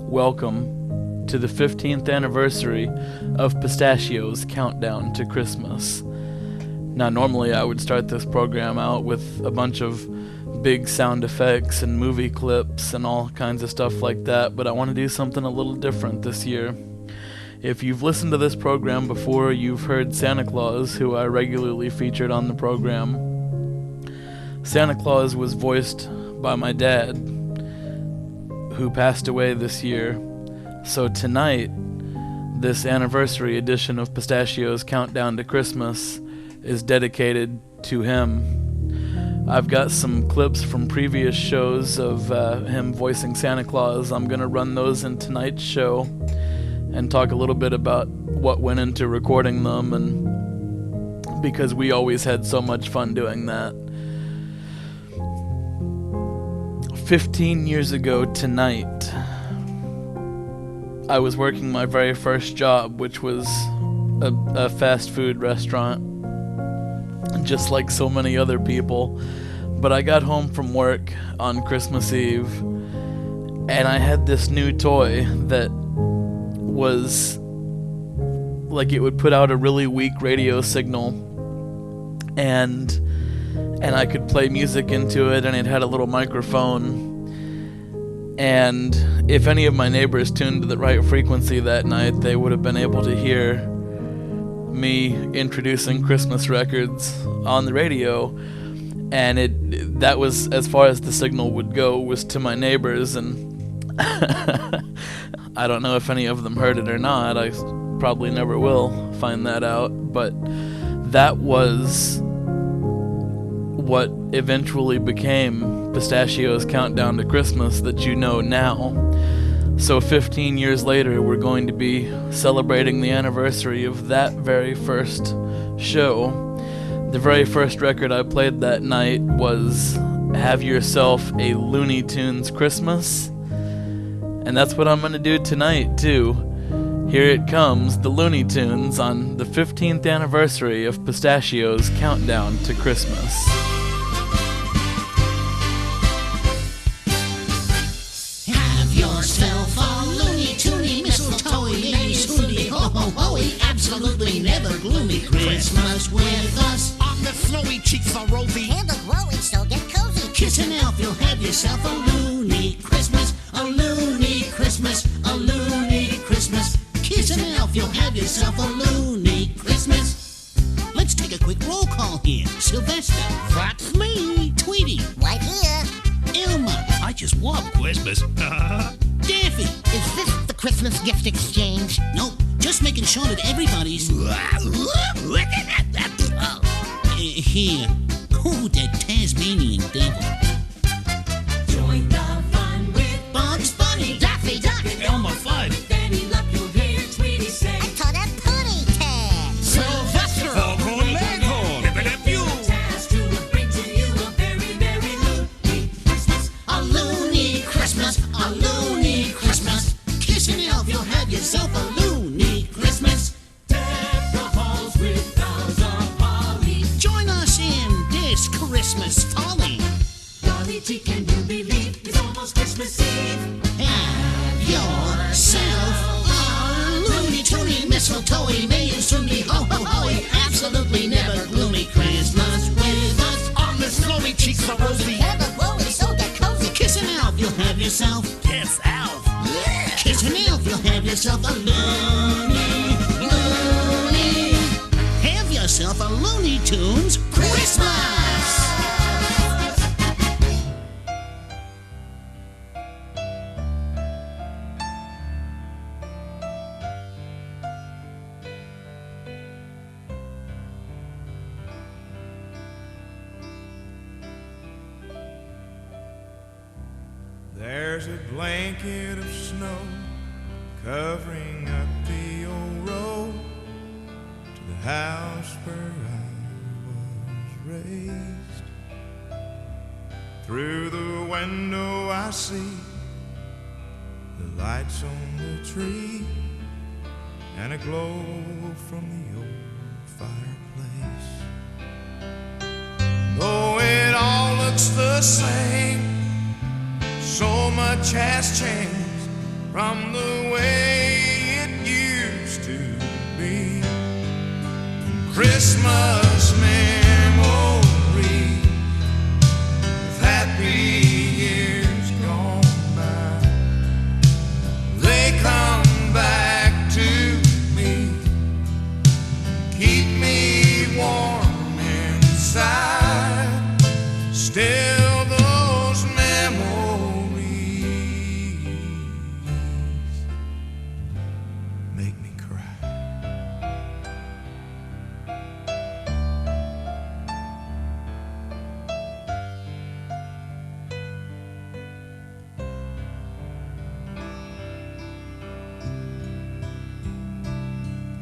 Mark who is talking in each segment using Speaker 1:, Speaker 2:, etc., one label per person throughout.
Speaker 1: welcome to the 15th anniversary of Pistachio's countdown to Christmas. Now, normally I would start this program out with a bunch of big sound effects and movie clips and all kinds of stuff like that, but I want to do something a little different this year. If you've listened to this program before, you've heard Santa Claus, who I regularly featured on the program. Santa Claus was voiced by my dad, who passed away this year. So tonight, this anniversary edition of Pistachio's Countdown to Christmas is dedicated to him. I've got some clips from previous shows of him voicing Santa Claus. I'm going to run those in tonight's show and talk a little bit about what went into recording them, and because we always had so much fun doing that. 15 years ago tonight, I was working my very first job, which was a fast food restaurant, just like so many other people. But I got home from work on Christmas Eve, and I had this new toy that was like, it would put out a really weak radio signal, and I could play music into it, and it had a little microphone. And if any of my neighbors tuned to the right frequency that night, they would have been able to hear me introducing Christmas records on the radio. And that was as far as the signal would go, was to my neighbors, and I don't know if any of them heard it or not. I probably never will find that out, but that was what eventually became Pistachio's Countdown to Christmas that you know now. So 15 years later, we're going to be celebrating the anniversary of that very first show. The very first record I played that night was Have Yourself a Looney Tunes Christmas, and that's what I'm going to do tonight too. Here it comes, the Looney Tunes on the 15th anniversary of Pistachio's Countdown to Christmas.
Speaker 2: Absolutely never gloomy Christmas with us. On the flowy cheeks are rosy
Speaker 3: and the glowing so get cozy.
Speaker 2: Kiss an elf, you'll have yourself a loony Christmas. A loony Christmas, a loony Christmas. Kiss an elf, you'll have yourself a loony Christmas. Let's take a quick roll call here. Sylvester. That's me. Tweety.
Speaker 3: Right here.
Speaker 2: Elma. I just love Christmas. Daffy.
Speaker 3: Is this the Christmas gift exchange?
Speaker 2: Nope. Just making sure that everybody's here. Oh, that Tasmanian devil.
Speaker 4: Join the fun with
Speaker 2: Bugs Bunny,
Speaker 3: Daffy Duck,
Speaker 2: Elmer Fudd,
Speaker 4: Danny Luck. You'll hear Tweety say,
Speaker 3: I call that ponytail.
Speaker 2: Sylvester,
Speaker 5: Foghorn Leghorn, Pip-a-dip-pew.
Speaker 4: task to bring to you a very, very loony Christmas.
Speaker 2: a loony Christmas, a loony Christmas. Kiss an elf, you'll have yourself a loony Christmas.
Speaker 4: Deck the halls with boughs of holly.
Speaker 2: Join us in this Christmas folly.
Speaker 4: Golly gee, can you believe it's almost Christmas Eve?
Speaker 2: Have yourself a loony toony mistletoe. May you soon be ho ho hoey. Absolutely never gloomy Christmas with us.
Speaker 5: On the snowy cheeks are rosy.
Speaker 3: And the glowing so get cozy.
Speaker 2: Kiss an elf, you'll have yourself.
Speaker 5: Kiss Alf.
Speaker 2: Kiss an elf, you'll have yourself a loony. Have yourself a Looney Tunes Christmas.
Speaker 6: There's a blanket of snow covering up the old road to the house where I was raised. Through the window I see the lights on the tree and a glow from the old fireplace. Though it all looks the same, so much has changed from the way it used to be. Christmas memories of happy years gone by, they come back to me, keep me warm inside. Still those memories make me cry.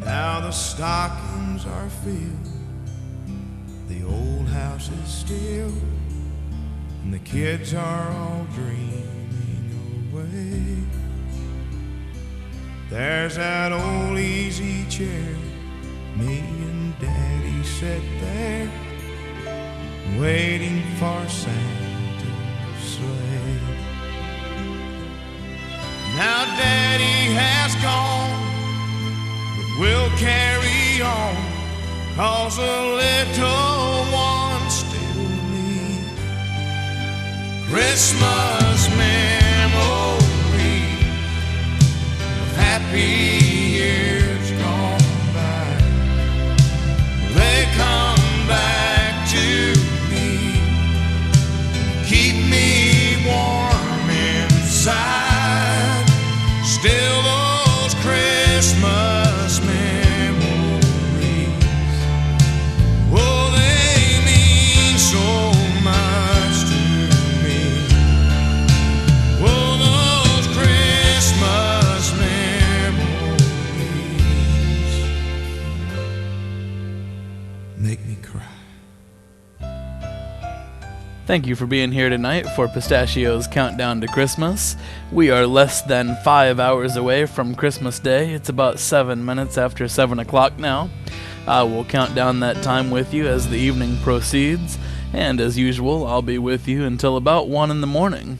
Speaker 6: Now the stockings are filled, the old house is still, and the kids are all dreaming away. There's that old easy chair, me and Daddy sit there, waiting for Santa's sleigh. Now Daddy has gone, we'll carry on, 'cause the little ones still need Christmas memories of happy years gone by. They come back to me, keep me warm inside. Still those Christmas memories, oh, they mean so much to me. Oh, those Christmas memories make me cry.
Speaker 1: Thank you for being here tonight for Pistachio's Countdown to Christmas. We are less than 5 hours away from Christmas Day. It's about 7 minutes after 7 o'clock now. I will count down that time with you as the evening proceeds, and as usual, I'll be with you until about 1 in the morning.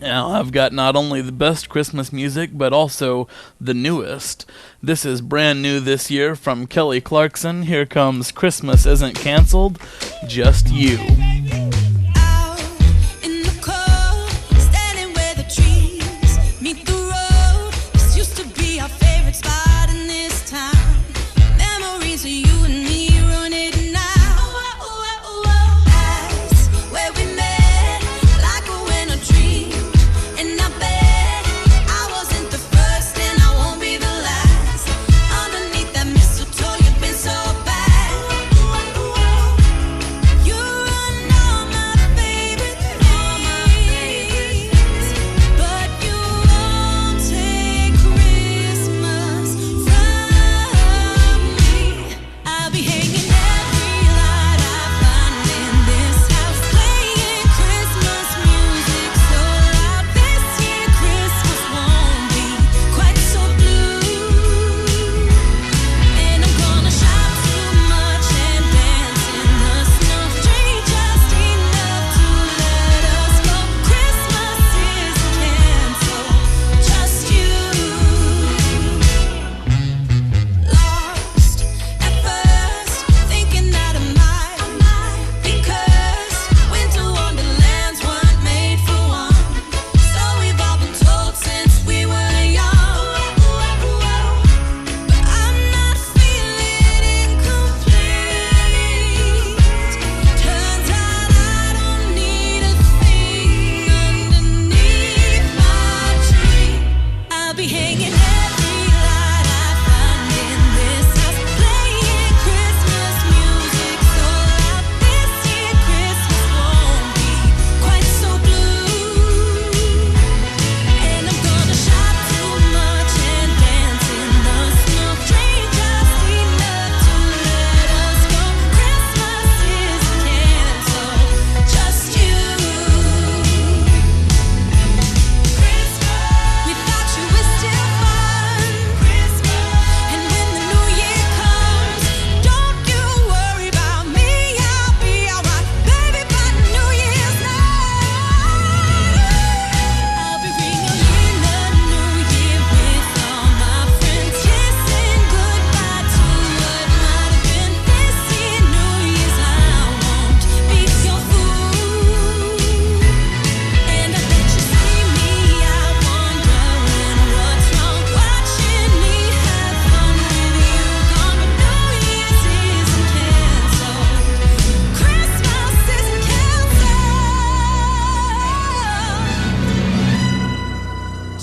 Speaker 1: Now, I've got not only the best Christmas music, but also the newest. This is brand new this year from Kelly Clarkson. Here comes Christmas Isn't Canceled, Just You.
Speaker 7: Out in the cold, standing where the trees meet the road. This used to be our favorite spot in this town. Memories of you and me running now. That's where we met, like a winter dream. And I bet I wasn't the first and I won't be the last. Underneath that mistletoe, you've been so bad. You run all my favorite things, but you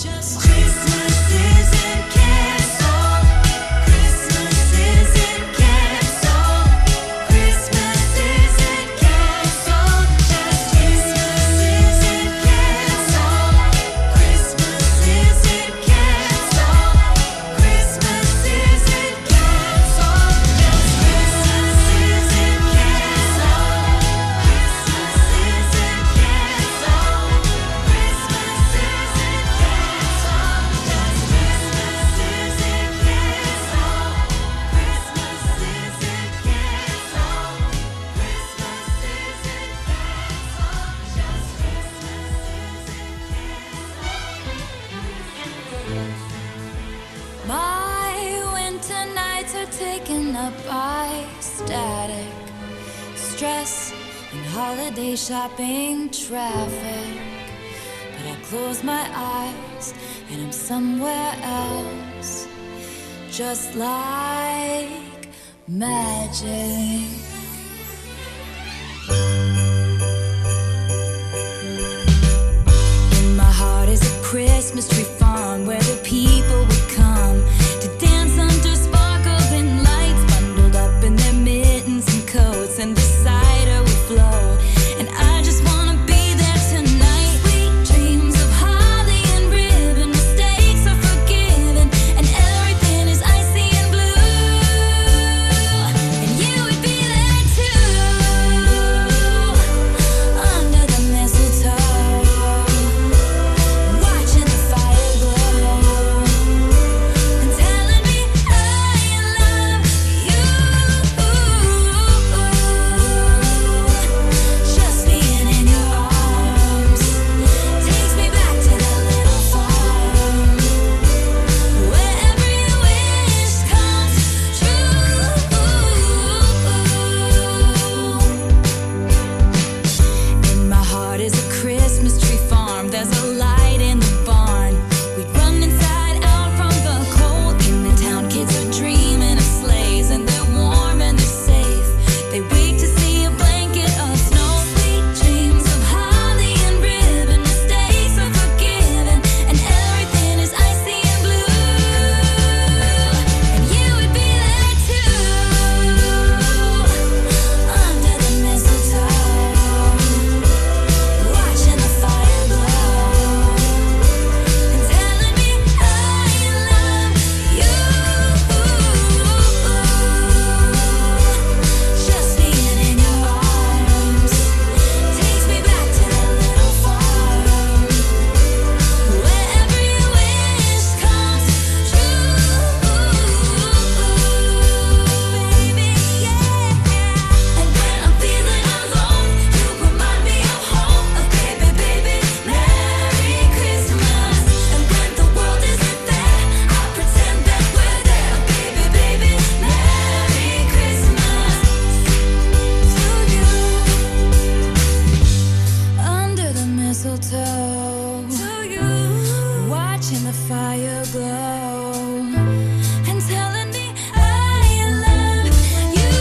Speaker 7: Just Christmas isn't canceled. Christmas isn't canceled. Christmas isn't canceled. Just Christmas isn't canceled. Christmas isn't canceled. Christmas isn't canceled. Just Christmas isn't canceled. Christmas isn't canceled. Christmas isn't canceled. Just Christmas isn't canceled. Christmas isn't canceled. Christmas isn't canceled. Just Christmas isn't canceled. My winter nights are taken up by static, stress, and holiday shopping traffic. But I close my eyes and I'm somewhere else, just like magic. In my heart is a Christmas tree farm where the people would come to dance under sparkling lights, bundled up in their mittens and coats, and the cider would flow. And I just wanna be there tonight. Sweet dreams of holly and ribbon, mistakes are forgiven, and everything is icy and blue. And you would be there too, under the mistletoe, watching the fire glow, and telling me I love you. Just being in your arms takes me back to that little farm where every wish comes true. In my heart is a Christmas tree farm. There's a light in the barn. We'd run inside out from the cold. In the town, kids are dreaming of sleighs, and they're warm and they're safe. They wait to see a blanket of snow. Sweet dreams of holly and ribbon, mistakes are forgiven, and everything is icy and blue. And you would be there too, under the mistletoe, watching the fire glow, and telling me I love you. Just being in your arms takes me back to that little farm where every wish comes true. Baby, yeah. And when I'm feeling alone, you remind me of home. Oh, baby, baby, Merry Christmas. And when the world isn't there, I pretend that we're there. Oh, baby, baby, Merry Christmas to you. Under the mistletoe, to you, watching the fire glow, and telling me I love you.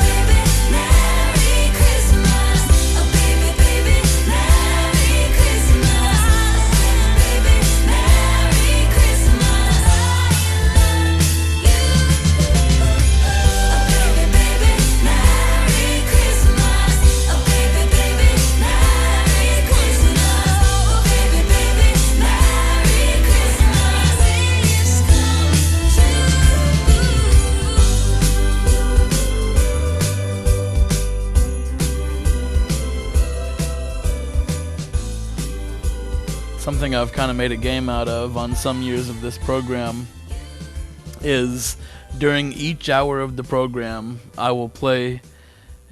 Speaker 7: Baby, Merry Christmas. Oh, baby, baby, Merry Christmas. Baby, Merry Christmas. I love you. Oh, baby, baby, Merry Christmas. Oh, baby, baby, Merry Christmas. Oh, baby, baby, Merry Christmas. Please come
Speaker 1: Something I've kind of made a game out of on some years of this program is during each hour of the program, I will play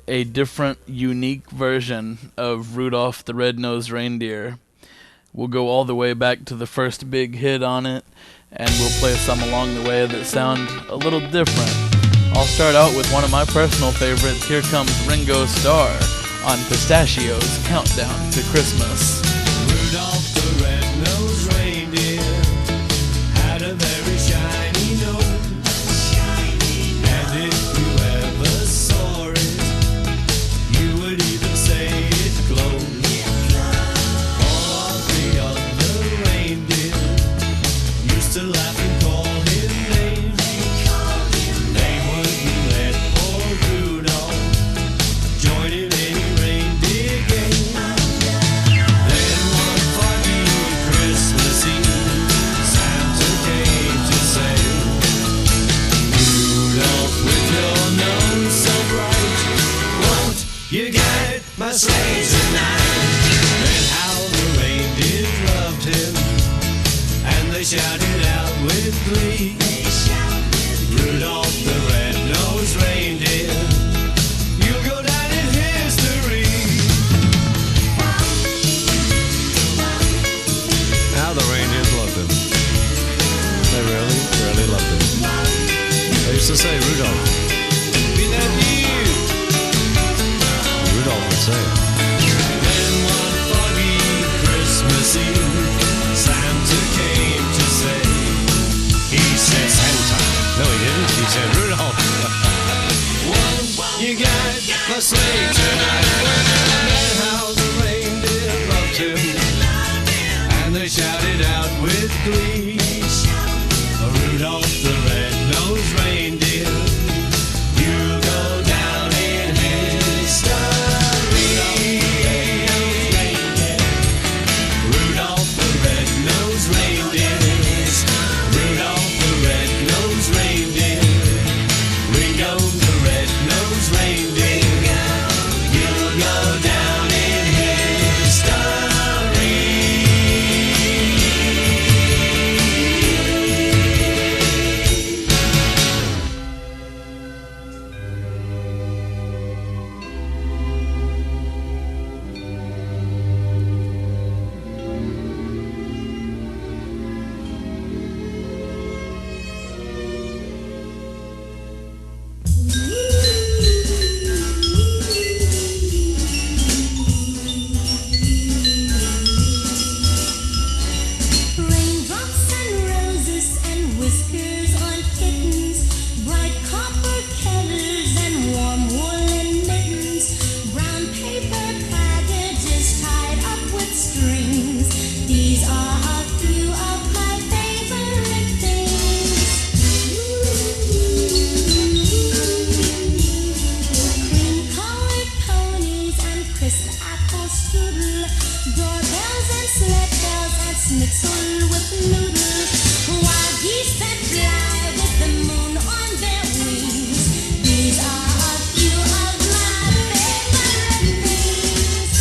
Speaker 1: a different, unique version of Rudolph the Red-Nosed Reindeer. We'll go all the way back to the first big hit on it, and we'll play some along the way that sound a little different. I'll start out with one of my personal favorites. Here comes Ringo Starr on Pistachio's Countdown to Christmas.
Speaker 5: Rudolph the red-nosed reindeer had a very shiny nose. And if you ever saw it, you would even say it glowed. All of the shouted out with glee. Rudolph the red-nosed reindeer, you'll go down in history. Now the reindeers loved him. They really, really loved him. They used to say, Rudolph, be that you. Rudolph would say it. Then one foggy Christmas Eve, Santa came to say, he said Santa. No, he didn't. He said Rudolph. You got my sleigh tonight. And how the reindeer loved him, and they shouted out with glee. Rudolph the red-nosed reindeer, you'll go down in history. Rudolph the red-nosed reindeer, Rudolph the red-nosed reindeer, Ringo the red-nosed reindeer, you'll go down in
Speaker 7: Raindrops and roses and whiskers on kittens, bright copper kettles and warm woolen mittens, brown paper packages tied up with strings. These are a few of my favorite things. Cream-colored ponies and crisp apple strudel, doorbells and sled bells and schnitzel with noodles, wild geese that fly with the moon on their wings. These are a few of my favorite things.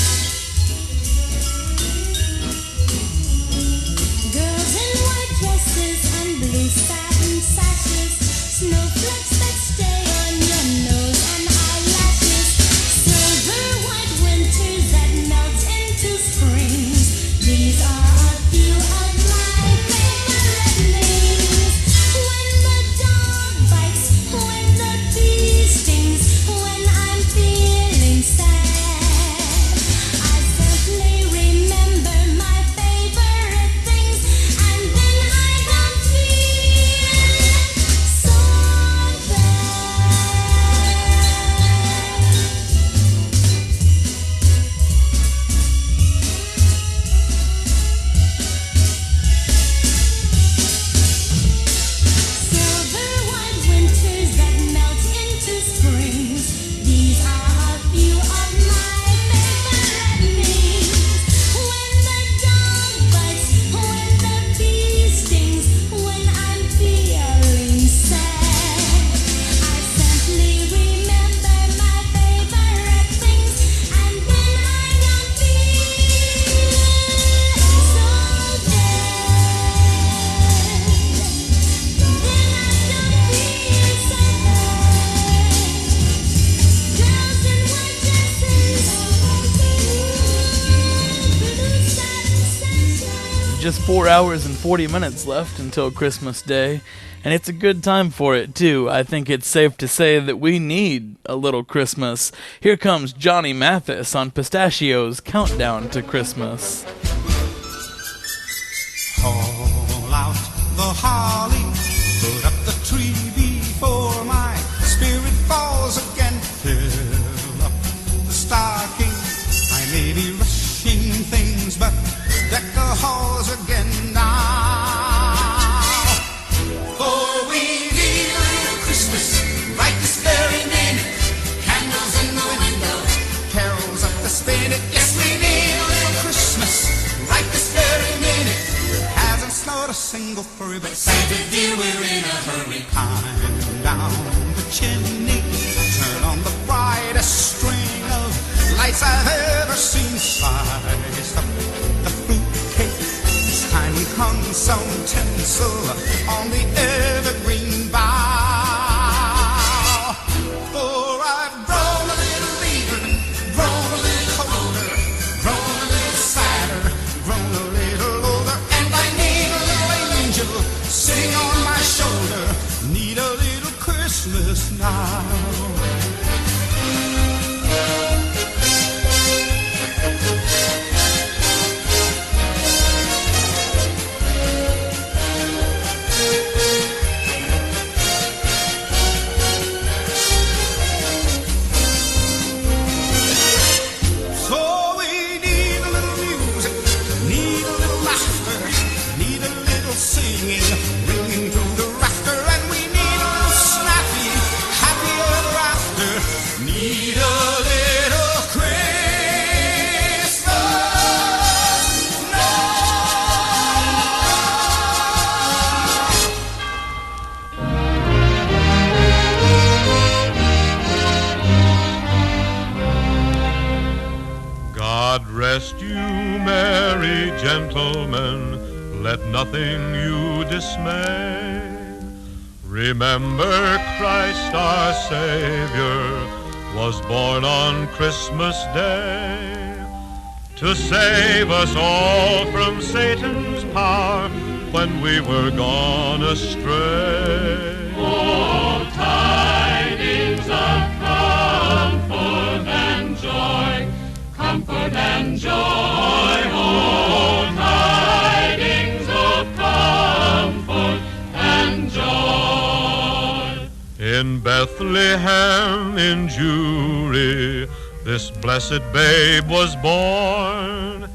Speaker 7: Girls in white dresses and blue satin sashes, snowflakes that stay on your nose and eyelashes, silver white winters that melt into springs. These are a few of my favorite things. When the dog bites, when the bee stings, when I'm feeling sad, I simply remember my favorite things, and then I don't feel so silver white winters that melt into springs. These are a few of my favorite things. When the dog bites, when the bee stings, when I'm feeling sad, I simply remember my favorite things, and then I don't feel so
Speaker 1: Just 4 hours and 40 minutes left until Christmas Day, and it's a good time for it, too. I think it's safe to say that we need a little Christmas. Here comes Johnny Mathis on Pistachio's Countdown to Christmas.
Speaker 6: Haul out the holly, put up the tree before my spirit falls again. Fill up the stocking, I may be rushing things, but deck the halls again now. For we need a little Christmas right this very minute. Candles in the window, carols up the spinet. Yes, we need a little Christmas right this very minute. Hasn't snowed a single flurry, but Santa dear, we're in a hurry. Climb down the chimney, turn on the brightest string of lights I've ever seen. Slice up the fruitcake, it's time we hung some tinsel on the evergreen bough. For I've grown a little leaner, grown a little colder, grown a little sadder, grown a little older, and I need a little angel sitting on my shoulder. Need a little Christmas now. Ringing through the rafter, and we need a little snappy, happy ever after. Need a little Christmas now.
Speaker 8: God rest you, merry gentlemen. Let nothing you dismay. Remember Christ our Savior was born on Christmas Day to save us all from Satan's power when we were gone astray.
Speaker 4: Oh, tidings of comfort and joy, comfort and joy. Oh, tidings of comfort and joy.
Speaker 8: In Bethlehem in Jewry, this blessed babe was born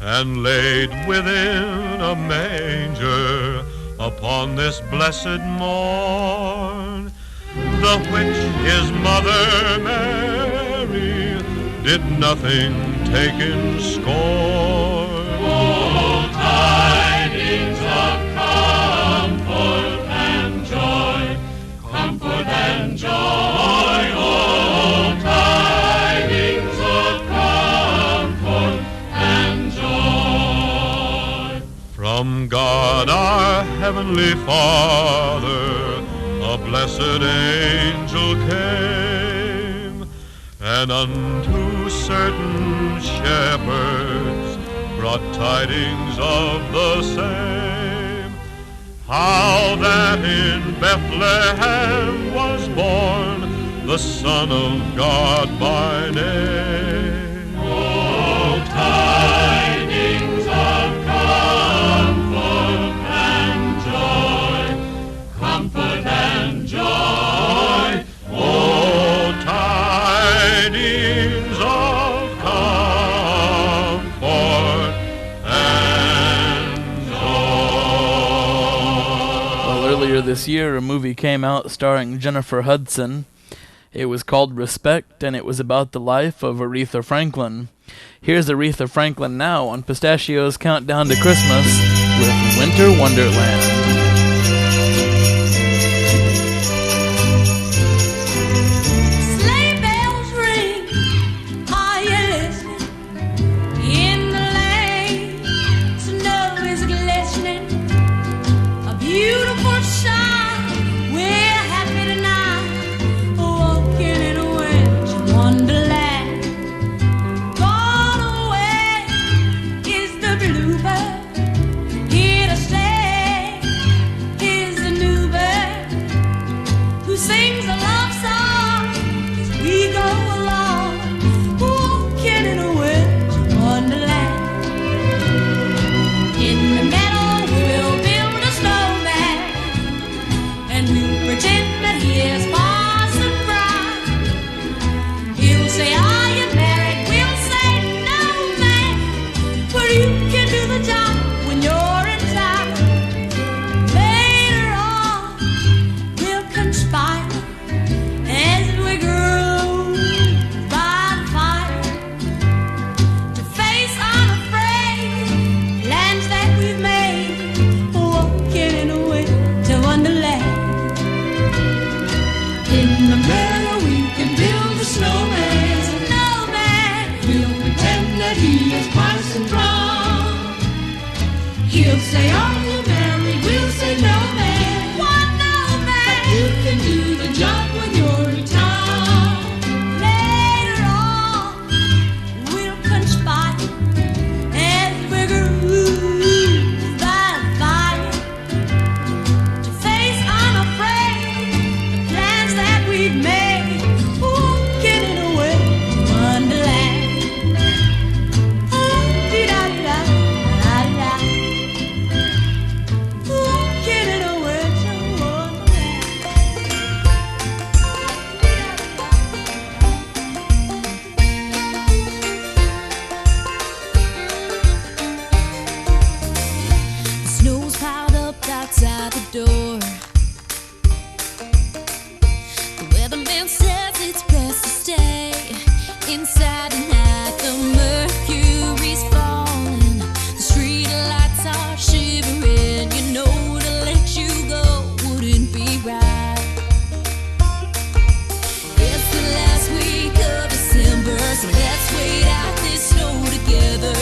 Speaker 8: and laid within a manger upon this blessed morn. The which his mother Mary did nothing take in scorn.
Speaker 4: Oh, tidings of comfort and joy, comfort and joy. Oh, tidings of comfort and joy.
Speaker 8: From God our Heavenly Father, a blessed angel came, and unto certain shepherds brought tidings of the same, how that in Bethlehem was born the Son of God by name.
Speaker 4: Oh, tidings of comfort and joy, comfort and joy.
Speaker 8: Oh, tidings of comfort and joy.
Speaker 1: Well, earlier this year, a movie came out starring Jennifer Hudson. It was called Respect, and it was about the life of Aretha Franklin. Here's Aretha Franklin now on Pistachio's Countdown to Christmas with Winter Wonderland.
Speaker 7: Sleigh bells ring, are you listening? In the lane, snow is glistening. A beautiful sight, we're happy tonight, walking in a winter wonderland. Gone away is the bluebird, here to stay
Speaker 4: He'll say, are you married? We'll say, no, man.
Speaker 7: Why no, man?
Speaker 4: You can do the job when you're retired.
Speaker 7: Later on, we'll conspire as we groove by the fire to face unafraid the plans that we've made. Ooh, getting away from Wonderland. Ooh, dee-da-dee-da, da-da-da. Ooh, getting away from Wonderland. The snow's piled up outside the door. The weatherman says it's best to stay inside tonight. The mercury's falling, the street lights are shivering. You know to let you go wouldn't be right. It's the last week of December, so let's wait out this snow together.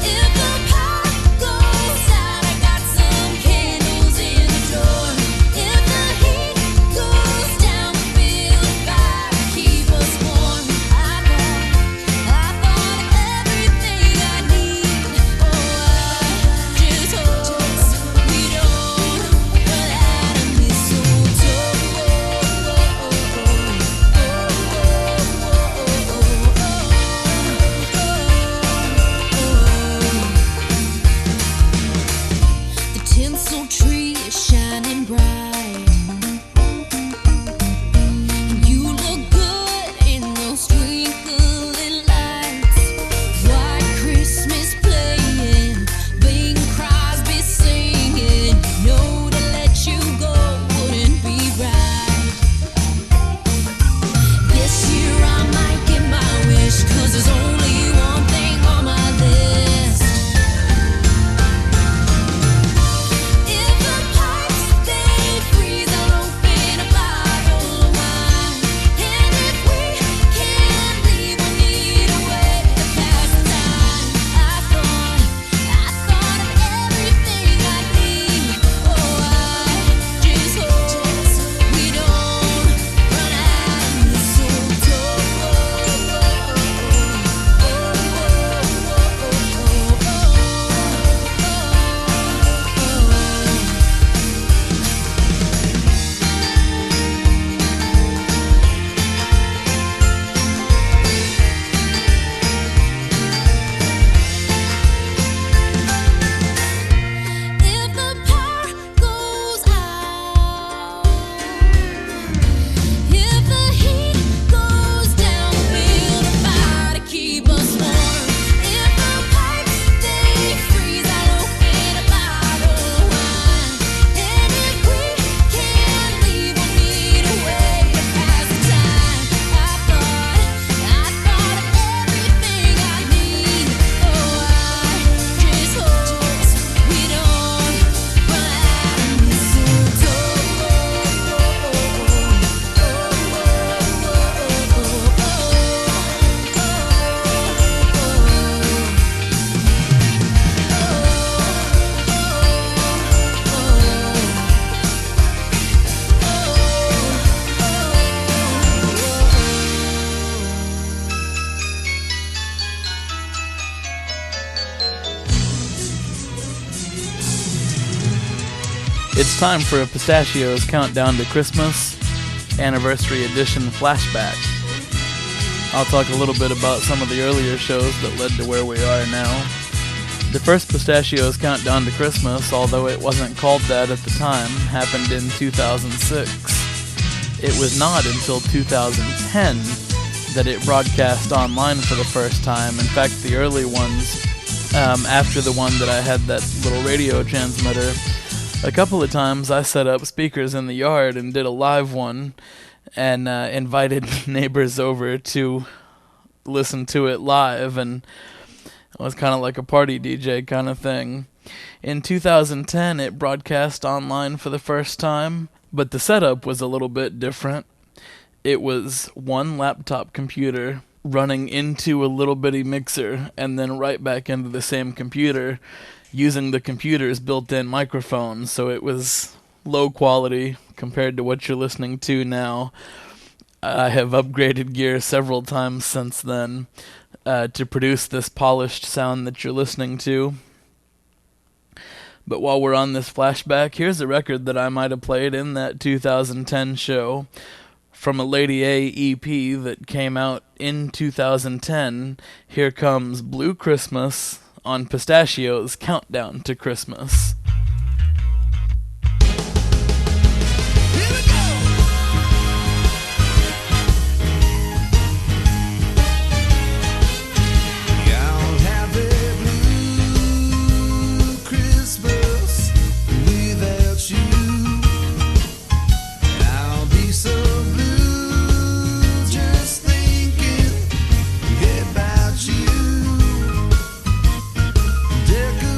Speaker 7: If the power goes out, I got some candles in the drawer. If the heat goes down, we'll build a fire to keep us warm. I thought of everything I need. Oh, I just hope we don't run out of mistletoe. The tinsel tree is shining bright, and you look good in those twinkling lights. White Christmas playing, Bing Crosby singing. No, to let you go wouldn't be right. This year I might get my wish, 'cause there's only one thing on my list. If the pipes they freeze, I'll open a bottle of wine. And if we can't leave, we'll need a way to pass the time. I thought of everything I need. Oh, I just hope we don't run out of mistletoe. If the power goes out, if the heat goes down, we'll build a fire to keep us warm. If the pipes they freeze, I'll open a bottle of wine. And if we can't leave, we'll need a way to pass the time. I thought of everything I need. Oh, I just hope we don't run out of mistletoe.
Speaker 1: It's time for a Pistachio's Countdown to Christmas Anniversary Edition flashback. I'll talk a little bit about some of the earlier shows that led to where we are now. The first Pistachio's Countdown to Christmas, although it wasn't called that at the time, happened in 2006. It was not until 2010 that it broadcast online for the first time. In fact, the early ones, after the one that I had that little radio transmitter, a couple of times I set up speakers in the yard and did a live one and invited neighbors over to listen to it live, and it was kind of like a party DJ kind of thing. In 2010, it broadcast online for the first time, but the setup was a little bit different. It was one laptop computer running into a little bitty mixer and then right back into the same computer using the computer's built-in microphone, so it was low quality compared to what you're listening to now. I have upgraded gear several times since then to produce this polished sound that you're listening to. But while we're on this flashback, here's a record that I might have played in that 2010 show from a Lady A EP that came out in 2010. Here comes Blue Christmas on Pistachio's Countdown to Christmas.
Speaker 6: Decoration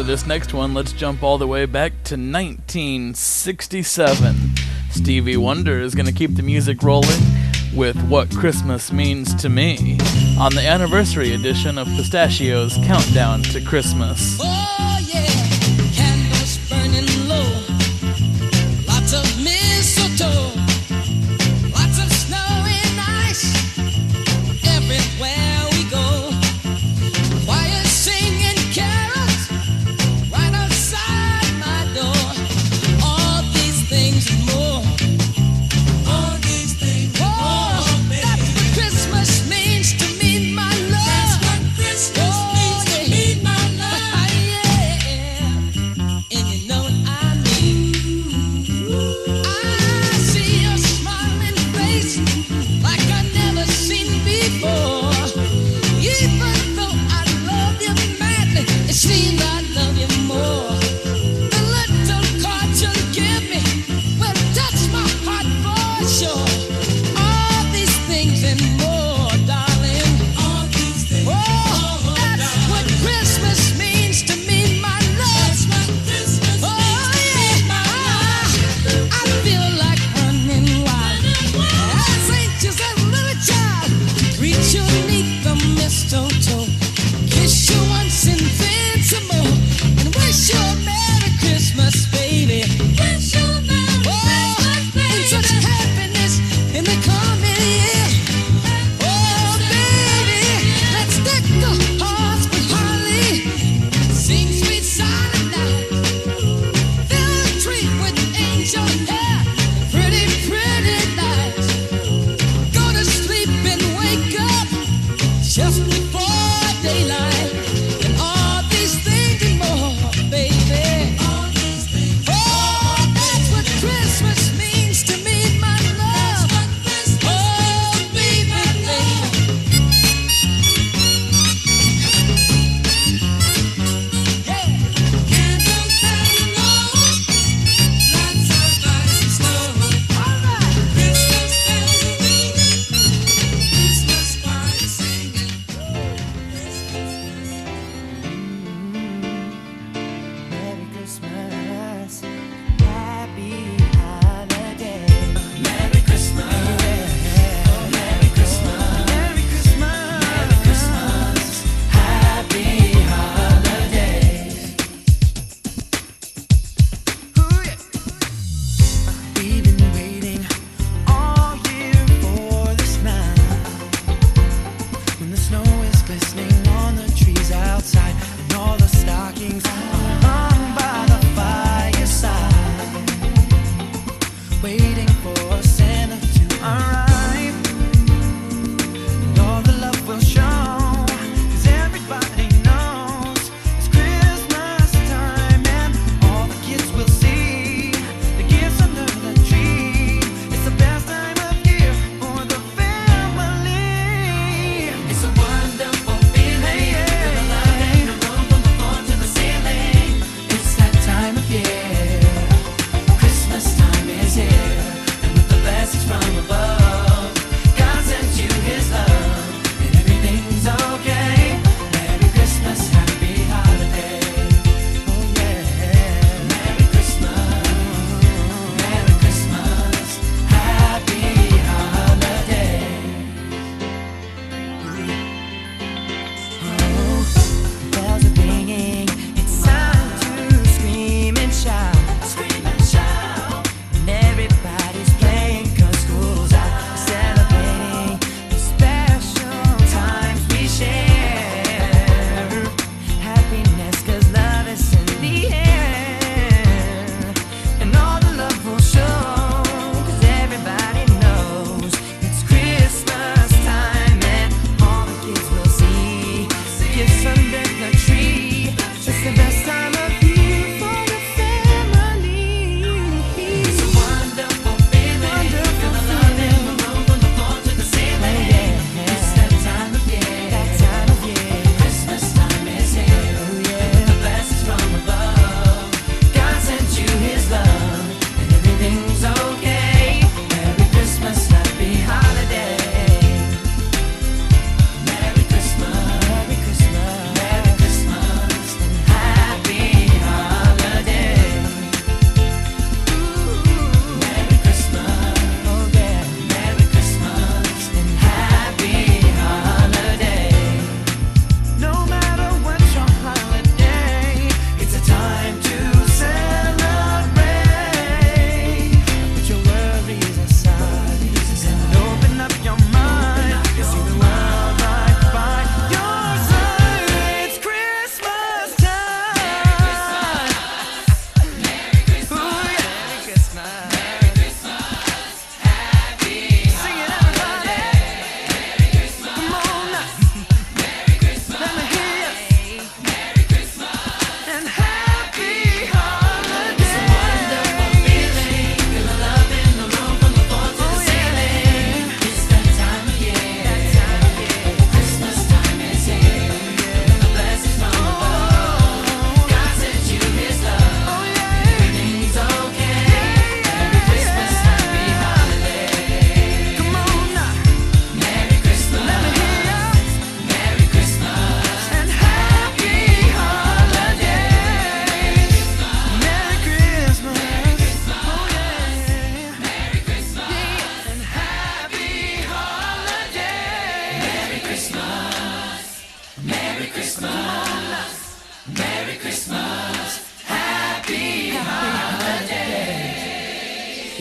Speaker 1: this next one, let's jump all the way back to 1967. Stevie Wonder is going to keep the music rolling with What Christmas Means to Me on the anniversary edition of Pistachio's Countdown to Christmas.
Speaker 7: Oh yeah, candles burning low, lots of mistletoe, lots of snow and ice, everywhere we go. Choir singing carols right outside my door. All these things and more. All these things and more. That's what Christmas means to me, my love. That's what Christmas means to me, my love. Yeah.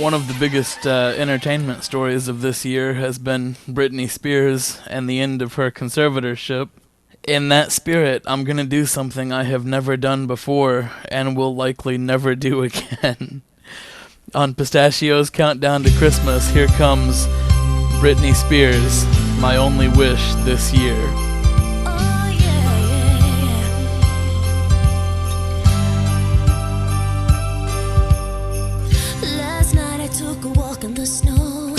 Speaker 1: One of the biggest entertainment stories of this year has been Britney Spears and the end of her conservatorship. In that spirit, I'm going to do something I have never done before and will likely never do again. On Pistachio's Countdown to Christmas, here comes Britney Spears, My Only Wish This Year.
Speaker 7: Oh yeah, yeah, yeah. Last night I took a walk in the snow.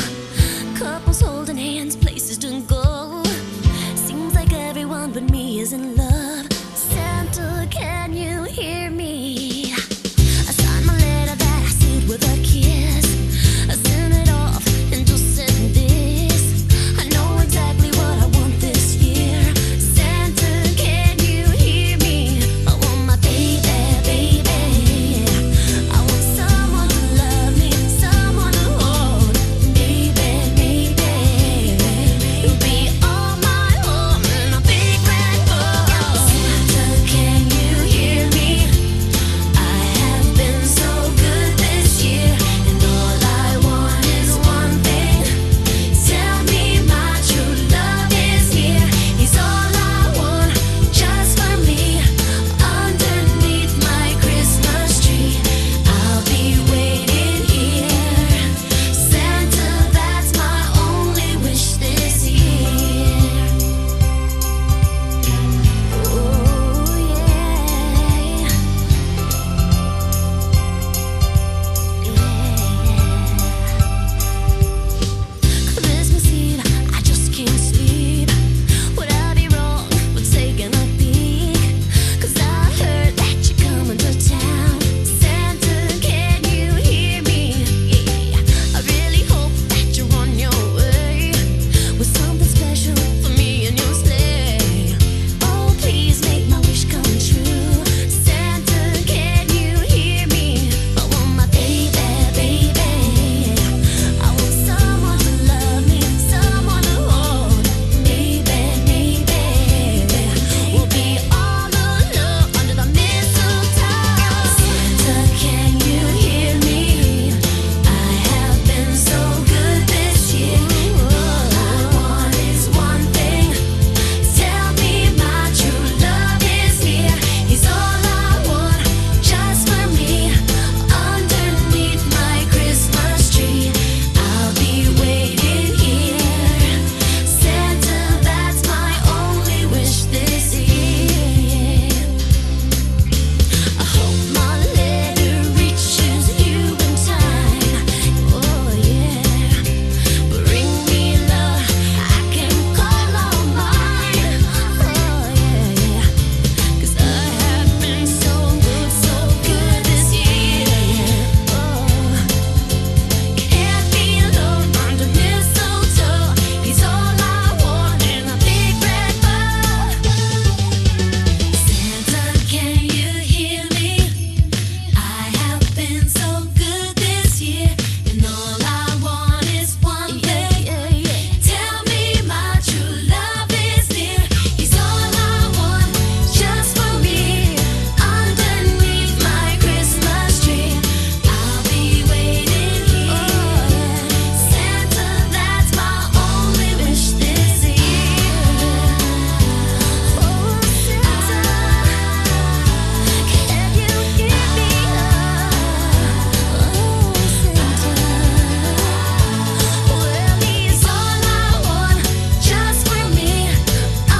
Speaker 7: Couples holding hands, places to go. Seems like everyone but me is in love. Santa, can you hear me? I signed my letter that I sealed with a kiss. I sent it off and just said this: I know exactly what I want this year. Santa, can you hear me? I want my baby, baby. I want someone to love me, someone to hold. Baby, baby, you'll be all my home in a big red bowl. Santa, can you hear me? I have been so good this year, and all I want is one thing. Tell me my true love is here. He's all I want, just for me. Underneath my Christmas tree, I'll be waiting here. Santa, that's my only wish this year. Oh yeah, Christmas Eve, I just can't sleep. Would I be wrong for taking a peek? 'Cause I heard that you're coming to town. Santa, can you hear me? Yeah, I really hope that you're on your way with something special for me and your sleigh. Oh, please make my wish come true. Santa, can you hear me? I want my baby, baby. I want someone to love me, someone to hold. Baby, baby, we'll be all alone under the mistletoe. Santa, can you hear me? I have been so good this year. All I want is one thing. Tell me my true love is here. He's all I want, just for me. Underneath my Christmas tree, I'll be waiting here. Santa, that's my only wish this year. I hope my letter reaches you in time. Oh yeah, bring me love I can call on mine. Oh yeah, 'cause I have been so good this year. Oh, can't be alone under mistletoe. He's all I want in a big red bowl. Santa, can you hear me? I have been so good this year, and all I want is one thing. Tell me my true love is near. He's all I want, just for me. Underneath my Christmas tree, I'll be waiting here. Santa, that's my only wish this year. Oh, Santa, can you hear me? Oh, Santa, well, he's all I want, just for me.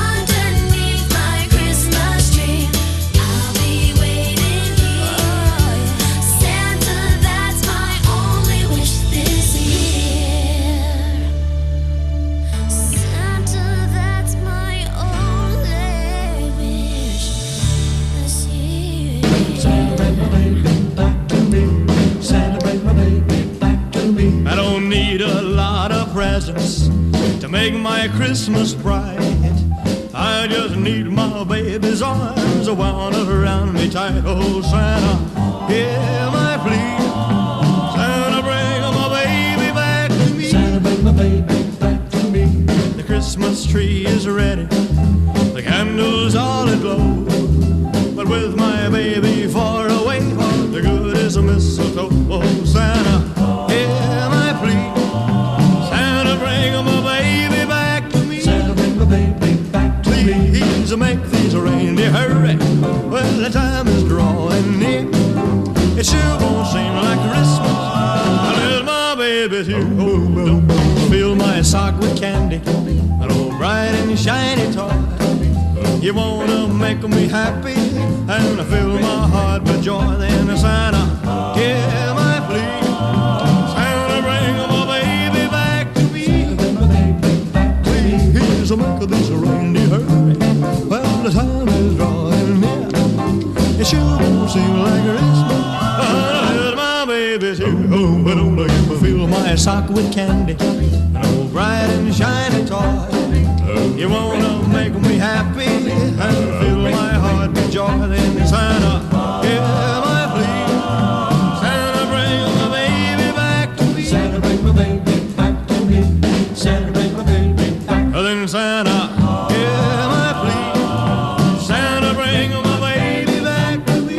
Speaker 7: Underneath my Christmas tree, I'll be waiting here. Santa, that's my only wish this year. Santa, that's my only wish this year.
Speaker 5: I don't need a lot of presents to make my Christmas bright. I just need my baby's arms wound around me tight. Oh, Santa, hear my plea. Santa, bring my baby back to me. Santa, bring my baby back to me. The Christmas tree is ready, the candles all aglow. But with my baby far away, the good is a mistletoe. Oh, Santa, hear
Speaker 9: baby's here. Oh, fill my sock with candy, an old bright and shiny toy. You wanna make me happy and fill my heart with joy. Then Santa, hear my plea. Santa, bring my baby back to me. Please make this reindeer hurry. Well, the time is drawing near. It sure won't seem like Christmas. My baby's here. Oh, but don't let me fill my sock with candy, an old bright and shiny toy. You wanna make me happy and fill my heart with joy. Then Santa, hear my plea. Santa, bring my baby back to me. Santa, bring my baby back to me. Santa, bring my baby back. Then Santa, hear my plea. Santa, bring my baby back to me.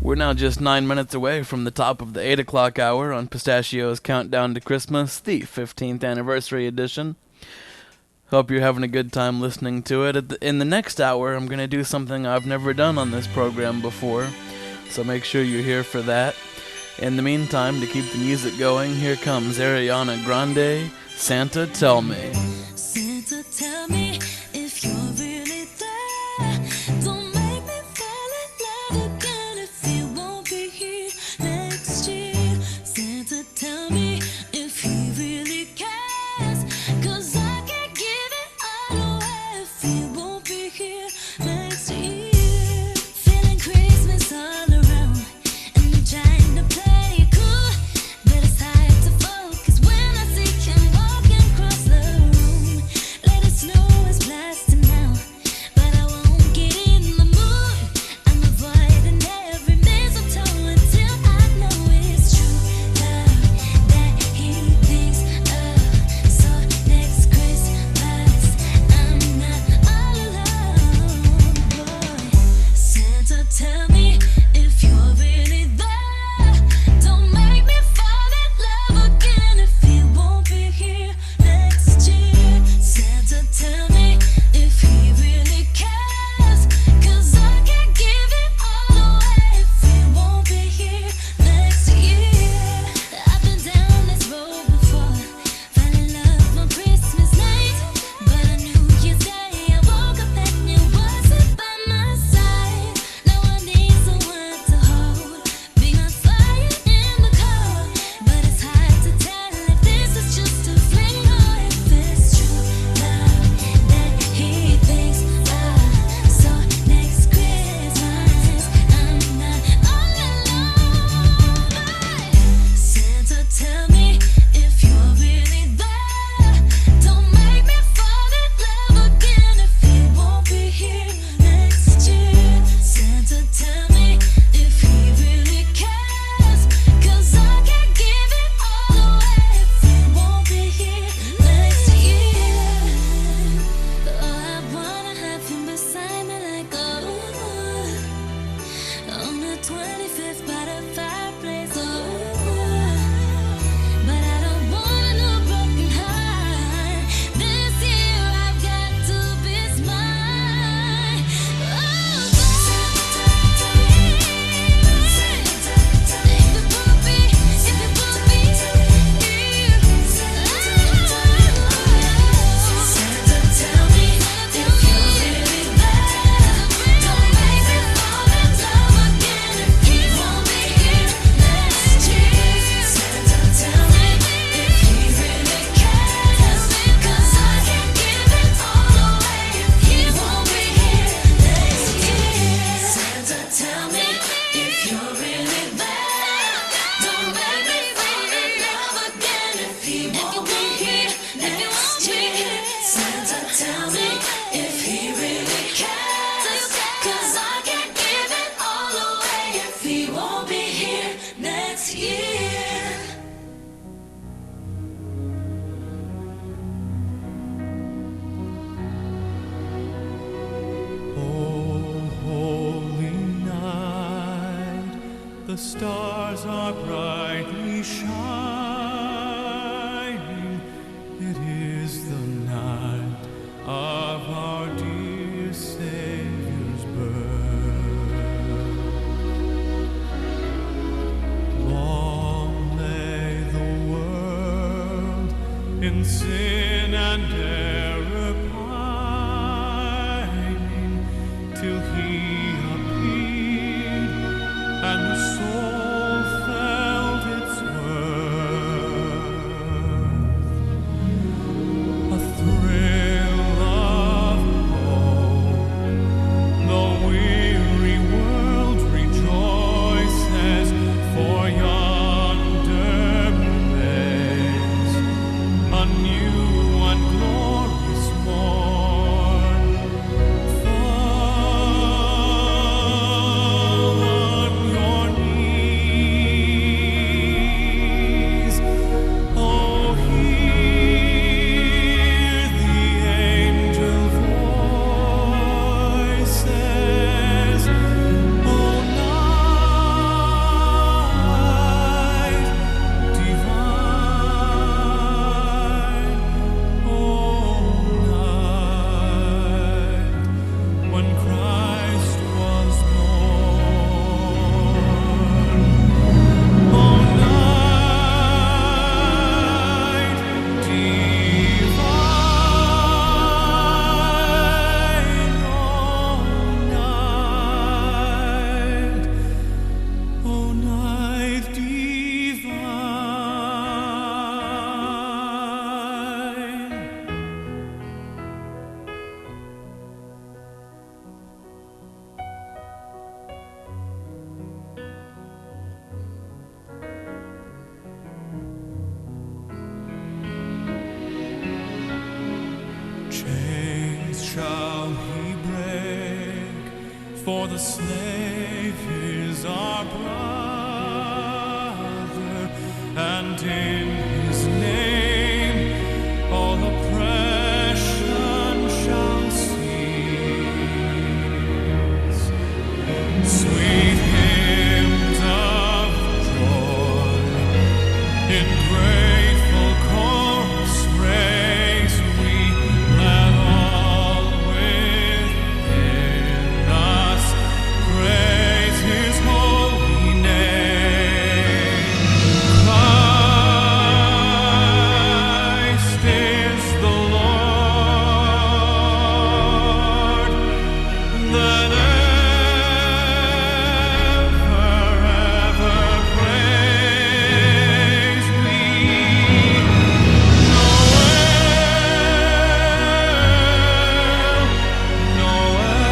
Speaker 1: We're now just 9 minutes away from the top of the 8 o'clock hour on Pistachio's Countdown to Christmas, the 15th anniversary edition. Hope you're having a good time listening to it. In the next hour, I'm going to do something I've never done on this program before, so make sure you're here for that. In the meantime, to keep the music going, here comes Ariana Grande, Santa Tell Me.
Speaker 7: Santa, tell me if you're really there. Don't make me fall in love again if you won't be here next year. Santa, tell me if he really cares. 'Cause I can't give it all away if he won't be here next year. Feeling Christmas all around, and I'm trying to play it cool, but it's hard to focus when I see him walking across the room. Let it snow is blasting now, but I won't get in the mood. I'm avoiding every mistletoe until I know it's true love that he thinks of. So next Christmas, I'm not all alone, boy. Santa, tell me if you're really there. Don't make me fall in love again if he won't be here next year. Santa, tell me if he really cares. 'Cause I can't give it all away if he won't be here next year. I've been down this road before, fell in love on Christmas night, but on New Year's Day I woke up and you wasn't by my side. Now I need someone to hold, be my fire in the cold. But it's hard to tell if this is just a fling or if it's true love that he thinks of. So next Christmas, I'm not all alone. Santa, tell me if you're really there. Don't make me fall in love again if he won't be here next year. Santa, tell me if he really cares. 'Cause I can't give it all away if he won't be here next year. Oh, I wanna have him beside me like on the 25th by the fireplace. But I don't want no broken heart. This year I've got to be smart. Oh, Santa, tell me if you're really there. Don't make me fall in love again if he won't be here next year. Santa, tell me if he really cares. 'Cause I can't give it all away if he won't be here next year. Santa, tell me if you're really there. Don't make me fall in love again if he won't be here next year. Santa, tell me if he really cares. 'Cause I can't give it all away if he won't be here next year.
Speaker 10: Oh, holy night, the stars are brightly shining. It is the night of our dear Savior's birth. in sin and error pining, till he appeared, and the soul felt its worth. A thrill of hope, the weary world rejoices, for yonder breaks a new and glorious morn. Fall on your knees, oh, hear the angel voices, oh, night divine, oh, night when Christ was born, oh, night divine, oh, night divine. Chains shall he break, for the slave is our brother, and in his name all oppression shall cease. Sweet hymns of joy in grateful chorus raise we, let all within us praise his holy name. Christ is the Lord, that ever praise we. Noel,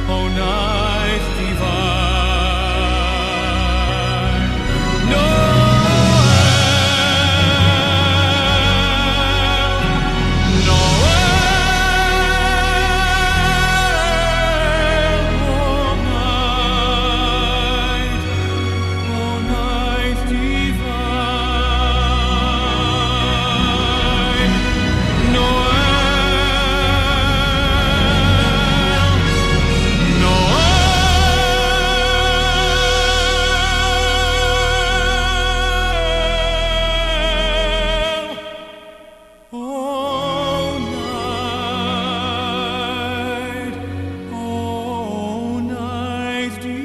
Speaker 10: oh night divine, oh night divine, oh night divine.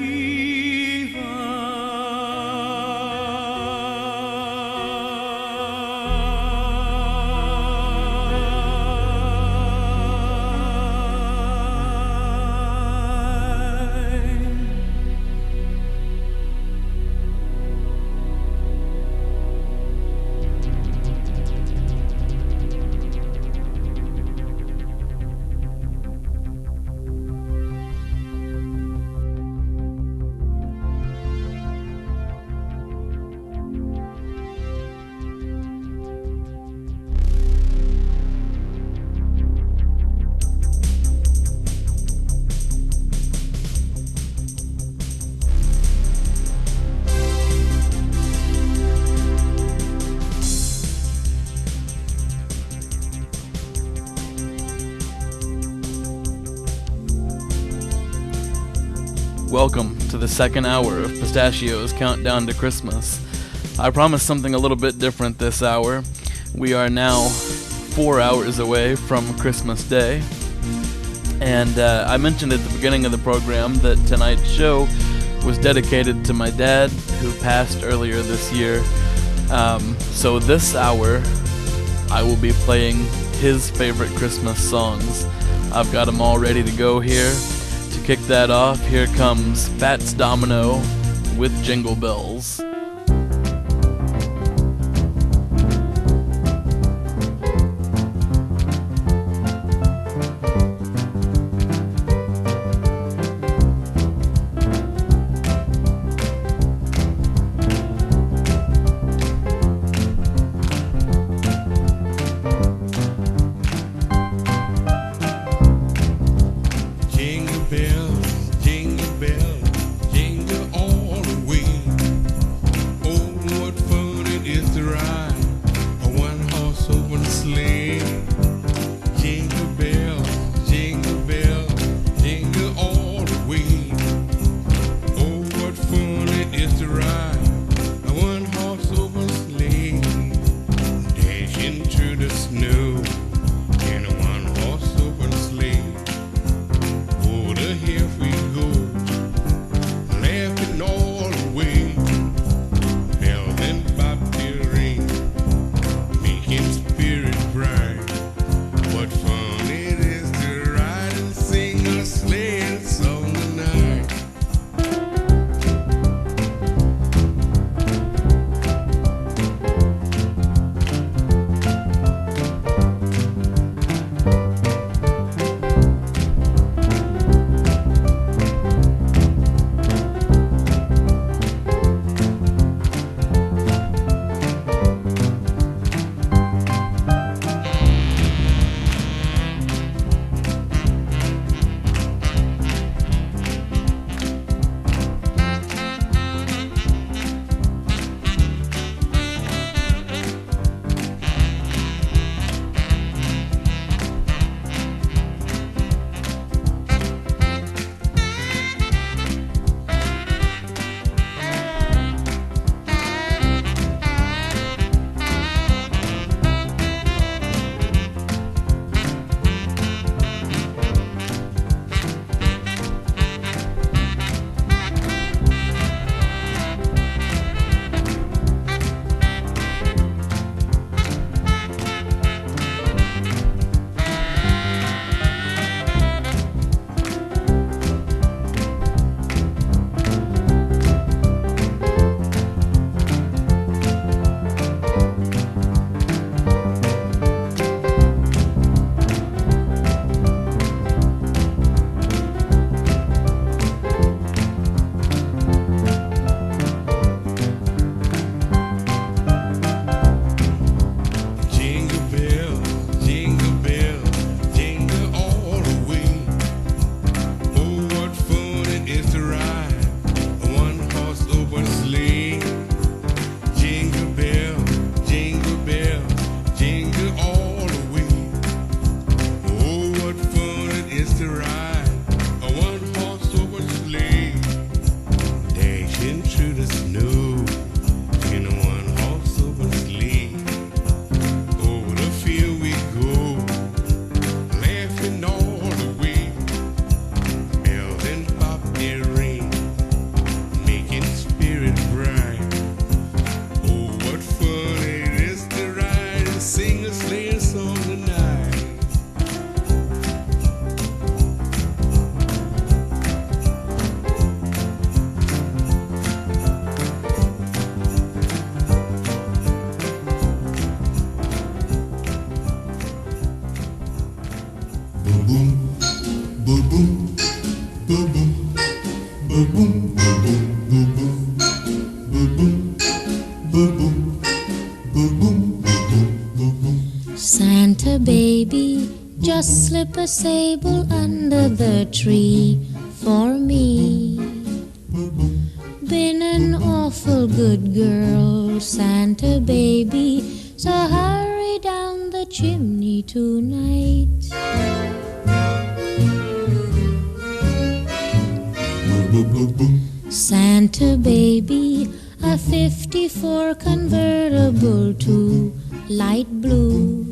Speaker 1: Welcome to the second hour of Pistachio's Countdown to Christmas. I promised something a little bit different this hour. We are now 4 hours away from Christmas Day. And I mentioned at the beginning of the program that tonight's show was dedicated to my dad, who passed earlier this year. So this hour, I will be playing his favorite Christmas songs. I've got them all ready to go here. To kick that off, here comes Fats Domino with Jingle Bells.
Speaker 6: Jingle bells, jingle all the way. Oh, what fun it is to ride a one-horse open sleigh. Jingle bells, jingle all the way. Oh, what fun it is to ride a one-horse open sleigh. Dashing through the snow in a one-horse open sleigh. Here we go, laughing all the way. Bells and bobtail ring, making spirit bright. What fun it is to ride and sing a sleighing song tonight.
Speaker 11: Santa baby, just slip a sable under the tree for me. Been an awful good girl, Santa baby, so hurry down the chimney tonight. Santa baby, a 54 convertible to light blue.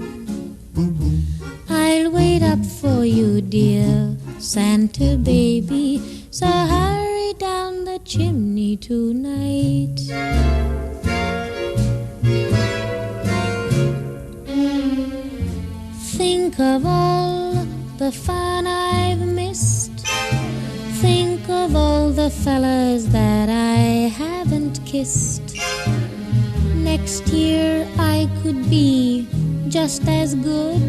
Speaker 11: I'll wait up for you, dear Santa baby, so hurry down the chimney. chimney tonight. Think of all the fun I've missed. Think of all the fellas that I haven't kissed. Next year I could be just as good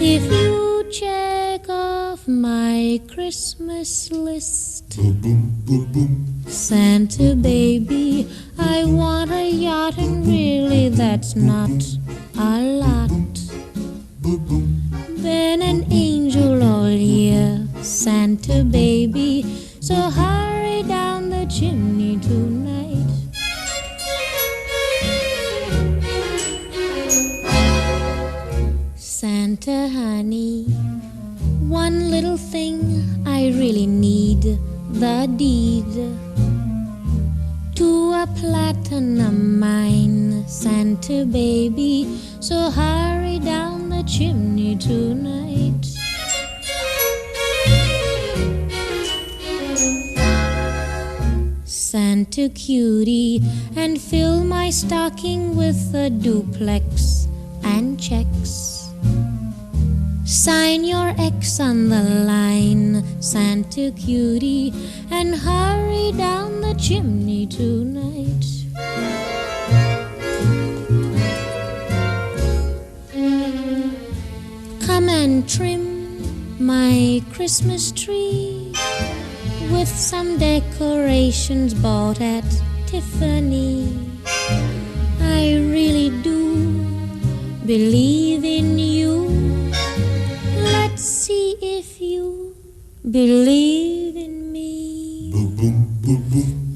Speaker 11: if you check off my Christmas list. Santa baby, I want a yacht, and really that's not a lot. Been an angel all year, Santa baby, so hurry down the chimney tonight. Santa honey, one little thing I really need, the deed to a platinum mine, Santa baby, so hurry down the chimney tonight. Santa cutie, and fill my stocking with a duplex and checks. Sign your X on the line, Santa cutie, and hurry down the chimney tonight. Come and trim my Christmas tree with some decorations bought at Tiffany. I really do believe in you. Let's see if you believe in me.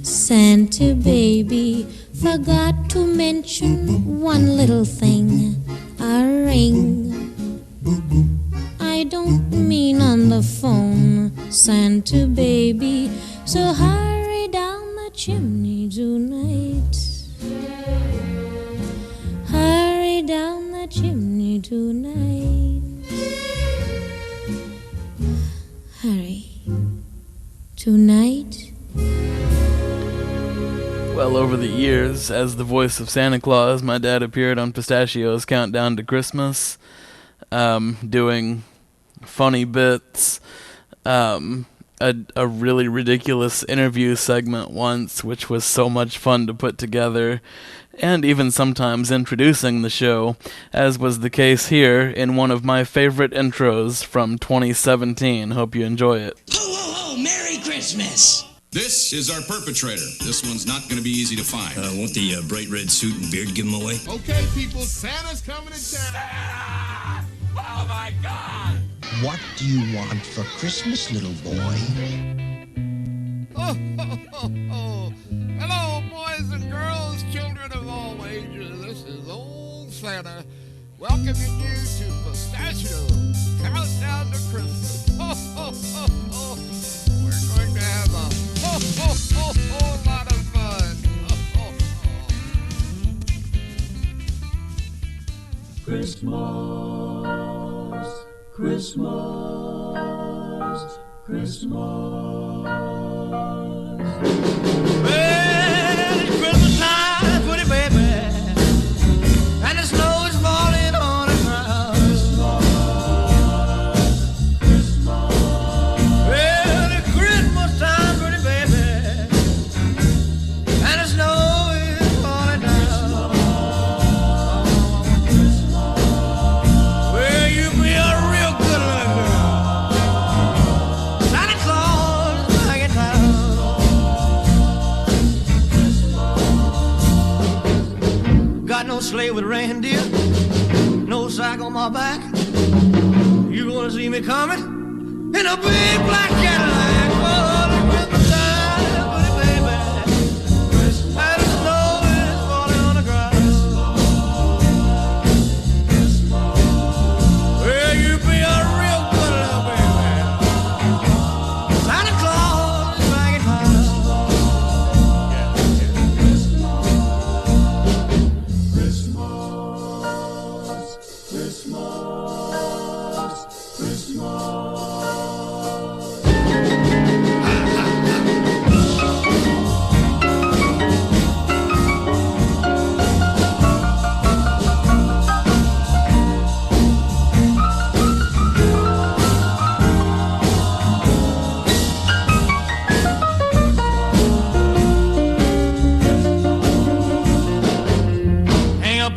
Speaker 11: Santa baby, forgot to mention one little thing, a ring. I don't mean on the phone, Santa baby, so hurry down the chimney tonight. Hurry down the chimney tonight. Hurry. Tonight.
Speaker 1: Well, over the years, as the voice of Santa Claus, my dad appeared on Pistachio's Countdown to Christmas, doing funny bits, a really ridiculous interview segment once, which was so much fun to put together, and even sometimes introducing the show, as was the case here in one of my favorite intros from 2017. Hope you enjoy it.
Speaker 2: Ho, ho, ho! Merry Christmas!
Speaker 12: This is our perpetrator. This one's not going to be easy to find.
Speaker 5: Won't the bright red suit and beard give him away?
Speaker 13: Okay, people, Santa's coming to town.
Speaker 8: Santa! Oh my God!
Speaker 2: What do you want for Christmas, little boy?
Speaker 13: Oh, ho, ho, ho. Hello, boys and girls, children of all ages. This is old Santa welcoming you to Pistachio Countdown to Christmas. Ho, ho, ho, ho. We're going to have a ho, ho, ho, ho lot of fun. Ho, ho, ho.
Speaker 10: Christmas, Christmas, Christmas.
Speaker 9: Well, it's Christmas time, pretty baby, and the snow is falling on the ground.
Speaker 10: Christmas, Christmas.
Speaker 9: Well, it's Christmas time, pretty baby, and the snow is falling down. Well, you be a real good-looking girl. Santa Claus is back in town. Got no sleigh with reindeer, no sack on my back. You gonna see me coming in a big black Cadillac. Oh, the Christmas time, pretty baby, and the snow is falling on the ground. Well, you be a real good little baby. Santa Claus is back in town.
Speaker 10: Christmas, Christmas, Christmas.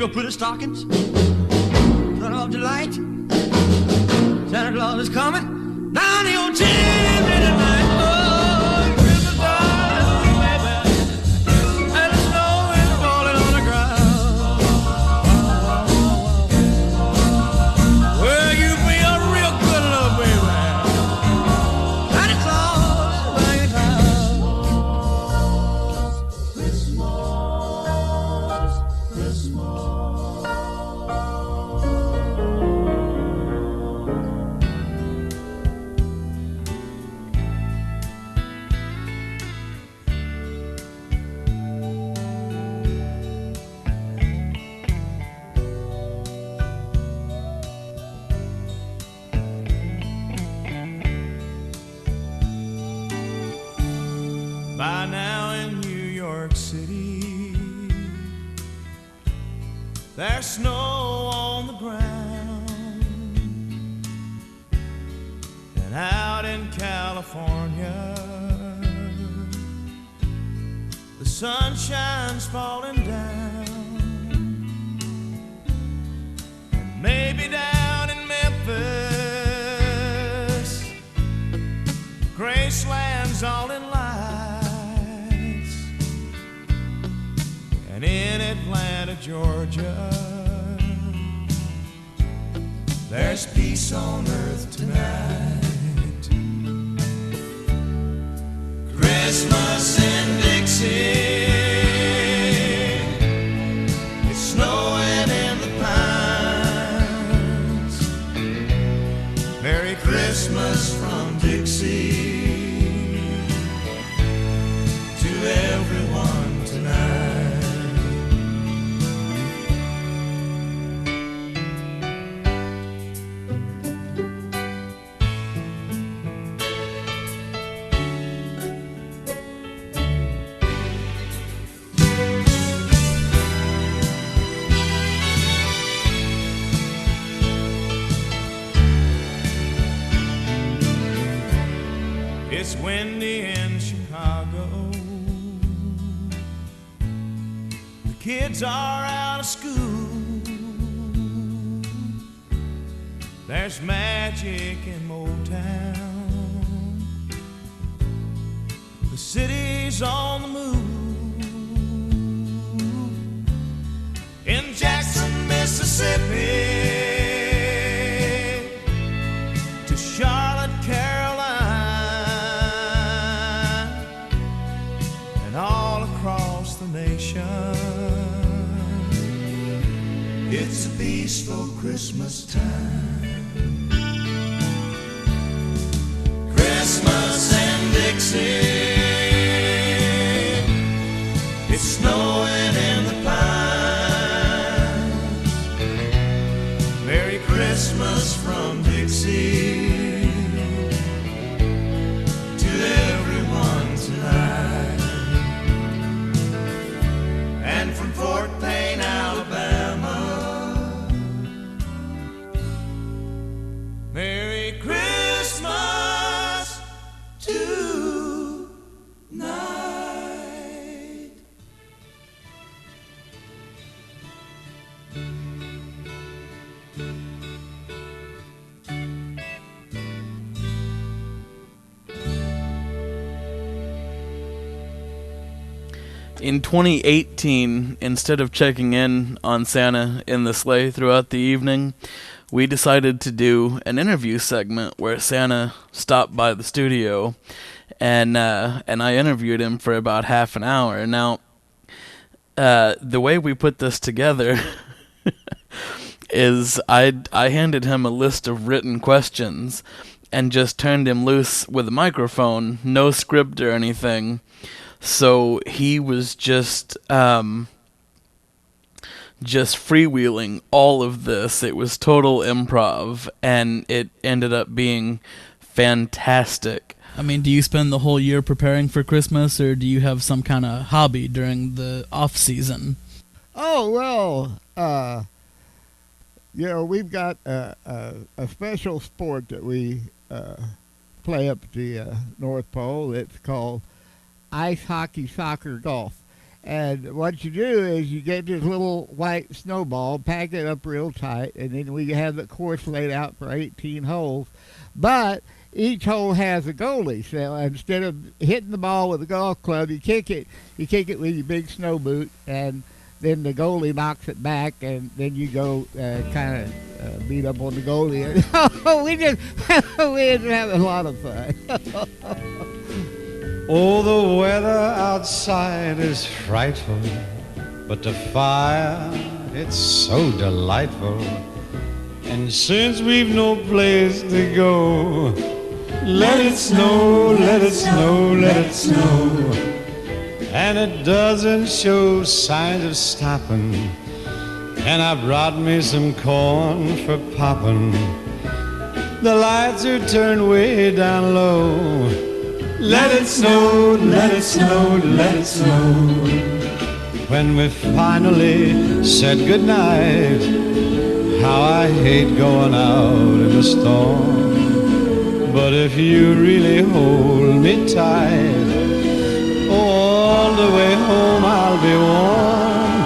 Speaker 9: go put the stockings. Son of delight. Santa Claus is coming down the old chimney tonight. Oh, Christmas time, baby. And the snow is falling on the ground. Well, you be a real good little baby. Santa Claus is bringing town. By now in New York City, there's snow on the ground. And out in California, the sunshine's falling down. And maybe down in Memphis, Graceland's all in lights. And in Atlanta, Georgia, there's peace on earth tonight. Christmas in Dixie, it's snowing in the pines. Merry Christmas from Dixie to everyone tonight. It's windy in Chicago. The kids are out of school. There's magic in Motown. The city's on the move. In Jackson, Mississippi, to Charlotte, Carolina, all across the nation, it's a peaceful Christmas time. Christmas in Dixie, it's snowing in the pines. Merry Christmas from Dixie to everyone tonight. And from Fort Payne, Alabama, Merry Christmas tonight.
Speaker 1: In 2018, instead of checking in on Santa in the sleigh throughout the evening, we decided to do an interview segment where Santa stopped by the studio, and I interviewed him for about half an hour. Now, the way we put this together is I handed him a list of written questions and just turned him loose with a microphone, no script or anything. So he was just freewheeling all of this. It was total improv, and it ended up being fantastic.
Speaker 14: I mean, do you spend the whole year preparing for Christmas, or do you have some kind of hobby during the off season?
Speaker 13: Oh, well, we've got a special sport that we play up at the North Pole. It's called ice hockey, soccer, golf.
Speaker 15: And what you do is you get this little white snowball, pack it up real tight, and then we have the course laid out for 18 holes. But each hole has a goalie, so instead of hitting the ball with a golf club, you kick it with your big snow boot, and then the goalie knocks it back, and then you go kind of beat up on the goalie. we just having a lot of fun.
Speaker 5: Oh, the weather outside is frightful, but the fire, it's so delightful. And since we've no place to go, let it snow, let it snow, let it snow. And it doesn't show signs of stopping. And I brought me some corn for popping. The lights are turned way down low. Let it snow, let it snow, let it snow. When we finally said goodnight, how I hate going out in the storm. But if you really hold me tight, all the way home I'll be warm.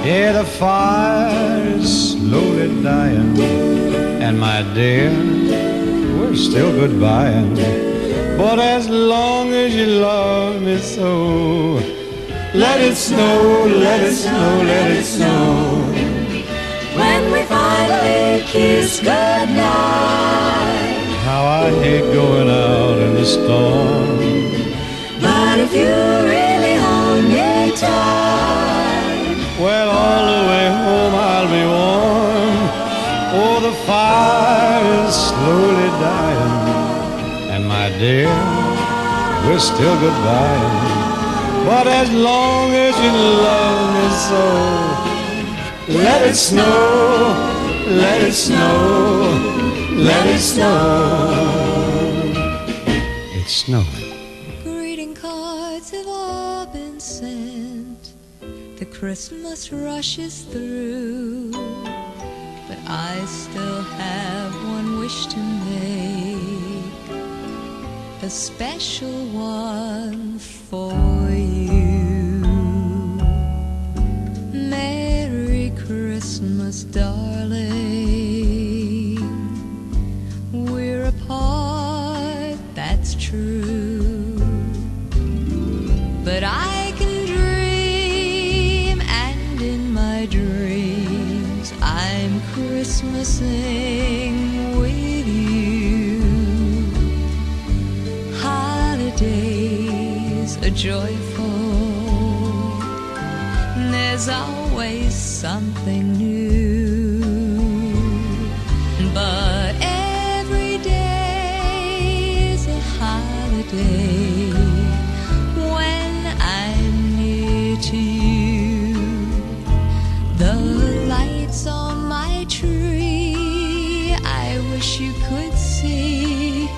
Speaker 5: Yeah, the fire's slowly dying, and my dear, we're still goodbying. But as long as you love me so, let it snow, let it snow, let it snow.
Speaker 7: When we finally kiss goodnight,
Speaker 5: how I hate going out in the storm.
Speaker 7: but if you really hold me tight,
Speaker 5: Well, all the way home I'll be warm. Oh, the fire is slowly dying, and my dear, we're still goodbye. But as long as you love me so, let it snow, let it snow, let it snow. It's snowing.
Speaker 7: greeting cards have all been sent. The Christmas rush is through, but I still have one wish to make, a special one for you. Merry Christmas, darling. We're apart, that's true, but I can dream, and in my dreams I'm Christmasing with you. Holidays are joyful, there's always something new, but every day is a holiday when I'm near to you. The lights on my tree, I wish you could see,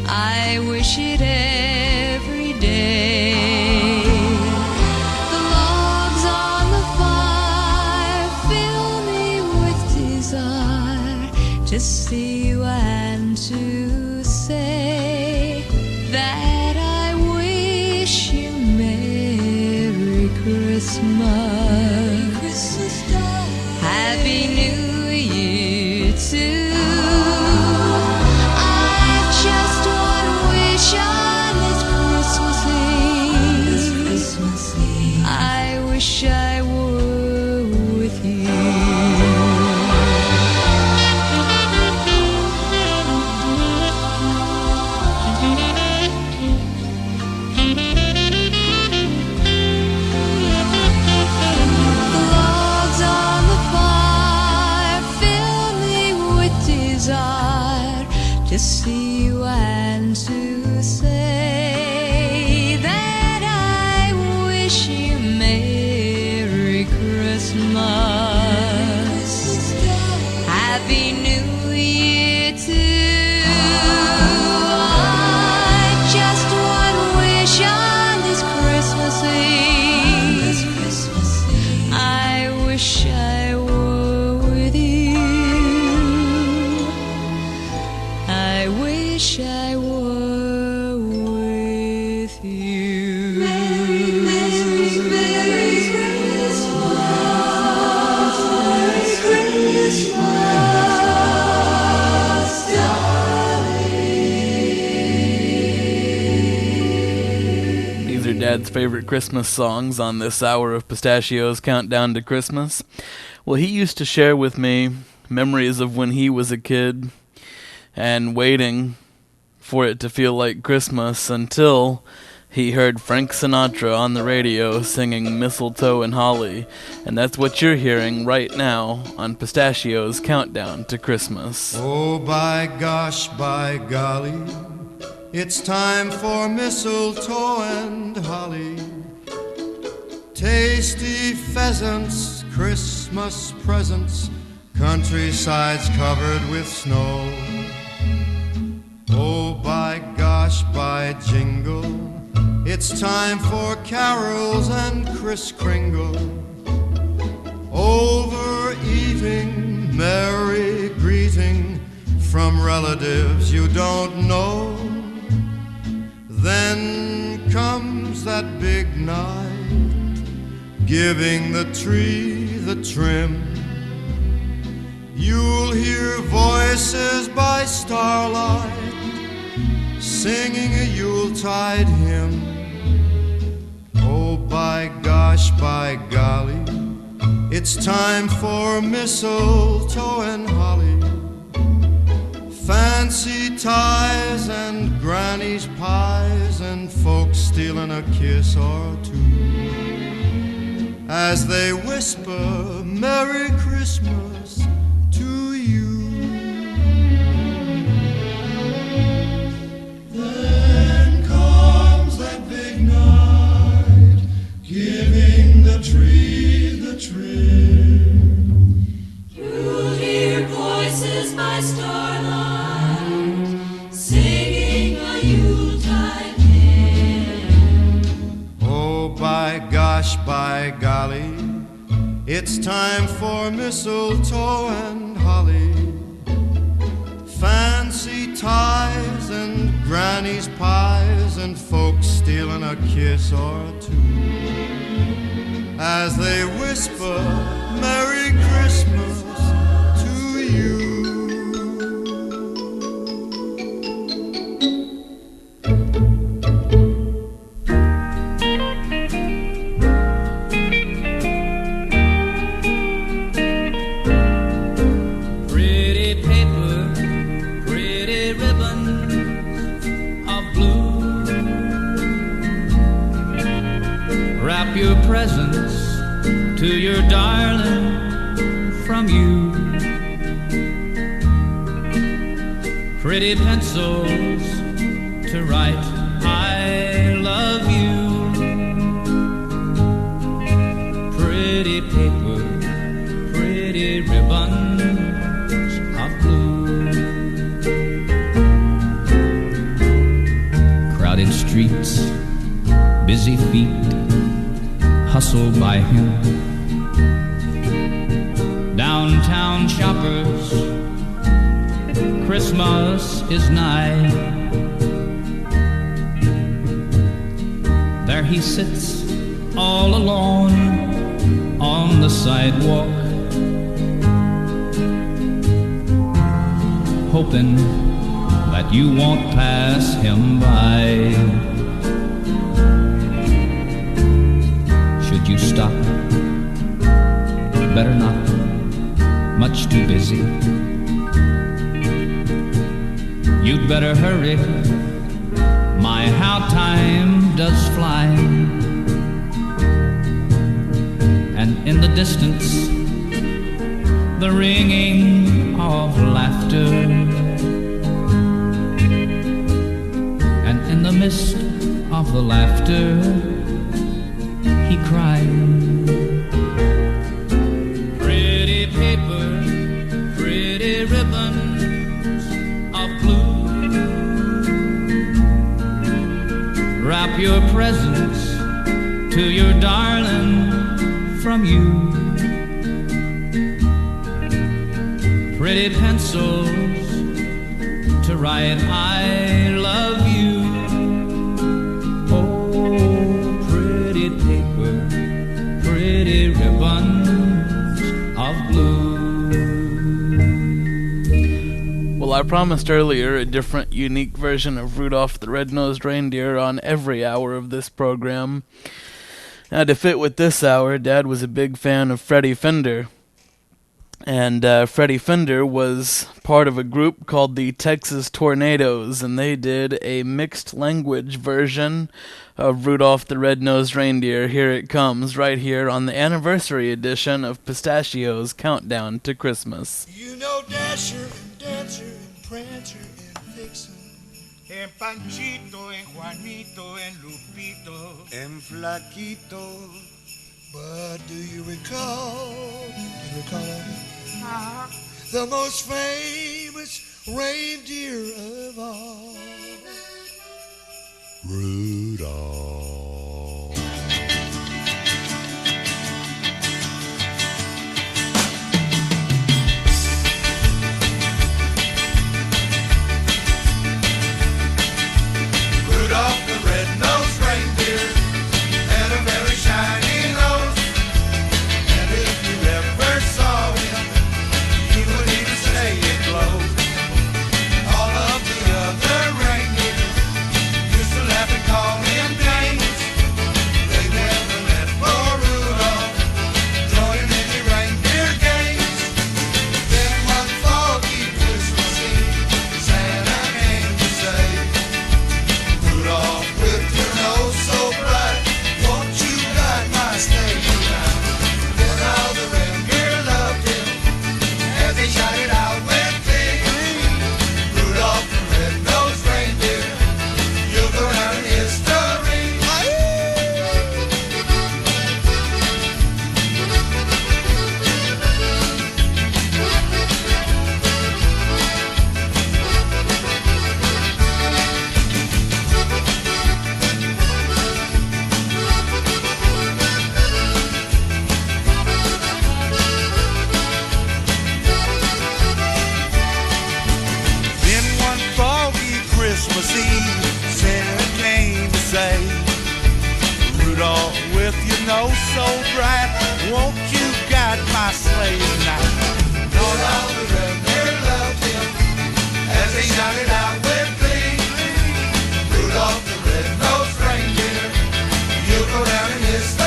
Speaker 7: I wish it every day. The logs on the fire fill me with desire to see you and to say that I wish you Merry Christmas. Happy New Year too. I've just one wish on this Christmas Eve. I wish I were with you. The logs on the fire fill me with desire to see you and to say that I wish you Merry Christmas. Happy New Year too. I just one wish on this Christmas Eve. I wish I were with you. I wish I were with you. Merry, Merry, Merry
Speaker 1: Dad's favorite Christmas songs on this hour of Pistachio's Countdown to Christmas. Well, he used to share with me memories of when he was a kid and waiting for it to feel like Christmas until he heard Frank Sinatra on the radio singing Mistletoe and Holly. And that's what you're hearing right now on Pistachio's Countdown to Christmas.
Speaker 16: Oh, by gosh, by golly, it's time for mistletoe and holly. Tasty pheasants, Christmas presents, countrysides covered with snow. Oh, by gosh, by jingle, it's time for carols and Kris Kringle. Overeating, merry greeting from relatives you don't know. Then comes that big night, giving the tree the trim. You'll hear voices by starlight, singing a Yuletide hymn. Oh, by gosh, by golly, it's time for mistletoe and holly. Fancy ties and granny's pies and folks stealing a kiss or two as they whisper Merry Christmas to you.
Speaker 10: Then comes that big night, giving the tree the trim.
Speaker 7: You'll hear voices by starlight, singing a Yuletide hymn.
Speaker 16: Oh, by gosh, by golly, it's time for mistletoe and holly. Fancy ties and granny's pies and folks stealing a kiss or two as they whisper Merry Christmas to you.
Speaker 17: Pretty paper, pretty ribbons of blue. Wrap your presents to your darling from you. Pretty pencils to write I love you. Pretty paper, pretty ribbons of blue. Crowded streets, busy feet, hustle by him. Downtown shoppers, Christmas is nigh. There he sits all alone on the sidewalk, hoping that you won't pass him by. Should you stop? Better not, much too busy. You'd better hurry, my how time does fly. And in the distance, the ringing of laughter, and in the midst of the laughter, he cried. Pretty paper, pretty ribbons of blue. Wrap your presents to your darling from you. Pretty pencils to write I love you. Oh, pretty paper, pretty ribbons of blue.
Speaker 1: Well, our promised earlier, a different, unique version of Rudolph the Red-Nosed Reindeer on every hour of this program. Now, to fit with this hour, Dad was a big fan of Freddie Fender. And Freddie Fender was part of a group called the Texas Tornadoes, and they did a mixed language version of Rudolph the Red-Nosed Reindeer. Here it comes, right here on the anniversary edition of Pistachio's Countdown to Christmas.
Speaker 10: You know Dasher and Dancer and Prancer and Vixen,
Speaker 6: En Panchito, en Juanito, en Lupito, en Flaquito.
Speaker 10: But do you recall the most famous reindeer of all?
Speaker 6: Rudolph.
Speaker 10: Rudolph the red-nosed reindeer had a very shiny nose, and if you ever saw him, he would even say it glowed. All of the other reindeer used to laugh and call him names. They never let poor Rudolph join any reindeer games. Then one foggy Christmas Eve, Santa came to say, Rudolph, with your nose so bright, won't you guide my sleigh tonight? Then all the reindeer loved him as they shouted out with glee. Rudolph the red-nosed reindeer, you'll go down in history.
Speaker 6: Then one foggy Christmas Eve, Santa came to say, Rudolph, with your nose so bright, won't you guide my sleigh tonight?
Speaker 10: Lord, all the reindeer loved him as they shouted out with glee. Rudolph the red-nosed reindeer, you'll go down in history.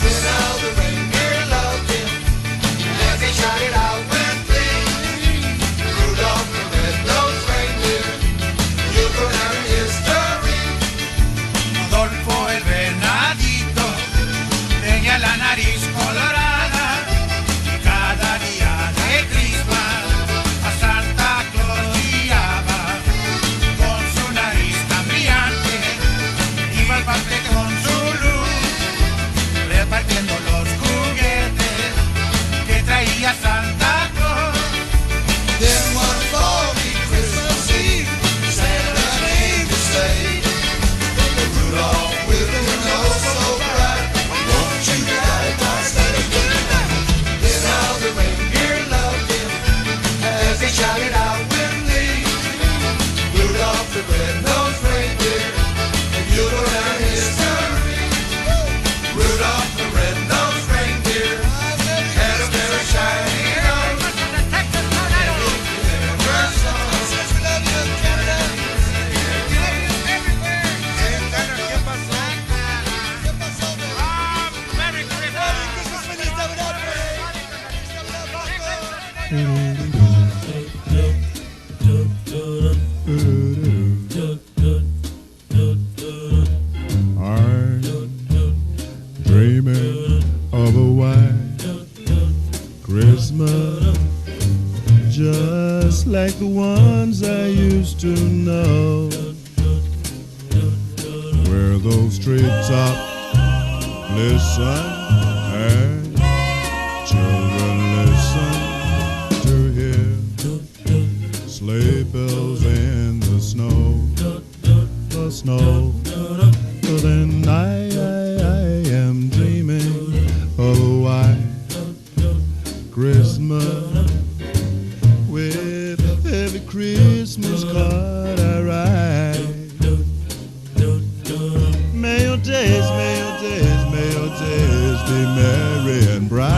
Speaker 10: Then all the reindeer loved him as they shouted out with glee. Rudolph the red-nosed reindeer, you'll go down in history.
Speaker 6: Rodolfo el venadito tenía la nariz colorada. Cada día de Christmas a Santa Claus guiaba. Con su nariz tan brillante iba al parque con su luz, repartiendo los juguetes que traía Santa Claus.
Speaker 10: Then one foggy Christmas Eve, Santa came to say, Rudolph, with your nose so bright, won't you guide my sleigh tonight? Then all the reindeer loved him as they shouted out with glee. Rudolph the red-nosed reindeer, and you'll go down in history. Rudolph the red-nosed reindeer had a very shiny nose.
Speaker 9: I'm dreaming of a white Christmas, just like the ones I used to know, where those treetops glisten
Speaker 16: sleigh bells in the snow, the snow. Then I am dreaming of a white Christmas with every Christmas card I write. May your days, may your days, may your days be merry and bright.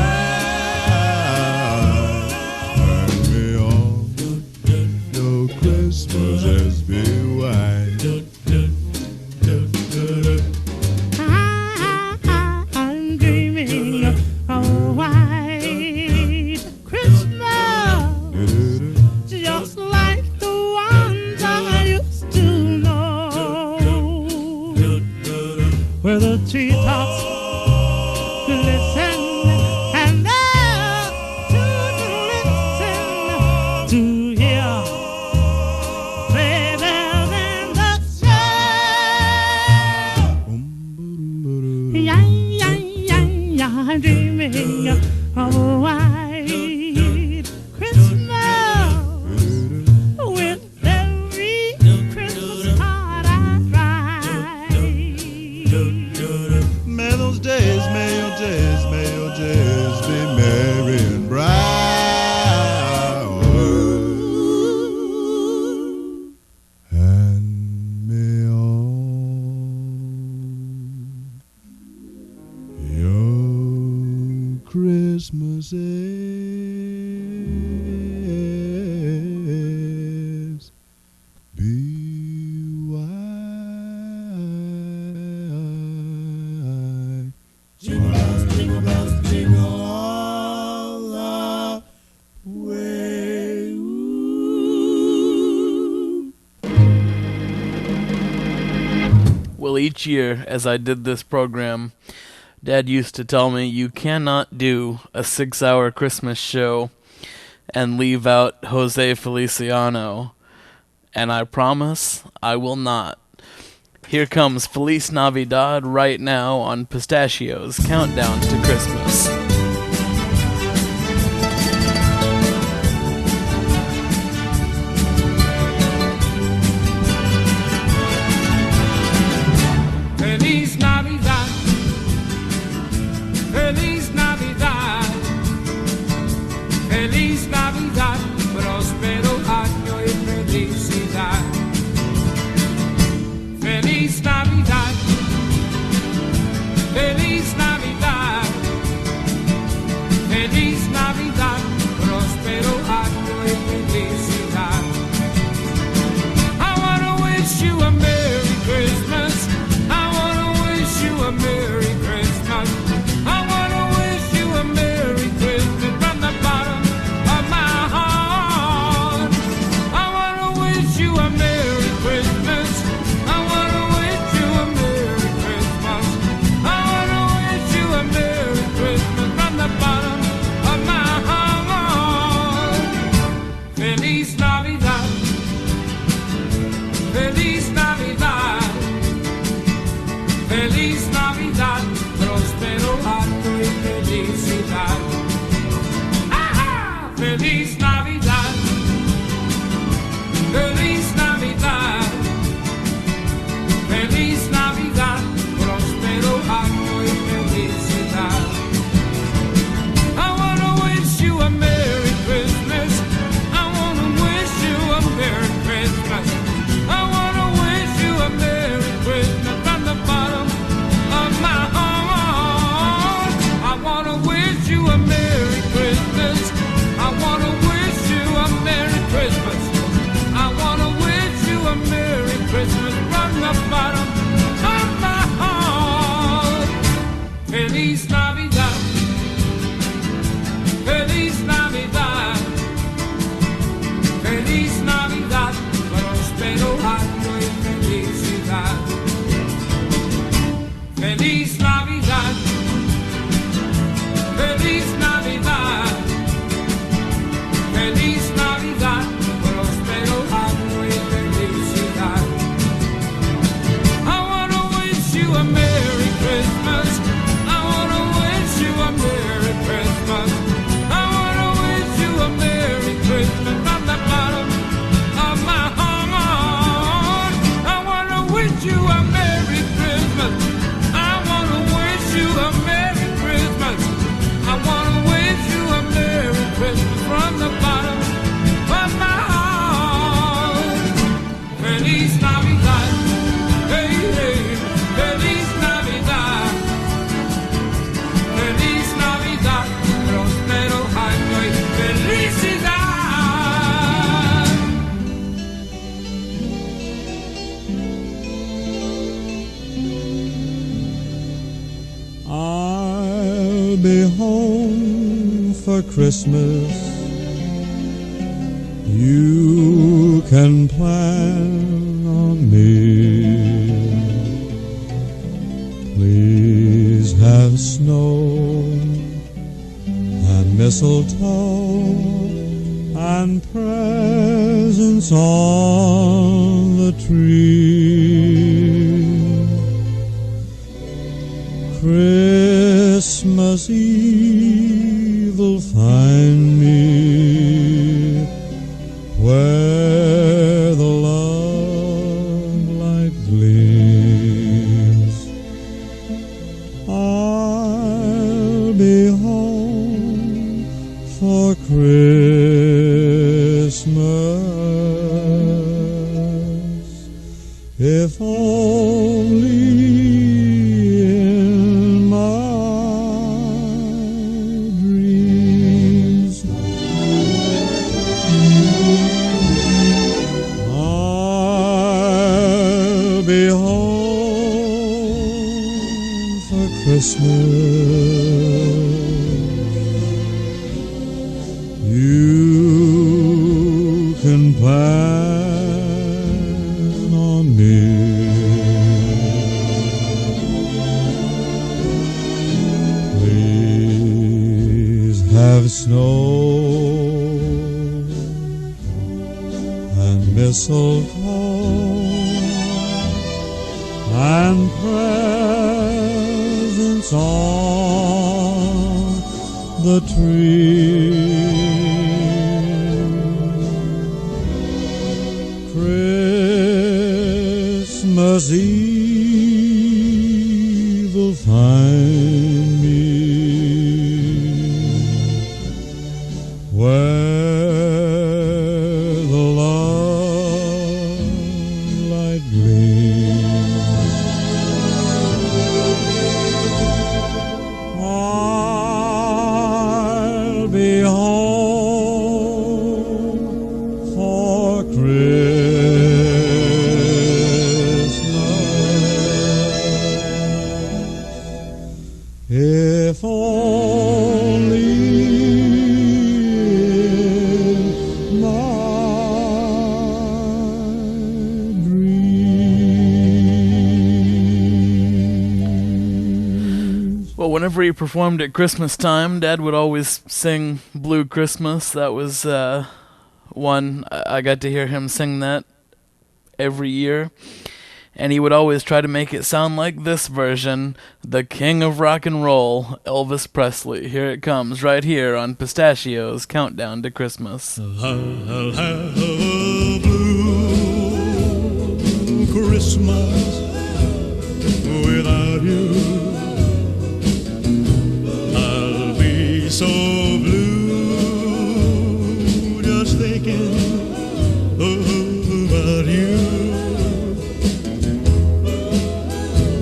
Speaker 16: And may all your Christmases be white.
Speaker 18: I'm dreaming of a white Christmas, just like the ones I used to know, where the treetops glisten and there to hear sleigh bells in the snow. Yeah, I'm dreaming of a white Christmas with every Christmas card I write.
Speaker 16: May those days, may your days, may your days be merry and bright. And may all your Christmases be white.
Speaker 10: Jingle bells, jingle all the way.
Speaker 1: Well, each year as I did this program, Dad used to tell me you cannot do a 6-hour Christmas show and leave out Jose Feliciano. And I promise I will not. Here comes Feliz Navidad right now on Pistachio's Countdown to Christmas.
Speaker 17: Feliz Navidad, Feliz Navidad, Feliz Navidad, próspero año y felicidad. Feliz Navidad, Feliz Navidad, Feliz Navidad, próspero año y felicidad. I wanna wish you a Merry Christmas. I wanna wish you a Merry Christmas. I wanna wish you a Merry Christmas from the bottom of my heart. I wanna wish you a Merry Christmas. I wanna wish you a Merry Christmas. I wanna wish you a Merry Christmas from the bottom of my heart. Feliz Navidad. Feliz Navidad. Feliz Navidad, próspero año y felicidad. ¡Ajá! Feliz Navidad, Feliz Navidad, Feliz Navidad, próspero año y felicidad. I wanna wish you a Merry Christmas. I wanna wish you
Speaker 16: Christmas, you can plan on me. Please have snow and mistletoe and presents on the tree. Christmas Eve will find me where the love light gleams. I'll be home for Christmas, if only in my dreams. I'll be home for Christmas. You can plan on me. Please have snow and mistletoe and presents on the tree. Christmas Eve will find me where the love light gleams. I'll be home for Christmas, if only in my dreams.
Speaker 1: Well, whenever he performed at Christmas time, Dad would always sing Blue Christmas. That was one. I got to hear him sing that every year. And he would always try to make it sound like this version, the king of rock and roll, Elvis Presley. Here it comes, right here on Pistachio's Countdown to Christmas.
Speaker 16: I'll have a blue Christmas without you. I'll be so blue just thinking about you.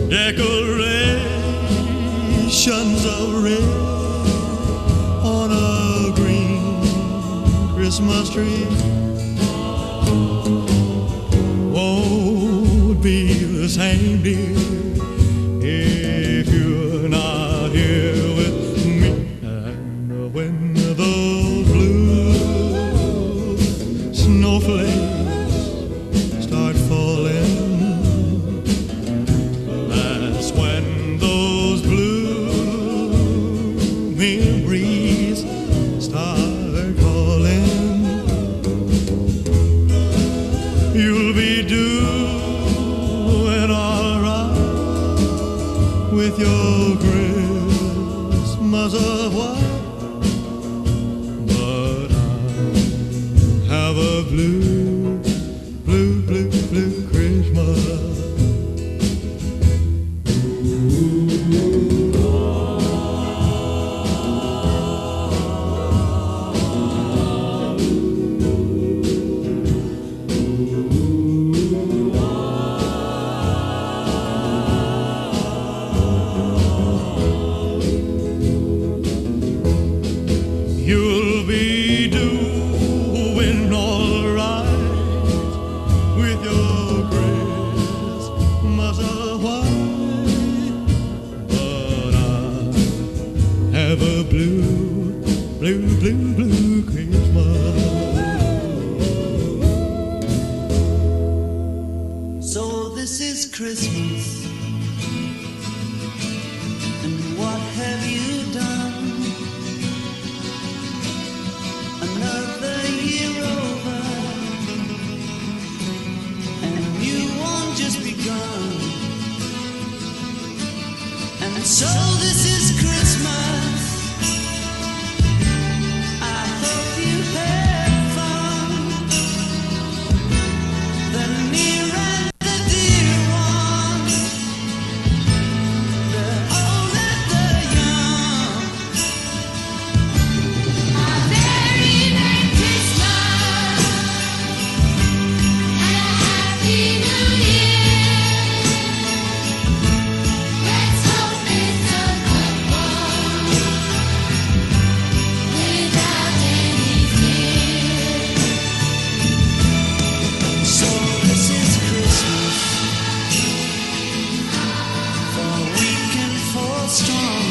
Speaker 16: Decorations of red on a green Christmas tree won't be the same, dear, if you're not here with me. And when those blue snowflakes start falling, that's when those blue memories start calling. You'll be doing alright with your Christmas of white, but I have a blue, blue, blue, blue Christmas. blue, blue, blue Christmas.
Speaker 19: So this is Christmas, and what have you done? Another year over, and a new one just begun. And so this is Christmas. I hope you had fun. The near and the dear one, the old and the young. A very Merry Christmas and a Happy New Year. Let's hope it's a good one without any fear. So this is Christmas, for weak and for strong,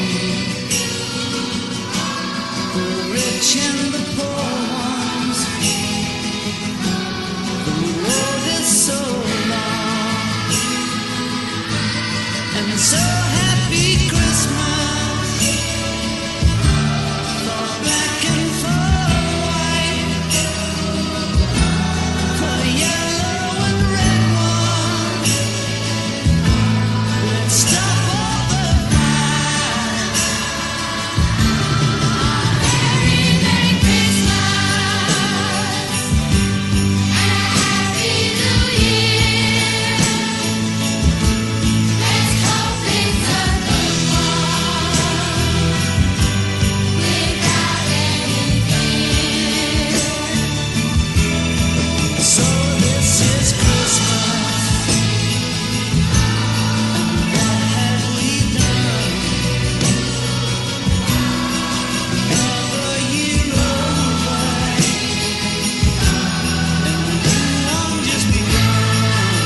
Speaker 19: the rich and the poor ones. The road is so long, and so happy Christmas for black and for white, for yellow and red ones. Let's stop all the fights. Very Merry Christmas and a Happy New Year. Let's hope it's a good one without any fear. So this is Christmas, and what have we done? Another year over, and a new one just begun.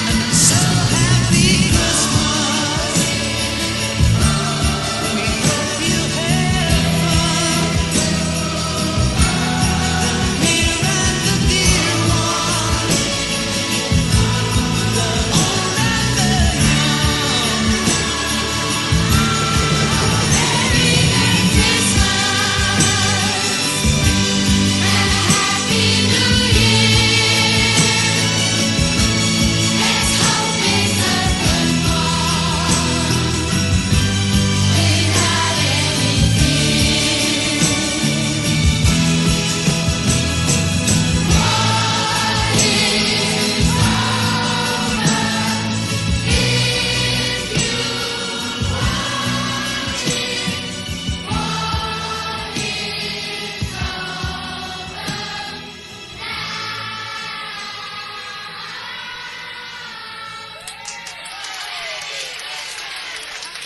Speaker 19: And so happy Christmas. We hope you had fun. The near and the dear one, the old and the young. Very Merry Christmas and a Happy New Year. Let's hope it's a good one without any fear.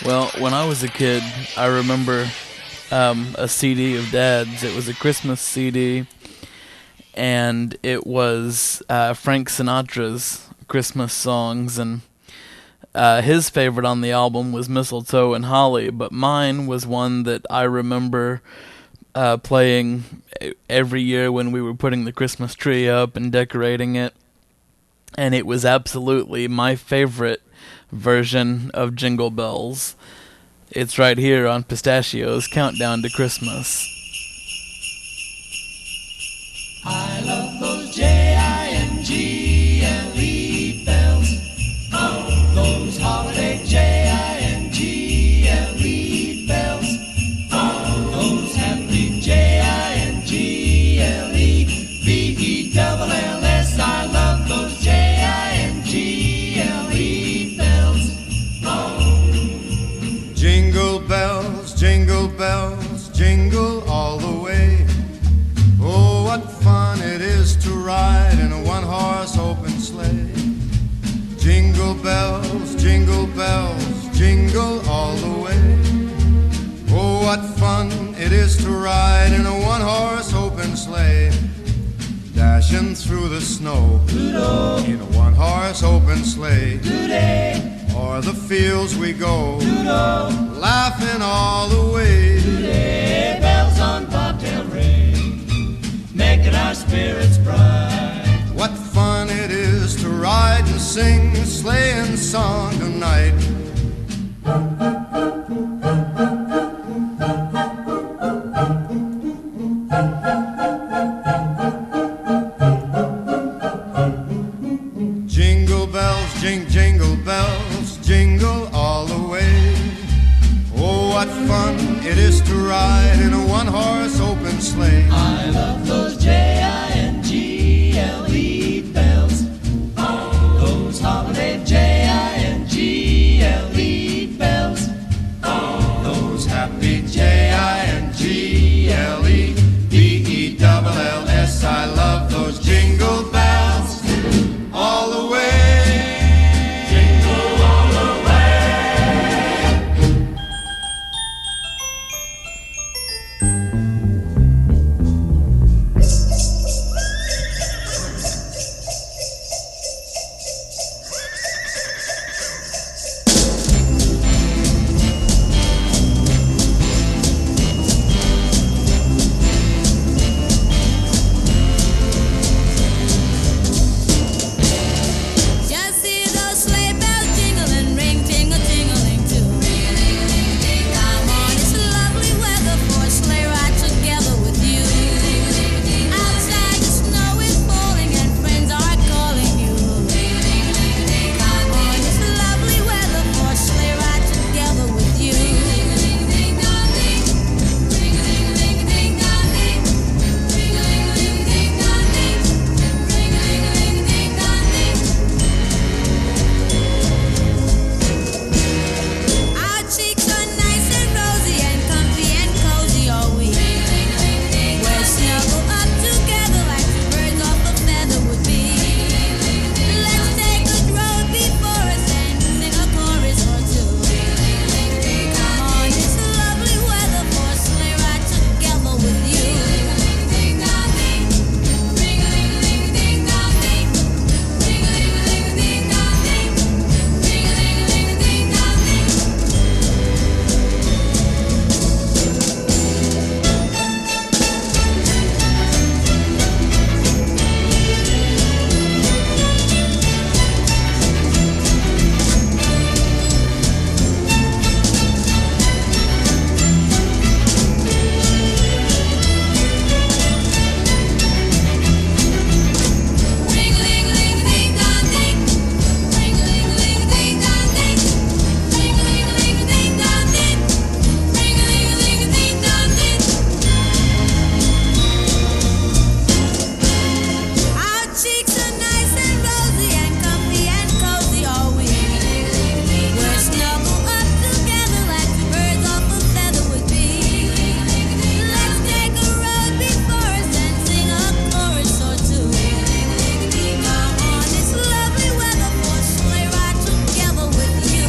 Speaker 1: Well, when I was a kid, I remember a CD of Dad's. It was a Christmas CD, and it was Frank Sinatra's Christmas songs, and his favorite on the album was Mistletoe and Holly, but mine was one that I remember playing every year when we were putting the Christmas tree up and decorating it, and it was absolutely my favorite version of Jingle Bells. It's right here on Pistachio's Countdown to Christmas.
Speaker 4: I love those Jingle bells. Oh, those holiday Jingle bells. Oh, those happy Jingle-bells. I love those Jingle bells. Oh.
Speaker 6: Jingle bells, jingle bells, jingle all the way. Oh, what fun it is to ride in a one-horse open sleigh. Jingle bells, jingle bells, jingle all the way. Oh, what fun it is to ride in a one-horse open sleigh. Dashing through the snow in a one-horse open sleigh.
Speaker 10: o'er the fields we go, laughing all the way.
Speaker 4: Today, bells on bobtail ring, making our spirits bright.
Speaker 10: What fun it is to ride and sing a sleighing song tonight. Jingle bells, jingle bells, jingle all the way. Oh, what fun it is to ride in a one-horse open sleigh.
Speaker 4: I love those Jingle bells, those holiday Jingle bells,
Speaker 10: Those happy Jingle-bells. I love those jingle bells all the way.
Speaker 4: jingle all the way.
Speaker 7: Just hear those sleigh bells jingling, ring, tingle, tingling too. Come on, it's lovely weather for a sleigh ride together with you. Outside the snow is falling and friends are calling you. Come on, it's lovely weather for a sleigh ride together with you. Our cheeks are nice and rosy and comfy and cozy all week. We're snuggled up together like birds off a feather would be. Let's take the road before us and sing a chorus or two. Come on, it's lovely weather for a sleigh ride together with you. Our cheeks are nice and rosy and comfy and cozy all week. We're snuggled up together like birds off a feather would be. Let's take a road before us and sing a chorus or two. Come on, it's lovely weather for a sleigh ride together with you.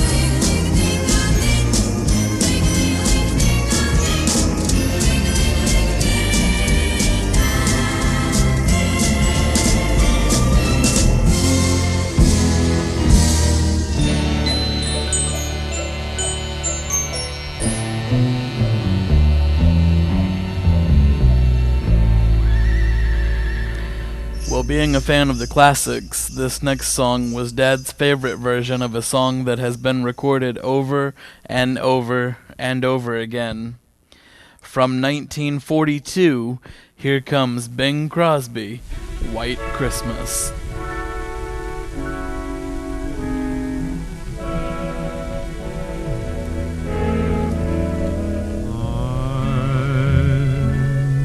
Speaker 1: Well, being a fan of the classics, this next song was Dad's favorite version of a song that has been recorded over and over and over again. From 1942, here comes Bing Crosby, White Christmas.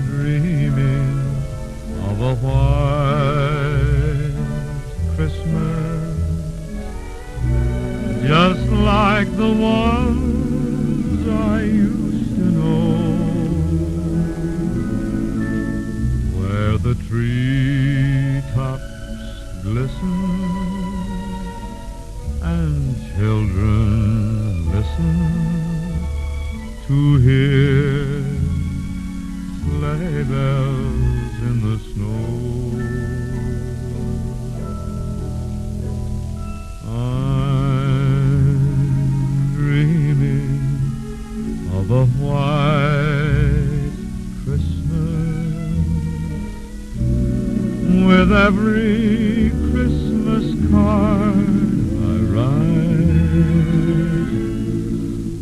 Speaker 16: Dreaming of a white Christmas, just like the ones I used to know, where the treetops glisten and children listen to hear sleigh bells in the snow. I'm with every Christmas card I write.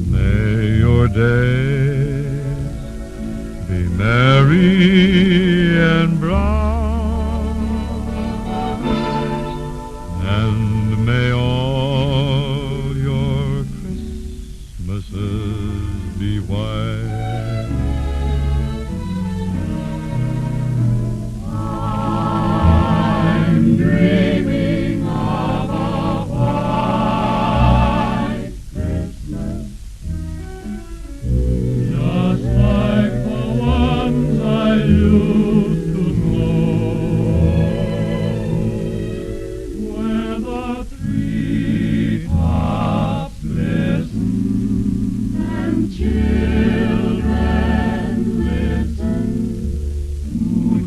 Speaker 16: May your days be merry and bright, and may all your Christmases be white. I'm dreaming of a white Christmas, just like the ones I used to know, where the treetops glisten and children listen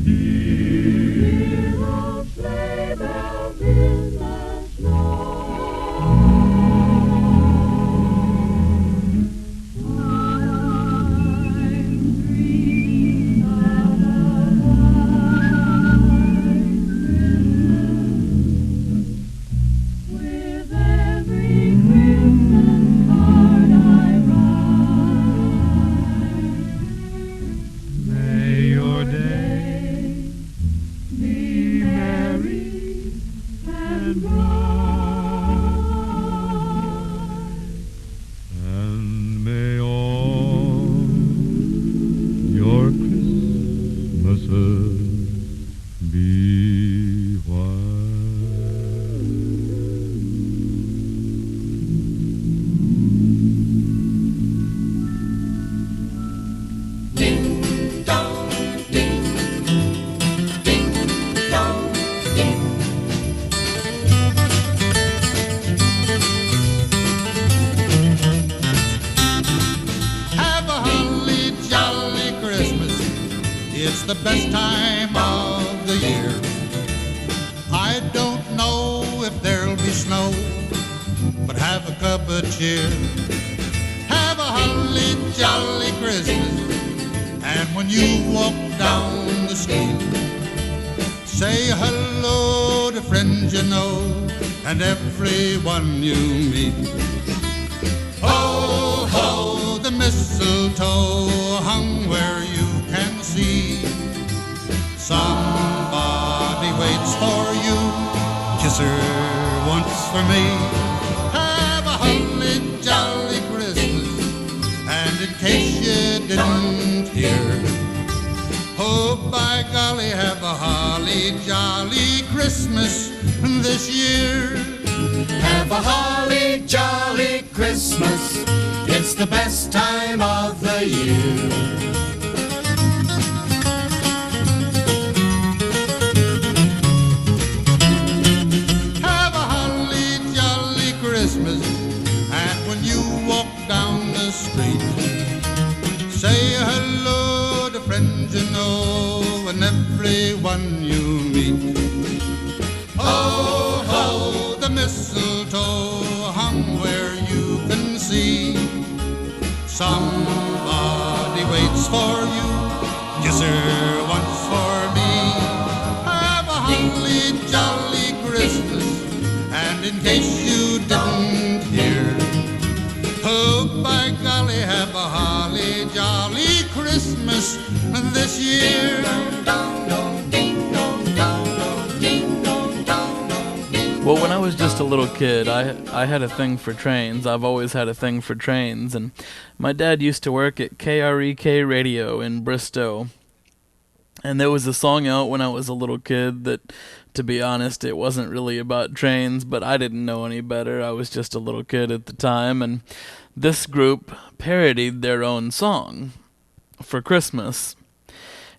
Speaker 16: to hear the sleigh bells in the snow. With every Christmas card I write, may your day be merry and bright, and may all your Christmases be
Speaker 2: Ding dong, ding, ding dong, ding.
Speaker 6: Have a holly jolly Christmas. It's the best time of the year. I don't know if there'll be snow, but have a cup of cheer. Have a holly jolly Christmas, and when you walk down the street, say hello to friends you know and everyone you meet. Ho, ho, the mistletoe hung where you can see. Somebody waits for you, kiss her once for me. Have a holly jolly Christmas, and in case you didn't hear, oh, by golly, have a holly jolly Christmas this year.
Speaker 2: Have a holly jolly Christmas. It's the best time of the year.
Speaker 6: Have a holly jolly Christmas, and when you walk down the street, say hello to friends you know and everyone you meet. Ho, ho, the mistletoe hung where you can see. Somebody waits for you, kiss her once for me. Have a holly jolly Christmas, and in case you didn't hear, oh, by golly, have a holly jolly Christmas this year.
Speaker 1: Well, when I was just a little kid, I had a thing for trains. I've always had a thing for trains, and my dad used to work at KREK Radio in Bristow. And there was a song out when I was a little kid that, to be honest, it wasn't really about trains, but I didn't know any better. I was just a little kid at the time, and this group parodied their own song for Christmas.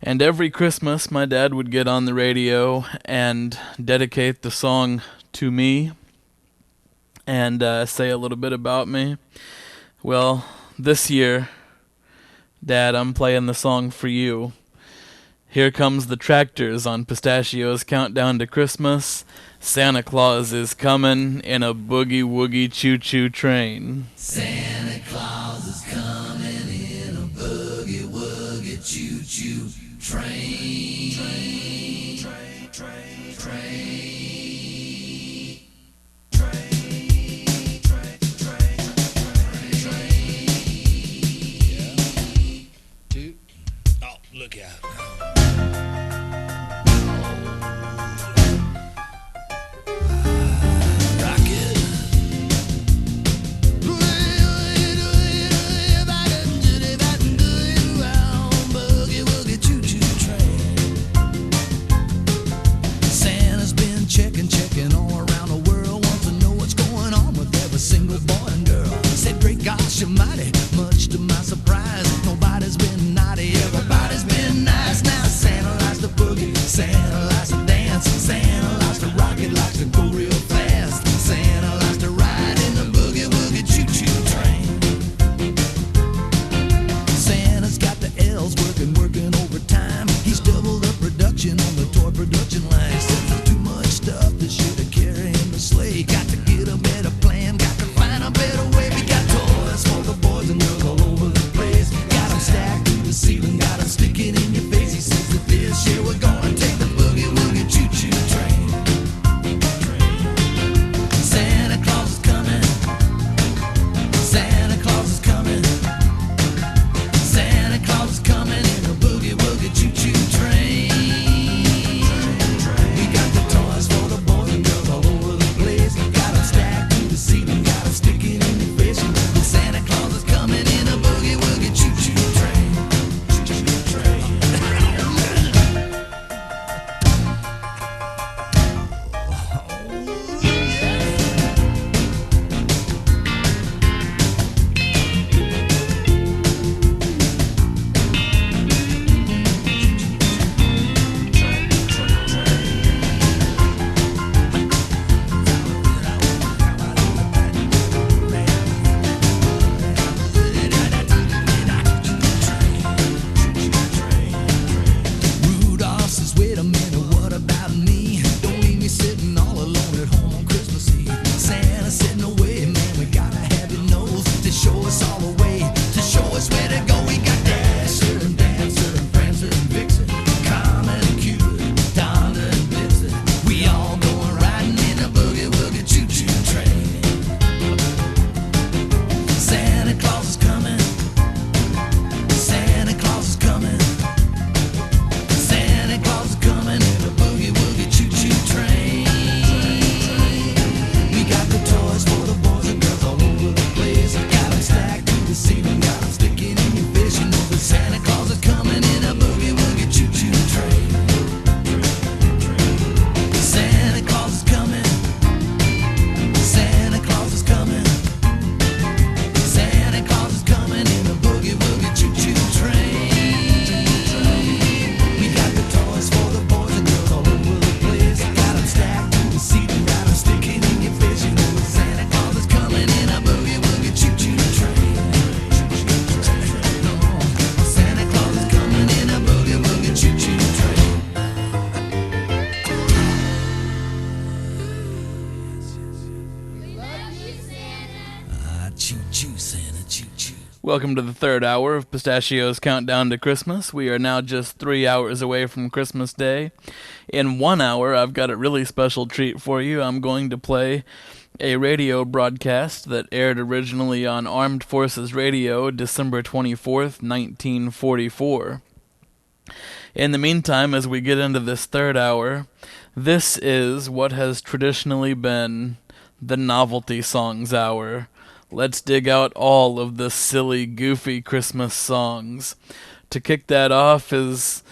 Speaker 1: And every Christmas, my dad would get on the radio and dedicate the song to me and say a little bit about me. Well, this year, Dad, I'm playing the song for you. Here comes the tractors on Pistachio's countdown to Christmas. Santa Claus is coming in a boogie-woogie choo-choo train.
Speaker 2: Santa Claus is coming in a boogie-woogie choo-choo train. Train, train, train.
Speaker 1: Welcome to the third hour of Pistachio's Countdown to Christmas. We are now just 3 hours away from Christmas Day. In 1 hour, I've got a really special treat for you. I'm going to play a radio broadcast that aired originally on Armed Forces Radio, December 24th, 1944. In the meantime, as we get into this third hour, this is what has traditionally been the Novelty Songs Hour. Let's dig out all of the silly, goofy Christmas songs. To kick that off is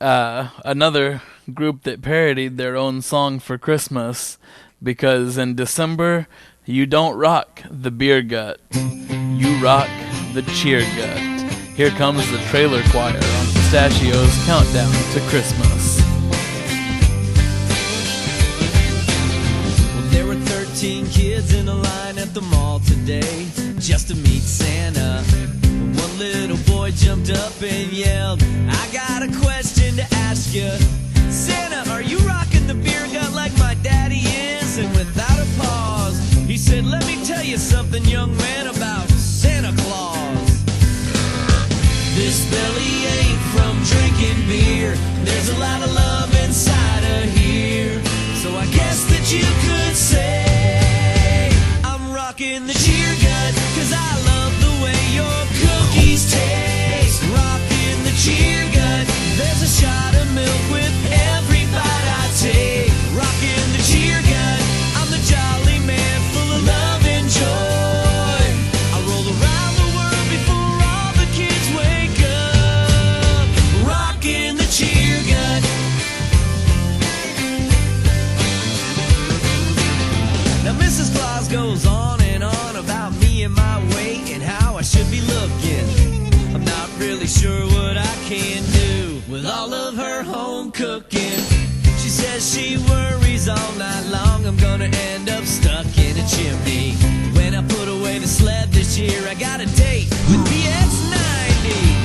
Speaker 1: another group that parodied their own song for Christmas, because in December, you don't rock the beer gut, you rock the cheer gut. Here comes the Trailer Choir on Pistachio's Countdown to Christmas.
Speaker 20: There were 13 kids in a line at the mall today just to meet Santa. One little boy jumped up and yelled, I got a question to ask you. Santa, are you rocking the beer gut like my daddy is? And without a pause, he said, let me tell you something, young man, about Santa Claus. This belly ain't from drinking beer. There's a lot of love inside of here. So I guess that you could say I'm rocking the cheer gut, 'cause I love the way your cookies taste. Rocking the cheer gut, there's a shot of milk with every bite I take. Rocking the cheer gut, I'm the jolly man full of love and joy. I roll around the world before all the kids wake up. Rocking the cheer gut. Now Mrs. Claus goes on and on about me and my weight and how I should be looking. I'm not really sure what I can do with all of her home cooking. She says she worries all night long I'm gonna end up stuck in a chimney. When I put away the sled this year, I got a date with BX90.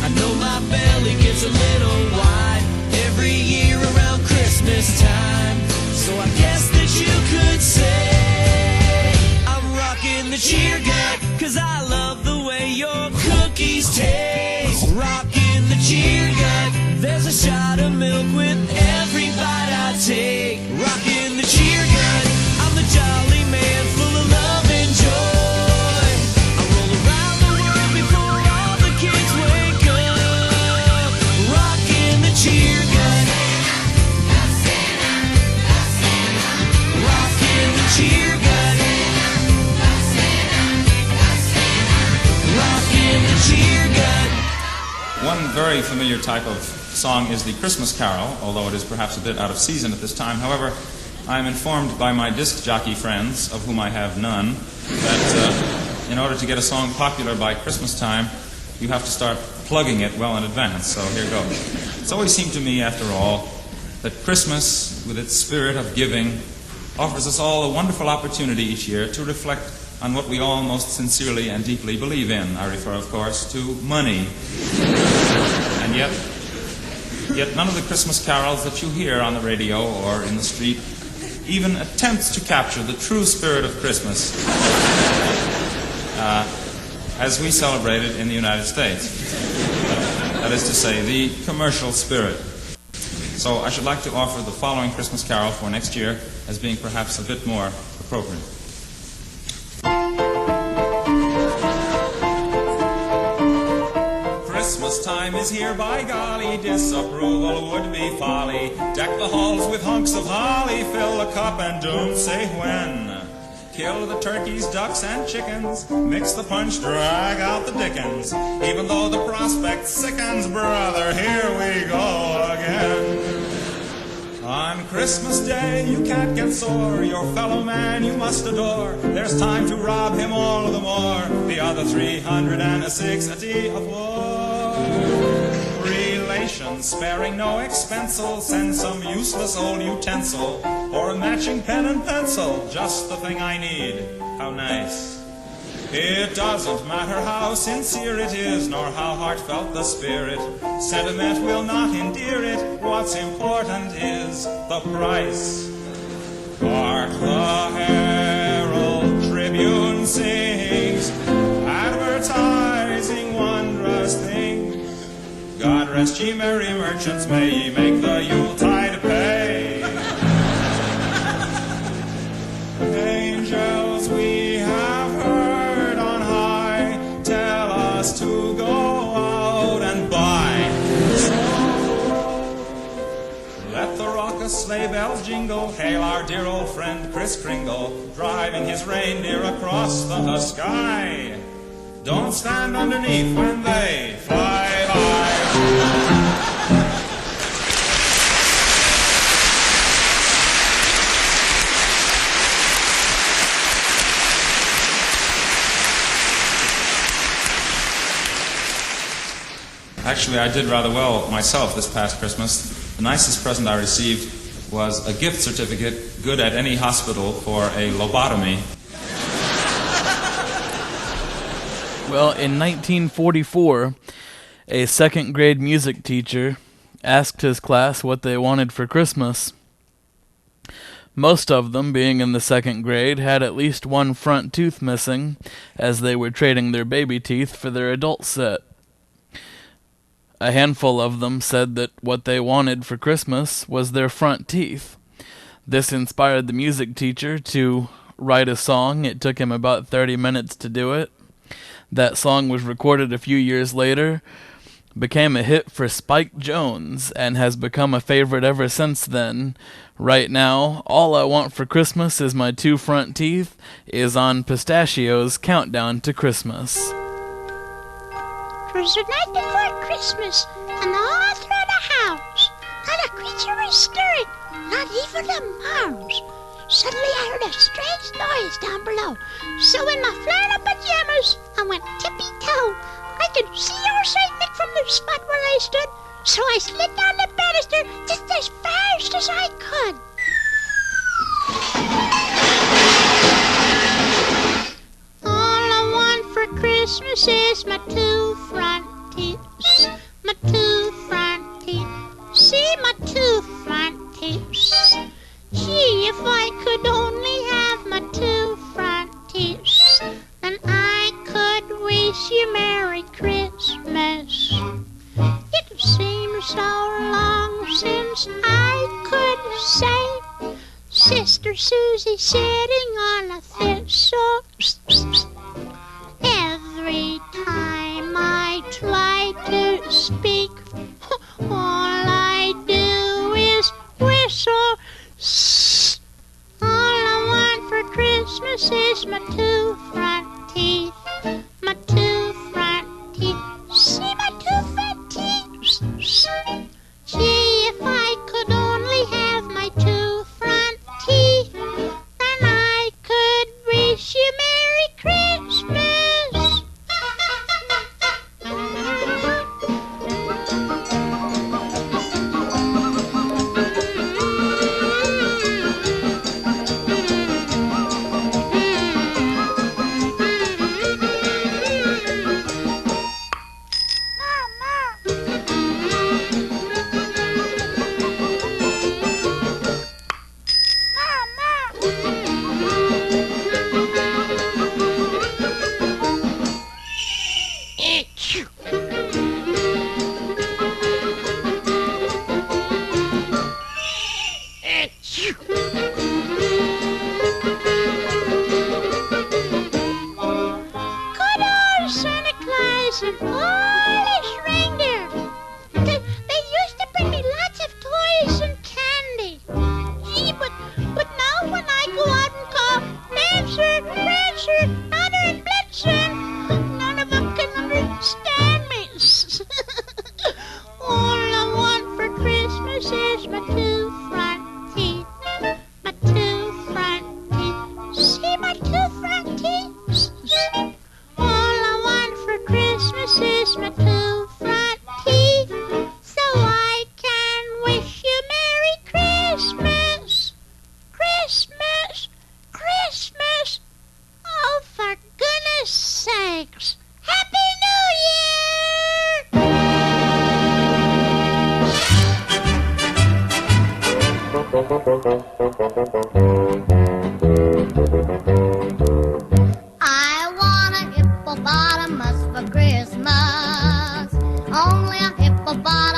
Speaker 20: I know my belly gets a little wide every year around Christmas time. So I guess that you could say I'm rocking the cheer gut, 'cause I love the way your cookies taste. Rocking the cheer gut, there's a shot of milk with every bite I take. Rocking the cheer gut, I'm the jolly man full of love and joy. I roll around the world before all the kids wake up. Rocking the cheer gut. Rocking the cheer gut. Rocking the cheer gut.
Speaker 21: One very familiar type of song is the Christmas Carol, although it is perhaps a bit out of season at this time. However, I am informed by my disc jockey friends, of whom I have none, that in order to get a song popular by Christmas time, you have to start plugging it well in advance. So here goes. It's always seemed to me, after all, that Christmas, with its spirit of giving, offers us all a wonderful opportunity each year to reflect on what we all most sincerely and deeply believe in. I refer, of course, to money. And yet none of the Christmas carols that you hear on the radio or in the street even attempts to capture the true spirit of Christmas as we celebrate it in the United States. That is to say, the commercial spirit. So I should like to offer the following Christmas carol for next year as being perhaps a bit more appropriate. Christmas time is here, by golly, disapproval would be folly. Deck the halls with hunks of holly, fill the cup and don't say when. Kill the turkeys, ducks, and chickens, mix the punch, drag out the dickens. Even though the prospect sickens, brother, here we go again. On Christmas Day you can't get sore, your fellow man you must adore. There's time to rob him all the more, the other 360 of war. Relations sparing no expense'll send some useless old utensil, or a matching pen and pencil, just the thing I need. How nice. It doesn't matter how sincere it is, nor how heartfelt the spirit. Sentiment will not endear it. What's important is the price. Hark the Herald Tribune sings, advertising rest ye merry merchants, may ye make the Yuletide pay. Angels we have heard on high tell us to go out and buy. Let the raucous sleigh bells jingle, hail our dear old friend Kris Kringle, driving his reindeer across the sky. Don't stand underneath when they fly by. Actually, I did rather well myself this past Christmas. The nicest present I received was a gift certificate, good at any hospital, for a lobotomy.
Speaker 1: Well, in 1944, a second grade music teacher asked his class what they wanted for Christmas. Most of them, being in the second grade, had at least one front tooth missing, as they were trading their baby teeth for their adult set. A handful of them said that what they wanted for Christmas was their front teeth. This inspired the music teacher to write a song. It took him about 30 minutes to do it. That song was recorded a few years later, became a hit for Spike Jones, and has become a favorite ever since then. Right now, All I Want for Christmas Is My Two Front Teeth is on Pistachio's Countdown to Christmas.
Speaker 3: 'Twas the night before Christmas, and all through the house not a creature was stirring, not even a mouse. Suddenly I heard a strange noise down below, so in my flannel pajamas I went tippy-toe. I could see old St. Nick from the spot where I stood, so I slid down the banister just as fast as I could. All I want for Christmas is my two front teeth, my two front teeth. See my two front teeth. Gee, if I could only have my two front teeth, then I could wish you Merry Christmas. It seems so long since I could say Sister Susie sitting on a thistle. Every time I try to speak, all I do is whistle. All I want for Christmas is my two front teeth, my two front teeth. See my two front teeth? Gee, if I could only have my two front teeth, then I could wish you Merry Christmas.
Speaker 22: I want a hippopotamus for Christmas. Only a hippopotamus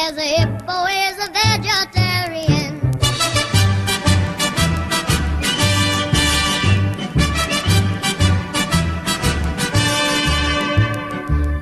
Speaker 11: says a hippo is a vegetarian.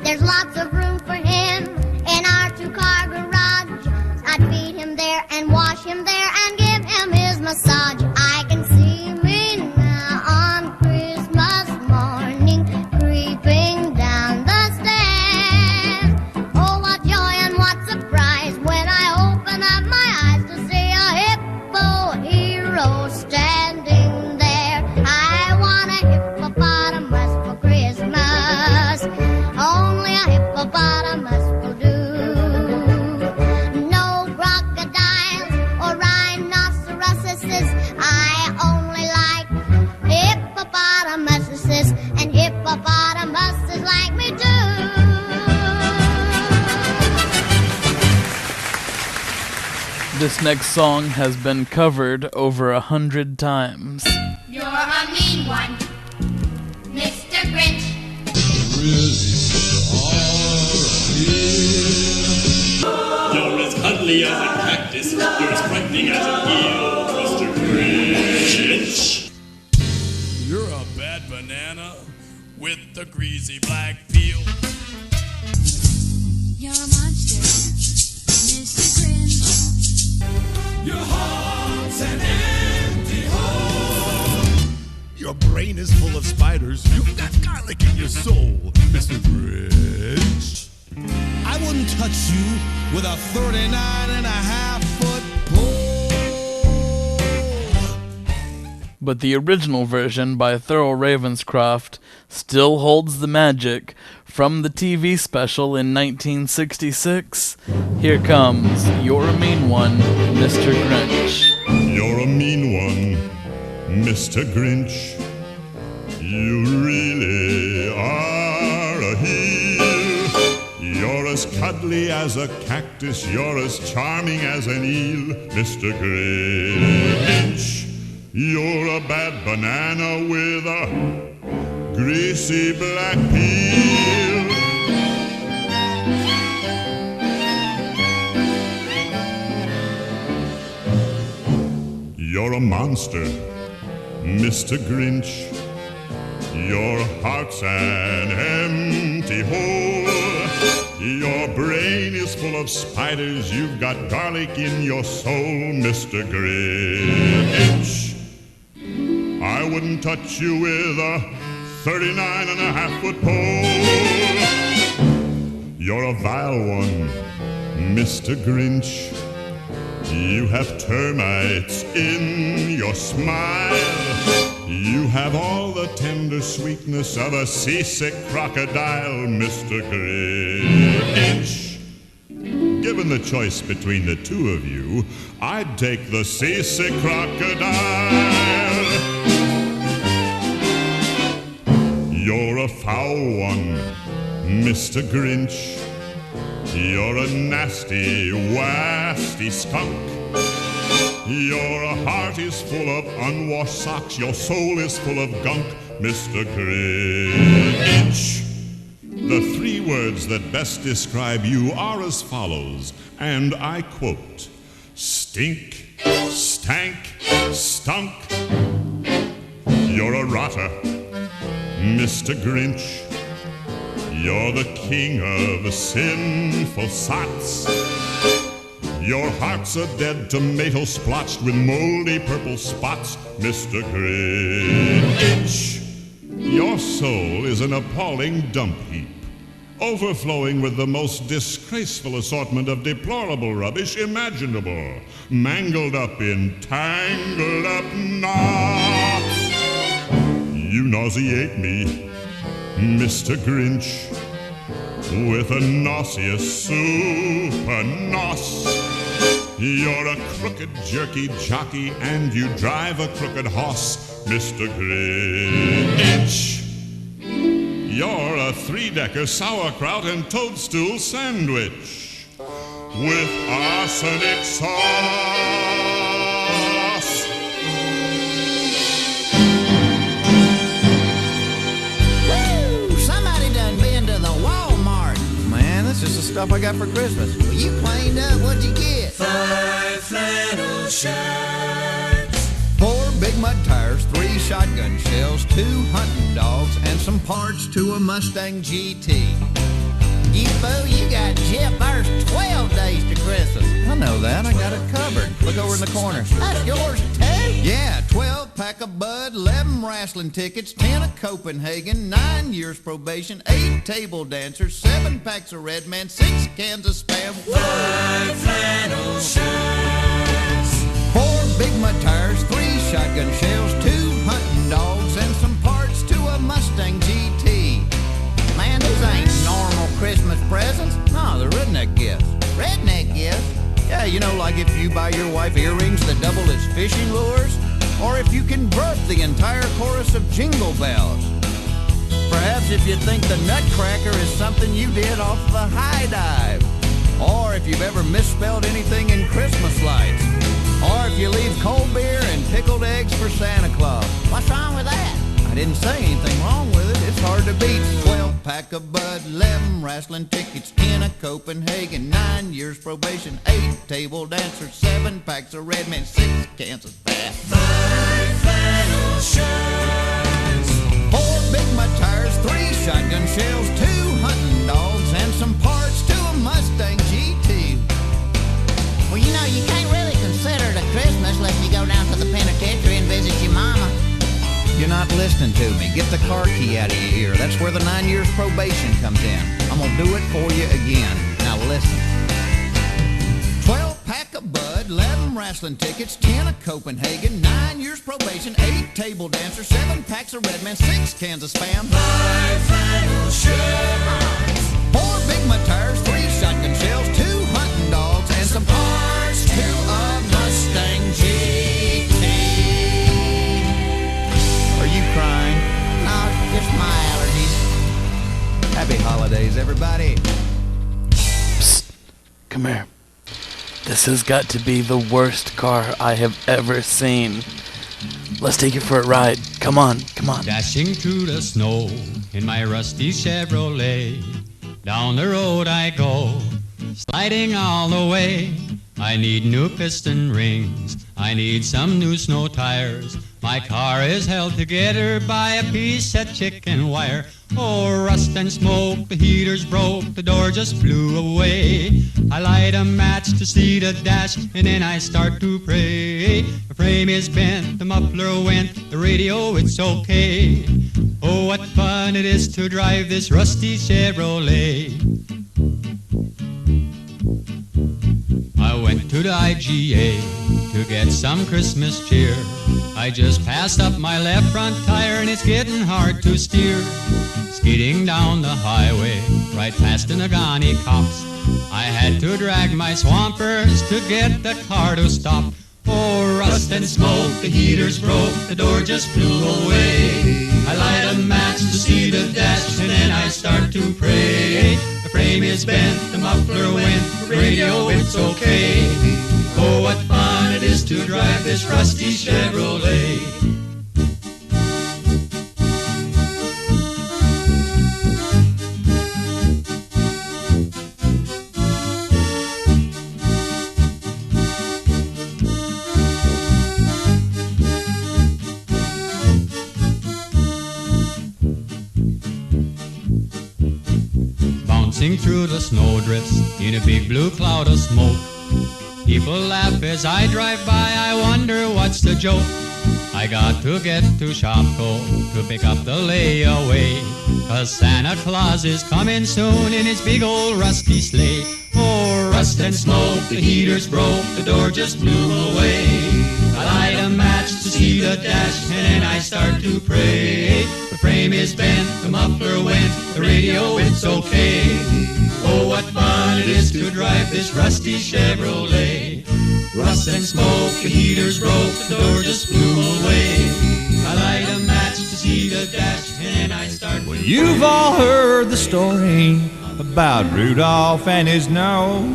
Speaker 11: There's lots of room for him in our two-car garage. I'd feed him there and wash him there and give him his massage. I can see me now on Christmas morning creeping down the stairs. Oh, what joy and what surprise when I open up my eyes to see a hippo hero standing there. I want a hippopotamus for Christmas. Only a hippopotamus will do. No crocodiles or rhinoceroses. I only like hippopotamuses, and hippopotamuses like me too.
Speaker 1: This next song has been covered over 100 times.
Speaker 19: You're a mean one, Mr. Grinch.
Speaker 5: You're as cuddly as a cactus. You're as frightening as an eel, Mr. Grinch.
Speaker 8: You're a bad banana with the greasy black peel.
Speaker 7: You're a monster, Mr. Grinch.
Speaker 8: Your heart's an empty hole.
Speaker 22: Your brain is full of spiders. You've got garlic in your soul, Mr. Grinch.
Speaker 23: I wouldn't touch you with a 39.5-foot pole.
Speaker 1: But the original version by Thurl Ravenscroft still holds the magic from the TV special in 1966. Here comes You're a Mean One, Mr. Grinch.
Speaker 22: You're a mean one, Mr. Grinch. You really are a heel. You're as cuddly as a cactus. You're as charming as an eel, Mr. Grinch. You're a bad banana with a greasy black peel. You're a monster, Mr. Grinch. Your heart's an empty hole. Your brain is full of spiders. You've got garlic in your soul, Mr. Grinch. I wouldn't touch you with a 39.5-foot pole. You're a vile one, Mr. Grinch. You have termites in your smile. You have all the tender sweetness of a seasick crocodile, Mr. Grinch. Given the choice between the two of you, I'd take the seasick crocodile. You're a foul one, Mr. Grinch. You're a nasty, wasty skunk. Your heart is full of unwashed socks. Your soul is full of gunk, Mr. Grinch. The three words that best describe you are as follows, and I quote: stink, stank, stunk. You're a rotter, Mr. Grinch. You're the king of sinful sots. Your heart's a dead tomato splotched with moldy purple spots, Mr. Grinch. Your soul is an appalling dump heap, overflowing with the most disgraceful assortment of deplorable rubbish imaginable, mangled up in tangled up knots. You nauseate me, Mr. Grinch, with a nauseous super nos. You're a crooked jerky jockey and you drive a crooked hoss, Mr. Grinch. You're a three-decker sauerkraut and toadstool sandwich with arsenic sauce.
Speaker 23: Woo! Somebody done been to the Walmart. Man, this is the
Speaker 12: stuff I got for Christmas.
Speaker 2: Well, you cleaned up. What'd you get?
Speaker 4: 5 flannel shirts.
Speaker 12: 4 big mud tires, 3 shotgun shells, 2 hunting dogs, and some parts to a Mustang GT.
Speaker 2: You fool, you got Jeff. There's 12 days to Christmas.
Speaker 12: I know that. I got it covered. Look over in the corner.
Speaker 2: That's yours too?
Speaker 12: Yeah, 12 pack of Bud, 11 wrestling tickets, 10 of Copenhagen, 9 years probation, 8 table dancers, 7 packs of Red Man, 6 cans of Spam,
Speaker 4: 5 flannel shirts.
Speaker 12: 4 big mud tires, 3 shotgun shells, 2 hunting dogs, and some parts to a Mustang GT.
Speaker 2: Man, these ain't normal Christmas presents.
Speaker 12: No, they're redneck gifts.
Speaker 2: Redneck gifts?
Speaker 12: Yeah, you know, like if you buy your wife earrings that double as fishing lures, or if you can birth the entire chorus of Jingle Bells. Perhaps if you think the Nutcracker is something you did off the high dive, or if you've ever misspelled anything in Christmas lights, or if you leave cold beer and pickled eggs for Santa Claus.
Speaker 2: What's wrong with that?
Speaker 12: I didn't say anything wrong with it. It's hard to beat. 12 pack of Bud, 11 wrestling tickets, 10 of Copenhagen, 9 years probation, 8 table dancers, 7 packs of Red Man, 6 cans of Spam,
Speaker 4: 5 flannel shirts.
Speaker 12: 4 big mud tires, 3 shotgun shells, 2 hunting dogs, and some parts to a Mustang GT.
Speaker 2: Well, you know, you can't really consider it a Christmas unless you go down to the penitentiary and visit your mama.
Speaker 12: You're not listening to me. Get the car key out of your ear. That's where the 9 years probation comes in. I'm gonna do it for you again. Now listen. 12 pack of Bud, 11 wrestling tickets, 10 of Copenhagen, 9 years probation, 8 table dancers, 7 packs of Red Man, 6 cans of Spam,
Speaker 4: 5 flannel shirts.
Speaker 12: 4 big mud tires, 3 shotgun shells, 2 hunting dogs, and some parts to a Mustang GT. Are you crying?
Speaker 2: No, just my allergies.
Speaker 12: Happy holidays, everybody.
Speaker 1: Psst. Come here. This has got to be the worst car I have ever seen. Let's take it for a ride. Come on, come on.
Speaker 13: Dashing through the snow in my rusty Chevrolet. Down the road I go, sliding all the way. I need new piston rings. I need some new snow tires. My car is held together by a piece of chicken wire. Oh, rust and smoke, the heater's broke, the door just flew away. I light a match to see the dash, and then I start to pray. The frame is bent, the muffler went, the radio, it's okay. Oh, what fun it is to drive this rusty Chevrolet. I went to the IGA to get some Christmas cheer. I just passed up my left front tire and it's getting hard to steer. Speeding down the highway, right past the Nagani cops. I had to drag my swampers to get the car to stop. Oh, rust and smoke, the heater's broke, the door just flew away. I light a match to see the dash and then I start to pray. The frame is bent, the muffler went, the radio, it's okay. Oh, what fun it is to drive this rusty Chevrolet. Bouncing through the snowdrifts in a big blue cloud of smoke. People laugh as I drive by, I wonder what's the joke. I got to get to Shopko to pick up the layaway, 'cause Santa Claus is coming soon in his big old rusty sleigh. Oh, rust and smoke, the heater's broke, the door just blew away. I light a match to see the dash and then I start to pray. The frame is bent, the muffler went, the radio, it's okay. Oh, what fun it is to drive this rusty Chevrolet. Rust and smoke, the heater's broke, the door just flew away. I light a match to see the dash and I start to
Speaker 14: You've all heard the story about Rudolph and his nose,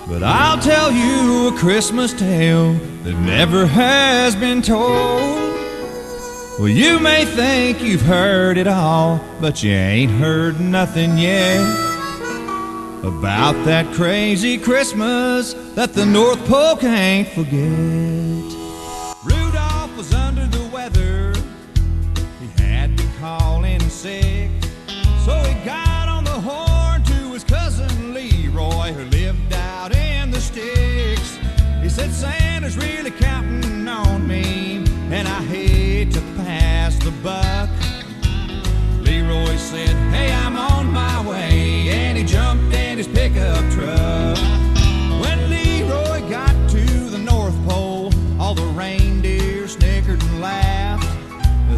Speaker 14: but I'll tell you a Christmas tale that never has been told. Well, you may think you've heard it all, but you ain't heard nothing yet. about that crazy Christmas that the North Pole can't forget. Rudolph was under the weather. He had to call in sick. So he got on the horn to his cousin Leroy, who lived out in the sticks. He said, Santa's really counting on me, and I hate to pass the buck. Leroy said, hey, I'm on my way, and he jumped in his pickup truck. When Leroy got to the North Pole, all the reindeer snickered and laughed.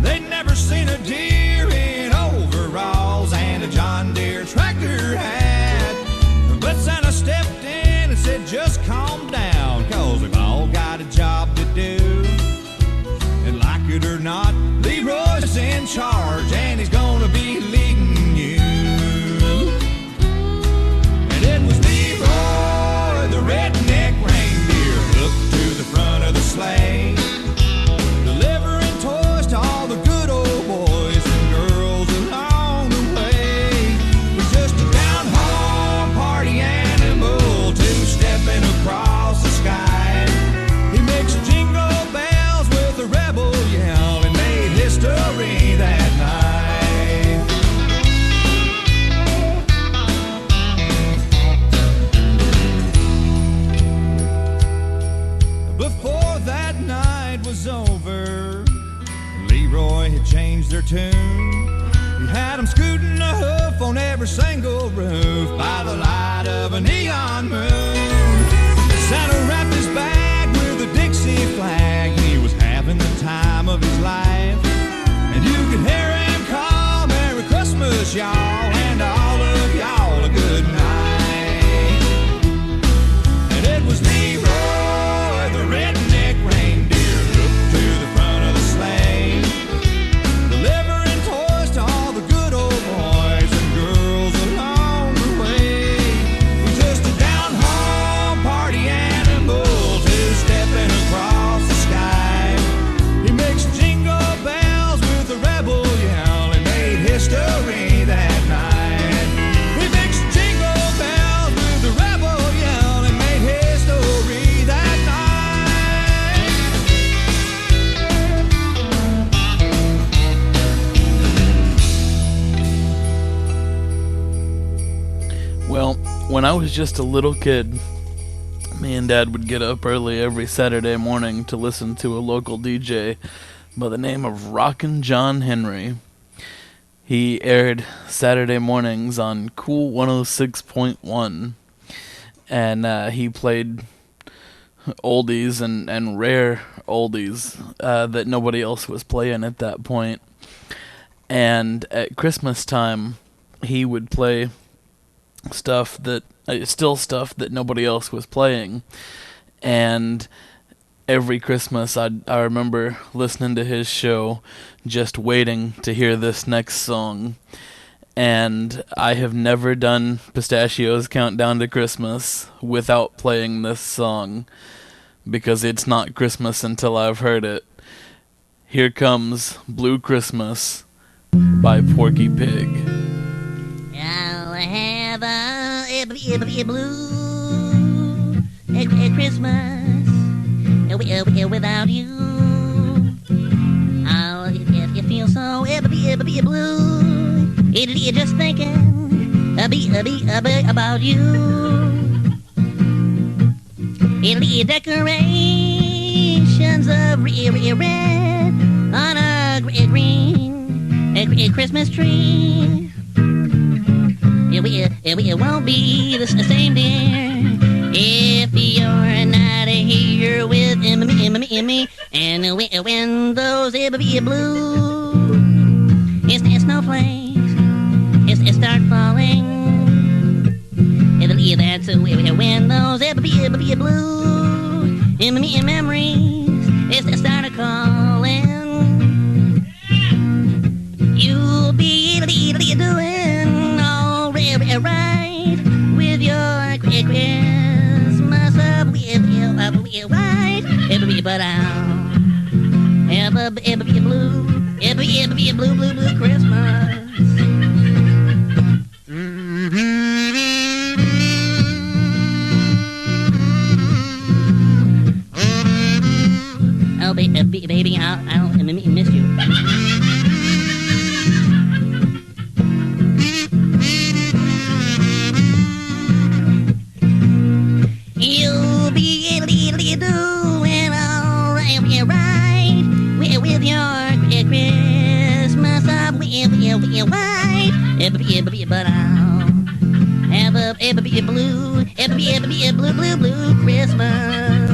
Speaker 14: They'd never seen a deer in overalls and a John Deere tractor hat. But Santa stepped in and said, just calm down, 'cause we've all got a job to do. And like it or not, Leroy's in charge, and he's gonna be leading you. And it was Leroy, the redneck reindeer, hooked to the front of the sleigh, delivering toys to all the good old boys and girls along the way. He's just a down-home party animal, two-stepping across the sky. He makes jingle bells with a rebel yell and made history that night. Before that night was over, Leroy had changed their tune. He had them scooting a hoof on every single roof by the light of a neon moon. Santa wrapped his bag with a Dixie flag. He was having the time of his life, and you could hear him call, Merry Christmas, y'all, and to all of y'all a good night. And it was Leroy, the redneck reindeer, hooked to the front of the sleigh, delivering toys to all the good old boys and girls along the way. He's just a down-home party animal, two-stepping across the sky. He makes jingle bells with a rebel yell and made history that night. He makes jingle bells with a rebel yell and made history that night.
Speaker 1: Well, when I was just a little kid, me and Dad would get up early every Saturday morning to listen to a local DJ by the name of Rockin' John Henry. He aired Saturday mornings on Cool 106.1, and he played oldies and rare oldies that nobody else was playing at that point. And at Christmas time, he would play stuff that nobody else was playing. And every Christmas I remember listening to his show, just waiting to hear this next song. And I have never done Pistachio's Countdown to Christmas without playing this song, because it's not Christmas until I've heard it. Here comes Blue Christmas by Porky Pig.
Speaker 2: I'll have a blue Christmas without you. It feels so blue. It just thinking about you. Decorations of red on a green Christmas tree. It won't be the same, dear, if you're not here with me. And when those blue snowflakes start falling, that's when those blue memories start calling. You'll be doing all right with your Christmas right, but I'll have a blue Christmas.
Speaker 9: baby, I miss you. You'll be doing all right with your Christmas up with your wife. But I'll have a blue Christmas.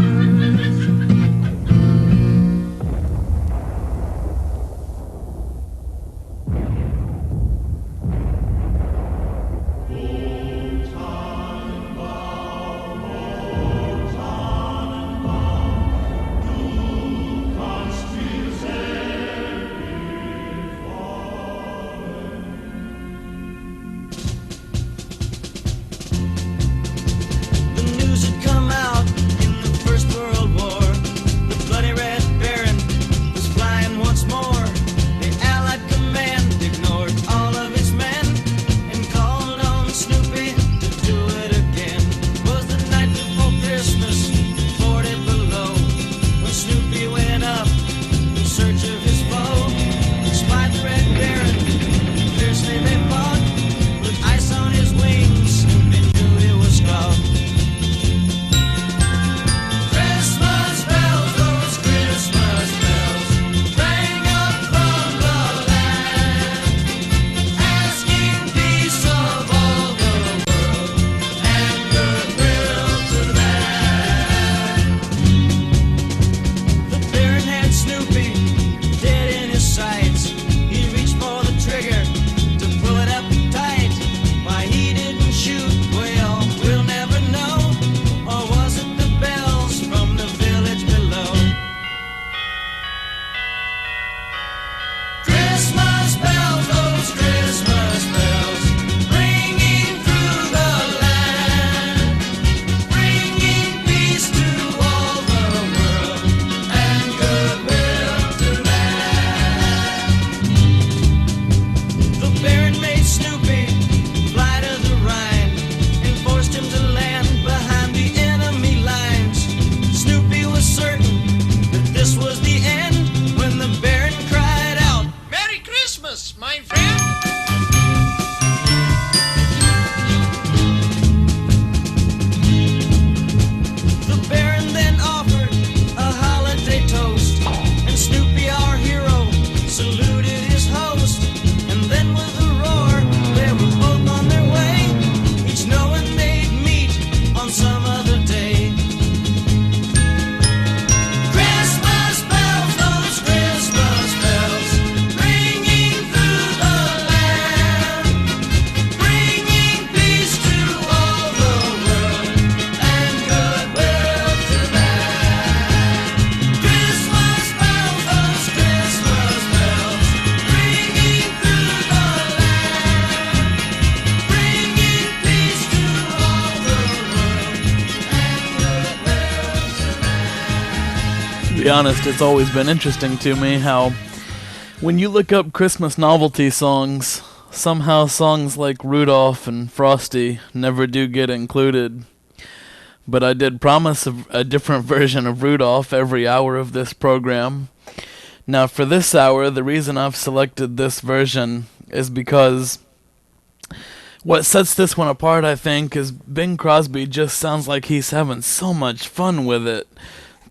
Speaker 1: be honest, it's always been interesting to me how when you look up Christmas novelty songs, somehow songs like Rudolph and Frosty never do get included. But I did promise a different version of Rudolph every hour of this program. Now for this hour, the reason I've selected this version is because what sets this one apart, I think, is Bing Crosby just sounds like he's having so much fun with it.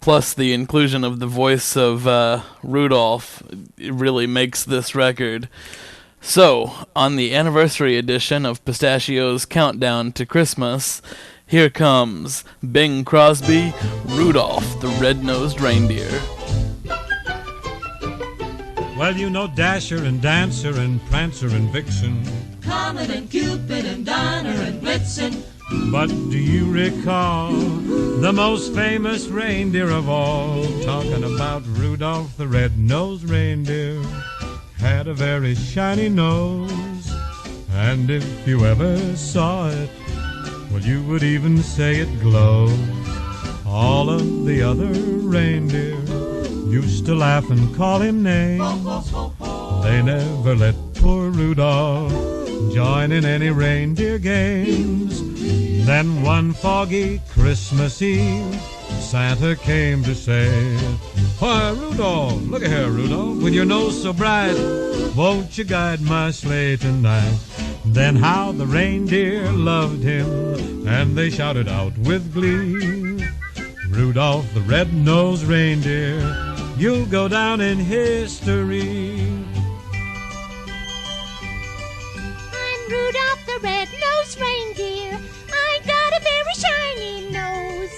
Speaker 1: Plus the inclusion of the voice of Rudolph really makes this record. So, on the anniversary edition of Pistachio's Countdown to Christmas, here comes Bing Crosby, Rudolph the Red-Nosed Reindeer.
Speaker 16: Well, you know Dasher and Dancer and Prancer and Vixen,
Speaker 19: Comet and Cupid and Donner and Blitzen.
Speaker 16: but do you recall the most famous reindeer of all? Talking about Rudolph the Red-Nosed Reindeer. Had a very shiny nose, and if you ever saw it, well, you would even say it glows. All of the other reindeer used to laugh and call him names. They never let poor Rudolph join in any reindeer games. Then one foggy Christmas Eve, Santa came to say, Why, Rudolph, look at here, Rudolph, with your nose so bright, won't you guide my sleigh tonight? Then how the reindeer loved him, and they shouted out with glee, Rudolph the red-nosed reindeer, you'll go down in history.
Speaker 3: I'm Rudolph the red-nosed reindeer. I got a very shiny nose.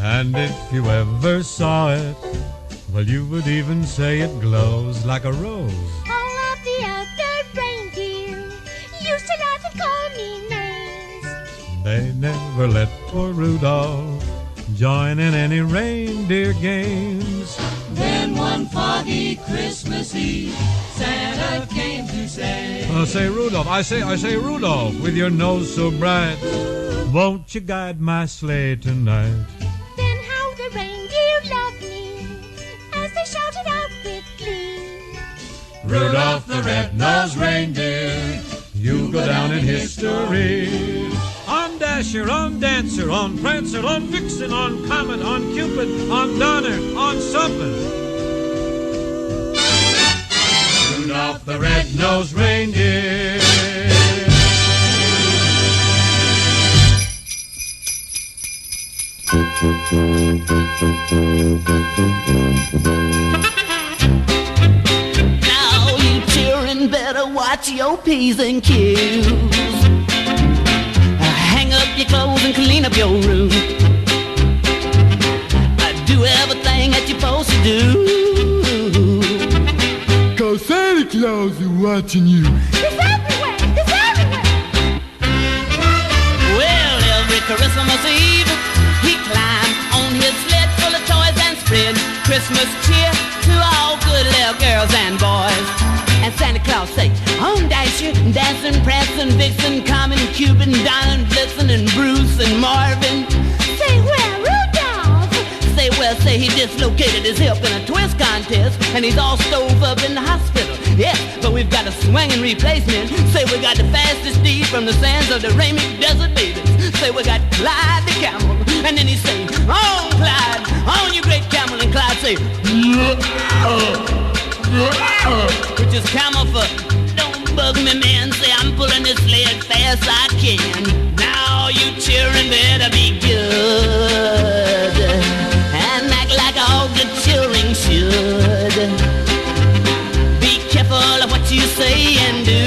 Speaker 16: And if you ever saw it, well, you would even say it glows like a rose.
Speaker 3: All of the other reindeer used to laugh and call me names.
Speaker 16: They never let poor Rudolph join in any reindeer games.
Speaker 4: Then one foggy Christmas Eve, Santa came to say,
Speaker 16: Say Rudolph, I say Rudolph, with your nose so bright, won't you guide my sleigh tonight?
Speaker 3: Then how the reindeer loved me as they shouted out with glee,
Speaker 16: Rudolph the red-nosed reindeer, you go down in history. On Dasher, on Dancer, on Prancer, on Vixen, on Comet, on Cupid, on Donner, on something. Rudolph the red-nosed reindeer.
Speaker 9: Now you children better watch your P's and Q's. Hang up your clothes and clean up your room. Do everything that you're supposed to do.
Speaker 15: 'Cause Santa Claus is watching you.
Speaker 3: He's everywhere! He's everywhere!
Speaker 9: Well, every Christmas Eve, he climbed on his sled full of toys and spread Christmas cheer to all good little girls and boys. And Santa Claus say, on Dasher, Dancing, Prancing, Vixen, Comet, Cupid, Donner, Blitzen, and Bruce and Marvin.
Speaker 3: Say where, Rudolph?
Speaker 9: Say, well, say he dislocated his hip in a twist contest, and he's all stove up in the hospital. Yes, but we've got a swinging replacement. Say we got the fastest steed from the sands of the Rainic Desert babies. Say we got Clyde the camel, and then he say, on Clyde, on you great camel, and Clyde say, which is camel for don't bug me, man. Say I'm pulling this sled fast I can. Now you children better be good and act like all good children should. Be careful of what you say and do.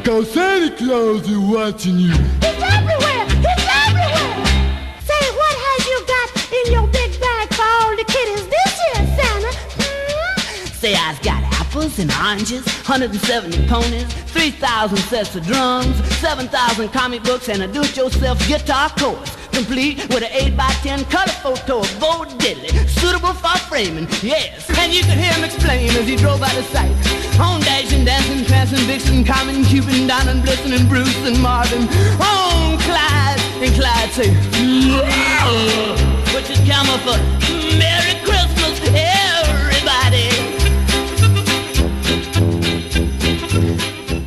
Speaker 15: 'Cause Santa Claus is watching you.
Speaker 3: He's everywhere! He's everywhere! Say, what have you got in your big bag for all the kiddies this year, Santa?
Speaker 9: Say I've got apples and oranges, 170 ponies, 3,000 sets of drums, 7,000 comic books, and a do-it-yourself guitar course, complete with an 8x10 color photo of Bo Diddley, suitable for framing, yes. And you could hear him explain as he drove out of sight. On Dashing, Dancing, Prancing, Vixen, Comet, Cupid, Donner, Blitzen, and Bruce and Marvin. On Clyde, and Clyde say, which is camel for Merry Christmas, everybody.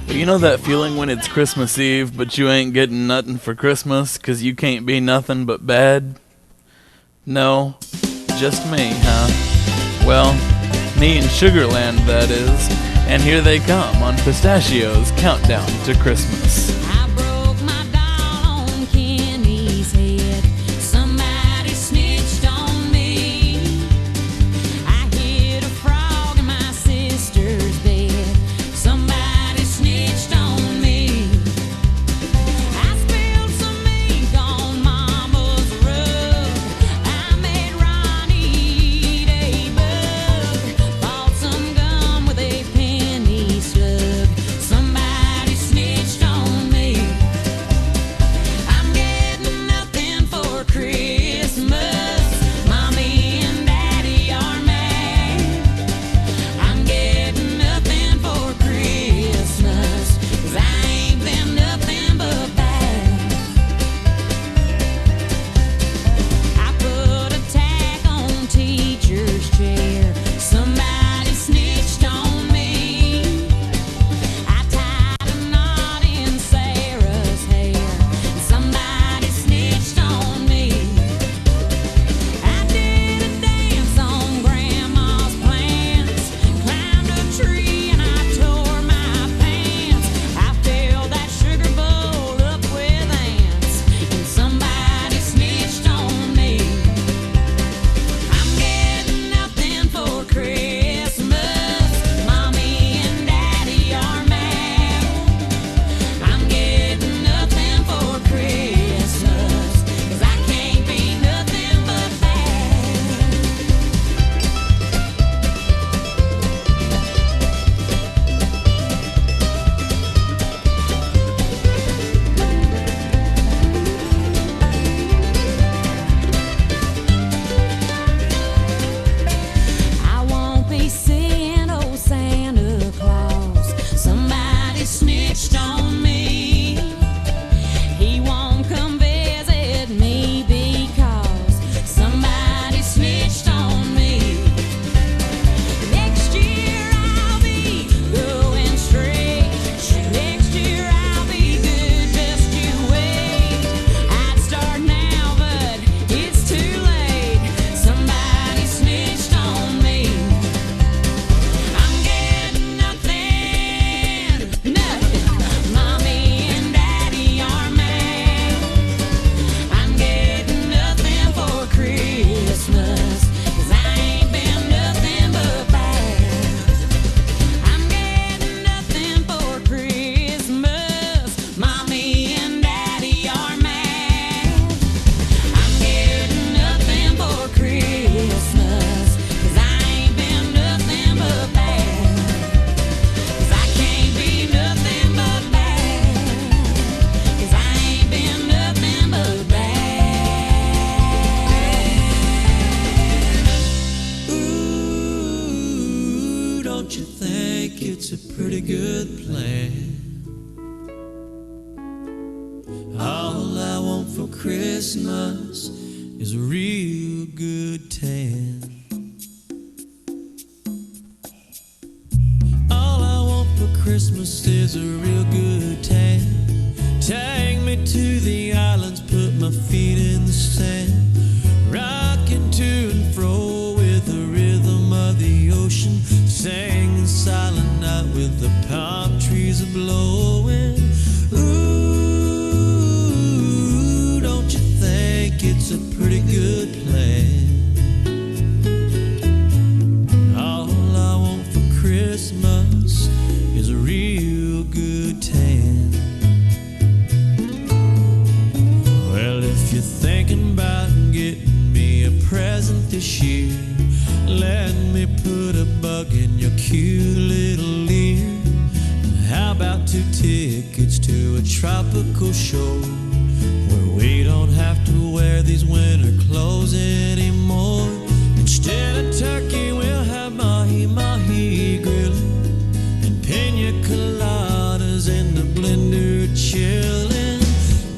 Speaker 1: You know that feeling when it's Christmas Eve, but you ain't getting nothing for Christmas 'cause you can't be nothing but bad? No, just me, huh? Well, me and Sugarland, that is. And here they come on Pistachio's Countdown to Christmas.
Speaker 7: I broke my doll on Kenny's head. Somebody snitched on me. I hit a frog in my sister's bed. Somebody snitched on me. I spilled some ink on Mama's rug. I made Ronnie eat a bug. Bought some gum with a penny slug. Somebody snitched on me.
Speaker 20: good plan. All I want for Christmas is a real good tan. All I want for Christmas is a real good tan. Take me to the islands, put my feet in the sand, rocking to and fro with the rhythm of the ocean, singing silent night with the palm trees a blowing. Ooh, don't you think it's a pretty good plan? All I want for Christmas is a real good tan. Well, if you're thinking about getting me a present this year, let me put a bug in your cute little ear. How about 2 tickets to a tropical show where we don't have to wear these winter clothes anymore? Instead of turkey, we'll have mahi-mahi grilling and pina coladas in the blender chilling.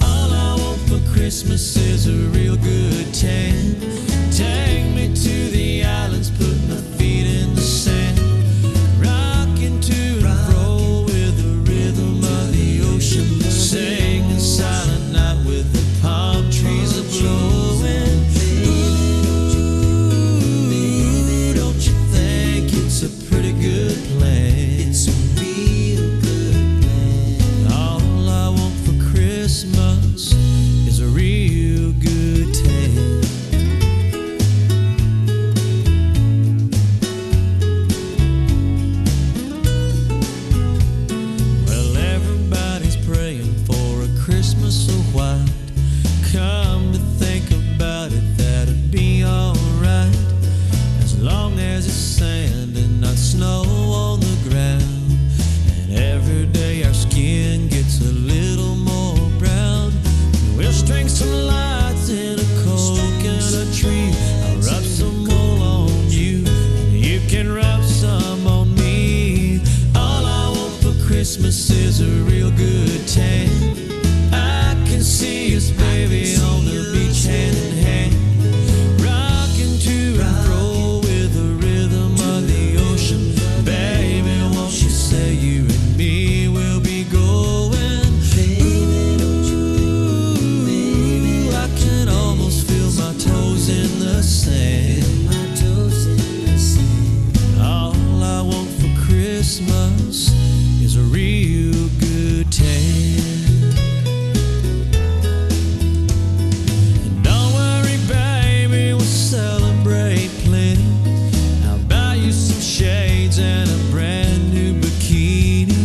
Speaker 20: All I want for Christmas is a real good tan. Take me to the islands, put my feet in the sand, rocking to and fro with the rhythm of the ocean, singing silent night with the palm trees a blowing. Ooh, don't you think it's a pretty good plan? It's a real good plan. All I want for Christmas is a real good tan. Well, everybody's praying for a Christmas so white. Come to think about it, that'd be alright, as long as it's sand and not snow on the ground. And every day our skin gets a little more brown. We'll string some lights in a coconut tree. I'll rub some wool on you, and you can rub some on me. All I want for Christmas is a real good tan. I can see us, baby, on the beach hand in hand, rocking to and fro with the rhythm of the ocean. Baby, won't you say you and me will be going? Ooh, I can almost feel my toes in the sand. All I want for Christmas is a real good tan. And don't worry, baby, we'll celebrate plenty. I'll buy you some shades and a brand new bikini.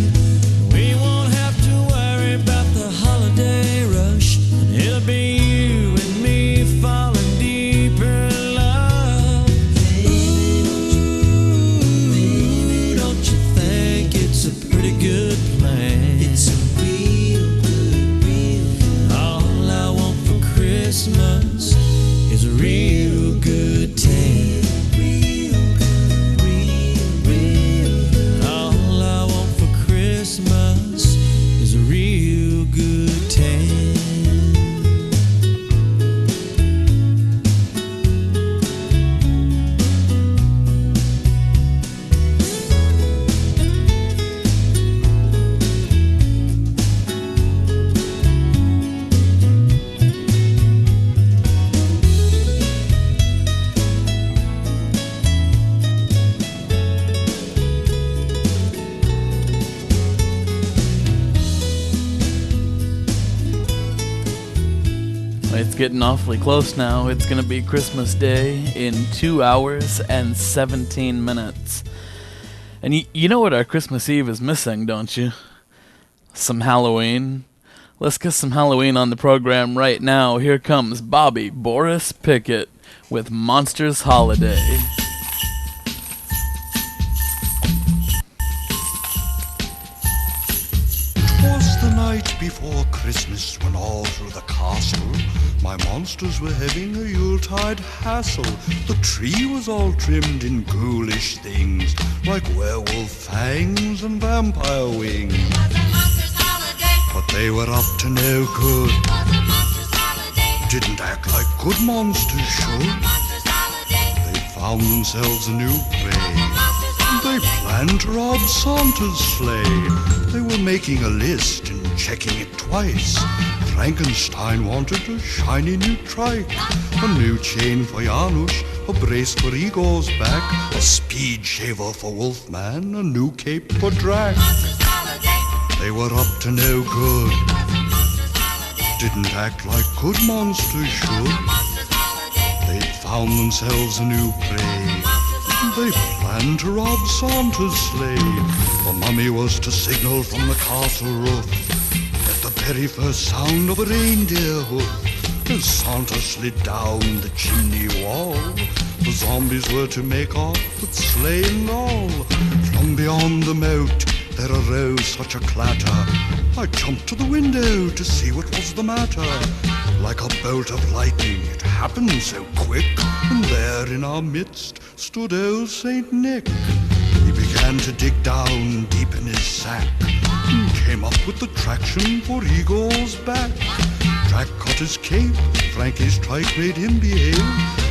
Speaker 20: We won't have to worry about the holiday rush, and it'll be you and me falling deeper in love. Ooh, don't you think it's a pretty good plan? It's a real good. All I want for Christmas is a real good tan. All I want for Christmas is a real good tan.
Speaker 1: It's getting awfully close now. It's gonna be Christmas Day in 2 hours and 17 minutes. And you know what our Christmas Eve is missing, don't you? Some Halloween. Let's get some Halloween on the program right now. Here comes Bobby Boris Pickett with Monsters Holiday.
Speaker 6: 'Twas the night before Christmas when all through the castle my
Speaker 10: My monsters were having a Yuletide hassle. The tree was all trimmed in ghoulish things, like werewolf fangs and vampire wings. But they were up to no good. Didn't act like good monsters should. They found themselves a new prey. They planned to rob Santa's sleigh. They were making a list and checking it twice. Frankenstein wanted a shiny new trike, a new chain for Janusz, a brace for Igor's back, a speed shaver for Wolfman, a new cape for Drac. They were up to no good. Didn't act like good monsters should. They'd found themselves a new prey. They planned to rob Santa's sleigh. The mummy was to signal from the castle roof at the very first sound of a reindeer hoof. As Santa slid down the chimney wall, the zombies were to make off with sleigh and all. From beyond the moat there arose such a clatter. I jumped to the window to see what was the matter. Like a bolt of lightning it happened so quick, and there in our midst stood old Saint Nick. He began to dig down deep in his sack and came up with the traction for Igor's back. Drac cut his cape, Frankie's trike made him behave.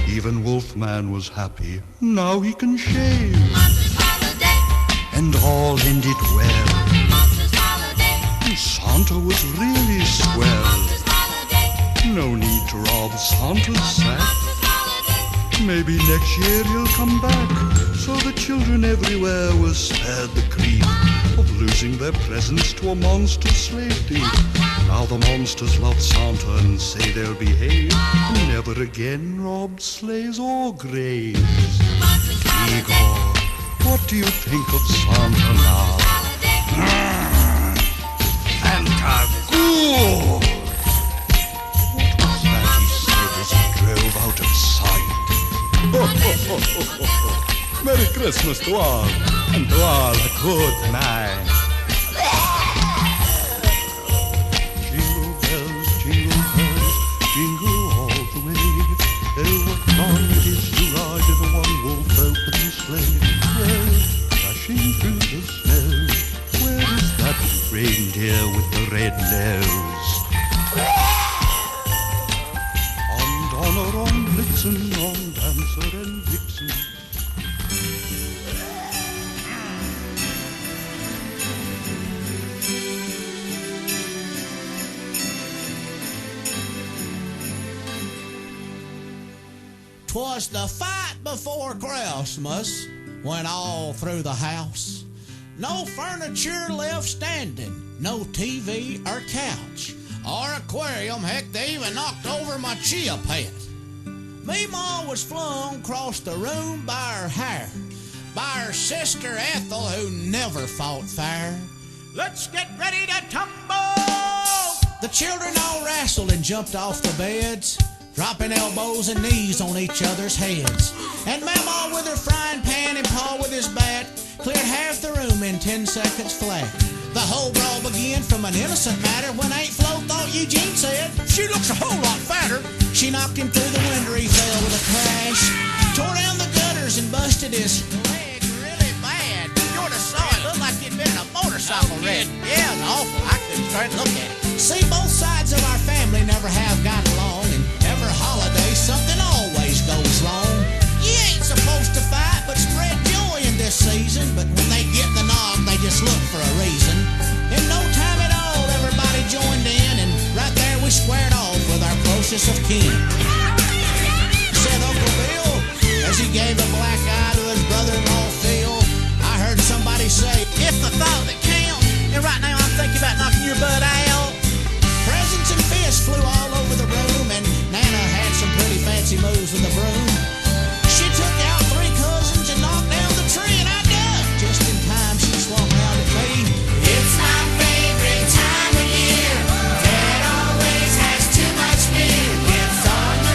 Speaker 10: Even Wolfman was happy, now he can shave. And all ended well. Santa was really swell. No need to rob Santa's sack. Maybe next year he'll come back. So the children everywhere were spared the grief of losing their presents to a monster slave thief. Now the monsters love Santa and say they'll behave, and never again rob sleighs or graves. Igor, what do you think of Santa now? Fantagool! What was that he said as he drove out of sight? Ho, ho, ho, ho, ho, ho. Merry Christmas to all, and to all a good night. Jingle bells, jingle all the way. Oh, what fun it is to ride in a one-wolf open sleigh. Well, dashing through the snow. Where is that reindeer with the red nose? On Donner, on Blitzen, on Dancer and Vixen.
Speaker 2: "'Twas the fight before Christmas, went all through the house. No furniture left standing, no TV or couch, or aquarium, heck, they even knocked over my chia pet. Me ma was flung across the room by her hair, by her sister Ethel, who never fought fair. Let's get ready to tumble! The children all wrestled and jumped off the beds, dropping elbows and knees on each other's heads. And Mama with her frying pan and Pa with his bat cleared half the room in 10 seconds flat. The whole brawl began from an innocent matter when Aunt Flo thought Eugene said, "She looks a whole lot fatter." She knocked him through the window, he fell with a crash, tore down the gutters and busted his leg really bad. You ought to saw it, looked like he'd been in a motorcycle wreck. Yeah, it was awful. I couldn't straight look at it. See, both sides of our family never have got along, and every holiday something always goes wrong. You ain't supposed to fight, but spread joy in this season. But when they get the knock, they just look for a reason. In no time at all, everybody joined in, and right there we squared off with our closest of kin. Said Uncle Bill, as he gave a black eye to his brother-in-law Phil. I heard somebody say, "It's the thought that counts, and right now I'm thinking about knocking your butt out." Presents and fists flew all over the room, and Nana had some pretty fancy moves with the broom. She took out 3 cousins and knocked down the tree, and I ducked just in time. She swung round at me. "It's my favorite time of year. Dad always has too much beer. Gifts on the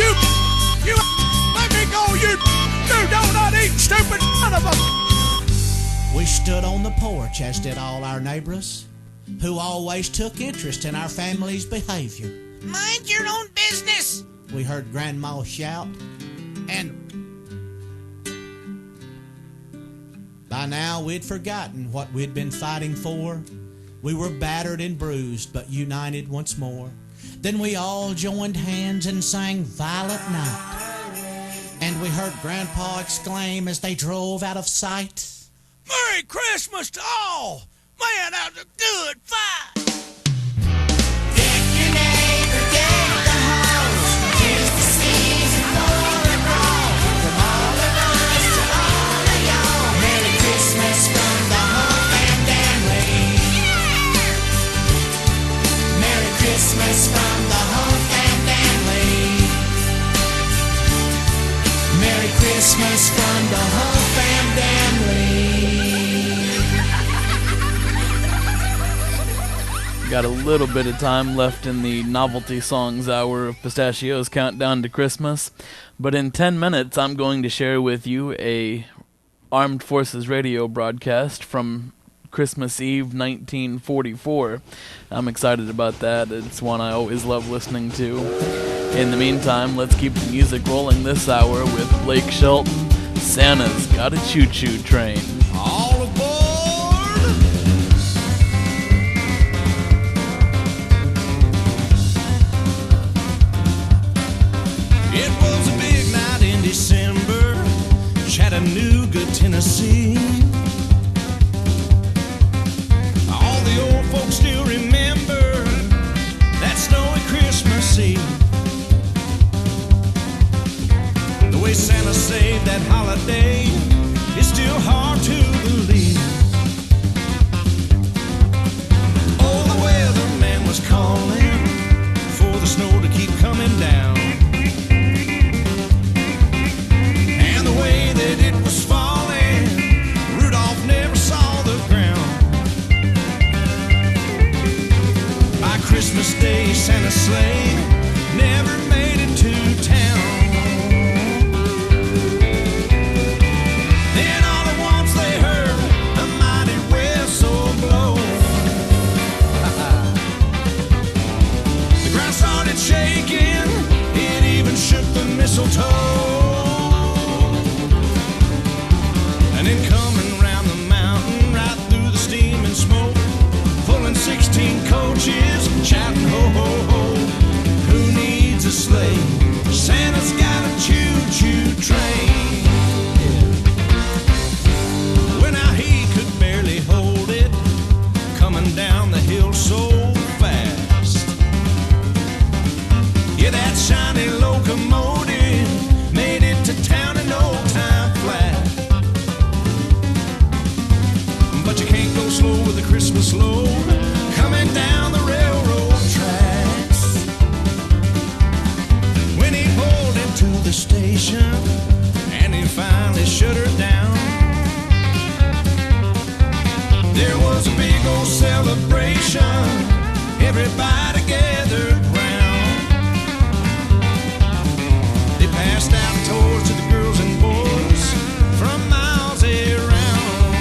Speaker 17: You let me go, you donut eating stupid son of a...
Speaker 2: We stood on the porch, as did all our neighbors, who always took interest in our family's behavior.
Speaker 18: Mind your own business!
Speaker 2: We heard Grandma shout, and by now we'd forgotten what we'd been fighting for. We were battered and bruised, but united once more. Then we all joined hands and sang Violet Night. And we heard Grandpa exclaim as they drove out of sight,
Speaker 17: Merry Christmas to all! Man, that was a good fight!
Speaker 18: Deck your neighbor, deck the halls. Here's the season for a brawl. From all of us to all of y'all. Merry Christmas from the whole family. Merry Christmas from the whole family. Merry Christmas from the whole family.
Speaker 1: Got a little bit of time left in the novelty songs hour of Pistachio's Countdown to Christmas, but in 10 minutes I'm going to share with you a Armed Forces radio broadcast from Christmas Eve 1944. I'm excited about that. It's one I always love listening to. In the meantime, let's keep the music rolling this hour with Blake Shelton, Santa's Got a Choo-Choo Train.
Speaker 12: All aboard! It was a big night in December, Chattanooga, Tennessee. All the old folks still remember that snowy Christmas Eve. The way Santa saved that holiday is still hard to believe. Oh, the weatherman was calling for the snow to keep coming down. And the way that it was falling, Rudolph never saw the ground. By Christmas Day, Santa's sleigh never made it to town. Then all at once they heard a mighty whistle blow. The ground started shaking, it even shook the mistletoe. And then coming round the mountain, right through the steam and smoke, pulling 16 coaches, shouting ho ho ho. Who needs a sleigh? Santa's got a choo-choo train. Well, now he could barely hold it, coming down the hill so fast. Yeah, that shiny locomotive made it to town in no time flat. But you can't go slow with a Christmas load coming down the railroad tracks. When he pulled into the station and he finally shut her down, there was a big old celebration, everybody gathered round. They passed out toys to the girls and boys from miles around.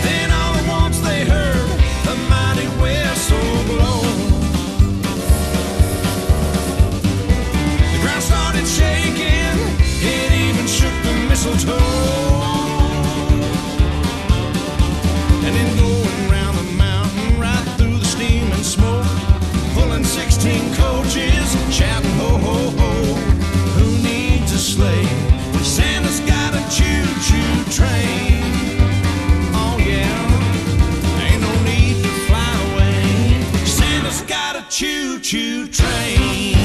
Speaker 12: Then all at once they heard a mighty whistle blow. The ground started shaking, it even shook the mistletoe. And then going round the mountain, right through the steam and smoke, pulling 16 coaches, shouting ho ho ho. Who needs a sleigh? Santa's got a choo-choo train. Oh yeah, ain't no need to fly away. Santa's got a choo-choo train.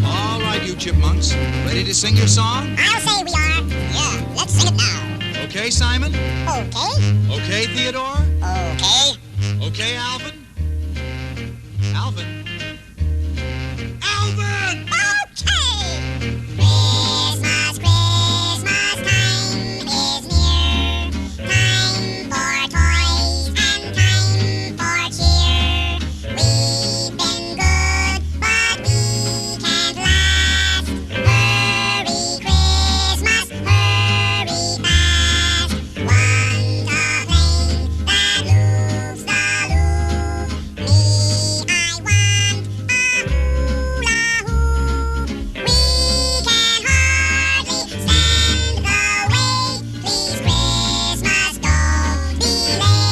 Speaker 21: All right, you chipmunks, ready to sing your song?
Speaker 11: I'll say we are. Yeah, let's sing it now.
Speaker 21: Okay, Simon?
Speaker 11: Okay.
Speaker 21: Okay, Theodore?
Speaker 11: Okay.
Speaker 21: Okay, Alvin? Alvin.
Speaker 18: Alvin!
Speaker 11: Okay! Christmas, Christmas time is near. Time for toys and time for cheer. We've been good, but we can't last. Hurry, Christmas, hurry fast. Want a plane that loops the loop. Me, I want a hula hoop. We can hardly stand the wait. Please, Christmas, don't be late.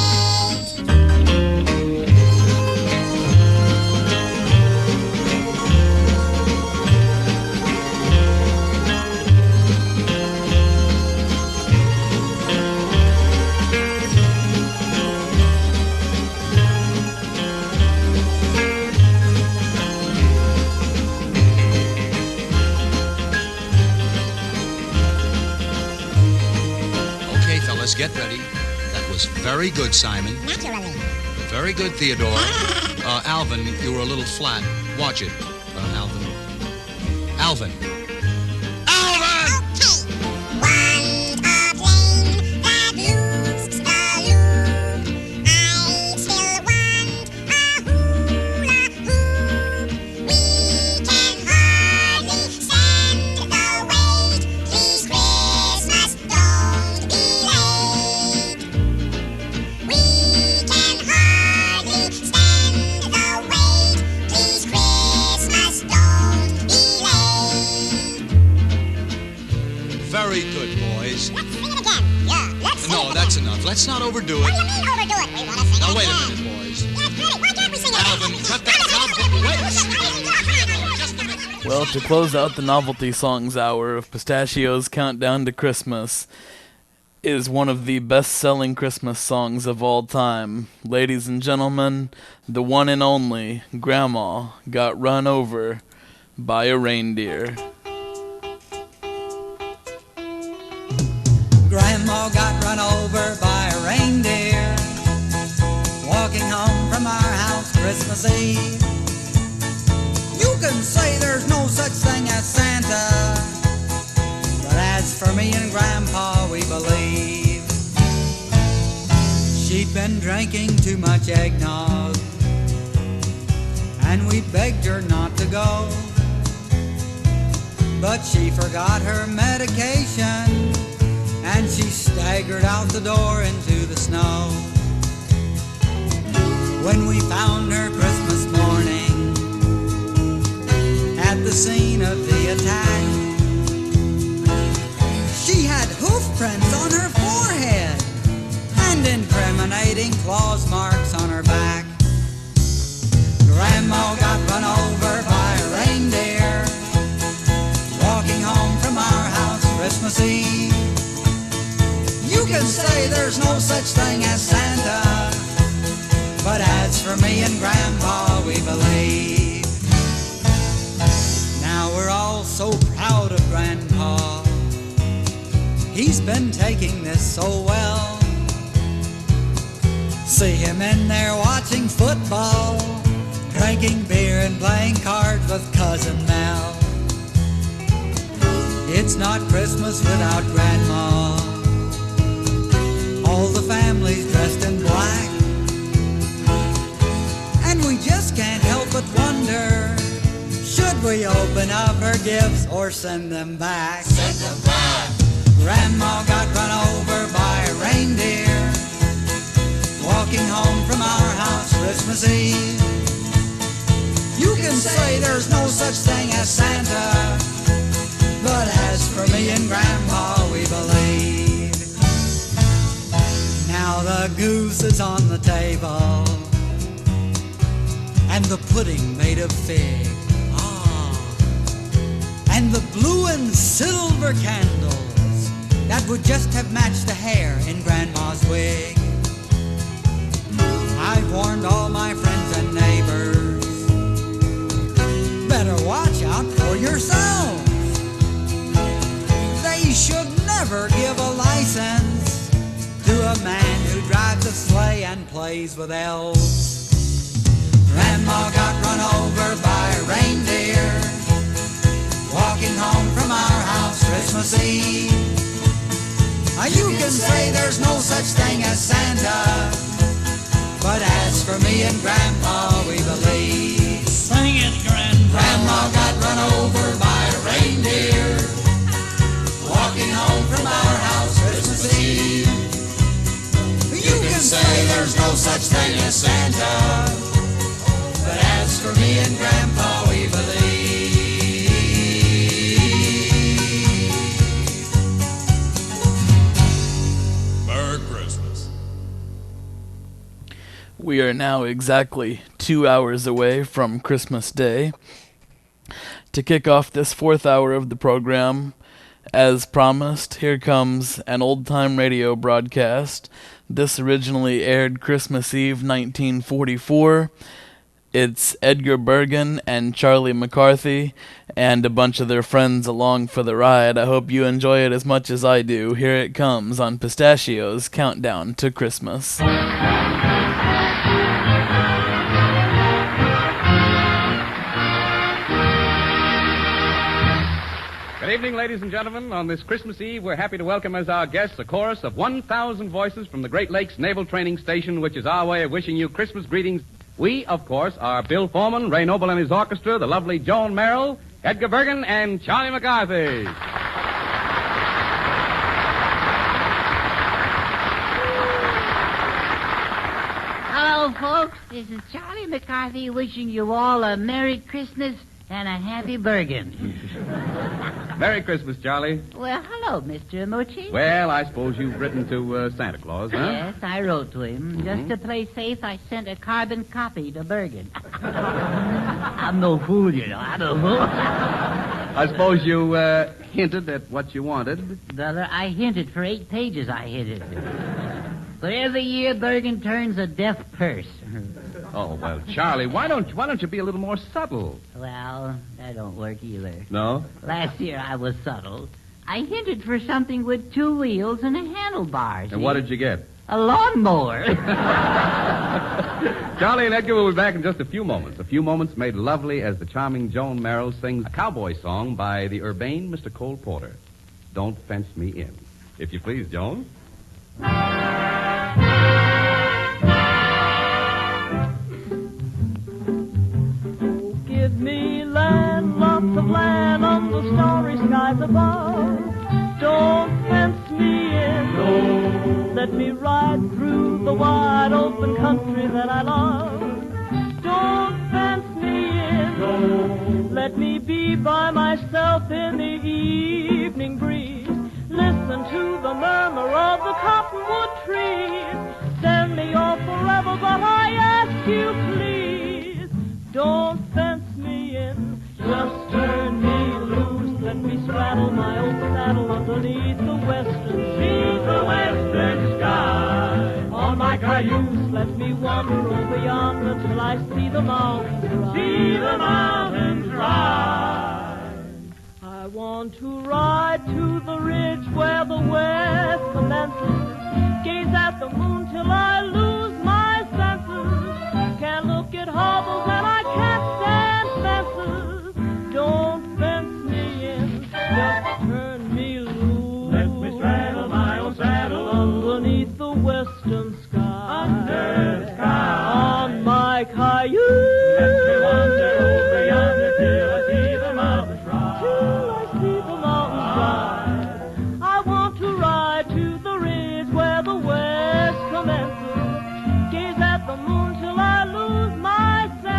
Speaker 21: Okay, fellas, get ready. That was very good, Simon.
Speaker 11: Naturally.
Speaker 21: Very good, Theodore. Alvin, you were a little flat. Watch it, Alvin. Alvin.
Speaker 18: Alvin!
Speaker 11: Want a plane that loops the loop. I still want a hula hoop. We can hardly stand the wait. Please, Christmas, don't be late. We can hardly stand the wait. Please, Christmas, don't be late.
Speaker 21: Very good, boys.
Speaker 11: Let's sing it again. Yeah, let's sing
Speaker 21: No, that's enough. Let's not overdo
Speaker 11: What
Speaker 21: it.
Speaker 11: do you mean overdo it? We want to sing
Speaker 21: Now,
Speaker 11: it
Speaker 21: wait a
Speaker 11: again.
Speaker 21: minute, boys.
Speaker 11: Yeah, it's pretty. Why can't we sing it
Speaker 21: Alvin,
Speaker 11: again?
Speaker 21: cut that out.
Speaker 1: Well, to close out the novelty songs hour of Pistachio's Countdown to Christmas is one of the best-selling Christmas songs of all time. Ladies and gentlemen, the one and only Grandma Got Run Over by a Reindeer.
Speaker 5: Grandma got run over by a reindeer walking home from our house Christmas Eve. You can say there's no such thing as Santa, but as for me and Grandpa, we believe. She'd been drinking too much eggnog, and we begged her not to go. But she forgot her medication, and she staggered out the door into the snow. When we found her Christmas morning at the scene of the attack, she had hoof prints on her forehead and incriminating claws marks on her back. Grandma got run over by a reindeer walking home from our house Christmas Eve. You can say there's no such thing as Santa, but as for me and Grandpa, we believe. Now we're all so proud of Grandpa. He's been taking this so well. See him in there watching football, drinking beer and playing cards with Cousin Mel. It's not Christmas without Grandma. All the family's dressed in black, and we just can't help but wonder, should we open up her gifts or send them back? Send them back. Grandma got run over by a reindeer walking home from our house Christmas Eve. You can say there's no such thing as Santa, but as for me and Grandpa, we believe. Now the goose is on the table, and the pudding made of fig. And the blue and silver candles that would just have matched the hair in Grandma's wig. I've warned all my friends and neighbors, better watch out for yourselves. They should never give a license to a man who drives a sleigh and plays with elves. Grandma got Christmas Eve. You can say there's no such thing as Santa, but as for me and Grandpa, we believe.
Speaker 2: Sing it, Grandpa.
Speaker 5: Grandma got run over by a reindeer, walking home from our house Christmas Eve. You can say there's no such thing as Santa, but as for me and Grandpa, we believe.
Speaker 10: Merry Christmas.
Speaker 1: We are now exactly 2 hours away from Christmas Day. To kick off this 4th hour of the program, as promised, here comes an old-time radio broadcast. This originally aired Christmas Eve 1944. It's Edgar Bergen and Charlie McCarthy and a bunch of their friends along for the ride. I hope you enjoy it as much as I do. Here it comes on Pistachio's Countdown to Christmas.
Speaker 8: Good evening, ladies and gentlemen. On this Christmas Eve, we're happy to welcome as our guests a chorus of 1,000 voices from the Great Lakes Naval Training Station, which is our way of wishing you Christmas greetings. We, of course, are Bill Foreman, Ray Noble and his orchestra, the lovely Joan Merrill, Edgar Bergen, and Charlie McCarthy.
Speaker 22: Hello, folks. This is Charlie McCarthy wishing you all a Merry Christmas and a Happy Bergen.
Speaker 8: Merry Christmas, Charlie.
Speaker 22: Well, hello, Mr. Mochi.
Speaker 8: Well, I suppose you've written to Santa Claus, huh?
Speaker 22: Yes, I wrote to him. Just to play safe, I sent a carbon copy to Bergen. I'm no fool, you know. I'm no fool.
Speaker 8: I suppose you hinted at what you wanted.
Speaker 22: Brother, I hinted for 8 pages, I hinted. But every year, Bergen turns a deaf purse.
Speaker 8: Oh, well, Charlie, why don't you be a little more subtle?
Speaker 22: Well, that don't work either.
Speaker 8: No?
Speaker 22: Last year I was subtle. I hinted for something with 2 wheels and a handlebar.
Speaker 8: And what did you get?
Speaker 22: A lawnmower.
Speaker 8: Charlie and Edgar will be back in just a few moments. A few moments made lovely as the charming Joan Merrill sings a cowboy song by the urbane Mr. Cole Porter. Don't Fence Me In. If you please, Joan.
Speaker 23: Give me land, lots of land on the starry skies above. Don't fence me in. No. Let me ride through the wide open country that I love. Don't fence me in. No. Let me be by myself in the evening breeze. Listen to the murmur of the cottonwood trees. Send me off forever, but I ask you please. Don't fence me in, just turn me loose. Let me straddle my old saddle underneath the western sea, the western sky. On my cayuse, let me wander over yonder till I see the mountains rise. See the mountains rise. I want to ride to the ridge where the west commences. Gaze at the moon till I lose my senses. Can't look at hobbles and I can't stand fences. Don't fence me in, just turn me loose. Let me straddle my own saddle underneath the western sky. Under the sky. On my cayuse. Let me wander over yonder till I see the mountains rise. Till I see the mountains rise. I want to ride to the ridge where the west commences. Gaze at the moon till I lose my sense.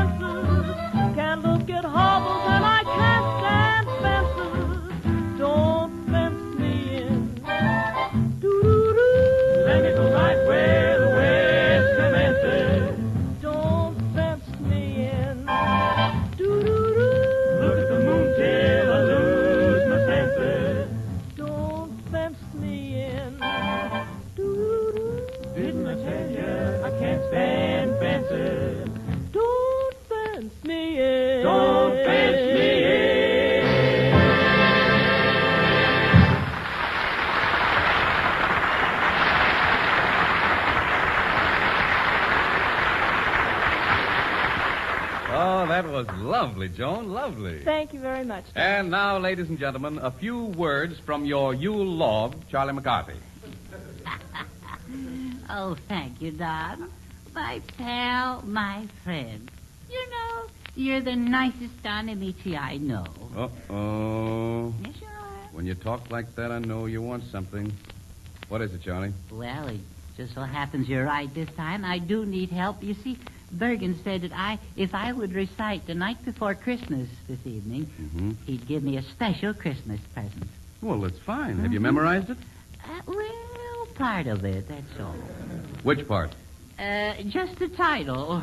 Speaker 8: Oh, that was lovely, Joan. Lovely.
Speaker 13: Thank you very much.
Speaker 8: And now, ladies and gentlemen, a few words from your Yule log, Charlie McCarthy.
Speaker 22: Oh, thank you, Don. My pal, my friend. You know, you're the nicest Don Amici I know.
Speaker 8: Uh-oh.
Speaker 22: Yes, you are.
Speaker 8: When you talk like that, I know you want something. What is it, Charlie?
Speaker 22: Well, it just so happens you're right this time. I do need help. You see, Bergen said that if I would recite the night before Christmas this evening, he'd give me a special Christmas present.
Speaker 8: Well, that's fine. Have you memorized it?
Speaker 22: Well, part of it, that's all.
Speaker 8: Which part?
Speaker 22: Just the title.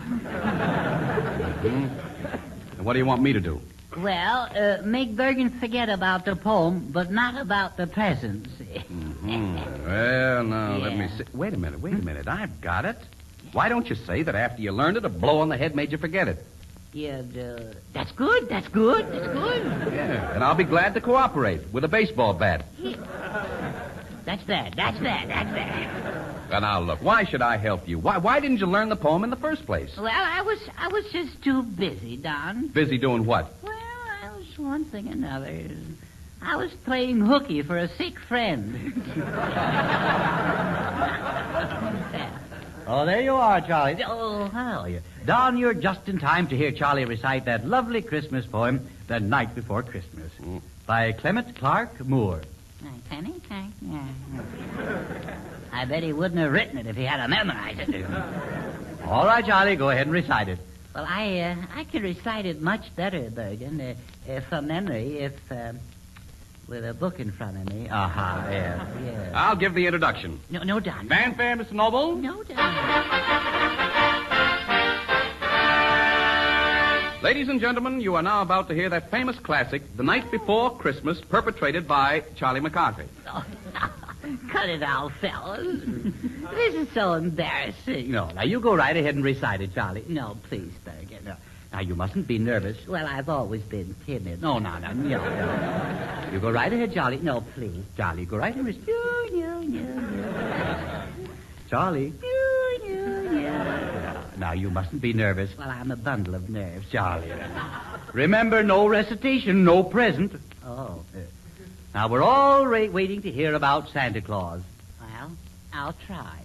Speaker 8: And what do you want me to do?
Speaker 22: Well, make Bergen forget about the poem, but not about the presents.
Speaker 8: Well, now, let me see. Wait a minute. I've got it. Why don't you say that after you learned it, a blow on the head made you forget it?
Speaker 22: Yeah, that's good. That's good.
Speaker 8: Yeah, and I'll be glad to cooperate with a baseball bat.
Speaker 22: That's that.
Speaker 8: Now, look, why should I help you? Why didn't you learn the poem in the first place?
Speaker 22: Well, I was just too busy, Don.
Speaker 8: Busy doing what?
Speaker 22: Well, I was one thing and another. I was playing hooky for a sick friend.
Speaker 14: Oh, there you are, Charlie.
Speaker 22: Oh, how are you?
Speaker 14: Don, you're just in time to hear Charlie recite that lovely Christmas poem, The Night Before Christmas, by Clement Clark Moore.
Speaker 22: I bet he wouldn't have written it if he had to memorize it.
Speaker 14: All right, Charlie, go ahead and recite it.
Speaker 22: Well, I can recite it much better, Bergen, from memory, if with a book in front of me.
Speaker 14: Yeah.
Speaker 8: I'll give the introduction.
Speaker 22: No, Don.
Speaker 8: Fanfare, Mr. Noble.
Speaker 22: No, Don.
Speaker 8: Ladies and gentlemen, you are now about to hear that famous classic, The Night Before Christmas, perpetrated by Charlie McCarthy.
Speaker 22: Cut it out, fellas. This is so embarrassing.
Speaker 14: No, now you go right ahead and recite it, Charlie.
Speaker 22: No, please, Bergen.
Speaker 14: No. Now, you mustn't be nervous.
Speaker 22: Well, I've always been timid.
Speaker 14: No. You go right ahead, Charlie.
Speaker 22: No, please.
Speaker 14: Charlie, go right ahead and recite. Charlie. Now, you mustn't be nervous.
Speaker 22: Well, I'm a bundle of nerves.
Speaker 14: Charlie. Remember, no recitation, no present.
Speaker 22: Oh.
Speaker 14: Now, we're all waiting to hear about Santa Claus.
Speaker 22: Well, I'll try.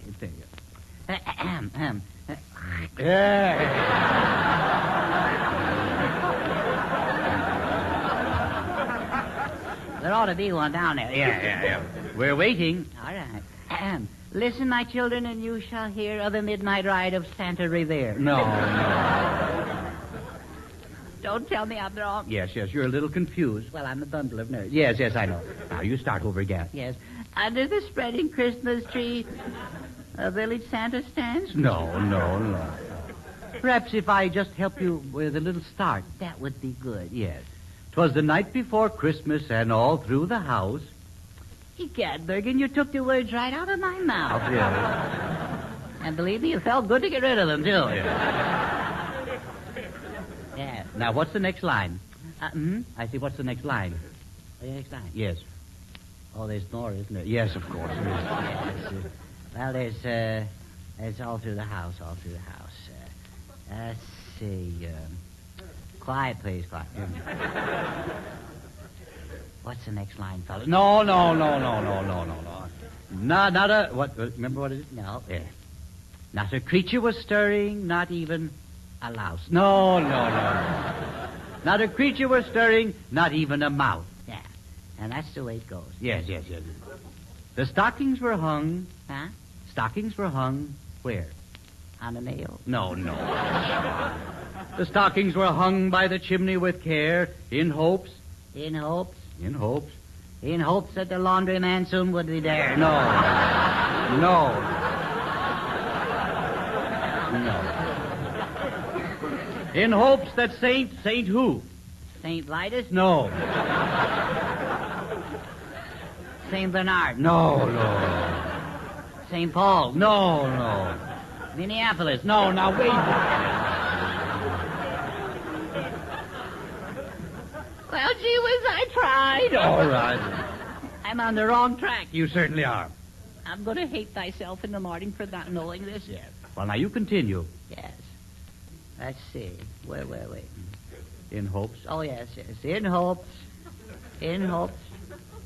Speaker 22: There ought to be one down there.
Speaker 14: Yeah. We're waiting.
Speaker 22: All right. Listen, my children, and you shall hear of the midnight ride of Santa Revere.
Speaker 14: No.
Speaker 22: Don't tell me I'm wrong.
Speaker 14: Yes, you're a little confused.
Speaker 22: Well, I'm a bundle of nerves.
Speaker 14: Yes, I know. Now, you start over again.
Speaker 22: Yes. Under the spreading Christmas tree, a village Santa stands?
Speaker 14: No. Perhaps if I just help you with a little start.
Speaker 22: That would be good.
Speaker 14: Yes. 'Twas the night before Christmas, and all through the house.
Speaker 22: Egad, Bergen, you took the words right out of my mouth.
Speaker 14: Yes.
Speaker 22: And believe me, it felt good to get rid of them, too.
Speaker 14: Yeah. Now, what's the next line? I see. What's the next line?
Speaker 22: The next line?
Speaker 14: Yes.
Speaker 22: Oh, there's more, isn't there?
Speaker 14: Yes, of course.
Speaker 22: Well, there's all through the house, Let's see. Quiet, please, quiet. What's the next line, fellas?
Speaker 14: No. Not a... What? Remember what it is?
Speaker 22: No.
Speaker 14: Yeah. Not a creature was stirring, not even a louse. No. Not a creature was stirring, not even a mouse.
Speaker 22: Yeah. And that's the way it goes.
Speaker 14: Yes. The stockings were hung...
Speaker 22: Huh?
Speaker 14: Stockings were hung where?
Speaker 22: On a nail?
Speaker 14: No. The stockings were hung by the chimney with care, in hopes...
Speaker 22: In hopes?
Speaker 14: In hopes.
Speaker 22: In hopes that the laundryman soon would be there.
Speaker 14: No. In hopes that Saint who?
Speaker 22: St. Vitus?
Speaker 14: No.
Speaker 22: St. Bernard?
Speaker 14: No.
Speaker 22: St. Paul?
Speaker 14: No.
Speaker 22: Minneapolis?
Speaker 14: No, now wait.
Speaker 22: Well, gee whiz, I tried.
Speaker 14: All right.
Speaker 22: I'm on the wrong track.
Speaker 14: You certainly are.
Speaker 22: I'm going to hate thyself in the morning for not knowing this.
Speaker 14: Yes. Well, now you continue.
Speaker 22: Yes.
Speaker 14: Let's see. Wait. In hopes. Oh, yes. In hopes. In hopes.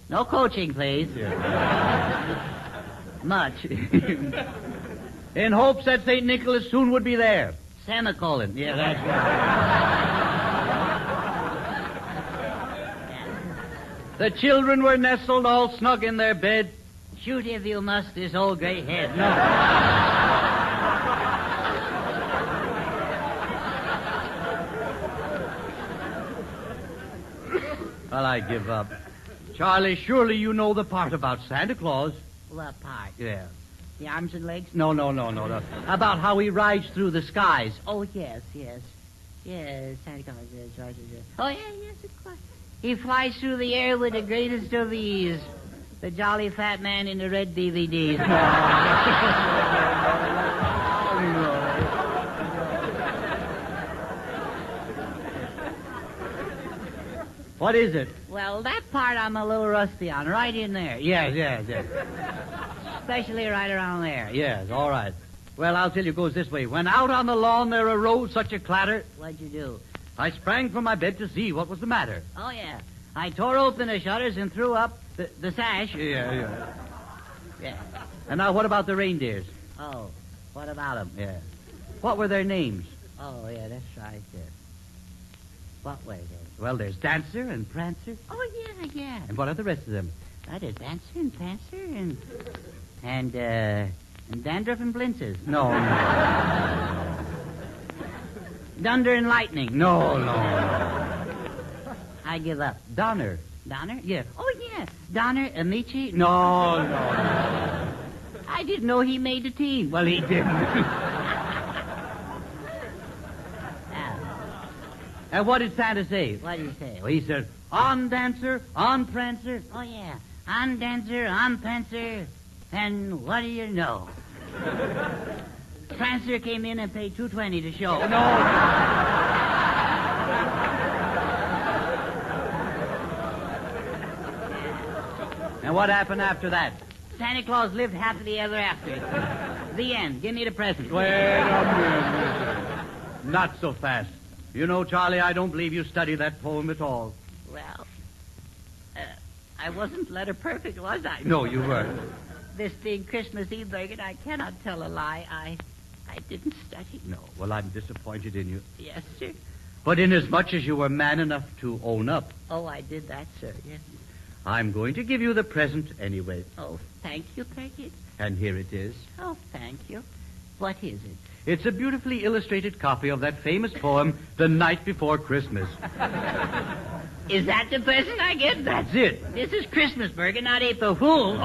Speaker 14: No coaching, please. Much. In hopes that St. Nicholas soon would be there. Semicolon. Yeah, that's right. The children were nestled all snug in their bed. Shoot if you must this old gray head. No. Well, I give up. Charlie, surely you know the part about Santa Claus.
Speaker 22: What part?
Speaker 14: Yeah.
Speaker 22: The arms and legs?
Speaker 14: No. About how he rides through the skies.
Speaker 22: Oh, yes. Yes, Santa Claus is right. Oh, yes, of course. He flies through the air with the greatest of ease. The jolly fat man in the red DVDs.
Speaker 14: What is it?
Speaker 22: Well, that part I'm a little rusty on. Right in there.
Speaker 14: Yes.
Speaker 22: Especially right around there.
Speaker 14: Yes, all right. Well, I'll tell you, it goes this way. When out on the lawn there arose such a clatter,
Speaker 22: What'd you do?
Speaker 14: I sprang from my bed to see what was the matter.
Speaker 22: Oh, yeah. I tore open the shutters and threw up the sash.
Speaker 14: Yeah.
Speaker 22: Yeah.
Speaker 14: And now what about the reindeers?
Speaker 22: Oh, what about them?
Speaker 14: Yeah. What were their names?
Speaker 22: Oh, yeah, that's right there. What were they?
Speaker 14: Well, there's Dancer and Prancer.
Speaker 22: Oh, yeah.
Speaker 14: And what are the rest of them?
Speaker 22: There's Dancer and Prancer and Dandruff and Blintzes.
Speaker 14: No.
Speaker 22: Dunder and Lightning.
Speaker 14: No.
Speaker 22: I give up.
Speaker 14: Donner.
Speaker 22: Donner?
Speaker 14: Yeah.
Speaker 22: Oh, yeah. Donner, Amici.
Speaker 14: No.
Speaker 22: I didn't know he made the team.
Speaker 14: Well, he didn't. And what did Santa say?
Speaker 22: What did he say?
Speaker 14: Well, he said, on Dancer, on Prancer.
Speaker 22: Oh, yeah. On Dancer, on Prancer. And what do you know? Prancer came in and paid $2.20 to show.
Speaker 14: No. And what happened after that?
Speaker 22: Santa Claus lived happily ever after. The end. Give me the present.
Speaker 14: Wait a minute. Not so fast. You know, Charlie, I don't believe you studied that poem at all.
Speaker 22: Well, I wasn't letter perfect, was I?
Speaker 14: No, you weren't.
Speaker 22: This being Christmas Eve, Bergen, I cannot tell a lie. I didn't study.
Speaker 14: No, well, I'm disappointed in you.
Speaker 22: Yes, sir.
Speaker 14: But inasmuch as you were man enough to own up,
Speaker 22: Oh, I did that, sir. Yes.
Speaker 14: I'm going to give you the present anyway.
Speaker 22: Oh, thank you, Bergen.
Speaker 14: And here it is.
Speaker 22: Oh, thank you. What is it?
Speaker 14: It's a beautifully illustrated copy of that famous poem, The Night Before Christmas.
Speaker 22: Is that the present I get?
Speaker 14: That's it.
Speaker 22: This is Christmas, Bergen, not April Fool.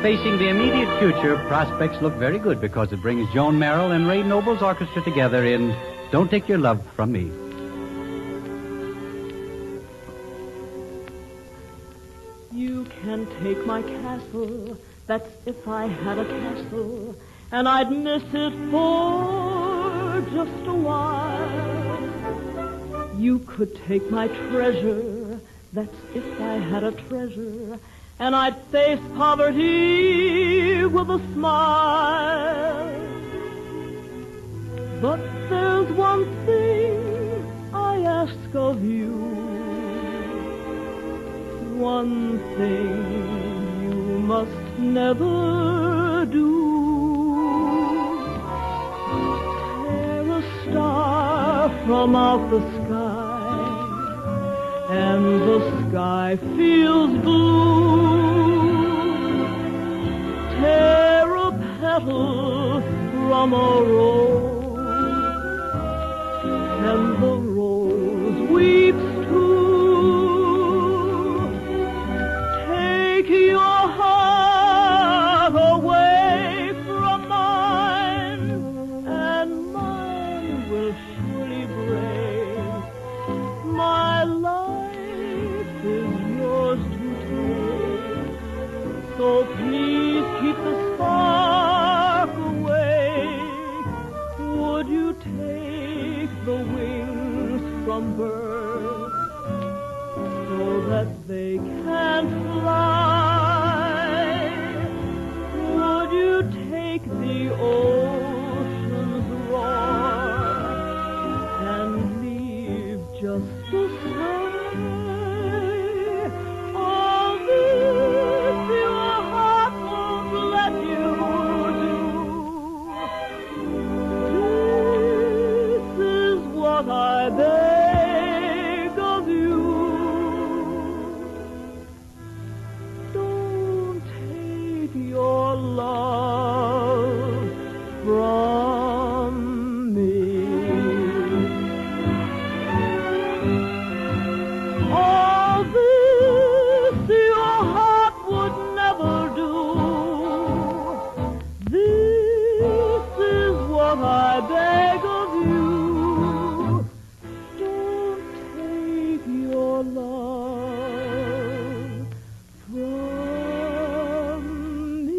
Speaker 14: Facing the immediate future, prospects look very good because it brings Joan Merrill and Ray Noble's orchestra together in Don't Take Your Love From Me.
Speaker 23: You can take my castle, that's if I had a castle, and I'd miss it for just a while. You could take my treasure, that's if I had a treasure, and I'd face poverty with a smile. But there's one thing I ask of you, one thing you must never do. Tear a star from out the sky, and the sky feels blue. Tear a petal from a rose, and the rose weeps too. Take your heart away from mine, and mine will surely break. My life is yours to take, so please keep the spark away. Would you take the from birth so that they can't fly? Would you take the ocean's roar and leave just the sky? All this your heart won't let you do. This is what I beg of you. Don't take your love from me. All this your heart would never do. This is what I beg of you. Don't take your love from me.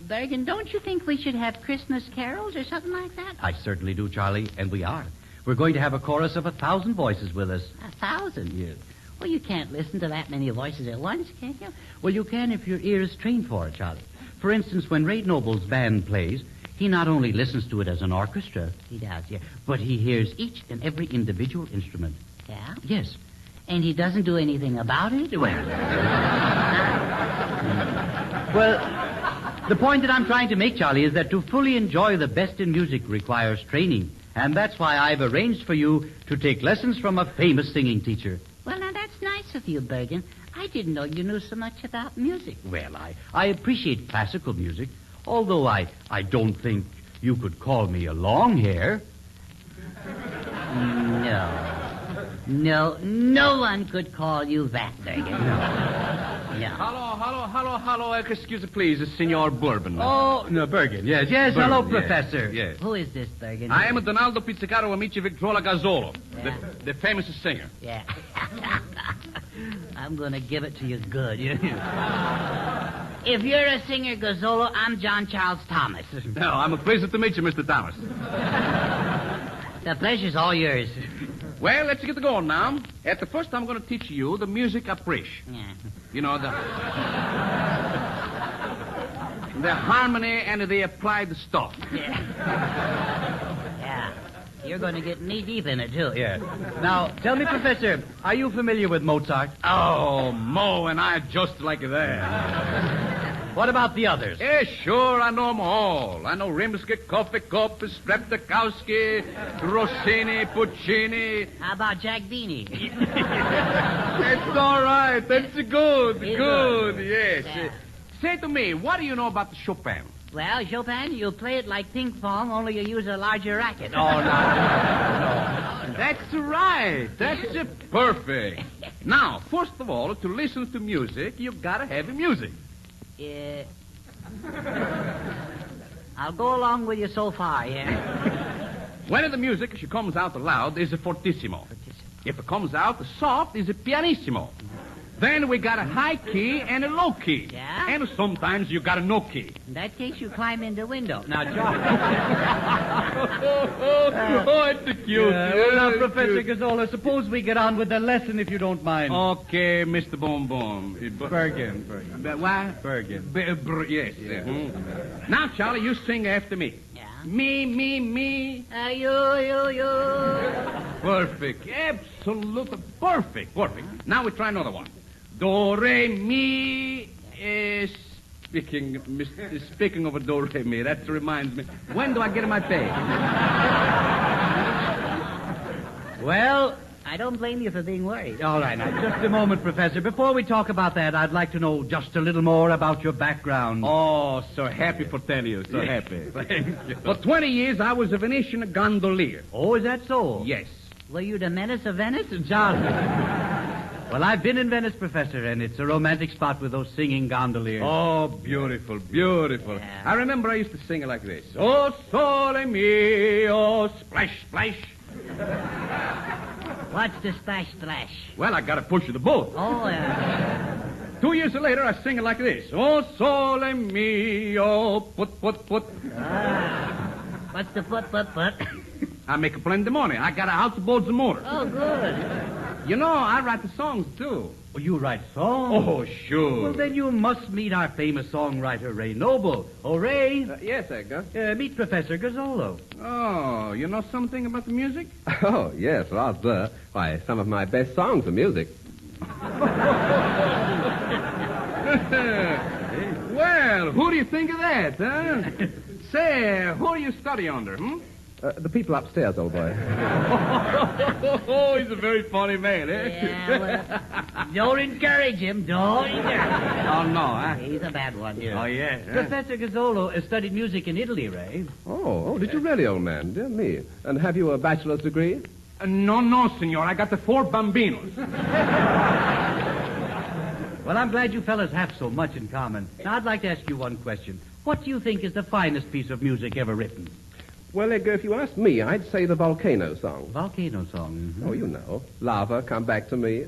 Speaker 22: Bergen, don't you think we should have Christmas carols or something like that?
Speaker 14: I certainly do, Charlie, and we are. We're going to have a chorus of 1,000 voices with us.
Speaker 22: 1,000?
Speaker 14: Yes.
Speaker 22: Well, you can't listen to that many voices at once, can you?
Speaker 14: Well, you can if your ear is trained for it, Charlie. For instance, when Ray Noble's band plays, he not only listens to it as an orchestra,
Speaker 22: He does, yeah.
Speaker 14: but he hears each and every individual instrument.
Speaker 22: Yeah?
Speaker 14: Yes.
Speaker 22: And he doesn't do anything about it?
Speaker 14: Well, the point that I'm trying to make, Charlie, is that to fully enjoy the best in music requires training. And that's why I've arranged for you to take lessons from a famous singing teacher.
Speaker 22: Well, now, that's nice of you, Bergen. I didn't know you knew so much about music.
Speaker 14: Well, I appreciate classical music, although I don't think you could call me a long hair.
Speaker 22: No one could call you that, Bergen. No.
Speaker 8: Hello, excuse me, please, Senor Bourbon.
Speaker 14: Oh, no, Bergen. Yes,
Speaker 8: Bourbon,
Speaker 14: hello,
Speaker 8: yes,
Speaker 14: Professor.
Speaker 8: Yes.
Speaker 22: Who is this, Bergen?
Speaker 8: I am Donaldo Pizzicato Amici Victrola Gazzolo,
Speaker 22: Yeah.
Speaker 8: the famous singer.
Speaker 22: Yeah. I'm going to give it to you good. If you're a singer, Gazzolo, I'm John Charles Thomas.
Speaker 8: No, I'm pleased to meet you, Mr. Thomas.
Speaker 22: The pleasure's all yours.
Speaker 8: Well, let's get going now. At the first, I'm going to teach you the music approach.
Speaker 22: Yeah.
Speaker 8: You know, the harmony and the applied stuff.
Speaker 22: Yeah. You're going to get knee deep in it, too.
Speaker 14: Yeah. Now, tell me, Professor, are you familiar with Mozart?
Speaker 8: Oh, Mo and I just like that.
Speaker 14: What about the others?
Speaker 8: Yeah, sure, I know them all. I know Rimsky-Korsakov, Streptokowski, Rossini, Puccini.
Speaker 22: How about Jack Beanie?
Speaker 8: That's all right. That's good. Good, yes.
Speaker 22: Yeah.
Speaker 8: Say to me, what do you know about Chopin?
Speaker 22: Well, Chopin, you play it like ping pong, only you use a larger racket.
Speaker 8: Oh, no. That's right. That's perfect. Now, first of all, to listen to music, you've got to have music.
Speaker 22: I'll go along with you so far, yeah.
Speaker 8: When the music, she comes out loud, is a fortissimo. If it comes out soft, is a pianissimo. Then we got a high key and a low key.
Speaker 22: Yeah?
Speaker 8: And sometimes you got a no key.
Speaker 22: In that case, you climb in the window.
Speaker 14: Now, John.
Speaker 8: It's cute.
Speaker 14: Well, now, Professor Gazzola, suppose we get on with the lesson if you don't mind.
Speaker 8: Okay, Mr. Boom Boom.
Speaker 14: Bergen.
Speaker 8: What?
Speaker 14: Bergen.
Speaker 8: Yes. Now, Charlie, you sing after me.
Speaker 22: Yeah.
Speaker 8: Me.
Speaker 22: You.
Speaker 8: Perfect. Absolutely perfect. Now we try another one. Do, re, mi. Speaking of a do, re, mi, that reminds me. When do I get my pay?
Speaker 22: Well, I don't blame you for being worried.
Speaker 14: All right, now, just a moment, Professor. Before we talk about that, I'd like to know just a little more about your background.
Speaker 8: Oh, so happy for telling you. So happy. For 20 years, I was a Venetian gondolier.
Speaker 14: Oh, is that so?
Speaker 8: Yes.
Speaker 22: Were you the menace of Venice?
Speaker 14: John. Well, I've been in Venice, Professor, and it's a romantic spot with those singing gondoliers.
Speaker 8: Oh, beautiful, beautiful. I remember I used to sing it like this. Oh, sole mio, splash, splash.
Speaker 22: What's the splash splash?
Speaker 8: Well, I got to push the boat.
Speaker 22: Oh, yeah.
Speaker 8: 2 years later, I sing it like this. Oh, sole mio, put.
Speaker 22: What's the put?
Speaker 8: I make a plenty of money. I got a house of boats and motors.
Speaker 22: Oh, good.
Speaker 8: You know, I write the songs, too.
Speaker 14: Oh, you write songs?
Speaker 8: Oh, sure.
Speaker 14: Well, then you must meet our famous songwriter, Ray Noble. Oh, Ray.
Speaker 8: Yes, Edgar.
Speaker 14: Meet Professor Gazzolo.
Speaker 8: Oh, you know something about the music?
Speaker 4: Oh, yes, rather. Why, some of my best songs are music.
Speaker 8: Well, who do you think of that, huh? Say, who do you study under,
Speaker 4: The people upstairs, old boy.
Speaker 8: Oh, he's a very funny man, eh?
Speaker 22: Yeah, well, don't encourage him. Don't encourage him.
Speaker 8: Oh, no, huh?
Speaker 22: He's a bad one.
Speaker 8: Oh, yeah.
Speaker 14: Professor Gazzolo studied music in Italy, Ray.
Speaker 4: Oh, did you really, old man? Dear me. And have you a bachelor's degree?
Speaker 8: No, senor. I got the 4 bambinos.
Speaker 14: Well, I'm glad you fellas have so much in common. Now, I'd like to ask you one question. What do you think is the finest piece of music ever written?
Speaker 4: Well, Edgar, if you ask me, I'd say the Volcano song.
Speaker 14: Volcano song? Mm-hmm.
Speaker 4: Oh, you know. Lava, come back to me.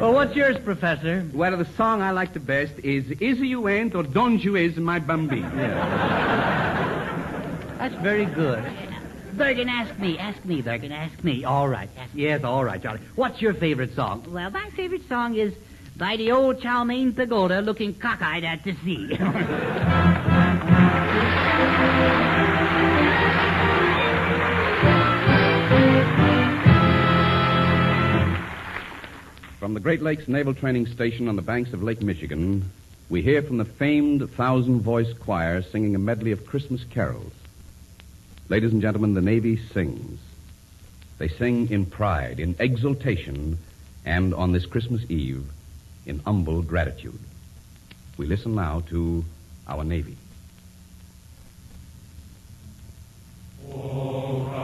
Speaker 14: Well, what's yours, Professor?
Speaker 8: Well, the song I like the best is You Ain't or Don't You Is My Bambino.
Speaker 14: That's very good.
Speaker 22: Bergen, ask me, Bergen, ask me.
Speaker 14: All right. Yes, all right, Charlie. What's your favorite song?
Speaker 22: Well, my favorite song is By the Old Chow Mein Pagoda Looking Cockeyed at the Sea.
Speaker 8: From the Great Lakes Naval Training Station on the banks of Lake Michigan, we hear from the famed 1,000-voice choir singing a medley of Christmas carols. Ladies and gentlemen, the Navy sings. They sing in pride, in exultation, and on this Christmas Eve, in humble gratitude. We listen now to our Navy.
Speaker 18: Joy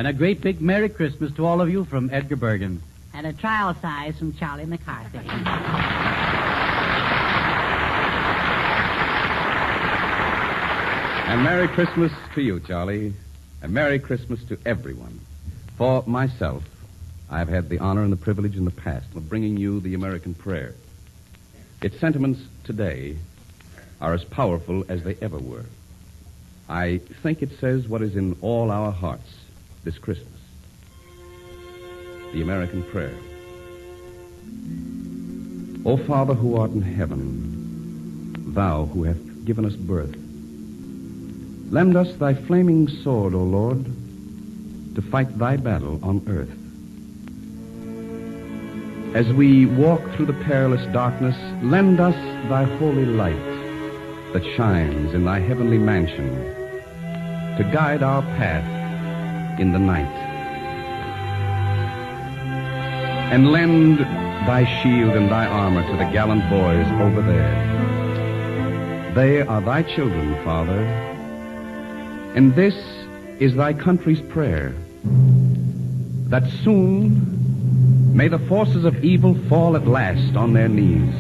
Speaker 14: And a great big Merry Christmas to all of you from Edgar Bergen.
Speaker 22: And a trial size from Charlie McCarthy.
Speaker 8: And Merry Christmas to you, Charlie. And Merry Christmas to everyone. For myself, I've had the honor and the privilege in the past of bringing you the American prayer. Its sentiments today are as powerful as they ever were. I think it says what is in all our hearts this Christmas. The American prayer. O Father who art in heaven, thou who hast given us birth, lend us thy flaming sword, O Lord, to fight thy battle on earth. As we walk through the perilous darkness, lend us thy holy light that shines in thy heavenly mansion to guide our path in the night. And lend thy shield and thy armor to the gallant boys over there. They are thy children, Father, and this is thy country's prayer, that soon may the forces of evil fall at last on their knees,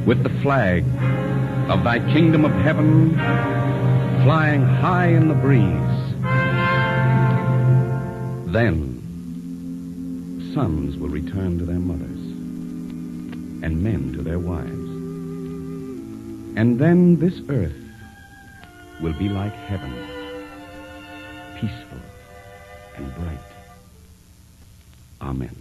Speaker 8: with the flag of thy kingdom of heaven flying high in the breeze. Then sons will return to their mothers, and men to their wives. And then this earth will be like heaven, peaceful and bright. Amen.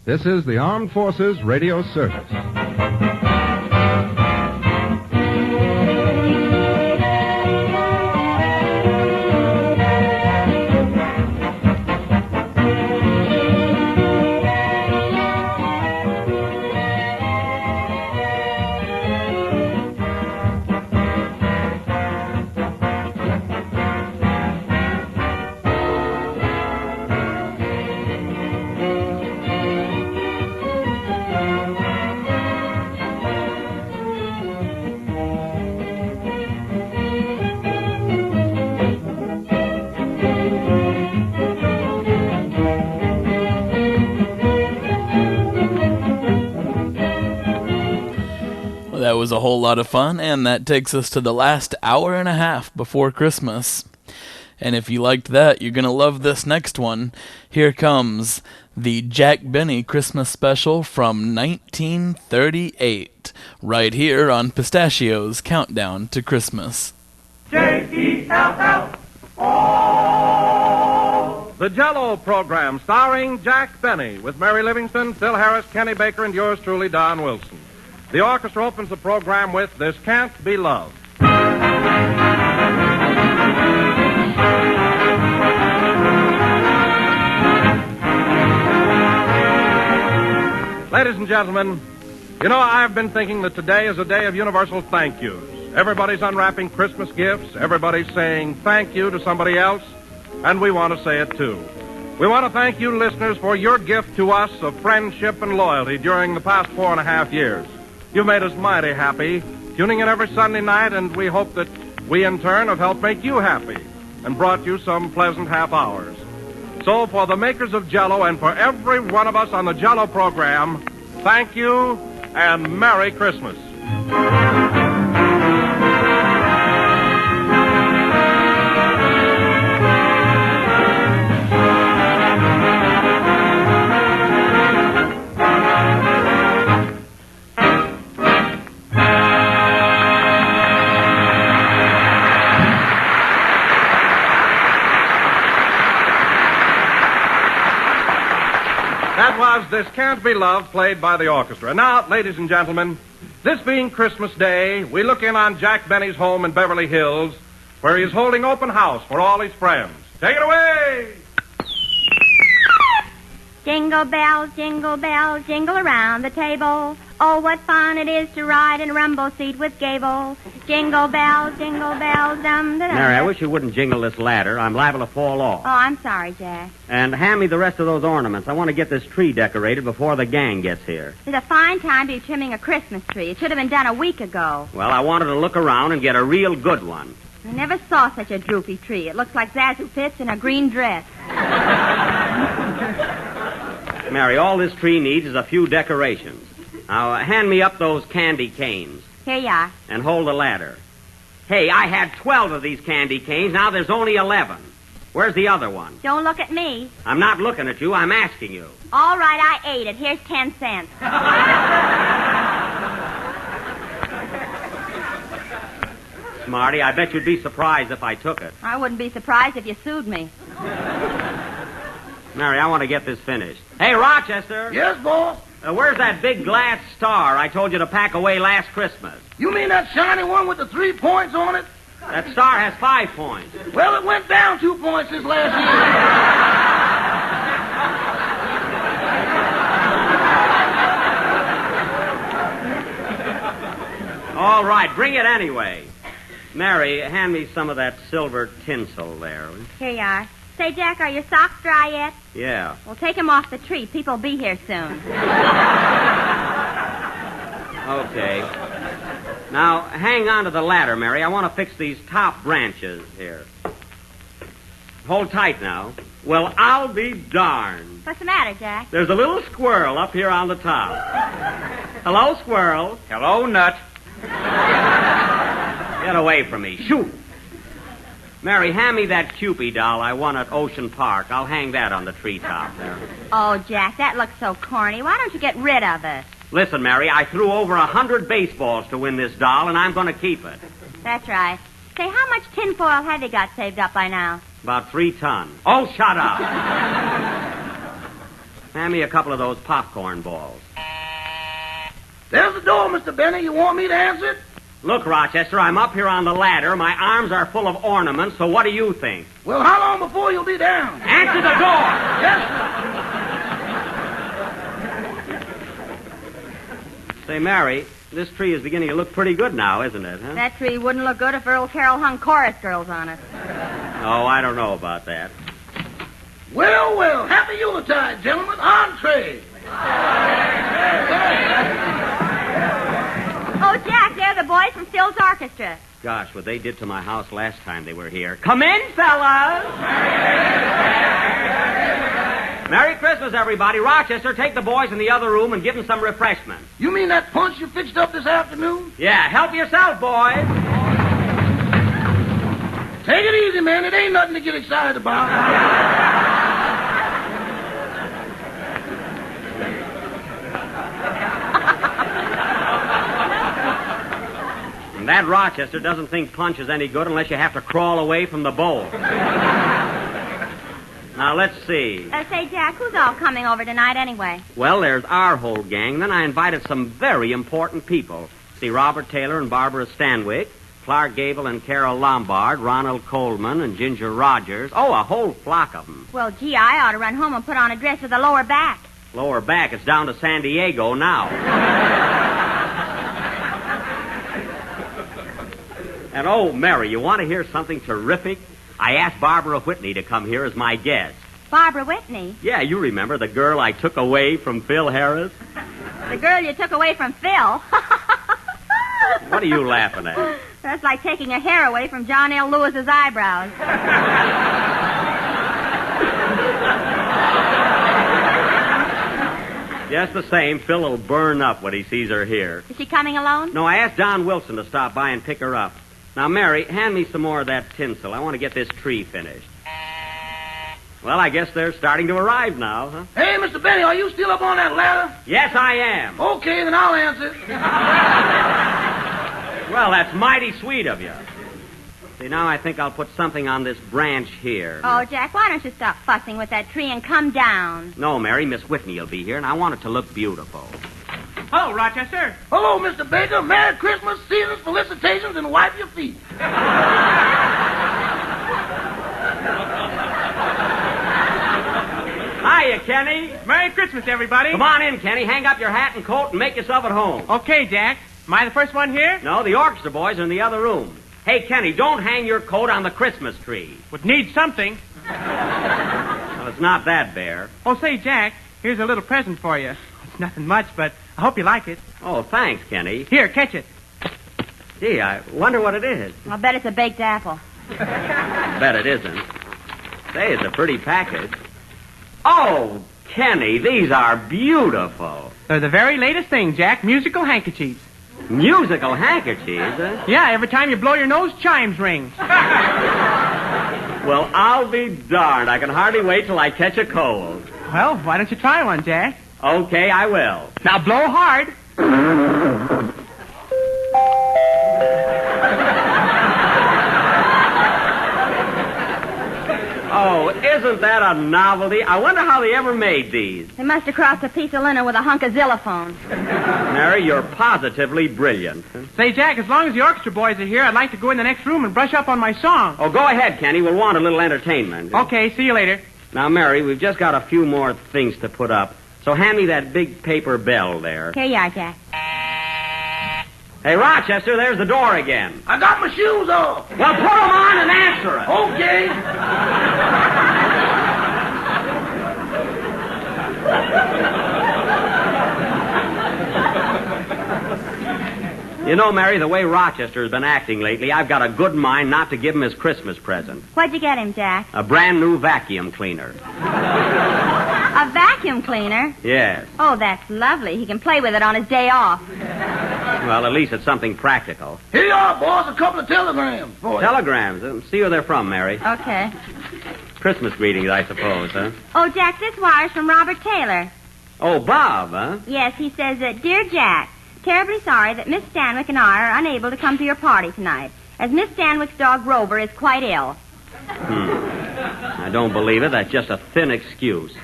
Speaker 13: This is the Armed Forces Radio Service.
Speaker 1: That was a whole lot of fun, and that takes us to the last hour and a half before Christmas. And if you liked that, you're going to love this next one. Here comes the Jack Benny Christmas special from 1938, right here on Pistachio's Countdown to Christmas.
Speaker 16: J-E-L-L-O. The Jell-O program starring Jack Benny with Mary Livingston, Phil Harris, Kenny Baker, and yours truly, Don Wilson. The orchestra opens the program with This Can't Be Love. Ladies and gentlemen, You know, I've been thinking that today is a day of universal thank yous. Everybody's unwrapping Christmas gifts. Everybody's saying thank you to somebody else. And we want to say it, too. We want to thank you, listeners, for your gift to us of friendship and loyalty during the past 4.5 years. You've made us mighty happy, tuning in every Sunday night, and we hope that we, in turn, have helped make you happy and brought you some pleasant half hours. So, for the makers of Jell-O and for every one of us on the Jell-O program, thank you and Merry Christmas. That was This Can't Be Love, played by the orchestra. Now, ladies and gentlemen, this being Christmas Day, we look in on Jack Benny's home in Beverly Hills, where he is holding open house for all his friends. Take it away!
Speaker 3: Jingle bells, jingle around the table. Oh, what fun it is to ride in a rumble seat with Gable. Jingle bells, dum dum.
Speaker 15: Mary, I wish you wouldn't jingle this ladder. I'm liable to fall off.
Speaker 3: Oh, I'm sorry, Jack.
Speaker 15: And hand me the rest of those ornaments. I want to get this tree decorated before the gang gets here.
Speaker 3: It's a fine time to be trimming a Christmas tree. It should have been done a week ago.
Speaker 15: Well, I wanted to look around and get a real good one.
Speaker 3: I never saw such a droopy tree. It looks like Zazu Pitts in a green dress.
Speaker 15: Mary, all this tree needs is a few decorations. Now, hand me up those candy canes.
Speaker 3: Here you are.
Speaker 15: And hold the ladder. Hey, I had 12 of these candy canes. Now there's only 11. Where's the other one?
Speaker 3: Don't look at me.
Speaker 15: I'm not looking at you. I'm asking you.
Speaker 3: All right, I ate it. Here's 10 cents.
Speaker 15: Smarty, I bet you'd be surprised if I took it.
Speaker 3: I wouldn't be surprised if you sued me.
Speaker 15: Mary, I want to get this finished. Hey, Rochester.
Speaker 17: Yes, boss?
Speaker 15: Where's that big glass star I told you to pack away last Christmas?
Speaker 17: You mean that shiny one with the 3 points on it?
Speaker 15: That star has 5 points.
Speaker 17: Well, it went down 2 points this last
Speaker 15: year. All right, bring it anyway. Mary, hand me some of that silver tinsel there.
Speaker 3: Here you are. Say, Jack, are your socks dry yet?
Speaker 15: Yeah.
Speaker 3: Well, take them off the tree. People will be here soon.
Speaker 15: Okay. Now, hang on to the ladder, Mary. I want to fix these top branches here. Hold tight now. Well, I'll be darned.
Speaker 3: What's the matter, Jack?
Speaker 15: There's a little squirrel up here on the top. Hello, squirrel.
Speaker 19: Hello, Nut.
Speaker 15: Get away from me. Shoot. Mary, hand me that Cupid doll I won at Ocean Park. I'll hang that on the treetop there.
Speaker 3: Oh, Jack, that looks so corny. Why don't you get rid of it?
Speaker 15: Listen, Mary, I threw over 100 baseballs to win this doll, and I'm going to keep it.
Speaker 3: That's right. Say, how much tinfoil have you got saved up by now?
Speaker 15: About 3 tons. Oh, shut up. Hand me a couple of those popcorn balls.
Speaker 17: There's the door, Mr. Benny. You want me to answer it?
Speaker 15: Look, Rochester, I'm up here on the ladder. My arms are full of ornaments, so what do you think?
Speaker 17: Well, how long before you'll be down?
Speaker 15: Answer the door!
Speaker 17: Yes,
Speaker 15: sir. Say, Mary, this tree is beginning to look pretty good now, isn't it, huh?
Speaker 3: That tree wouldn't look good if Earl Carroll hung chorus girls on it.
Speaker 15: Oh, I don't know about that.
Speaker 17: Well, happy Yuletide, gentlemen. Entree.
Speaker 3: Oh, Jack, they're the boys from Phil's orchestra.
Speaker 15: Gosh, what they did to my house last time they were here. Come in, fellas! Merry Christmas, everybody. Rochester, take the boys in the other room and give them some refreshment.
Speaker 17: You mean that punch you fixed up this afternoon?
Speaker 15: Yeah, help yourself, boys.
Speaker 17: Take it easy, man. It ain't nothing to get excited about.
Speaker 15: And that Rochester doesn't think punch is any good unless you have to crawl away from the bowl. Now, let's see.
Speaker 3: Say, Jack, who's all coming over tonight anyway?
Speaker 15: Well, there's our whole gang. Then I invited some very important people. See, Robert Taylor and Barbara Stanwyck, Clark Gable and Carol Lombard, Ronald Coleman and Ginger Rogers. Oh, a whole flock of them.
Speaker 3: Well, gee, I ought to run home and put on a dress with a lower back.
Speaker 15: Lower back, it's down to San Diego now. And oh, Mary, you want to hear something terrific? I asked Barbara Whitney to come here as my guest.
Speaker 3: Barbara Whitney.
Speaker 15: Yeah, you remember the girl I took away from Phil Harris?
Speaker 3: The girl you took away from Phil.
Speaker 15: What are you laughing at?
Speaker 3: That's like taking a hair away from John L. Lewis's eyebrows.
Speaker 15: Just the same, Phil will burn up when he sees her here.
Speaker 3: Is she coming alone?
Speaker 15: No, I asked Don Wilson to stop by and pick her up. Now, Mary, hand me some more of that tinsel. I want to get this tree finished. Well, I guess they're starting to arrive now, huh?
Speaker 7: Hey, Mr. Benny, are you still up on that ladder?
Speaker 15: Yes, I am.
Speaker 7: Okay, then I'll answer.
Speaker 15: Well, that's mighty sweet of you. See, now I think I'll put something on this branch here.
Speaker 3: Oh, Jack, why don't you stop fussing with that tree and come down?
Speaker 15: No, Mary, Miss Whitney will be here, and I want it to look beautiful.
Speaker 7: Hello, Rochester. Hello, Mr. Baker. Merry Christmas, seasons, felicitations, and wipe your feet.
Speaker 15: Hiya, Kenny.
Speaker 9: Merry Christmas, everybody.
Speaker 15: Come on in, Kenny. Hang up your hat and coat and make yourself at home.
Speaker 9: Okay, Jack. Am I the first one here?
Speaker 15: No, the orchestra boys are in the other room. Hey, Kenny, don't hang your coat on the Christmas tree.
Speaker 9: Would need something.
Speaker 15: Well, it's not that bare.
Speaker 9: Oh, say, Jack, here's a little present for you. It's nothing much, but I hope you like it.
Speaker 15: Oh, thanks, Kenny.
Speaker 9: Here, catch it.
Speaker 15: Gee, I wonder what it is.
Speaker 3: I'll bet it's a baked apple.
Speaker 15: Bet it isn't. Say, it's a pretty package. Oh, Kenny, these are beautiful.
Speaker 9: They're the very latest thing, Jack. Musical handkerchiefs.
Speaker 15: Musical handkerchiefs, huh?
Speaker 9: Yeah, every time you blow your nose, chimes ring.
Speaker 15: Well, I'll be darned. I can hardly wait till I catch a cold.
Speaker 9: Well, why don't you try one, Jack?
Speaker 15: Okay, I will.
Speaker 9: Now blow hard.
Speaker 15: Oh, isn't that a novelty? I wonder how they ever made these.
Speaker 3: They must have crossed a piece of linen with a hunk of xylophone.
Speaker 15: Mary, you're positively brilliant.
Speaker 9: Say, Jack, as long as the orchestra boys are here, I'd like to go in the next room and brush up on my song.
Speaker 15: Oh, go ahead, Kenny. We'll want a little entertainment.
Speaker 9: Okay, see you later.
Speaker 15: Now, Mary, we've just got a few more things to put up. So hand me that big paper bell there.
Speaker 3: Here you are, Jack.
Speaker 15: Hey, Rochester, there's the door again.
Speaker 7: I got my shoes off.
Speaker 15: Well, put them on and answer it.
Speaker 7: Okay.
Speaker 15: You know, Mary, the way Rochester has been acting lately, I've got a good mind not to give him his Christmas present.
Speaker 3: What'd you get him, Jack?
Speaker 15: A brand new vacuum cleaner.
Speaker 3: A vacuum cleaner?
Speaker 15: Yes.
Speaker 3: Oh, that's lovely. He can play with it on his day off.
Speaker 15: Well, at least it's something practical.
Speaker 7: Here you are, boss. A couple of telegrams for you.
Speaker 15: Telegrams. See who they're from, Mary.
Speaker 3: Okay.
Speaker 15: Christmas greetings, I suppose, huh?
Speaker 3: Oh, Jack, this wire's from Robert Taylor.
Speaker 15: Oh, Bob, huh?
Speaker 3: Yes, he says, Dear Jack, terribly sorry that Miss Stanwyck and I are unable to come to your party tonight, as Miss Stanwyck's dog Rover is quite ill.
Speaker 15: I don't believe it. That's just a thin excuse.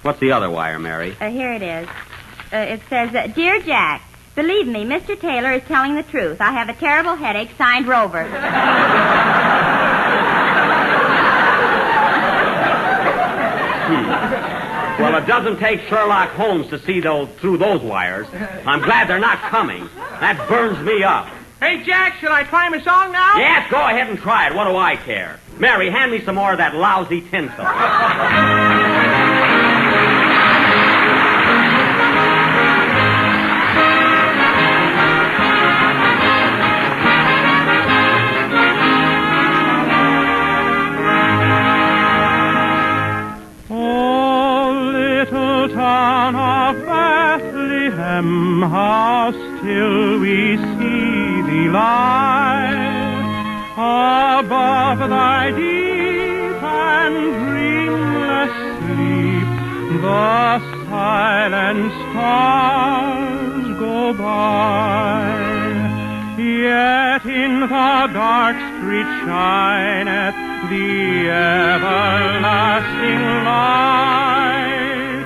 Speaker 15: What's the other wire, Mary?
Speaker 3: Here it is. It says, Dear Jack, believe me, Mr. Taylor is telling the truth. I have a terrible headache, signed Rover.
Speaker 15: Well, it doesn't take Sherlock Holmes to see through those wires. I'm glad they're not coming. That burns me up.
Speaker 9: Hey, Jack, should I try my song now?
Speaker 15: Yes, go ahead and try it. What do I care? Mary, hand me some more of that lousy tinsel.
Speaker 19: Town of Bethlehem, how still we see thee lie above thy deep and dreamless sleep. The silent stars go by, yet in the dark street shineth the everlasting light.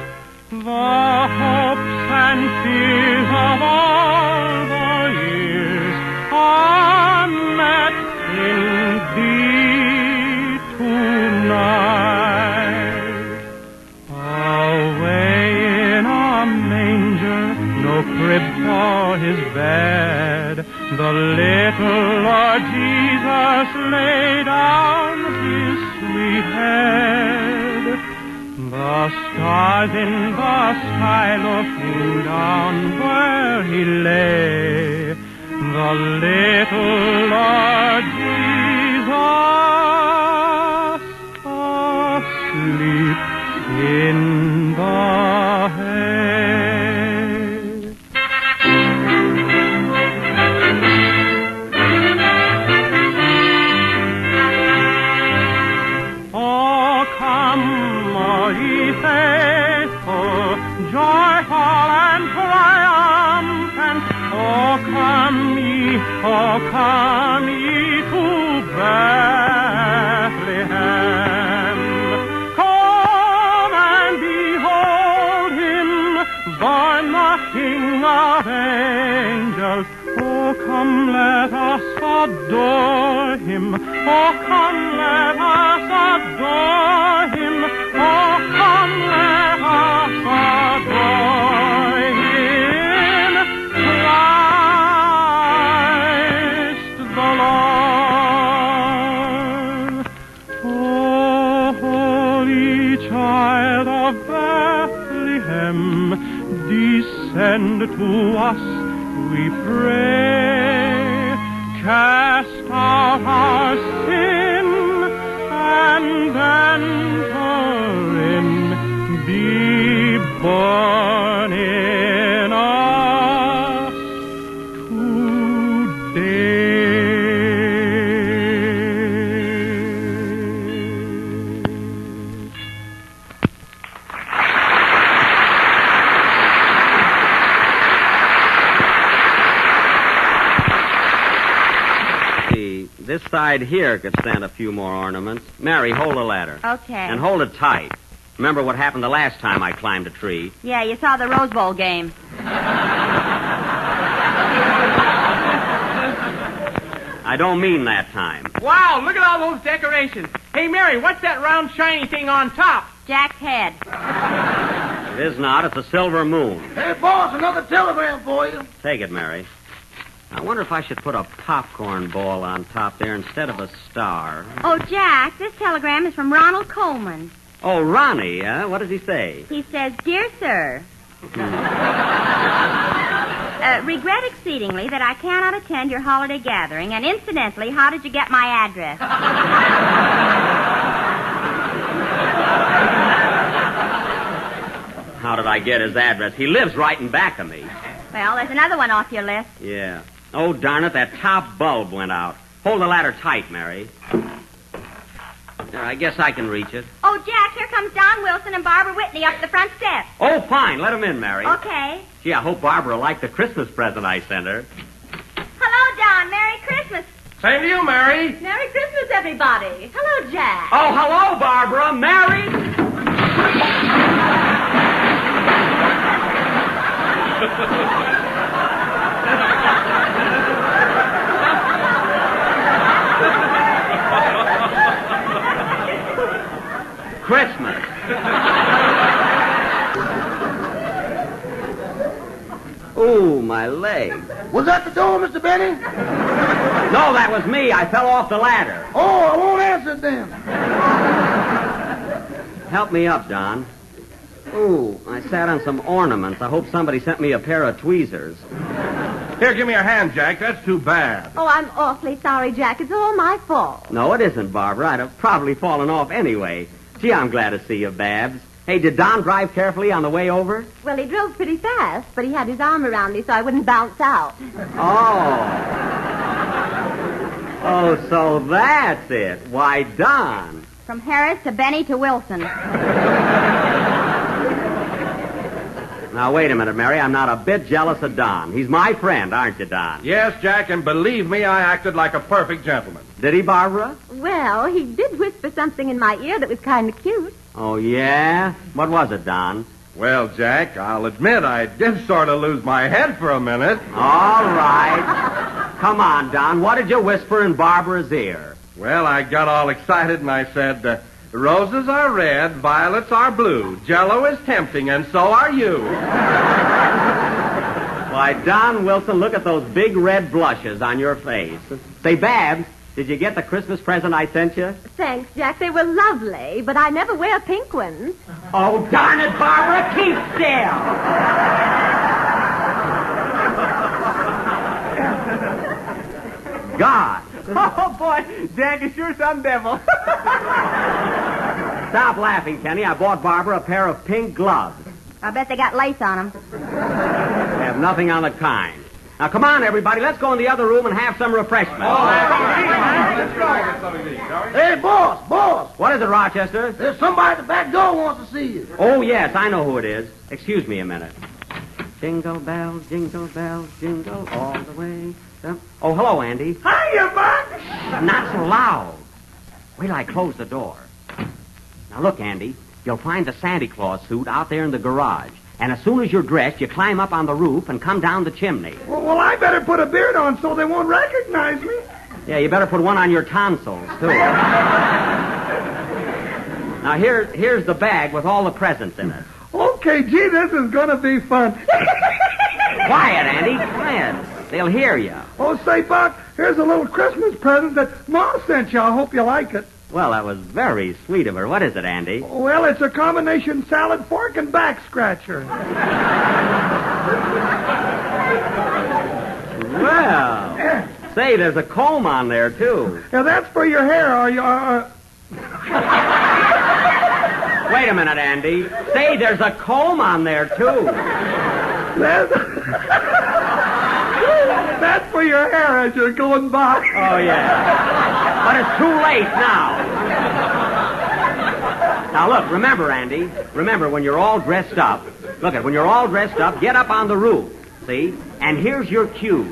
Speaker 19: The hopes and fears of all the years are met in thee tonight. Away in a manger, no crib for his bed, The little Lord Jesus lay down his sweet head. The stars in the sky looking down where he lay. The little Lord Jesus asleep in the hay. Oh, come, all ye faithful, joyful and triumphant. Oh, come ye to Bethlehem. Come and behold him, born the King of angels. Oh, come, let us adore him. Oh, come, let us adore him. Oh, come, let us adore him. Christ the Lord. Oh, holy child of Bethlehem, descend to us, we pray. Cast out our sin and enter in. Be born in us
Speaker 15: This side here could stand a few more ornaments. Mary, hold the ladder.
Speaker 3: Okay.
Speaker 15: And hold it tight. Remember what happened the last time I climbed a tree?
Speaker 3: Yeah, you saw the Rose Bowl game.
Speaker 15: I don't mean that time.
Speaker 9: Wow, look at all those decorations. Hey, Mary, what's that round shiny thing on top?
Speaker 3: Jack's head.
Speaker 15: It is not. It's a silver moon.
Speaker 7: Hey, boss, another telegram for you.
Speaker 15: Take it, Mary. I wonder if I should put a popcorn ball on top there instead of a star.
Speaker 3: Oh, Jack, this telegram is from Ronald Coleman.
Speaker 15: Oh, Ronnie, what does he say?
Speaker 3: He says, Dear Sir, regret exceedingly that I cannot attend your holiday gathering, and incidentally, how did you get my address?
Speaker 15: How did I get his address? He lives right in back of me.
Speaker 3: Well, there's another one off your list.
Speaker 15: Yeah. Oh, darn it, that top bulb went out. Hold the ladder tight, Mary. There, I guess I can reach it.
Speaker 3: Oh, Jack, here comes Don Wilson and Barbara Whitney up the front steps.
Speaker 15: Oh, fine. Let him in, Mary.
Speaker 3: Okay.
Speaker 15: Gee, I hope Barbara liked the Christmas present I sent her.
Speaker 3: Hello, Don. Merry Christmas.
Speaker 16: Same to you, Mary.
Speaker 3: Merry Christmas, everybody. Hello, Jack.
Speaker 15: Oh, hello, Barbara. Mary. Christmas. Ooh, my leg.
Speaker 7: Was that the door, Mr. Benny?
Speaker 15: No, that was me. I fell off the ladder.
Speaker 7: Oh, I won't answer it then.
Speaker 15: Help me up, Don. Ooh, I sat on some ornaments. I hope somebody sent me a pair of tweezers.
Speaker 16: Here, give me your hand, Jack. That's too bad.
Speaker 6: Oh, I'm awfully sorry, Jack. It's all my fault.
Speaker 15: No, it isn't, Barbara. I'd have probably fallen off anyway. Gee, I'm glad to see you, Babs. Hey, did Don drive carefully on the way over?
Speaker 6: Well, he drove pretty fast, but he had his arm around me so I wouldn't bounce out.
Speaker 15: Oh, so that's it. Why, Don.
Speaker 3: From Harris to Benny to Wilson.
Speaker 15: Now, wait a minute, Mary. I'm not a bit jealous of Don. He's my friend, aren't you, Don?
Speaker 16: Yes, Jack, and believe me, I acted like a perfect gentleman.
Speaker 15: Did he, Barbara?
Speaker 6: Well, he did whisper something in my ear that was kind of cute.
Speaker 15: Oh, yeah? What was it, Don?
Speaker 16: Well, Jack, I'll admit I did sort of lose my head for a minute.
Speaker 15: All right. Come on, Don. What did you whisper in Barbara's ear?
Speaker 16: Well, I got all excited and I said, roses are red, violets are blue. Jello is tempting, and so are you.
Speaker 15: Well, Why, Don Wilson, look at those big red blushes on your face. Say, Babs, did you get the Christmas present I sent you?
Speaker 6: Thanks, Jack. They were lovely, but I never wear pink ones.
Speaker 15: Oh, darn it, Barbara, keep still. God.
Speaker 9: Oh, boy, Jack is sure some devil.
Speaker 15: Stop laughing, Kenny. I bought Barbara a pair of pink gloves.
Speaker 3: I bet they got lace on them.
Speaker 15: They have nothing on the kind. Now, come on, everybody. Let's go in the other room and have some refreshments.
Speaker 7: Hey, boss.
Speaker 15: What is it, Rochester?
Speaker 7: There's somebody at the back door wants to see you.
Speaker 15: Oh, yes, I know who it is. Excuse me a minute. Jingle bells, jingle all the way. Oh, hello, Andy.
Speaker 7: Hiya, Buck.
Speaker 15: Not so loud. Wait till I close the door. Now, look, Andy. You'll find the Santa Claus suit out there in the garage. And as soon as you're dressed, you climb up on the roof and come down the chimney.
Speaker 7: Well, I better put a beard on so they won't recognize me.
Speaker 15: Yeah, you better put one on your tonsils, too. Now, here's the bag with all the presents in it.
Speaker 7: Okay, gee, this is going to be fun.
Speaker 15: Quiet, Andy, quiet. They'll hear you.
Speaker 7: Oh, say, Buck, here's a little Christmas present that Ma sent you. I hope you like it.
Speaker 15: Well, that was very sweet of her. What is it, Andy?
Speaker 7: Well, it's a combination salad, fork, and back scratcher.
Speaker 15: Well, say, there's a comb on there, too.
Speaker 7: Yeah, that's for your hair. Are you...
Speaker 15: Wait a minute, Andy. Say, there's a comb on there, too.
Speaker 7: That's for your hair as you're going by.
Speaker 15: Oh, yeah. But it's too late now. Now, look, remember, Andy. Remember, when you're all dressed up, when you're all dressed up, get up on the roof, see? And here's your cue.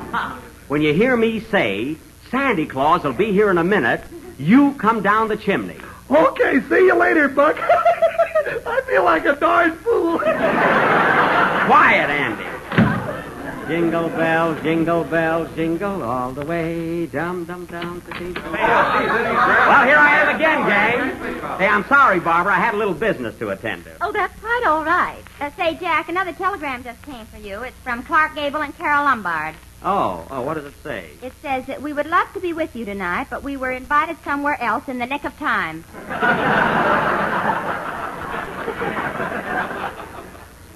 Speaker 15: When you hear me say, Santa Claus will be here in a minute, you come down the chimney.
Speaker 7: Okay, see you later, Buck. I feel like a darn fool.
Speaker 15: Quiet, Andy. Jingle bells, jingle all the way. Dum, dum, dum, dum. Well, here I am again, gang. Hey, I'm sorry, Barbara. I had a little business to attend to.
Speaker 3: Oh, that's quite all right. Say, Jack, another telegram just came for you. It's from Clark Gable and Carol Lombard.
Speaker 15: Oh, what does it say?
Speaker 3: It says that we would love to be with you tonight, but we were invited somewhere else in the nick of time.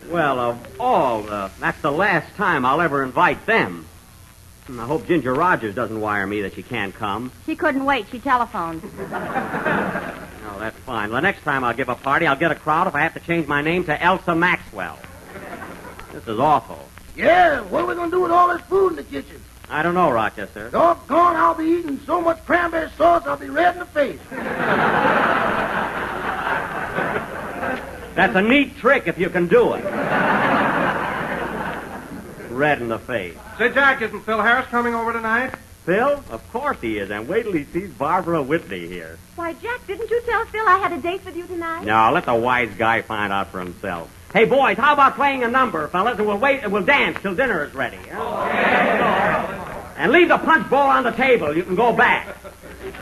Speaker 15: Well, of all that's the last time I'll ever invite them. And I hope Ginger Rogers doesn't wire me that she can't come.
Speaker 3: She couldn't wait. She telephoned.
Speaker 15: Oh, that's fine. Well, next time I'll give a party, I'll get a crowd if I have to change my name to Elsa Maxwell. This is awful.
Speaker 7: Yeah, what are we going to do with all this food in the kitchen?
Speaker 15: I don't know, Rochester.
Speaker 7: Doggone, I'll be eating so much cranberry sauce I'll be red in the face.
Speaker 15: That's a neat trick if you can do it. Red in the face.
Speaker 16: Say, Jack, isn't Phil Harris coming over tonight?
Speaker 15: Phil? Of course he is, and wait till he sees Barbara Whitney here.
Speaker 6: Why, Jack, didn't you tell Phil I had a date with you tonight?
Speaker 15: No, let the wise guy find out for himself. Hey, boys, how about playing a number, fellas, and we'll dance till dinner is ready. Huh? And leave the punch bowl on the table. You can go back.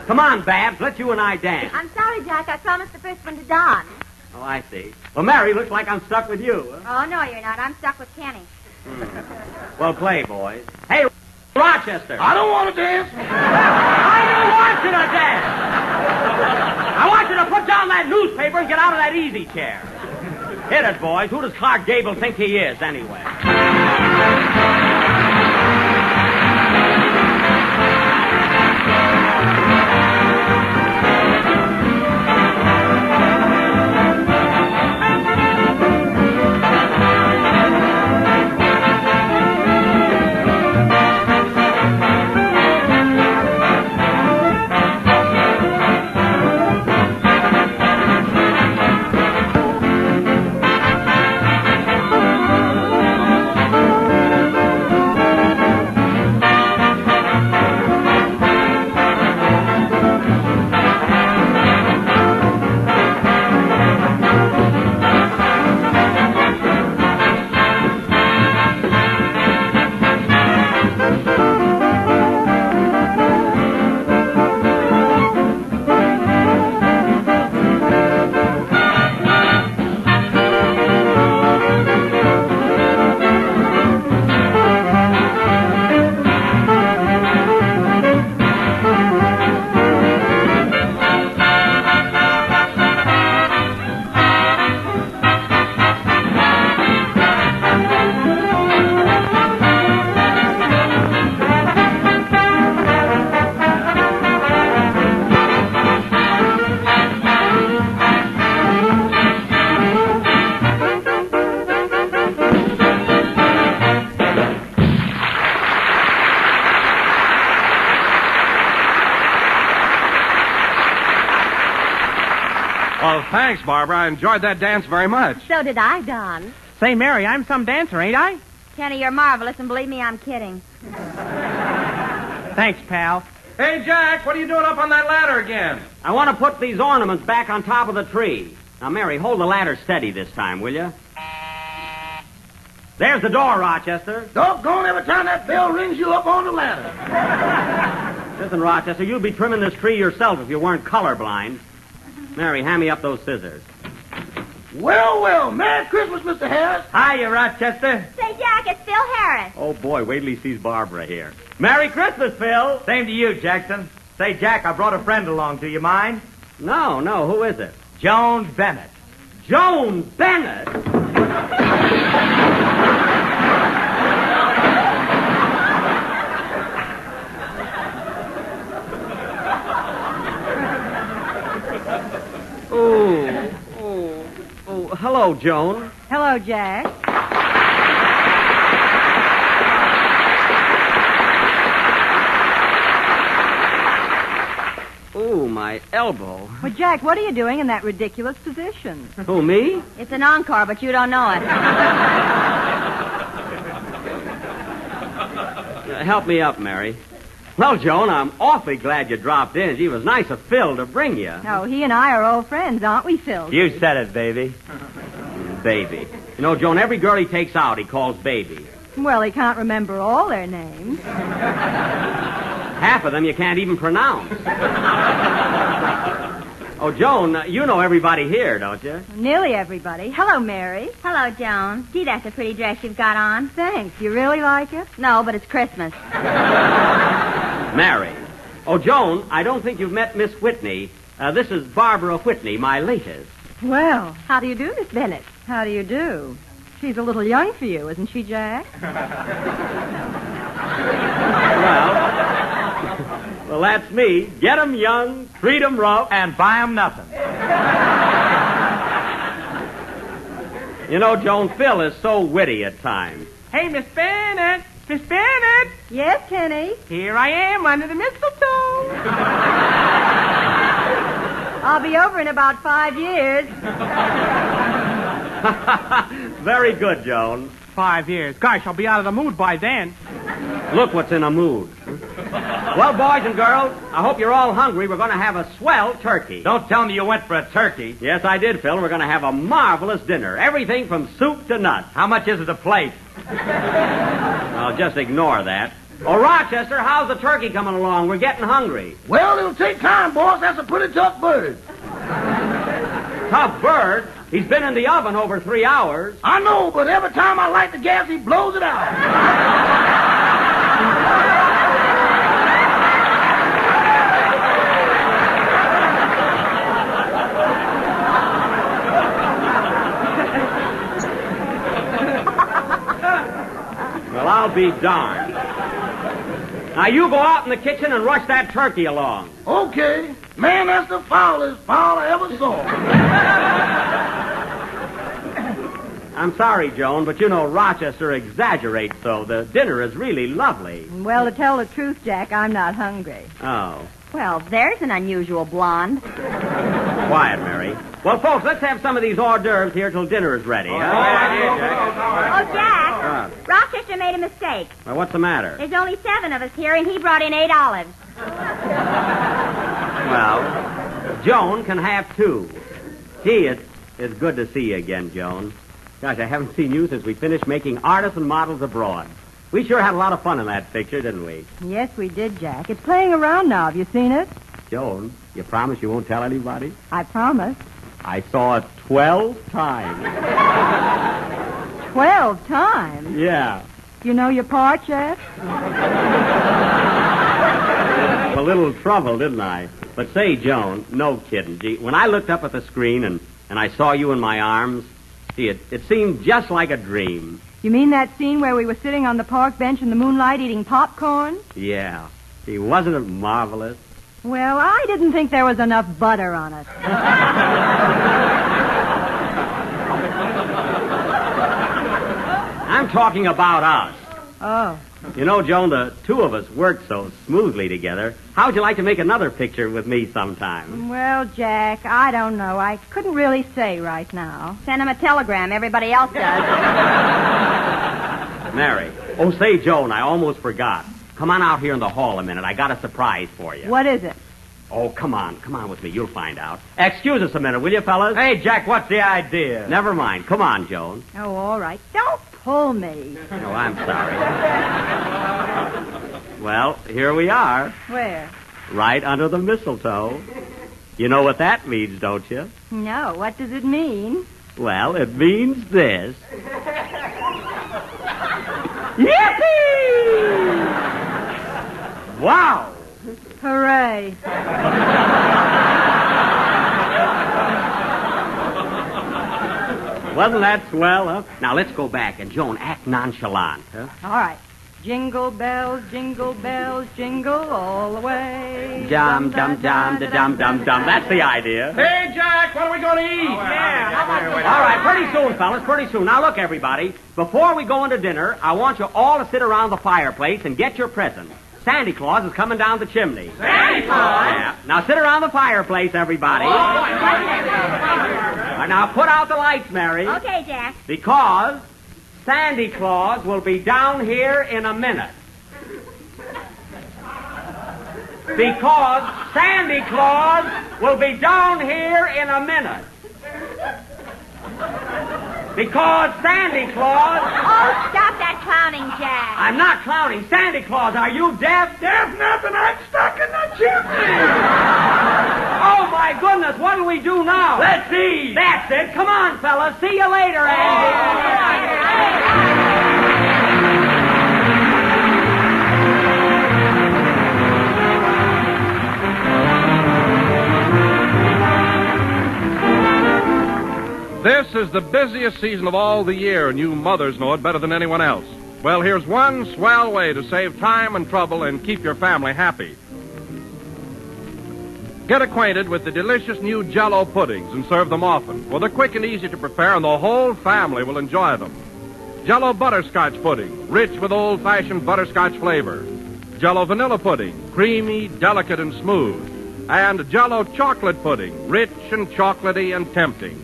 Speaker 15: Come on, Babs, let you and I dance.
Speaker 6: I'm sorry, Jack. I promised the first one to Don.
Speaker 15: Oh, I see. Well, Mary, looks like I'm stuck with you. Huh?
Speaker 3: Oh, no, you're not. I'm stuck with Kenny.
Speaker 15: Well, play, boys. Hey, Rochester.
Speaker 7: I don't want to dance.
Speaker 15: I don't want you to dance. I want you to put down that newspaper and get out of that easy chair. Hit it, boys. Who does Clark Gable think he is, anyway?
Speaker 16: Oh, thanks, Barbara. I enjoyed that dance very much.
Speaker 6: So did I, Don.
Speaker 9: Say, Mary, I'm some dancer, ain't I?
Speaker 3: Kenny, you're marvelous, and believe me, I'm kidding.
Speaker 9: Thanks, pal.
Speaker 16: Hey, Jack, what are you doing up on that ladder again?
Speaker 15: I want to put these ornaments back on top of the tree. Now, Mary, hold the ladder steady this time, will you? There's the door, Rochester.
Speaker 7: Doggone, every time that bell rings you up on the ladder.
Speaker 15: Listen, Rochester, you'd be trimming this tree yourself if you weren't colorblind. Mary, hand me up those scissors.
Speaker 7: Well, Merry Christmas, Mr. Harris.
Speaker 15: Hiya, Rochester.
Speaker 3: Say, Jack, it's Phil Harris.
Speaker 15: Oh, boy, wait till he sees Barbara here. Merry Christmas, Phil.
Speaker 11: Same to you, Jackson. Say, Jack, I brought a friend along. Do you mind?
Speaker 15: No, who is it?
Speaker 11: Joan Bennett.
Speaker 15: Joan Bennett? Oh, hello, Joan.
Speaker 6: Hello, Jack.
Speaker 15: Ooh, my elbow.
Speaker 6: Well, Jack, what are you doing in that ridiculous position?
Speaker 15: Who, me?
Speaker 3: It's an encore, but you don't know it.
Speaker 15: Help me up, Mary. Well, Joan, I'm awfully glad you dropped in. It was nice of Phil to bring you.
Speaker 6: Oh, he and I are old friends, aren't we, Phil?
Speaker 11: You said it, baby.
Speaker 15: Baby. You know, Joan, every girl he takes out, he calls baby.
Speaker 6: Well, he can't remember all their names.
Speaker 15: Half of them you can't even pronounce. Oh, Joan, you know everybody here, don't you?
Speaker 6: Nearly everybody. Hello, Mary.
Speaker 3: Hello, Joan. Gee, that's a pretty dress you've got on.
Speaker 6: Thanks. You really like it?
Speaker 3: No, but it's Christmas.
Speaker 15: Mary. Oh, Joan, I don't think you've met Miss Whitney. This is Barbara Whitney, my latest.
Speaker 6: Well, how do you do, Miss Bennett? How do you do? She's a little young for you, isn't she, Jack?
Speaker 15: Well, that's me. Get 'em young, treat 'em rough,
Speaker 11: and buy 'em nothing.
Speaker 15: You know, Joan, Phil is so witty at times.
Speaker 9: Hey, Miss Bennett. Miss Bennett.
Speaker 6: Yes, Kenny?
Speaker 9: Here I am under the mistletoe.
Speaker 6: I'll be over in about 5 years.
Speaker 15: Very good, Joan.
Speaker 9: 5 years. Gosh, I'll be out of the mood by then.
Speaker 15: Look what's in a mood. Well, boys and girls, I hope you're all hungry. We're going to have a swell turkey.
Speaker 11: Don't tell me you went for a turkey.
Speaker 15: Yes, I did, Phil. We're going to have a marvelous dinner. Everything from soup to nuts.
Speaker 11: How much is it a plate?
Speaker 15: I'll just ignore that. Oh, Rochester, how's the turkey coming along? We're getting hungry.
Speaker 7: Well, it'll take time, boss. That's a pretty tough bird.
Speaker 15: Tough bird? He's been in the oven over 3 hours.
Speaker 7: I know, but every time I light the gas, he blows it out.
Speaker 15: Well, I'll be darned. Now, you go out in the kitchen and rush that turkey along.
Speaker 7: Okay. Man, that's the foulest foul I ever saw.
Speaker 15: I'm sorry, Joan, but you know Rochester exaggerates so. The dinner is really lovely.
Speaker 6: Well, to tell the truth, Jack, I'm not hungry.
Speaker 15: Oh.
Speaker 3: Well, there's an unusual blonde.
Speaker 15: Quiet, Mary. Well, folks, let's have some of these hors d'oeuvres here till dinner is ready.
Speaker 3: Oh, Jack. Rochester made a mistake.
Speaker 15: Well, what's the matter?
Speaker 3: There's only 7 of us here, and he brought in 8 olives.
Speaker 15: Well, Joan can have 2. Gee, it's good to see you again, Joan. Gosh, I haven't seen you since we finished making Artisan Models Abroad. We sure had a lot of fun in that picture, didn't we?
Speaker 6: Yes, we did, Jack. It's playing around now. Have you seen it?
Speaker 15: Joan, you promise you won't tell anybody?
Speaker 6: I promise.
Speaker 15: I saw it 12 times.
Speaker 6: 12 times?
Speaker 15: Yeah.
Speaker 6: You know your part, Jeff?
Speaker 15: A little trouble, didn't I? But say, Joan, no kidding. Gee, when I looked up at the screen and I saw you in my arms, see, it seemed just like a dream.
Speaker 6: You mean that scene where we were sitting on the park bench in the moonlight eating popcorn?
Speaker 15: Yeah. See, wasn't it marvelous?
Speaker 6: Well, I didn't think there was enough butter on it.
Speaker 15: I'm talking about us.
Speaker 6: Oh.
Speaker 15: You know, Joan, the two of us worked so smoothly together. How would you like to make another picture with me sometime?
Speaker 6: Well, Jack, I don't know. I couldn't really say right now.
Speaker 3: Send him a telegram. Everybody else does.
Speaker 15: Mary. Oh, say, Joan, I almost forgot. Come on out here in the hall a minute. I got a surprise for you.
Speaker 6: What is it?
Speaker 15: Oh, come on. Come on with me. You'll find out. Excuse us a minute, will you, fellas?
Speaker 11: Hey, Jack, what's the idea?
Speaker 15: Never mind. Come on, Joan.
Speaker 6: Oh, all right. Don't pull me.
Speaker 15: Oh, I'm sorry. Well, here we are.
Speaker 6: Where?
Speaker 15: Right under the mistletoe. You know what that means, don't you?
Speaker 6: No, what does it mean?
Speaker 15: Well, it means this. Yippee! Wow!
Speaker 6: Hooray.
Speaker 15: Wasn't that swell, huh? Now, let's go back, and Joan, act nonchalant, huh?
Speaker 6: All right. Jingle bells, jingle all the way.
Speaker 15: Dum, dum, dum, da, dum, dum, dum. That's the idea.
Speaker 7: Hey, Jack, what are we going to eat?
Speaker 15: All right, pretty soon, fellas, pretty soon. Now, look, everybody. Before we go into dinner, I want you all to sit around the fireplace and get your presents. Santa Claus is coming down the chimney.
Speaker 7: Santa Claus?
Speaker 15: Yeah. Now, sit around the fireplace, everybody. All right, now, put out the lights, Mary.
Speaker 3: Okay, Jack.
Speaker 15: Because Santa Claus will be down here in a minute. Because Santa Claus will be down here in a minute. Because Santa Claus...
Speaker 3: Oh, stop that clowning, Jack.
Speaker 15: I'm not clowning. Santa Claus, are you deaf?
Speaker 7: Deaf nothing. I'm stuck in the chimney.
Speaker 15: Oh, my goodness. What do we do now?
Speaker 7: Let's see.
Speaker 15: That's it. Come on, fellas. See you later, Andy.
Speaker 16: This is the busiest season of all the year, and you mothers know it better than anyone else. Well, here's one swell way to save time and trouble and keep your family happy. Get acquainted with the delicious new Jell-O puddings and serve them often. Well, they're quick and easy to prepare, and the whole family will enjoy them. Jell-O butterscotch pudding, rich with old-fashioned butterscotch flavor. Jell-O vanilla pudding, creamy, delicate, and smooth. And Jell-O chocolate pudding, rich and chocolatey and tempting.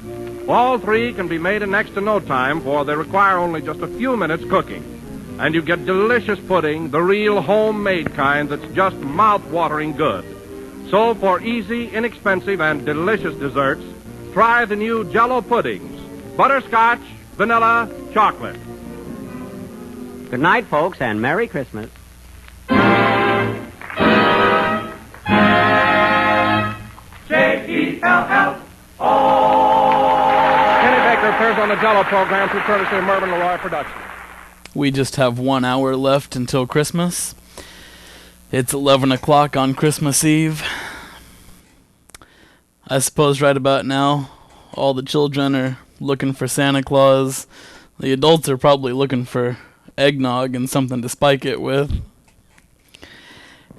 Speaker 16: All three can be made in next to no time, for they require only just a few minutes cooking. And you get delicious pudding, the real homemade kind that's just mouth-watering good. So for easy, inexpensive, and delicious desserts, try the new Jell-O puddings. Butterscotch, vanilla, chocolate.
Speaker 15: Good night, folks, and Merry Christmas.
Speaker 16: J-E-L-L-O. Appears on the Jell-O program through courtesy of Mervyn LeRoy Productions.
Speaker 1: We just have 1 hour left until Christmas. It's 11 o'clock on Christmas Eve. I suppose right about now, all the children are looking for Santa Claus. The adults are probably looking for eggnog and something to spike it with.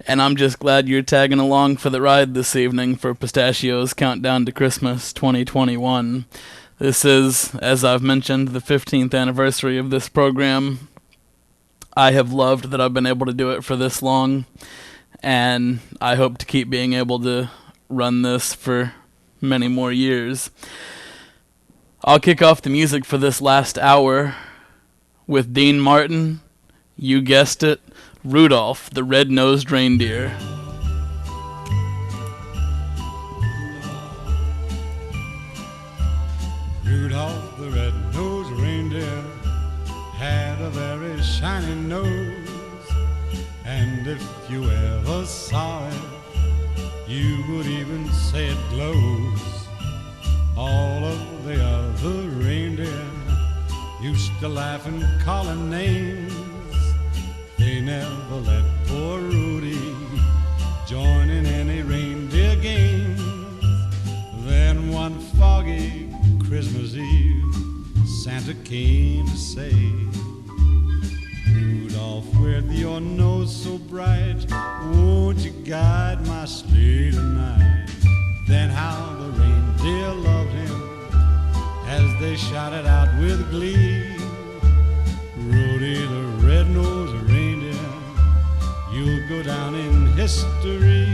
Speaker 1: And I'm just glad you're tagging along for the ride this evening for Pistachio's Countdown to Christmas 2021. This is, as I've mentioned, the 15th anniversary of this program. I have loved that I've been able to do it for this long, and I hope to keep being able to run this for many more years. I'll kick off the music for this last hour with Dean Martin, you guessed it, Rudolph the Red-Nosed Reindeer.
Speaker 12: Rudolph the red-nosed reindeer had a very shiny nose, and if you ever saw it, you would even say it glows. All of the other reindeer used to laugh and call him names. They never let poor Rudy join in any reindeer games. Then one foggy Christmas Eve, Santa came to say, Rudolph, with your nose so bright, won't you guide my sleigh tonight? Then how the reindeer loved him as they shouted out with glee, Rudy the red-nosed reindeer down in history.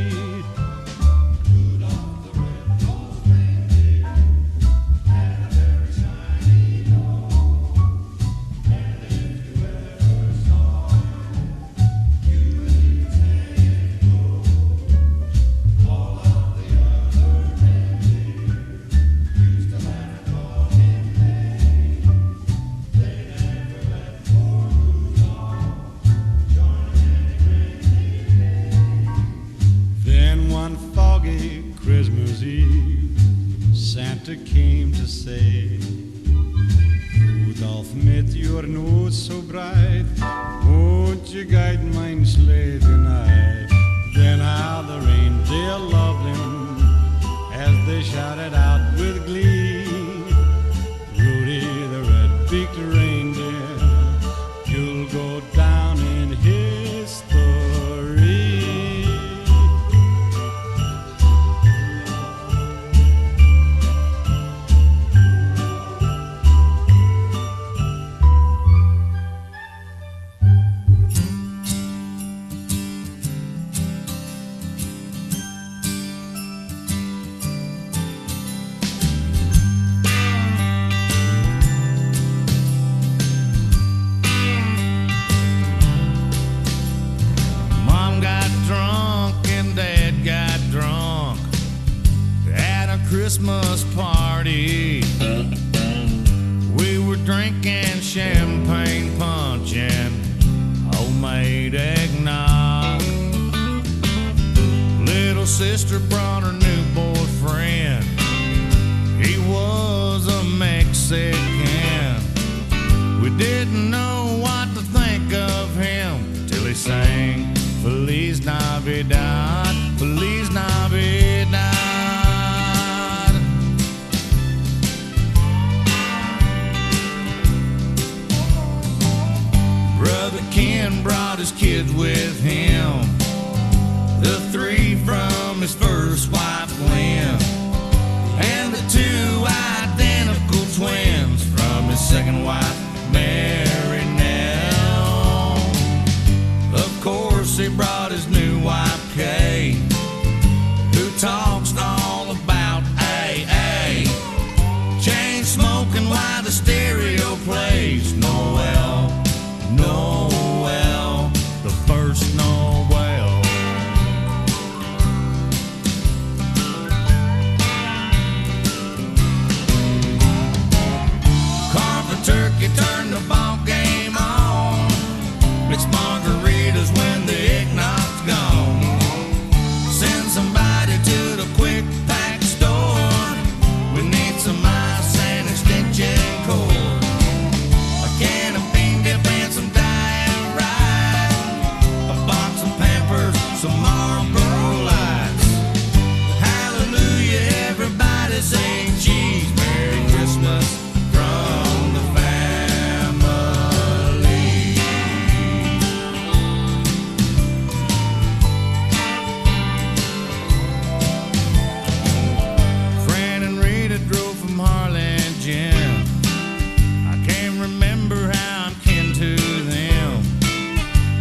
Speaker 12: Christmas Eve, Santa came to say, Rudolph, mit your nose so bright, won't you guide mein sleigh tonight? Then how the reindeer loved him as they shouted out with glee, Rudy the red-beaked reindeer, you'll go down in history. Christmas party. We were drinking champagne punch and homemade eggnog. Little sister brought her new boyfriend. He was a Mexican. We didn't know what to think of him till he sang Feliz Navidad, Feliz Navidad. Brother Ken brought his kids with him, the 3 from his first wife Gwen, and the 2 identical twins from his second wife Mary Nell. Of course he brought his new wife Kay, who talks all about AA, chain smoking while the stereo plays Noel, Noel, the first Noel. Carve a turkey, turn the ball game on, mix margaritas when the eggnog's gone. Send somebody to the quick pack store. We need some ice and extension cord, a can of bean dip and some diet rice, a box of Pampers, some Marlboro Lights. Hallelujah, everybody sing cheese. Merry Christmas from the family. Fran and Rita drove from Harlingen. I can't remember how I'm kin to them,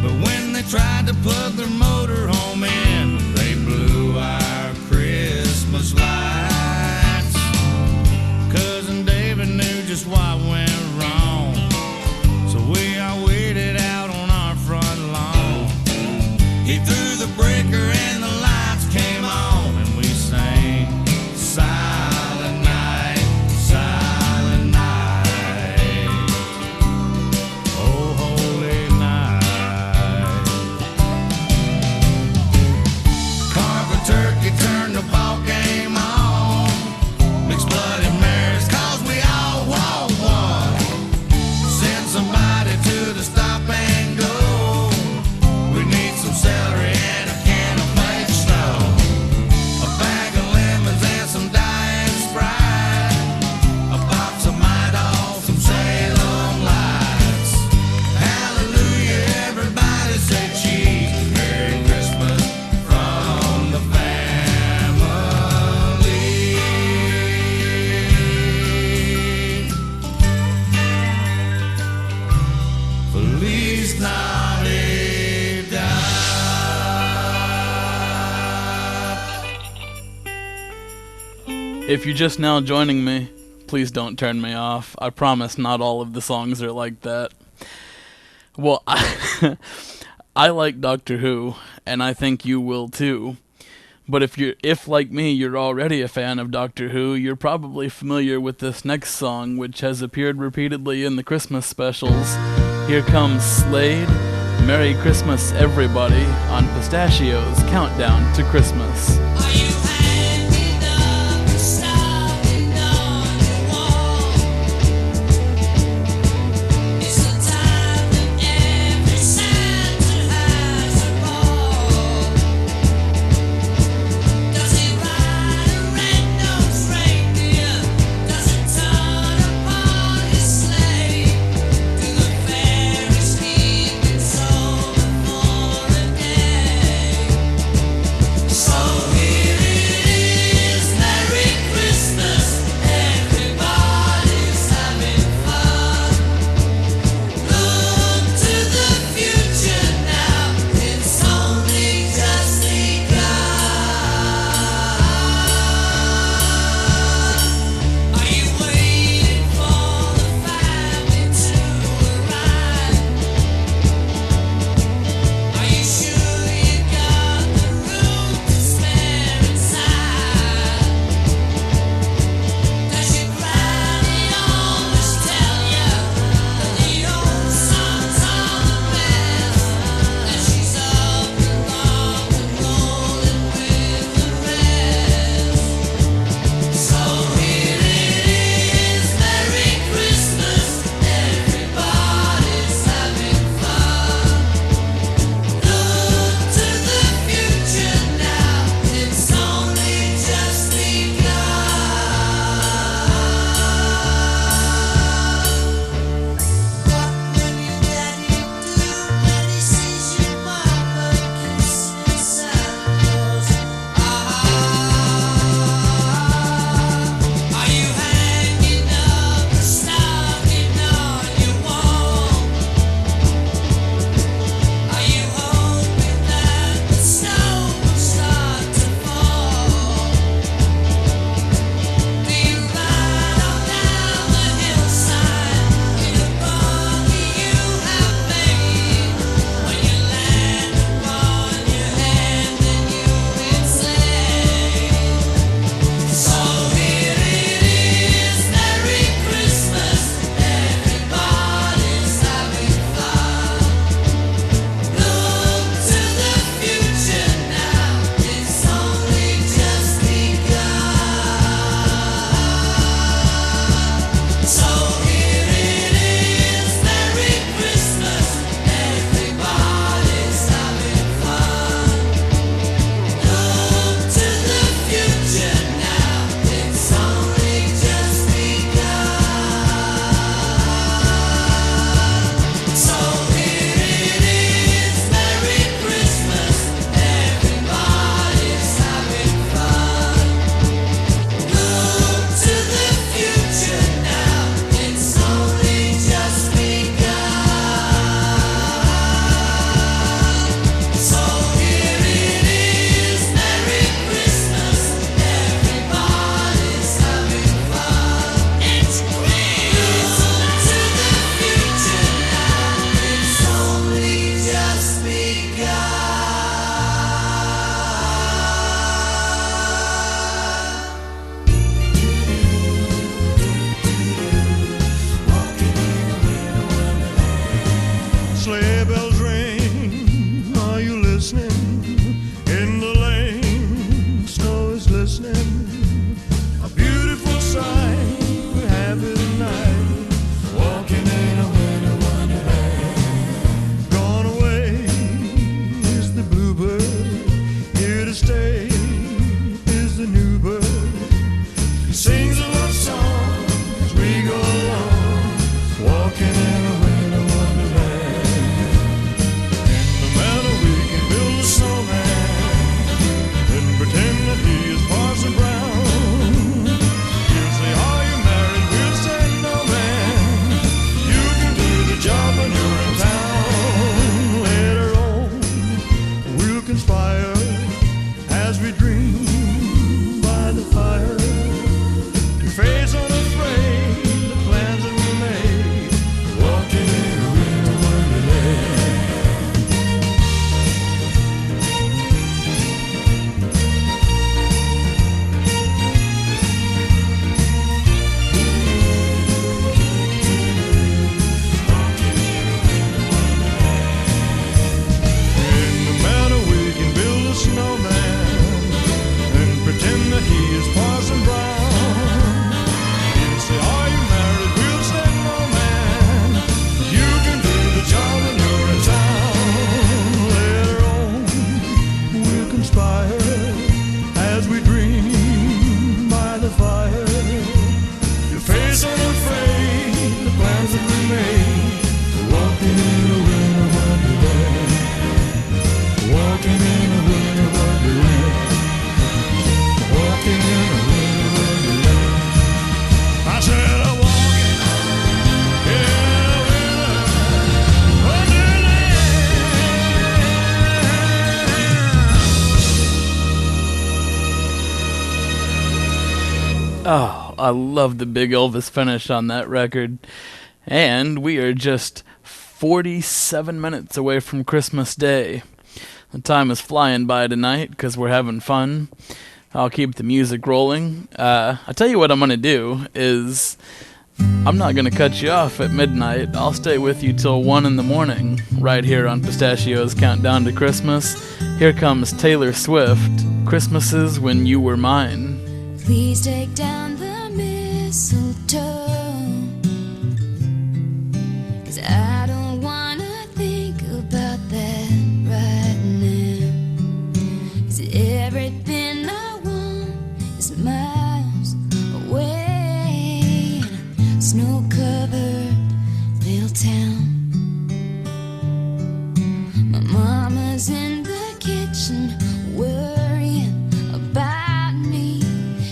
Speaker 12: but when they tried to plug their motor home in, they blew our Christmas lights. Cousin David knew just what went wrong, so we all waited out on our front lawn. He threw the breaker and the lights came on, and we sang Silent Night, Silent Night, oh holy night.
Speaker 1: If you're just now joining me, please don't turn me off. I promise not all of the songs are like that. Well, I like Doctor Who, and I think you will too. But if like me, you're already a fan of Doctor Who, you're probably familiar with this next song, which has appeared repeatedly in the Christmas specials. Here comes Slade, Merry Christmas Everybody, on Pistachio's Countdown to Christmas.
Speaker 18: So here it
Speaker 1: Oh, I love the big Elvis finish on that record. And we are just 47 minutes away from Christmas Day. The time is flying by tonight because we're having fun. I'll keep the music rolling. I tell you what I'm going to do is I'm not going to cut you off at midnight. I'll stay with you till 1 in the morning right here on Pistachio's Countdown to Christmas. Here comes Taylor Swift, Christmases When You Were Mine.
Speaker 18: Please take down the mistletoe, 'cause I don't wanna think about that right now. 'Cause everything I want is miles away in a snow-covered little town. My mama's in the kitchen worrying about me.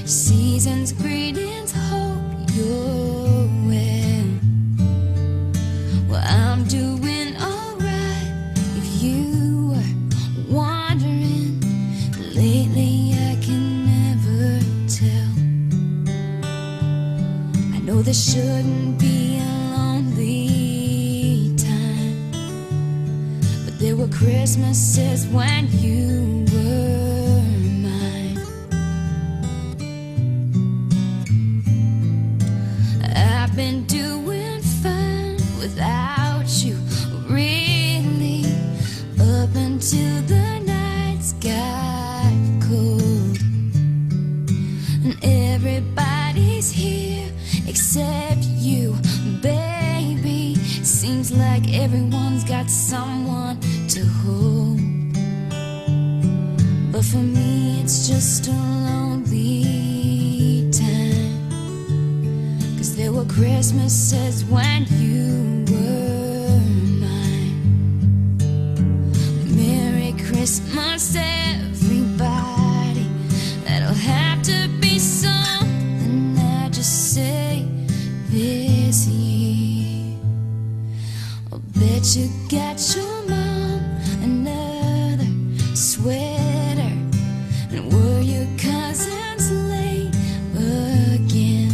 Speaker 18: Season's greetings, hope you're well. Well, I'm doing alright if you were wondering. Lately I can never tell. I know there shouldn't be a lonely time, but there were Christmases when you were mine. I've been doing fine without you, really, up until the nights got cold. And everybody's here except you, baby. Seems like everyone's got someone to hold. But for me it's just a lonely time. 'Cause there were Christmases when you were mine. Merry Christmas, everybody. That'll have to be something I just say this year. I'll bet you got your mom another sweater. And were your cousins late again?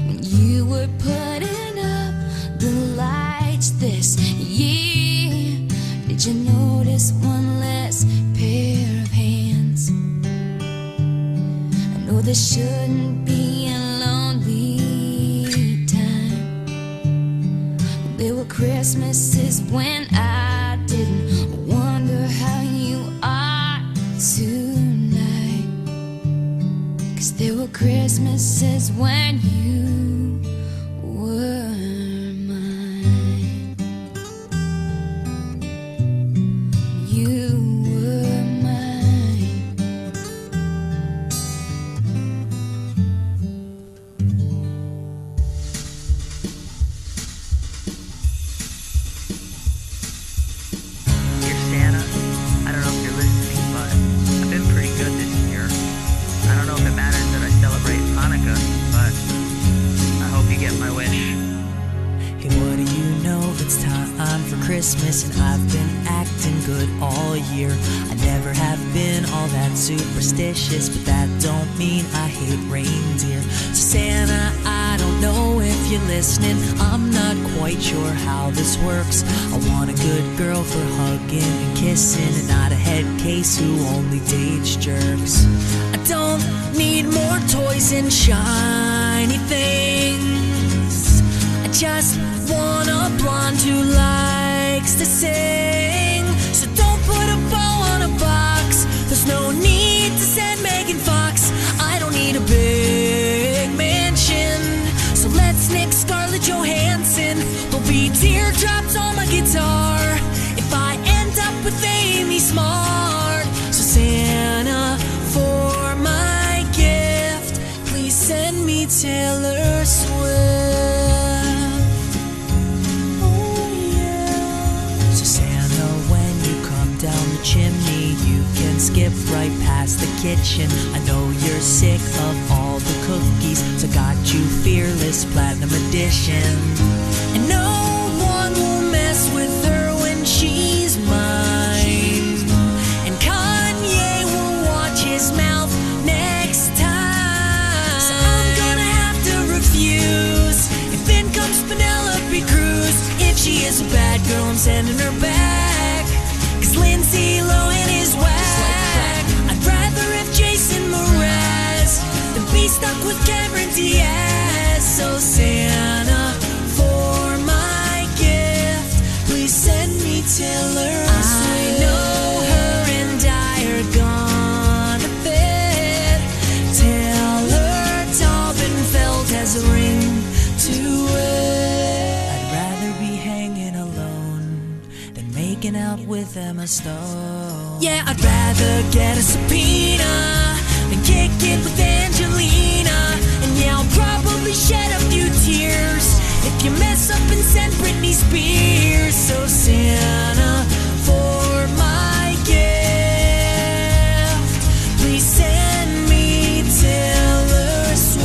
Speaker 18: When you were putting up the lights this year, did you notice one less pair of hands? I know there shouldn't be a lonely time. There were Christmases when I didn't wonder how you are tonight. 'Cause there were Christmases when you were mine. You were mine.
Speaker 2: Dear Santa, I don't know if you're listening, but I've been pretty good this year. I don't know if it matters that I celebrate Hanukkah, but I hope you get my wish.
Speaker 20: Hey, what do you know? It's time for Christmas, and I've been acting good all year. I never have been all that superstitious, but that don't mean I hate reindeer. So Santa, I don't know if you're listening. I'm not quite sure how this works. I want a good girl for hugging and kissing, and not a head case who only dates jerks. I don't need more toys and shiny things. I just want a blonde who likes to sing. So don't put a bow on a box. There's no need to send Megan Fox. I don't need a big mansion. So let's nick Scarlett Johansson. There'll be teardrops on my guitar if I end up with Amy Smart. So Santa, for my gift, please send me Taylor Swift. Down the chimney, you can skip right past the kitchen. I know you're sick of all the cookies, so got you Fearless Platinum Edition. And no one will mess with her when she's mine. And Kanye will watch his mouth next time. So Santa, for my gift, please send me Taylor Swift. I know her and I are gonna fit. Taylor Taubenfeld has a ring to it. I'd rather be hanging alone than making out with Emma Stone. Yeah, I'd rather get a subpoena than kick it with Angelina. And yeah, I'll probably shed a few tears if you mess up and send Britney Spears. So Santa, for my gift, please send me Taylor Swift.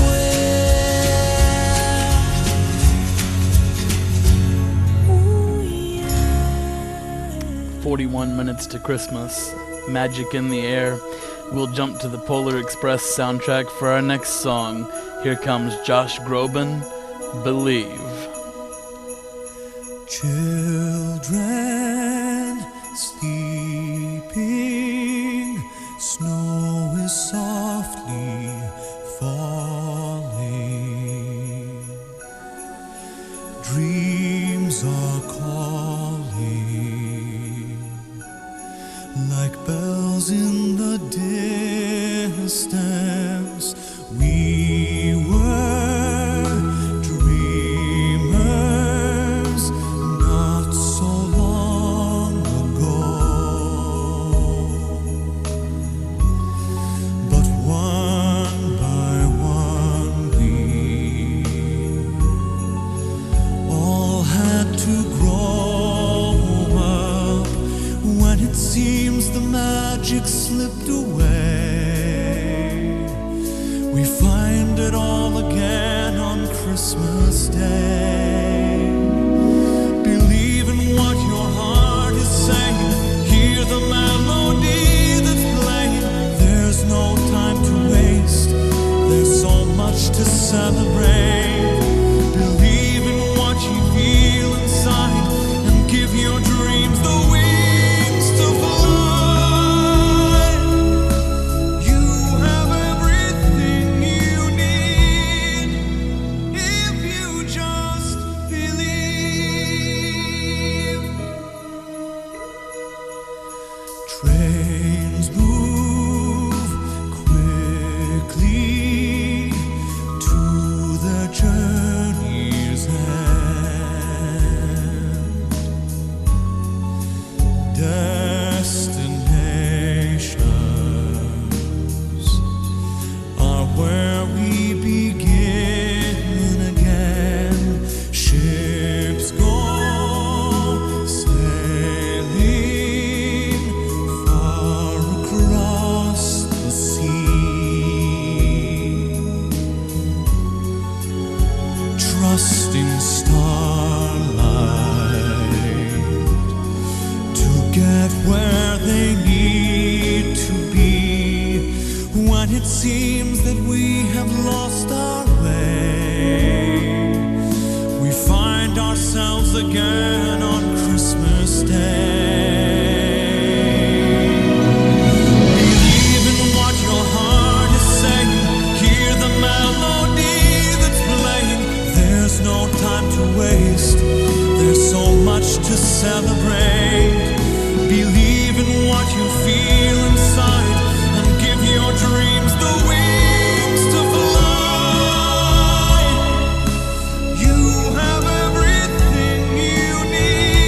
Speaker 20: Ooh, yeah.
Speaker 1: 41 minutes to Christmas. Magic in the air. We'll jump to the Polar Express soundtrack for our next song. Here comes Josh Groban, Believe.
Speaker 18: Children sleeping, snow is softly falling, dreams are calling like bells in the distance. We were dreamers not so long ago, but one by one we all had to grow up. When it seems the magic slipped away, we find it all again on Christmas Day. Believe in what your heart is saying. Hear the melody that's playing. There's no time to waste. There's so much to celebrate. Believe in what you feel inside and give your dreams the wings to fly. You have everything you need if you just believe. Trains move quickly to their journey's end. Destinations are where we begin again. Ships go sailing far across the sea, trusting starlight to get where they need to be. When it seems that we have lost our way, we find ourselves again on Christmas Day. Believe in what your heart is saying. Hear the melody that's playing. There's no time to waste. There's so much to celebrate. Believe in what you feel inside and give your dreams the wings to fly. You have everything you need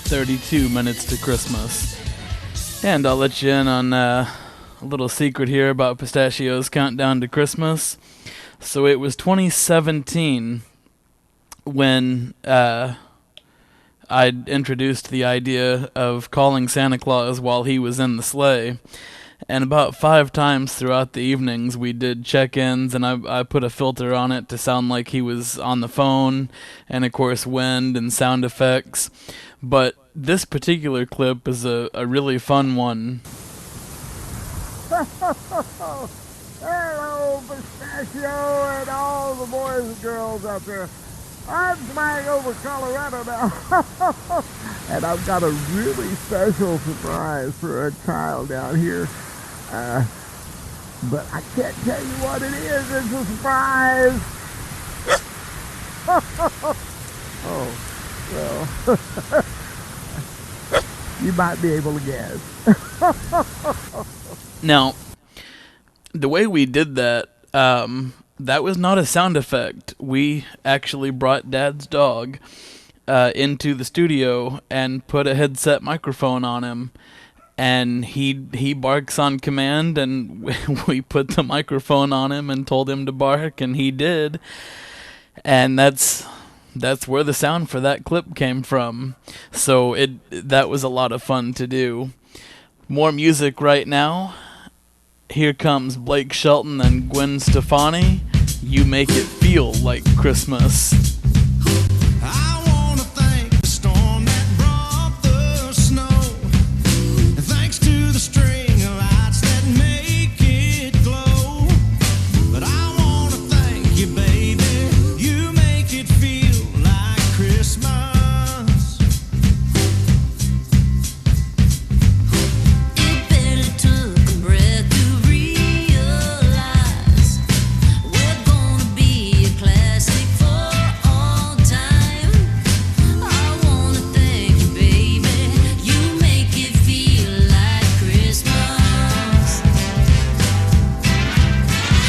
Speaker 1: 32 minutes to Christmas. And I'll let you in on a little secret here about Pistachio's countdown to Christmas. So it was 2017 when I introduced the idea of calling Santa Claus while he was in the sleigh. And about 5 times throughout the evenings we did check-ins, and I put a filter on it to sound like he was on the phone, and of course wind and sound effects. But this particular clip is a really fun one.
Speaker 5: Hello, Pistachio, and all the boys and girls out there. I'm flying over Colorado now, and I've got a really special surprise for a child down here. But I can't tell you what it is. It's a surprise. Oh, well, you might be able to guess.
Speaker 1: Now, the way we did that, that was not a sound effect. We actually brought Dad's dog into the studio and put a headset microphone on him. And he barks on command, and we put the microphone on him and told him to bark, and he did. And that's where the sound for that clip came from. So that was a lot of fun to do. More music right now. Here comes Blake Shelton and Gwen Stefani. You Make It Feel Like Christmas.
Speaker 18: I wanna thank the storm that brought the snow. And thanks to the string of lights that make it glow. But I wanna thank you, baby. You make it feel like Christmas. It barely took a breath to realize we're gonna be a classic for all time. I wanna thank you, baby. You make it feel like Christmas.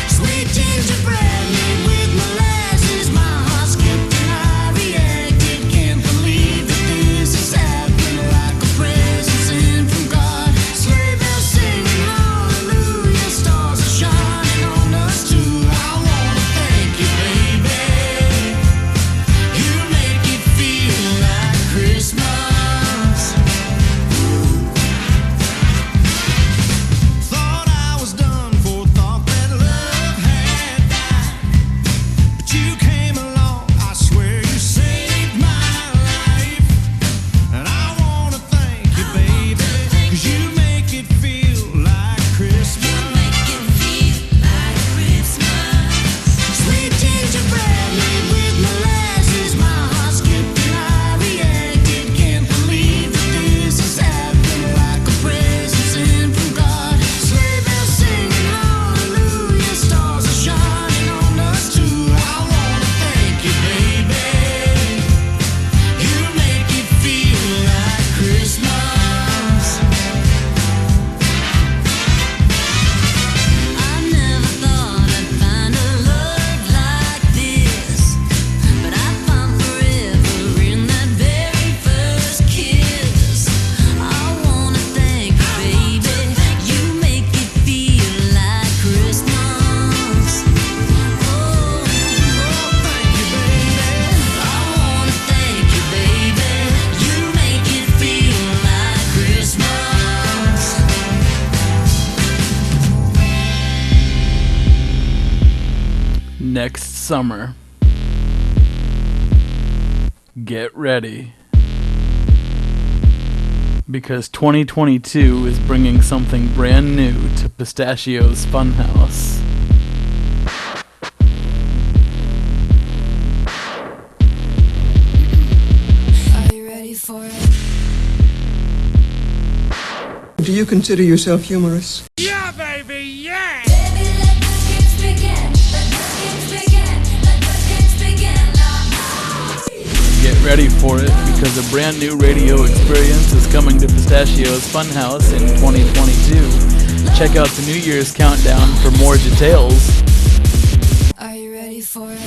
Speaker 18: Sweet gingerbread made with molasses, my heart skipped and I reacted. Can't believe that this has happened, like a present sent from God. Sleigh bells singing hallelujah, stars are shining on us too. I wanna thank you, baby. You make it feel like Christmas. Thought I was done for, thought that love had died. But you came along, I swear you saved my life. And I wanna thank you, baby, 'cause you make it feel like Christmas. Sweet gingerbread made with molasses, my heart skipped and I reacted. Can't believe that this has happened, like a present sent from God. Sleigh bells singing hallelujah, stars are shining on us too. I wanna thank you, baby. You make it feel like Christmas. I never thought I'd find a love like this, but I found forever in that very first kiss. I wanna thank you, baby. You make it feel like Christmas. Oh, thank you, baby. I wanna thank you, baby. You make it feel like Christmas.
Speaker 1: Next summer. Get ready. Because 2022 is bringing something brand new to Pistachio's Funhouse.
Speaker 18: Are you ready for it?
Speaker 10: Do you consider yourself humorous?
Speaker 17: Yeah, baby, yeah!
Speaker 1: Get ready for it, because a brand new radio experience is coming to Pistachio's Funhouse in 2022. Check out the New Year's countdown for more details.
Speaker 18: Are you ready for it?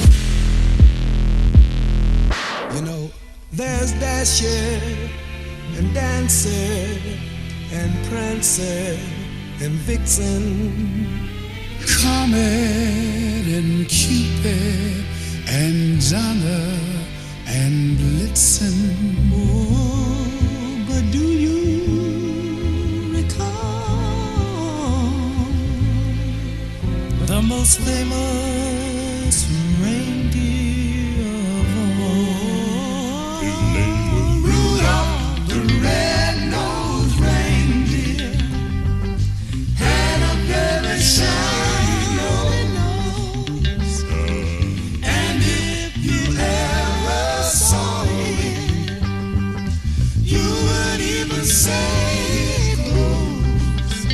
Speaker 10: You know, there's Dasher,
Speaker 18: and Dancer and Prancer and Vixen,
Speaker 12: Comet and Cupid and Donner and Blitzen.
Speaker 18: Oh, but do you recall the most famous reindeer of all?
Speaker 12: His name was
Speaker 18: Rudolph the red-nosed reindeer had a very shiny nose, and if you ever saw him, you would even say it glows.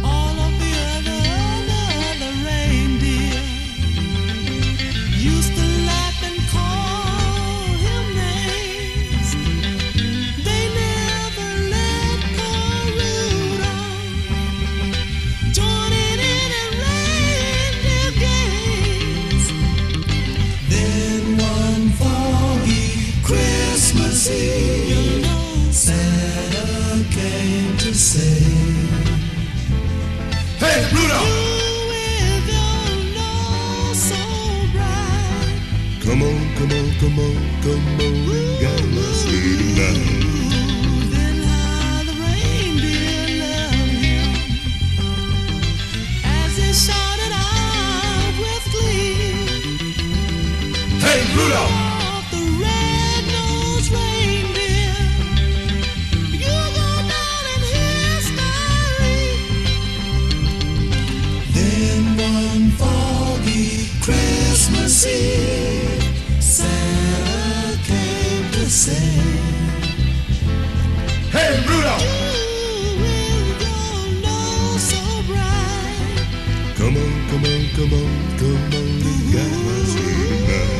Speaker 18: All of the other reindeer used to laugh and call him names. They never let poor Rudolph join in any reindeer games. Then one foggy Christmas Eve, Santa came to say,
Speaker 12: Hey, Rudolph!
Speaker 18: "You with your nose so bright,
Speaker 12: Come on, come on, come on, come on, and got my sleigh tonight.
Speaker 18: then how the reindeer loved him as he shouted out with glee,
Speaker 12: Hey, Rudolph!
Speaker 18: the red-nosed reindeer, you go down in history." Then one foggy Christmas Eve, Santa came to say,
Speaker 12: Hey, Rudolph!
Speaker 18: "You with your nose so bright,
Speaker 12: Come on, come on, come on, come on, and got my sleigh tonight.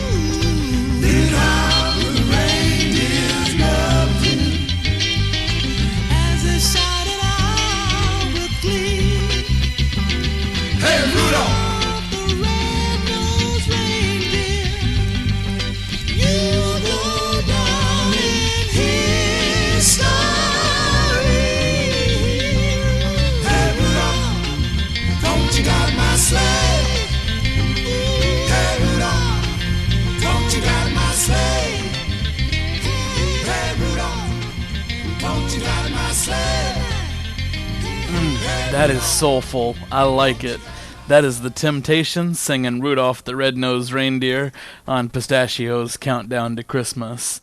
Speaker 18: then how the reindeers loved him as he shouted out with glee,
Speaker 12: Hey, Rudolph!
Speaker 18: the red-nosed reindeer, you go down in history. Hey Rudolph, don't you got my sleigh? Hey Rudolph, don't you got my sleigh? Hey Rudolph, don't you got my sleigh?
Speaker 1: That is soulful. I like it. That is the Temptations singing Rudolph the Red-Nosed Reindeer on Pistachio's Countdown to Christmas.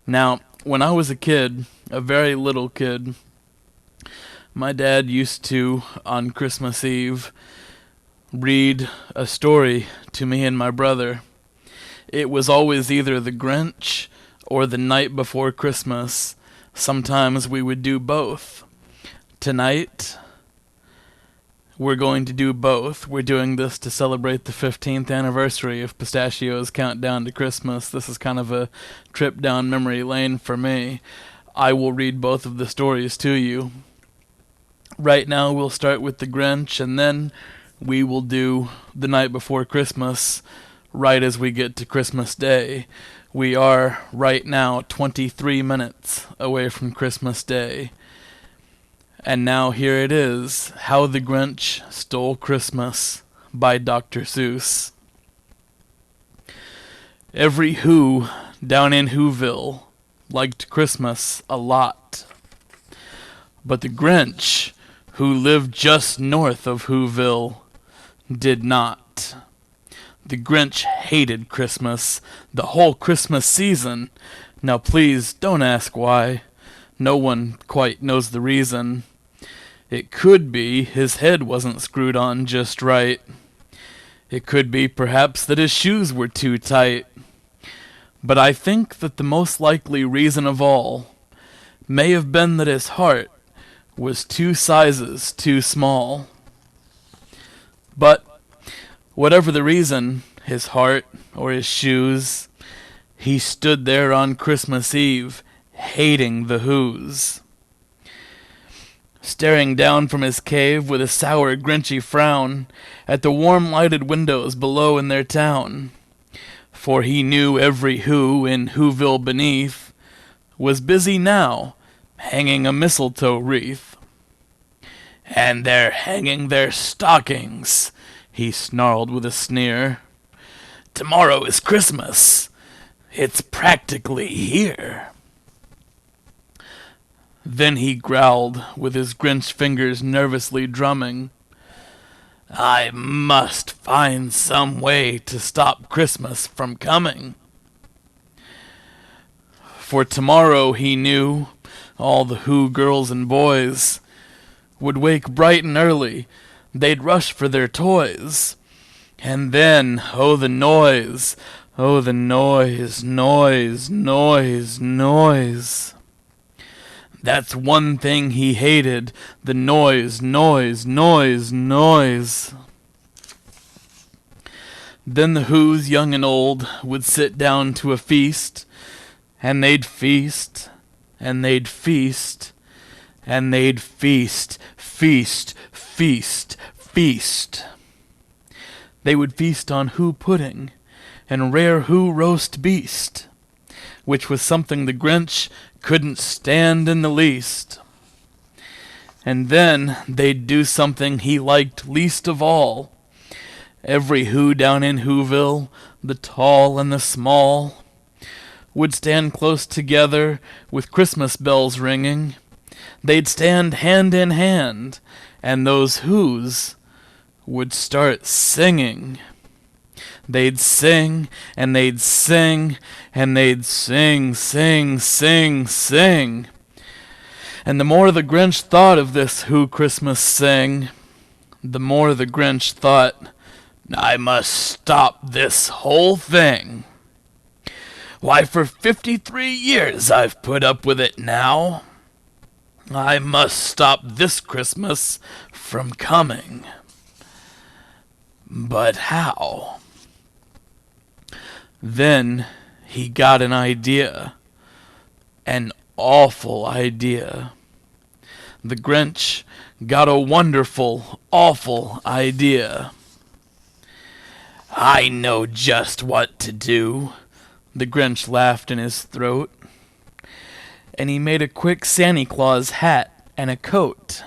Speaker 1: Now, when I was a kid, a very little kid, my dad used to, on Christmas Eve, read a story to me and my brother. It was always either The Grinch or The Night Before Christmas. Sometimes we would do both. Tonight, we're going to do both. We're doing this to celebrate the 15th anniversary of Pistachio's Countdown to Christmas. This is kind of a trip down memory lane for me. I will read both of the stories to you. Right now, we'll start with The Grinch, and then we will do The Night Before Christmas right as we get to Christmas Day. We are, right now, 23 minutes away from Christmas Day. And now here it is, How the Grinch Stole Christmas by Dr. Seuss. Every Who down in Whoville liked Christmas a lot. But the Grinch, who lived just north of Whoville, did not. The Grinch hated Christmas, the whole Christmas season. Now please don't ask why. No one quite knows the reason. It could be his head wasn't screwed on just right. It could be perhaps that his shoes were too tight. But I think that the most likely reason of all may have been that his heart was 2 sizes too small. But whatever the reason, his heart or his shoes, he stood there on Christmas Eve hating the Who's. Staring down from his cave with a sour, grinchy frown at the warm-lighted windows below in their town. For he knew every Who in Whoville beneath was busy now, hanging a mistletoe wreath. "And they're hanging their stockings," he snarled with a sneer. "Tomorrow is Christmas. It's practically here." Then he growled, with his Grinch fingers nervously drumming, "I must find some way to stop Christmas from coming." For tomorrow, he knew, all the Who girls and boys would wake bright and early. They'd rush for their toys. And then, oh the noise, oh the noise, noise, noise, noise. That's one thing he hated, the noise, noise, noise, noise. Then the Who's, young and old, would sit down to a feast, and they'd feast, and they'd feast, and they'd feast, feast, feast, feast. They would feast on Who pudding, and rare Who roast beast, which was something the Grinch couldn't stand in the least. And then they'd do something he liked least of all. Every Who down in Whoville, the tall and the small, would stand close together with Christmas bells ringing. They'd stand hand in hand, and those Who's would start singing. They'd sing, and they'd sing, and they'd sing, sing, sing, sing. And the more the Grinch thought of this Who Christmas sing, the more the Grinch thought, I must stop this whole thing. Why, for 53 years I've put up with it now. I must stop this Christmas from coming. But how? Then he got an idea. An awful idea. The Grinch got a wonderful, awful idea. I know just what to do. The Grinch laughed in his throat, and he made a quick Santa Claus hat and a coat.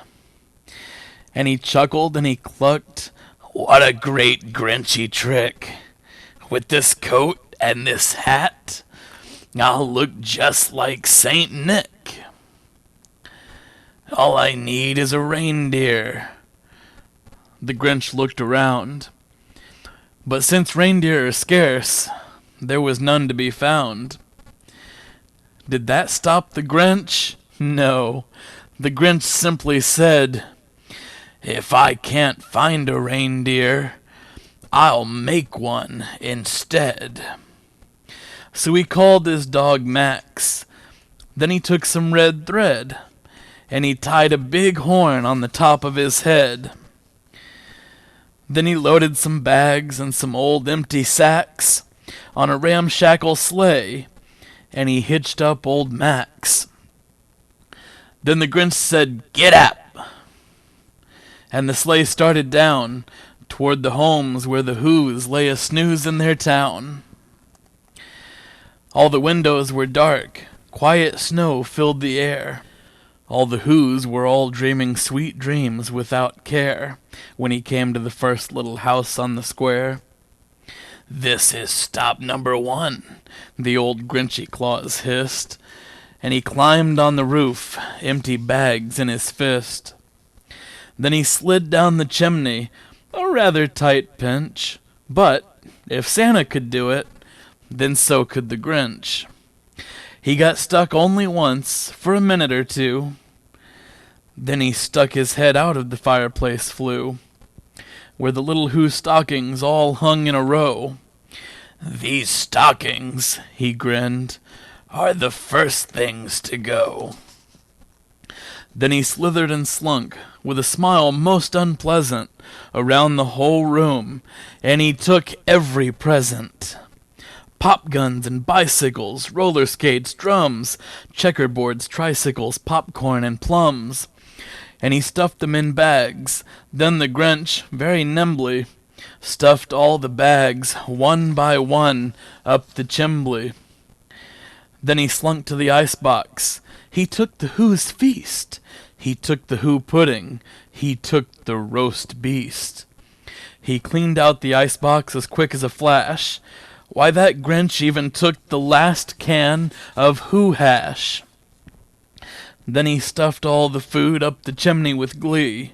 Speaker 1: And he chuckled and he clucked, what a great Grinchy trick. With this coat and this hat, I'll look just like Saint Nick. All I need is a reindeer. The Grinch looked around, but since reindeer are scarce, there was none to be found. Did that stop the Grinch? No. The Grinch simply said, if I can't find a reindeer, I'll make one instead. So he called his dog Max. Then he took some red thread, and he tied a big horn on the top of his head. Then he loaded some bags and some old empty sacks on a ramshackle sleigh, and he hitched up old Max. Then the Grinch said, get up! And the sleigh started down toward the homes where the Who's lay a-snooze in their town. All the windows were dark, quiet snow filled the air. All the Who's were all dreaming sweet dreams without care when he came to the first little house on the square. This is stop number 1, the old Grinchy Claus hissed, and he climbed on the roof, empty bags in his fist. Then he slid down the chimney, a rather tight pinch, but if Santa could do it, then so could the Grinch. He got stuck only once, for a minute or two. Then he stuck his head out of the fireplace flue, where the little Who stockings all hung in a row. These stockings, he grinned, are the first things to go. Then he slithered and slunk, with a smile most unpleasant, around the whole room, and he took every present. Pop guns and bicycles, roller skates, drums, checkerboards, tricycles, popcorn, and plums. And he stuffed them in bags. Then the Grinch, very nimbly, stuffed all the bags, one by one, up the chimbley. Then he slunk to the icebox. He took the Who's feast. He took the Who pudding. He took the roast beast. He cleaned out the icebox as quick as a flash. Why, that Grinch even took the last can of Who hash. Then he stuffed all the food up the chimney with glee.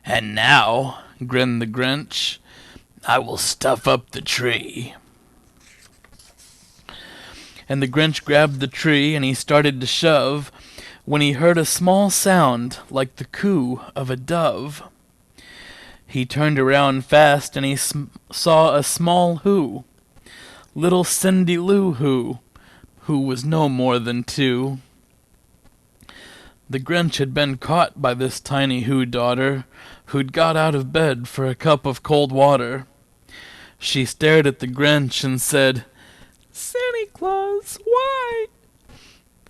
Speaker 1: And now, grinned the Grinch, I will stuff up the tree. And the Grinch grabbed the tree and he started to shove when he heard a small sound like the coo of a dove. He turned around fast and he saw a small Who, little Cindy Lou who was no more than 2. The Grinch had been caught by this tiny Who daughter, who'd got out of bed for a cup of cold water. She stared at the Grinch and said, Santa Claus, why?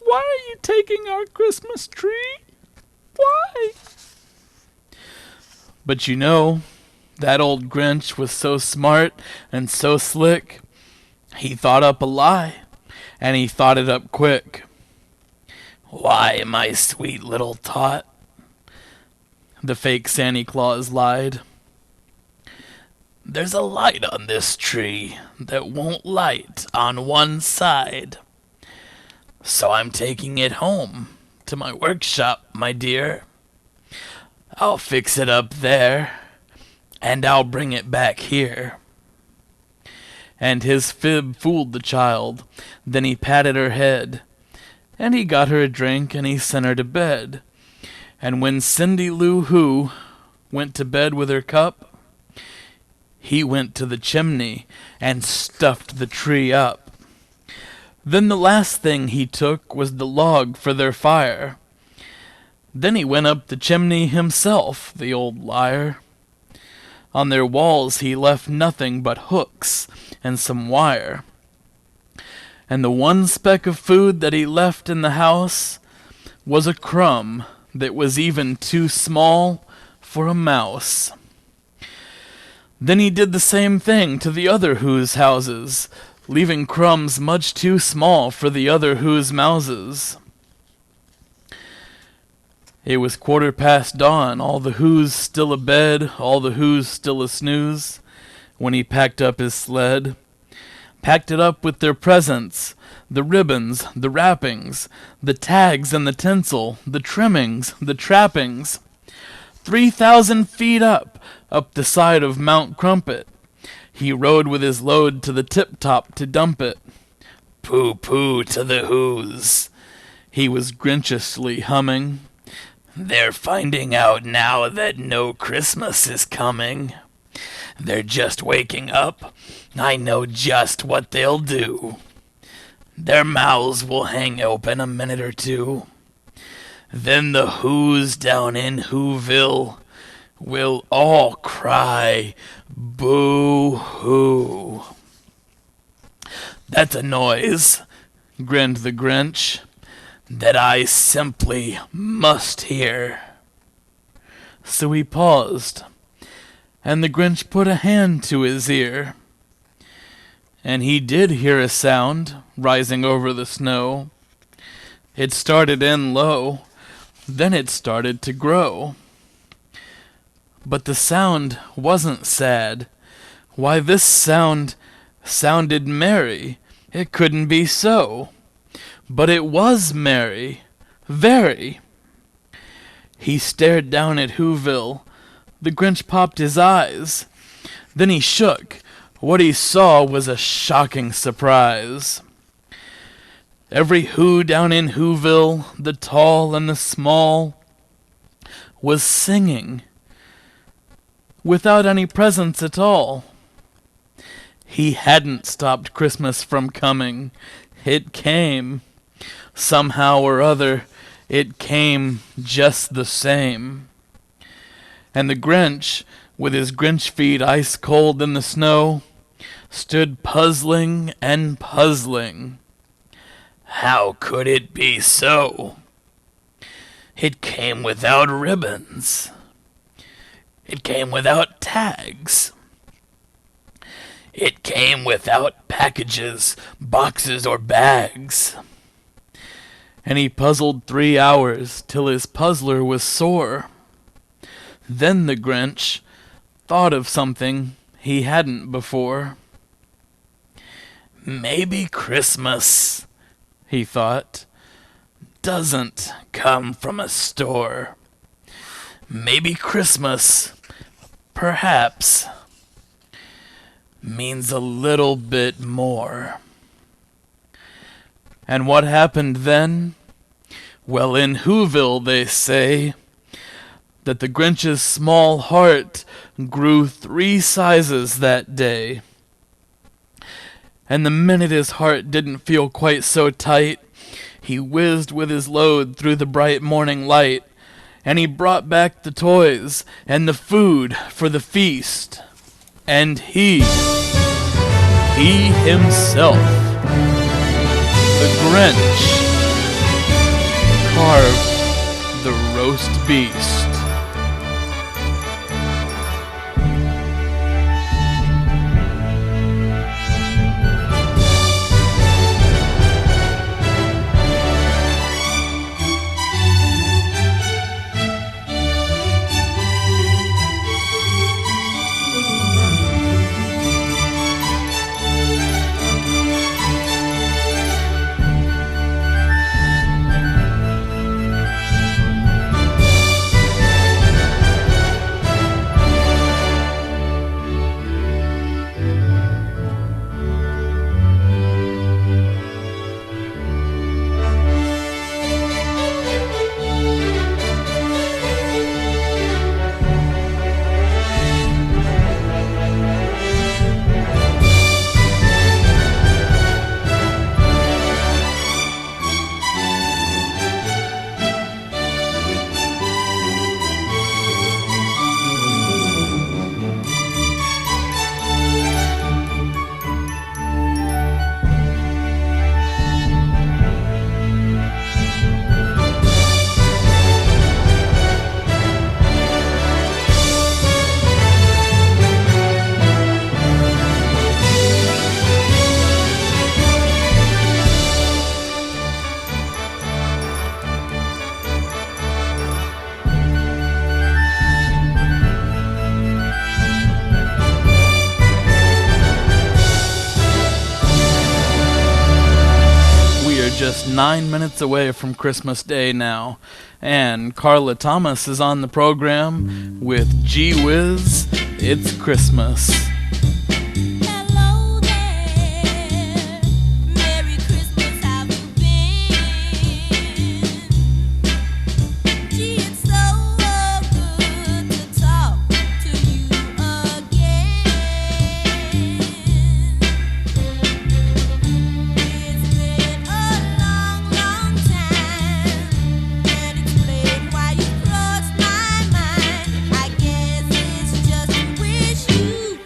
Speaker 1: Why are you taking our Christmas tree? Why? But you know, that old Grinch was so smart and so slick, he thought up a lie, and he thought it up quick. Why, my sweet little tot, the fake Santa Claus lied. There's a light on this tree that won't light on one side. So I'm taking it home to my workshop, my dear. I'll fix it up there, and I'll bring it back here. And his fib fooled the child. Then he patted her head, and he got her a drink, and he sent her to bed. And when Cindy Lou Who went to bed with her cup, he went to the chimney and stuffed the tree up. Then the last thing he took was the log for their fire. Then he went up the chimney himself, the old liar. On their walls he left nothing but hooks and some wire. And the one speck of food that he left in the house was a crumb that was even too small for a mouse. Then he did the same thing to the other Who's houses, leaving crumbs much too small for the other Who's mouses. It was 1:15 dawn, all the Who's still abed, all the Who's still a snooze, when he packed up his sled. Packed it up with their presents, the ribbons, the wrappings, the tags and the tinsel, the trimmings, the trappings. 3,000 feet up the side of Mount Crumpet, he rode with his load to the tip-top to dump it. Pooh-pooh to the Who's, he was grinchiously humming. They're finding out now that no Christmas is coming. They're just waking up. I know just what they'll do. Their mouths will hang open a minute or two. Then the Who's down in Whoville will all cry boo-hoo. That's a noise, grinned the Grinch, that I simply must hear. So he paused, and the Grinch put a hand to his ear. And he did hear a sound rising over the snow. It started in low, then it started to grow. But the sound wasn't sad. Why, this sound sounded merry. It couldn't be so. But it was merry, very. He stared down at Whoville. The Grinch popped his eyes. Then he shook. What he saw was a shocking surprise. Every Who down in Whoville, the tall and the small, was singing without any presents at all. He hadn't stopped Christmas from coming. It came. Somehow or other, it came just the same. And the Grinch, with his Grinch feet ice cold in the snow, stood puzzling and puzzling. How could it be so? It came without ribbons. It came without tags. It came without packages, boxes, or bags. And he puzzled 3 hours till his puzzler was sore. Then the Grinch thought of something he hadn't before. Maybe Christmas, he thought, doesn't come from a store. Maybe Christmas, perhaps, means a little bit more. And what happened then? Well, in Whoville they say that the Grinch's small heart grew 3 sizes that day. And the minute his heart didn't feel quite so tight, he whizzed with his load through the bright morning light, and he brought back the toys and the food for the feast. And he himself, the Grinch, carved the roast beast. Just 9 minutes away from Christmas Day now, and Carla Thomas is on the program with Gee Whiz, It's Christmas.
Speaker 18: Why you crossed my mind, I guess it's just a wish you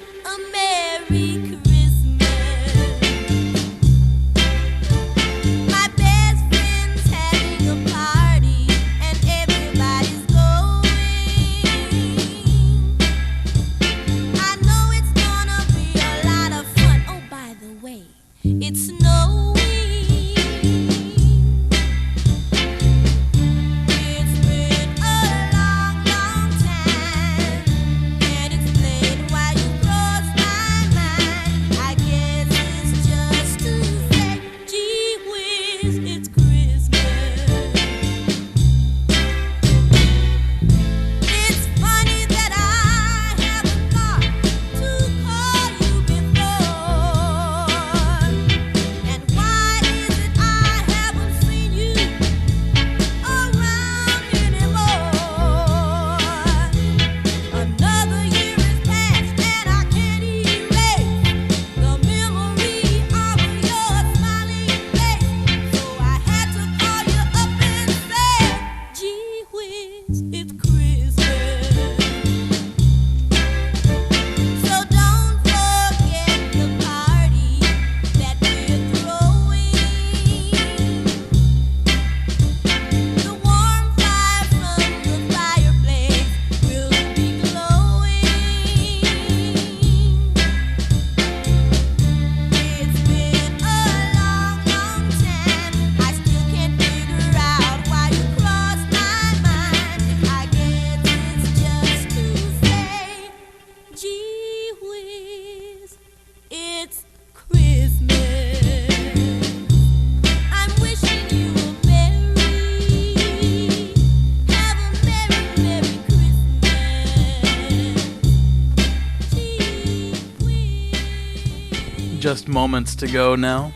Speaker 1: just moments to go now.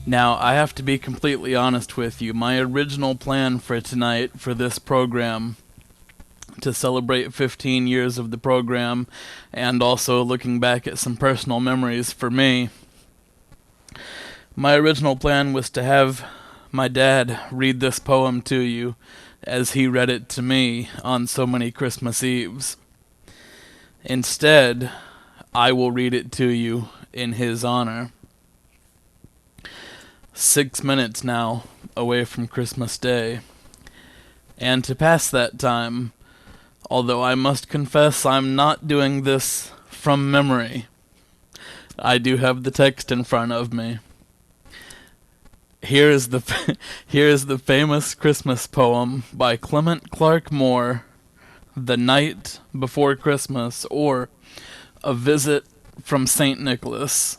Speaker 1: Now, I have to be completely honest with you. My original plan for tonight, for this program, to celebrate 15 years of the program, and also looking back at some personal memories for me, my original plan was to have my dad read this poem to you as he read it to me on so many Christmas Eves. Instead, I will read it to you in his honor. 6 minutes now away from Christmas Day. And to pass that time, although I must confess I'm not doing this from memory, I do have the text in front of me. Here is the famous Christmas poem by Clement Clark Moore, The Night Before Christmas, or A Visit from St. Nicholas.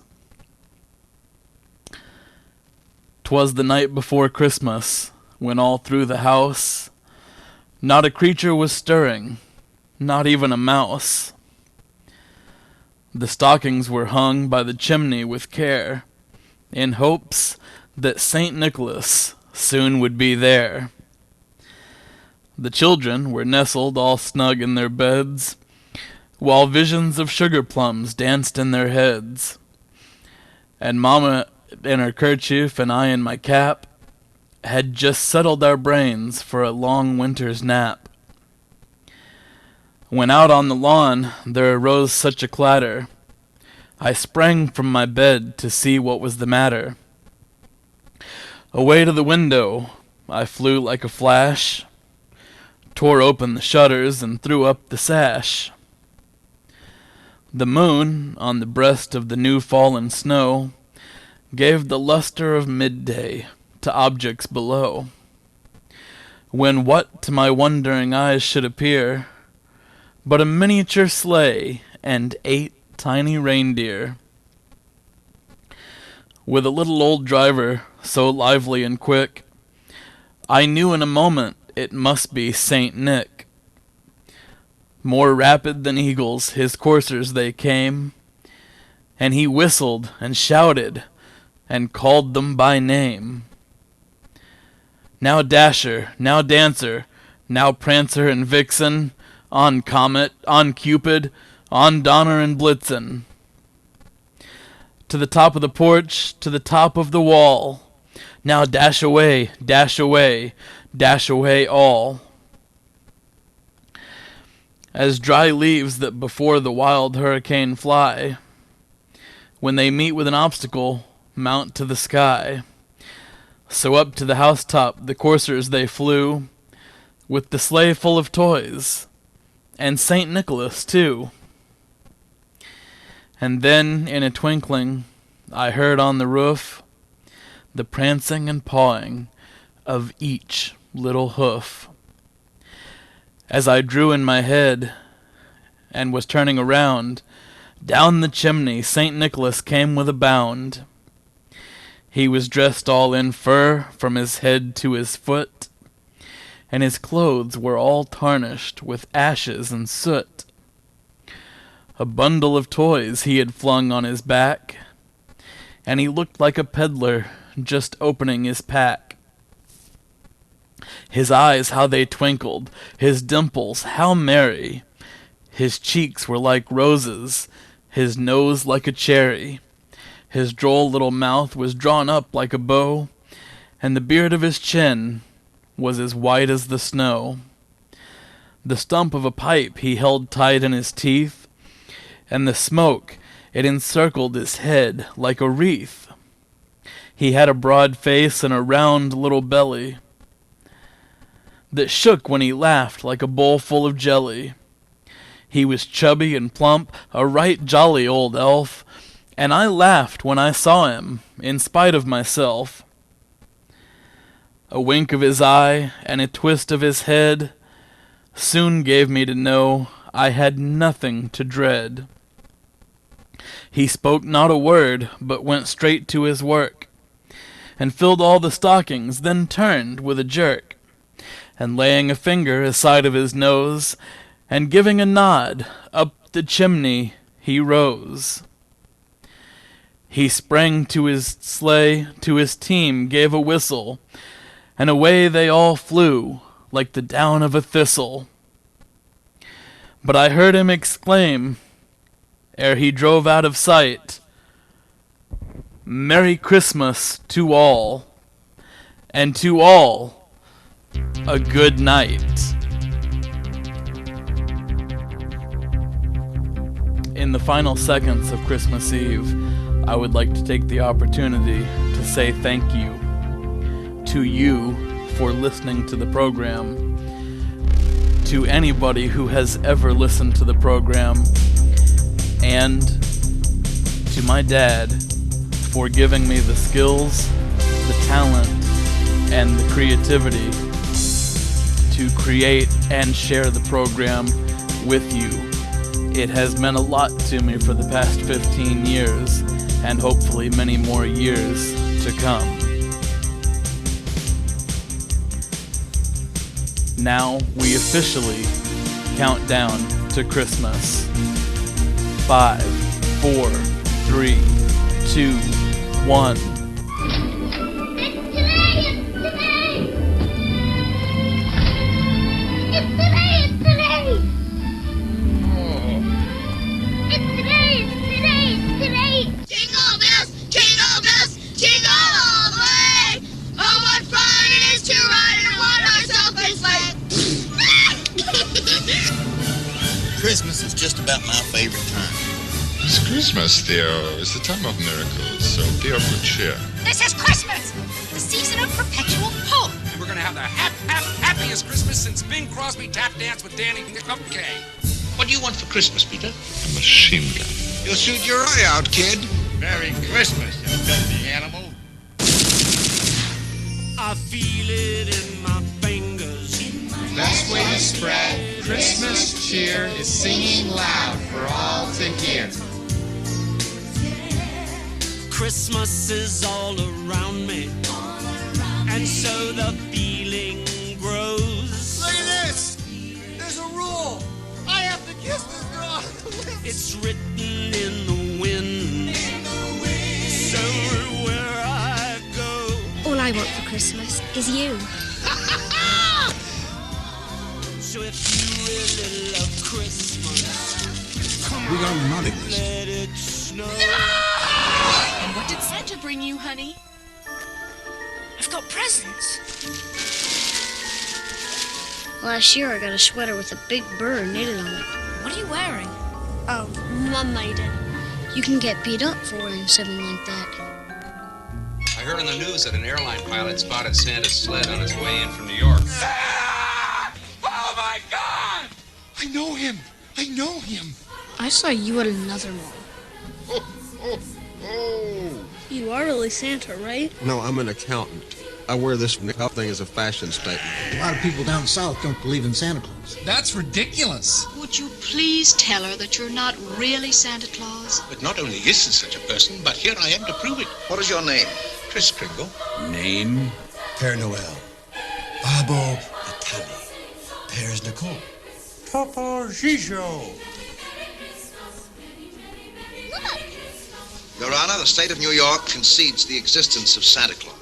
Speaker 1: 'Twas the night before Christmas, when all through the house not a creature was stirring, not even a mouse. The stockings were hung by the chimney with care, in hopes that St. Nicholas soon would be there. The children were nestled all snug in their beds, while visions of sugar plums danced in their heads. And Mama in her kerchief and I in my cap had just settled our brains for a long winter's nap. When out on the lawn there arose such a clatter, I sprang from my bed to see what was the matter. Away to the window I flew like a flash, tore open the shutters and threw up the sash. The moon, on the breast of the new-fallen snow, gave the luster of midday to objects below, when what to my wondering eyes should appear but a miniature sleigh and 8 tiny reindeer, with a little old driver so lively and quick, I knew in a moment it must be Saint Nick. More rapid than eagles his coursers they came, and he whistled and shouted and called them by name. Now Dasher, now Dancer, now Prancer and Vixen, on Comet, on Cupid, on Donner and Blitzen. To the top of the porch, to the top of the wall, now dash away, dash away, dash away all. As dry leaves that before the wild hurricane fly, when they meet with an obstacle, mount to the sky, so up to the housetop the coursers they flew, with the sleigh full of toys, and St. Nicholas too. And then, in a twinkling, I heard on the roof the prancing and pawing of each little hoof. As I drew in my head and was turning around, down the chimney St. Nicholas came with a bound. He was dressed all in fur from his head to his foot, and his clothes were all tarnished with ashes and soot. A bundle of toys he had flung on his back, and he looked like a peddler just opening his pack. His eyes, how they twinkled, his dimples, how merry. His cheeks were like roses, his nose like a cherry. His droll little mouth was drawn up like a bow, and the beard of his chin was as white as the snow. The stump of a pipe he held tight in his teeth, and the smoke, it encircled his head like a wreath. He had a broad face and a round little belly that shook when he laughed like a bowl full of jelly. He was chubby and plump, a right jolly old elf, and I laughed when I saw him, in spite of myself. A wink of his eye and a twist of his head soon gave me to know I had nothing to dread. He spoke not a word, but went straight to his work, and filled all the stockings, then turned with a jerk, and laying a finger aside of his nose, and giving a nod, up the chimney he rose. He sprang to his sleigh, to his team gave a whistle, and away they all flew, like the down of a thistle. But I heard him exclaim, ere he drove out of sight, "Merry Christmas to all, and to all a good night." In the final seconds of Christmas Eve, I would like to take the opportunity to say thank you to you for listening to the program, to anybody who has ever listened to the program, and to my dad for giving me the skills, the talent, and the creativity to create and share the program with you. It has meant a lot to me for the past 15 years, and hopefully many more years to come. Now we officially count down to Christmas. 5, 4, 3, 2, 1.
Speaker 4: Christmas is just about my favorite time.
Speaker 21: It's Christmas, Theo. It's the time of miracles, so be of good cheer.
Speaker 23: This is Christmas, the season of perpetual hope.
Speaker 24: And we're going to have the happiest Christmas since Bing Crosby tap danced with Danny McKay.
Speaker 21: What do you want for Christmas, Peter? A machine gun.
Speaker 4: You'll shoot your eye out, kid.
Speaker 23: Merry Christmas, you filthy animal.
Speaker 18: I feel it in my fingers.
Speaker 25: Best way to spread Christmas cheer is singing loud for all to hear.
Speaker 18: Christmas is all around me, and so the feeling grows.
Speaker 17: Look at this! There's a rule! I have to kiss this girl on the lips!
Speaker 18: It's written in the wind, so everywhere I go.
Speaker 26: All I want for Christmas is you.
Speaker 18: So if you really love Christmas, come
Speaker 25: We got a naughty
Speaker 18: on,
Speaker 25: list.
Speaker 18: let it snow.
Speaker 23: And what did Santa bring you, honey? I've got presents.
Speaker 26: Last year I got a sweater with a big bird knitted on it.
Speaker 23: What are you wearing?
Speaker 26: Oh, Mum made it. You can get beat up for wearing something like that.
Speaker 27: I heard on the news that an airline pilot spotted Santa's sled on his way in from New York.
Speaker 17: Oh my God!
Speaker 25: I know him. I know him.
Speaker 26: I saw you at another mall. You are really Santa, right?
Speaker 28: No, I'm an accountant. I wear this thing as a fashion statement.
Speaker 25: A lot of people down south don't believe in Santa Claus. That's ridiculous.
Speaker 23: Would you please tell her that you're not really Santa Claus?
Speaker 21: But not only is there such a person, but here I am to prove it.
Speaker 4: What is your name?
Speaker 21: Chris Kringle.
Speaker 25: Name?
Speaker 28: Père Noël. Babo Natali. Père Nicole.
Speaker 17: Papa Gijo.
Speaker 4: Your Honor, the state of New York concedes the existence of Santa Claus.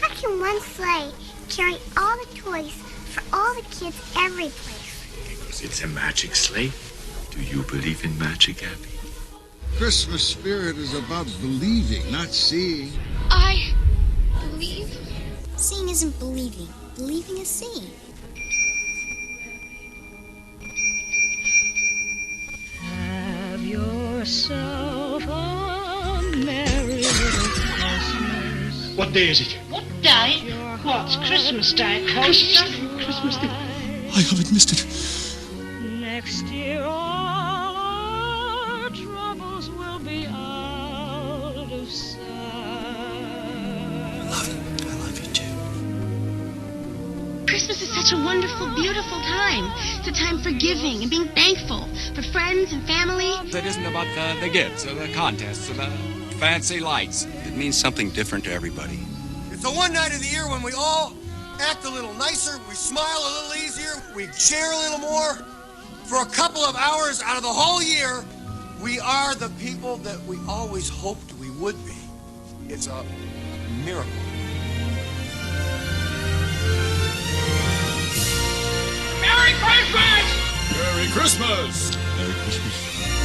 Speaker 3: How can one sleigh carry all the toys for all the kids every place?
Speaker 29: Because it's a magic sleigh. Do you believe in magic, Abby?
Speaker 25: Christmas spirit is about believing, not seeing.
Speaker 26: I believe.
Speaker 3: Seeing isn't believing. Believing is seeing.
Speaker 26: Have yourself a merry little Christmas.
Speaker 29: What day is it?
Speaker 23: What day? What's Christmas Day?
Speaker 29: Christmas Day. I haven't missed it.
Speaker 26: Next year all our troubles will be out of sight.
Speaker 3: Christmas is such a wonderful, beautiful time. It's a time for giving and being thankful for friends and family.
Speaker 30: It isn't about the gifts or the contests or the fancy lights.
Speaker 28: It means something different to everybody.
Speaker 17: It's the one night of the year when we all act a little nicer, we smile a little easier, we share a little more. For a couple of hours out of the whole year, We are the people that we always hoped we would be. It's a miracle.
Speaker 18: Merry Christmas!
Speaker 17: Merry Christmas!
Speaker 21: Merry Christmas.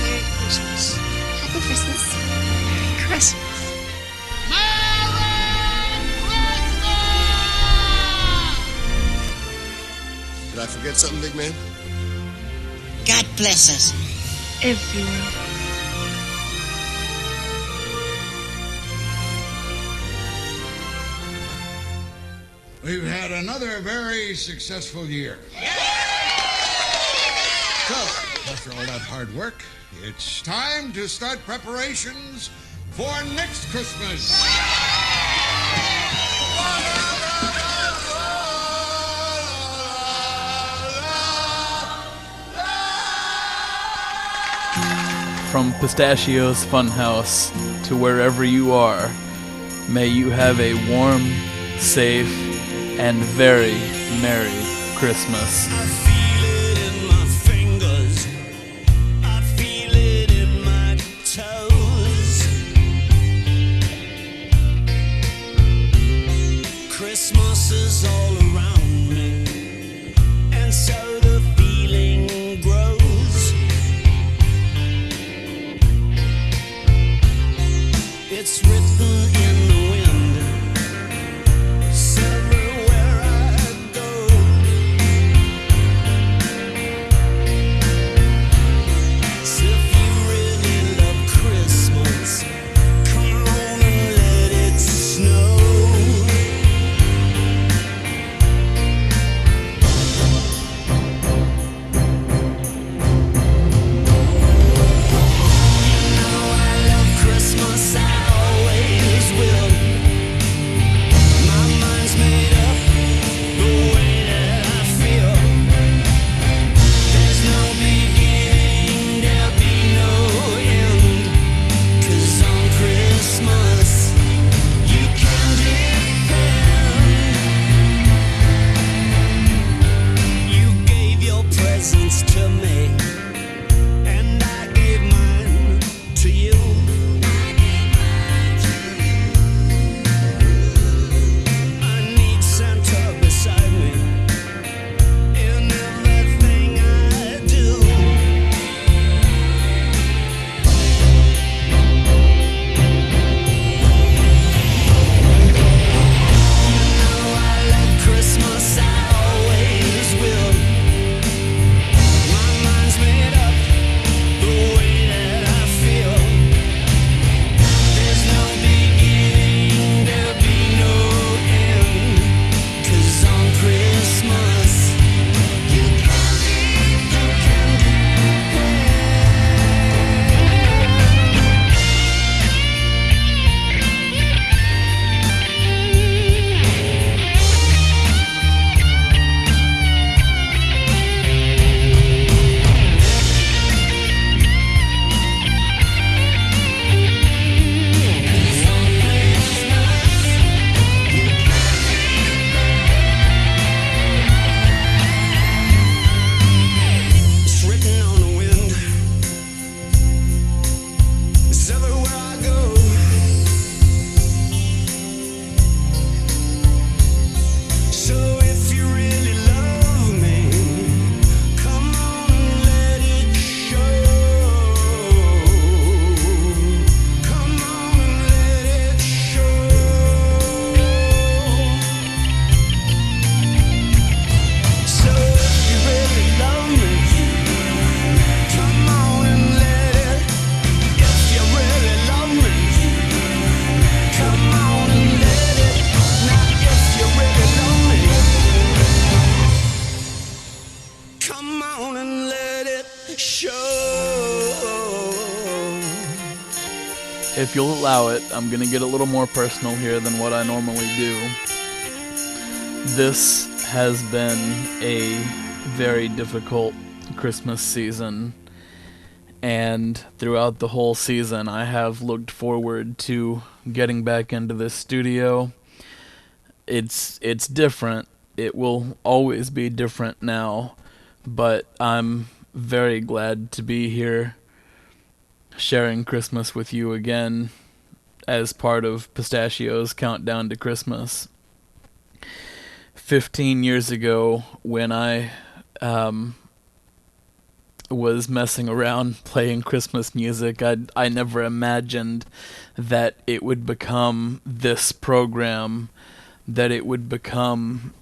Speaker 26: Merry Christmas. Happy Christmas. Merry Christmas.
Speaker 17: Did I forget something, big man?
Speaker 26: God bless us. Everyone.
Speaker 6: We've had another very successful year. So, after all that hard work, it's time to start preparations for next Christmas.
Speaker 1: From Pistachio's Funhouse to wherever you are, may you have a warm, safe, and very Merry Christmas.
Speaker 18: I feel it in my fingers. I feel it in my toes. Christmas is all around me, and so the feeling grows. It's written in the wind. It's everywhere I go. So if you really love Christmas, come on and let it snow. You know I love Christmas, I always will. My mind's made up the way that I feel. There's no beginning, there'll be no end. 'Cause on Christmas you can depend. You gave your presents to me, and I gave mine to you. I need Santa beside me in everything I do. You know I love Christmas, I always will. My mind's made up the way that I feel. There's no beginning, there'll be no end. 'Cause on Christmas you can It's written on the wind. It's everywhere I go. So if you really love me, come on and let it show. Come on and let it show. So if you really love me, come on and let it. If you really love me, come on and let it. Now if you really love me, come on and let it show.
Speaker 1: If you'll allow it, I'm gonna get a little more personal here than what I normally do. This has been a very difficult Christmas season, and throughout the whole season I have looked forward to getting back into this studio. It's different. It will always be different now, but I'm very glad to be here. sharing Christmas with you again as part of Pistachio's Countdown to Christmas. 15 years ago, when I was messing around playing Christmas music, I never imagined that it would become this program, that it would become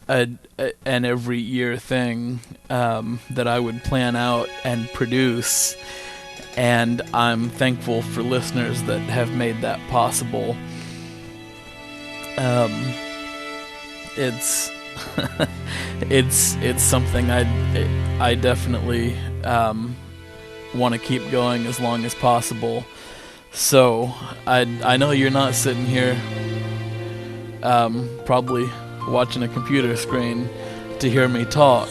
Speaker 1: an every year thing that I would plan out and produce. And I'm thankful for listeners that have made that possible. It's it's something I definitely want to keep going as long as possible. So I know you're not sitting here probably watching a computer screen to hear me talk.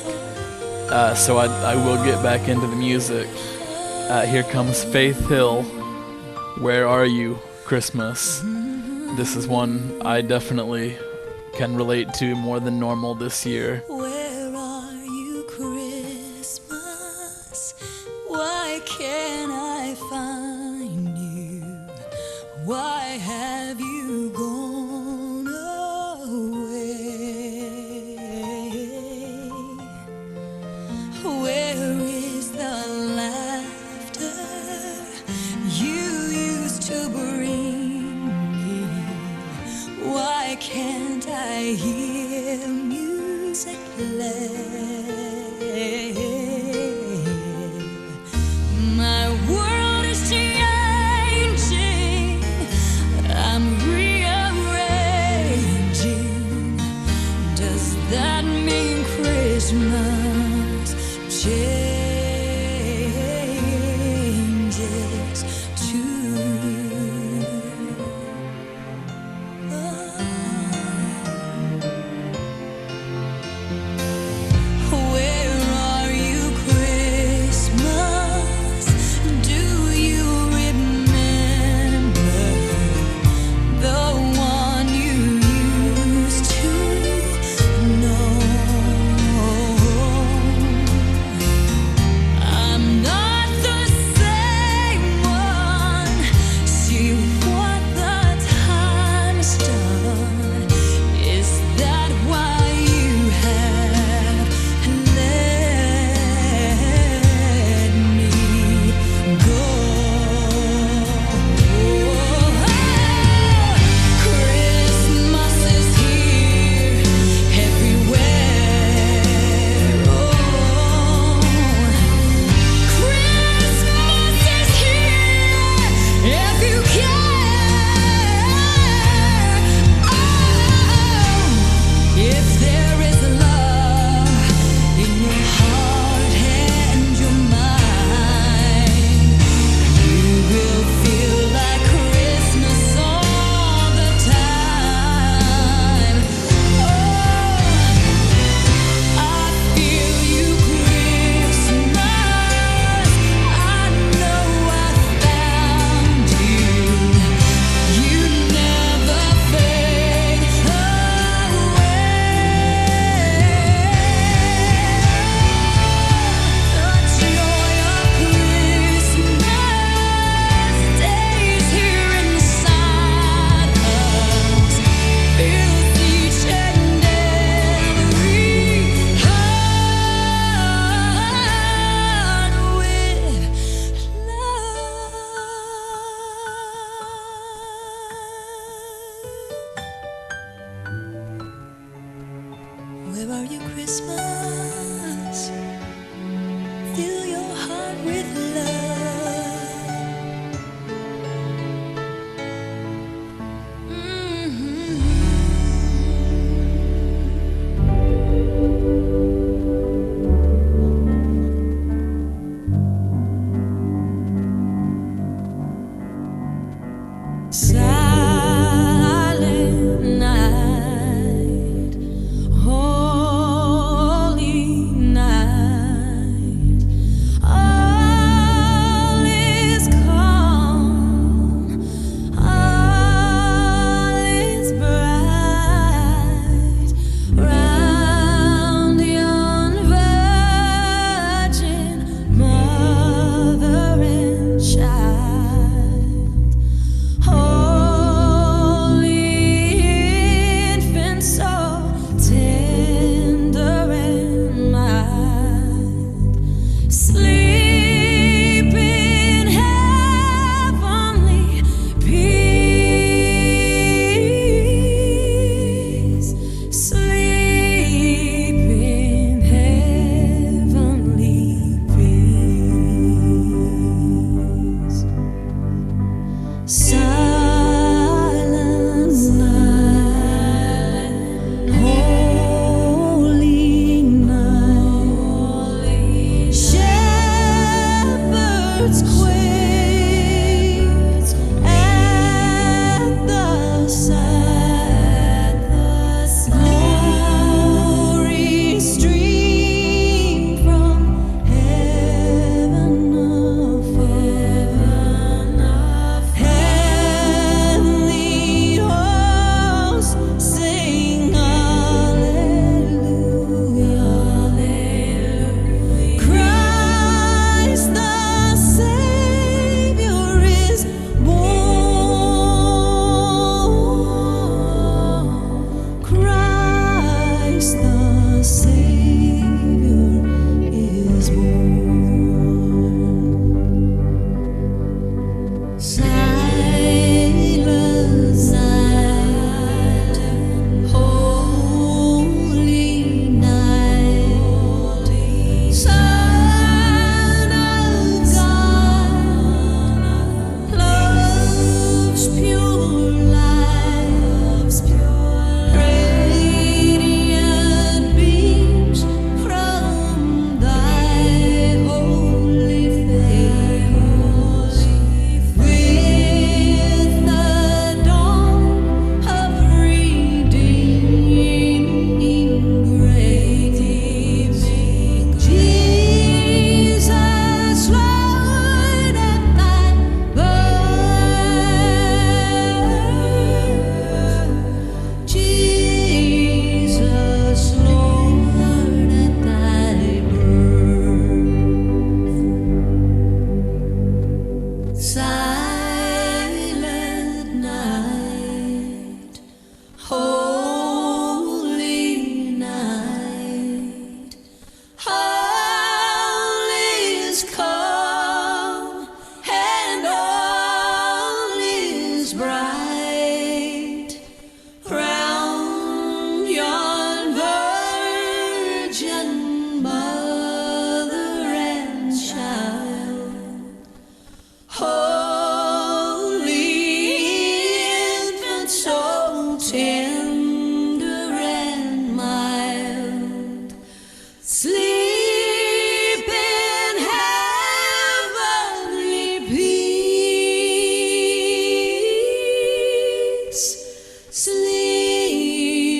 Speaker 1: So I will get back into the music. Here comes Faith Hill, Where Are You, Christmas? This is one I definitely can relate to more than normal this year.
Speaker 18: Where are you, Christmas? Why can't I find you? Why have you gone away? Where is the laughter you used to bring me? Why can't I hear music play? My world is changing, I'm rearranging. Does that mean Christmas changes too? Where are you, Christmas? Do you remember the one you used to know? I'm not the same one. See what the time's done. Is that why you have let me go? Christmas is here everywhere. Christmas is here if you care. If there is love in your heart and your mind, you will feel like Christmas all the time. I feel you, Christmas. I know I found you. You never fade away. The joy of Christmas stays here inside us, fills each and every heart with love. Where are you, Christmas? Fill your heart with Silent night, holy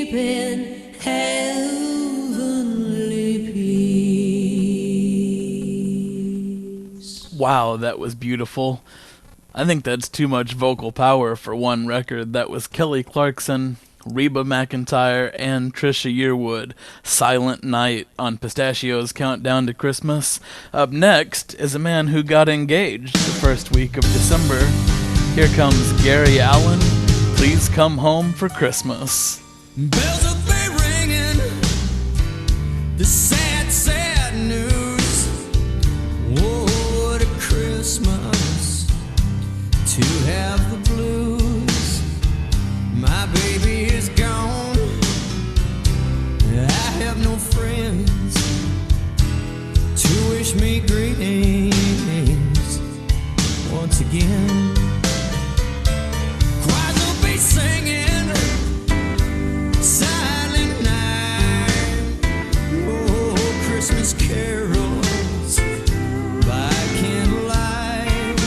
Speaker 18: sleep in heavenly peace.
Speaker 1: Wow, that was beautiful. I think that's too much vocal power for one record. That was Kelly Clarkson, Reba McEntire, and Trisha Yearwood, Silent Night on Pistachio's Countdown to Christmas. Up next is a man who got engaged the first week of December. Here comes Gary Allan, Please Come Home for Christmas.
Speaker 18: Bells will be ringing, the sad, sad news. Oh, what a Christmas to have the blues. My baby is gone, I have no friends to wish me greetings once again. Choirs will be singing Silent Night, oh, Christmas carols by candlelight.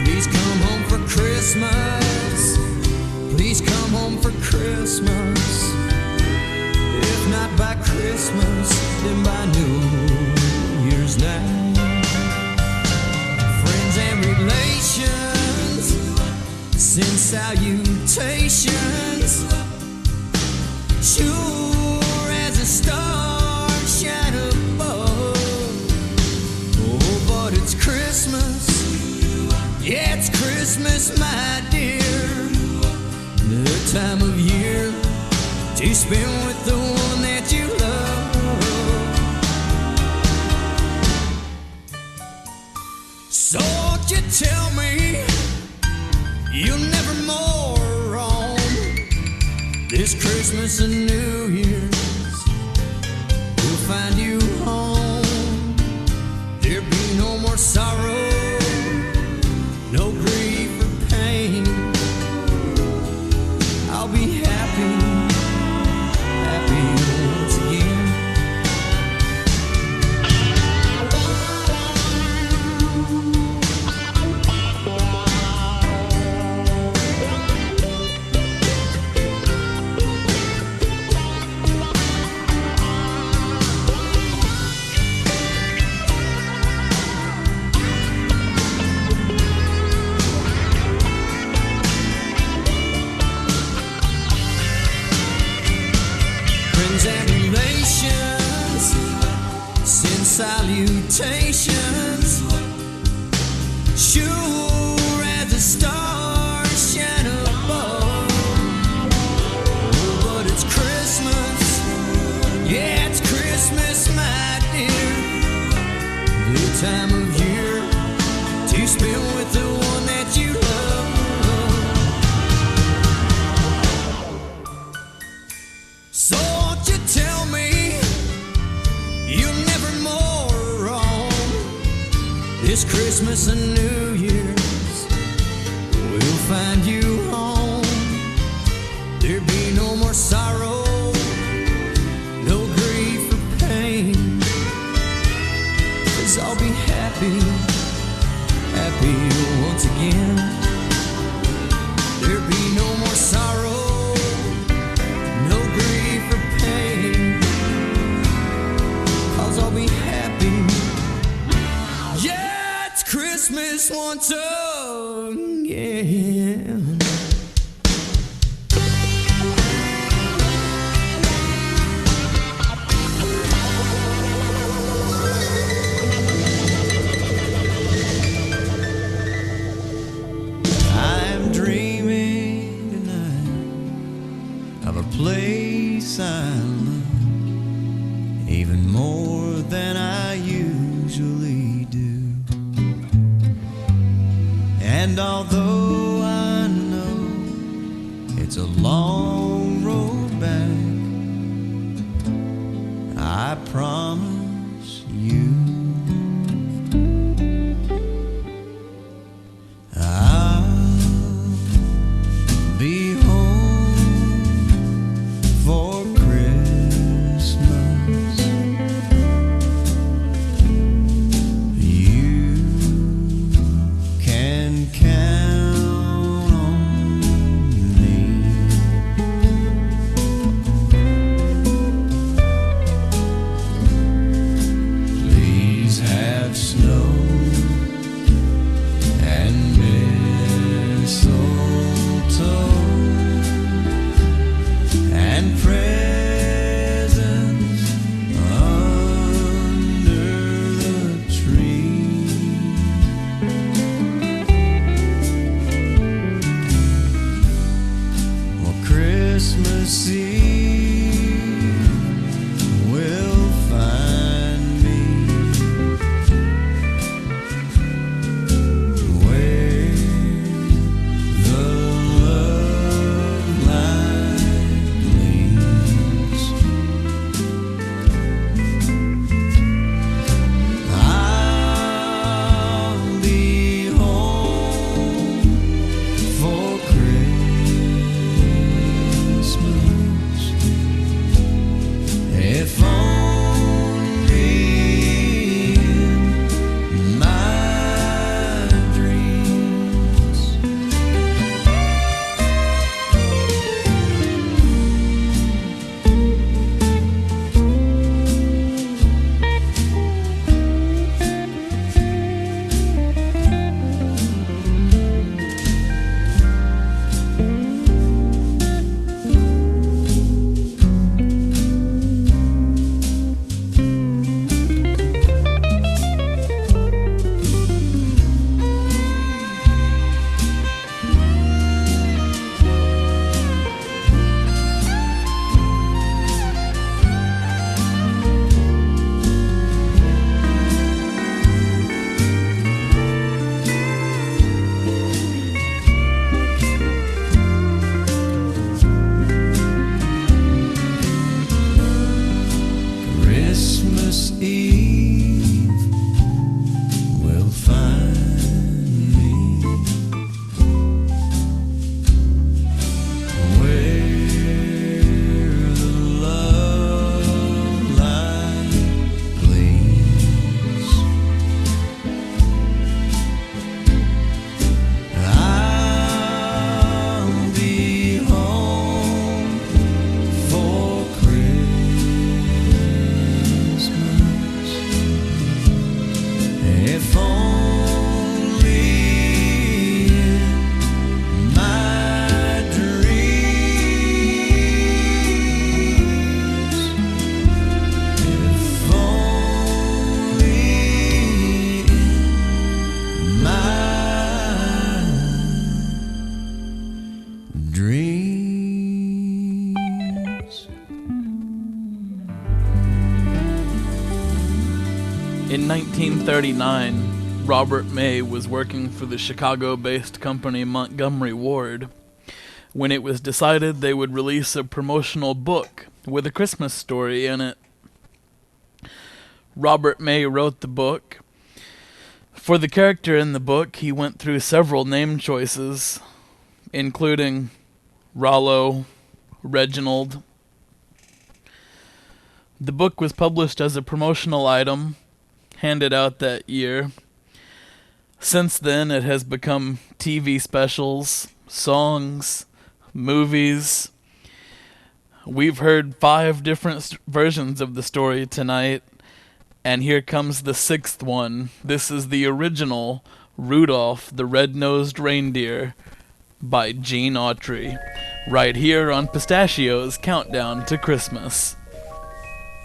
Speaker 18: Please come home for Christmas, please come home for Christmas. If not by Christmas, then by New Year's night. Friends and relations send salutations, sure as a star shine above. Oh, but it's Christmas, yeah, it's Christmas, my dear. The time of year to spend with the one that you love. So won't you tell me you'll never more roam this Christmas and New Year's? We'll find you home. There'll be no more sorrow, no grief or pain. I'll be happy, happy once again. Friends and relations send salutations, sure as the stars shine above. Oh, but it's Christmas, yeah, it's Christmas, my dear. Good time of year to spend with the one that you love. So won't you tell me you'll never more roam this Christmas and New Year's? We'll find you home. There'll be no more sorrow, no grief or pain. 'Cause I'll be happy, happy once again. There'll be no more sorrow, no grief or pain. 'Cause I'll be happy. Yeah, it's Christmas once again. I'm dreaming tonight of a place I love even more than I usually do. And although I know it's a long road back, I promise you I'll be home for Christmas. You can count on me. Christmas Eve will find me where the love light gleams. I'll be home for Christmas if only in my dreams. Christmas Eve will find me where the love light gleams. I'll be home for Christmas if only in my dreams. If only in my dreams.
Speaker 1: In 1939, Robert May was working for the Chicago-based company Montgomery Ward when it was decided they would release a promotional book with a Christmas story in it. Robert May wrote the book. For the character in the book, he went through several name choices, including Rollo, Reginald. The book was published as a promotional item, handed out that year. Since then, it has become TV specials, songs, movies. We've heard 5 different versions of the story tonight, and here comes the 6th one. This is the original Rudolph the Red-Nosed Reindeer by Gene Autry, right here on Pistachio's Countdown to Christmas.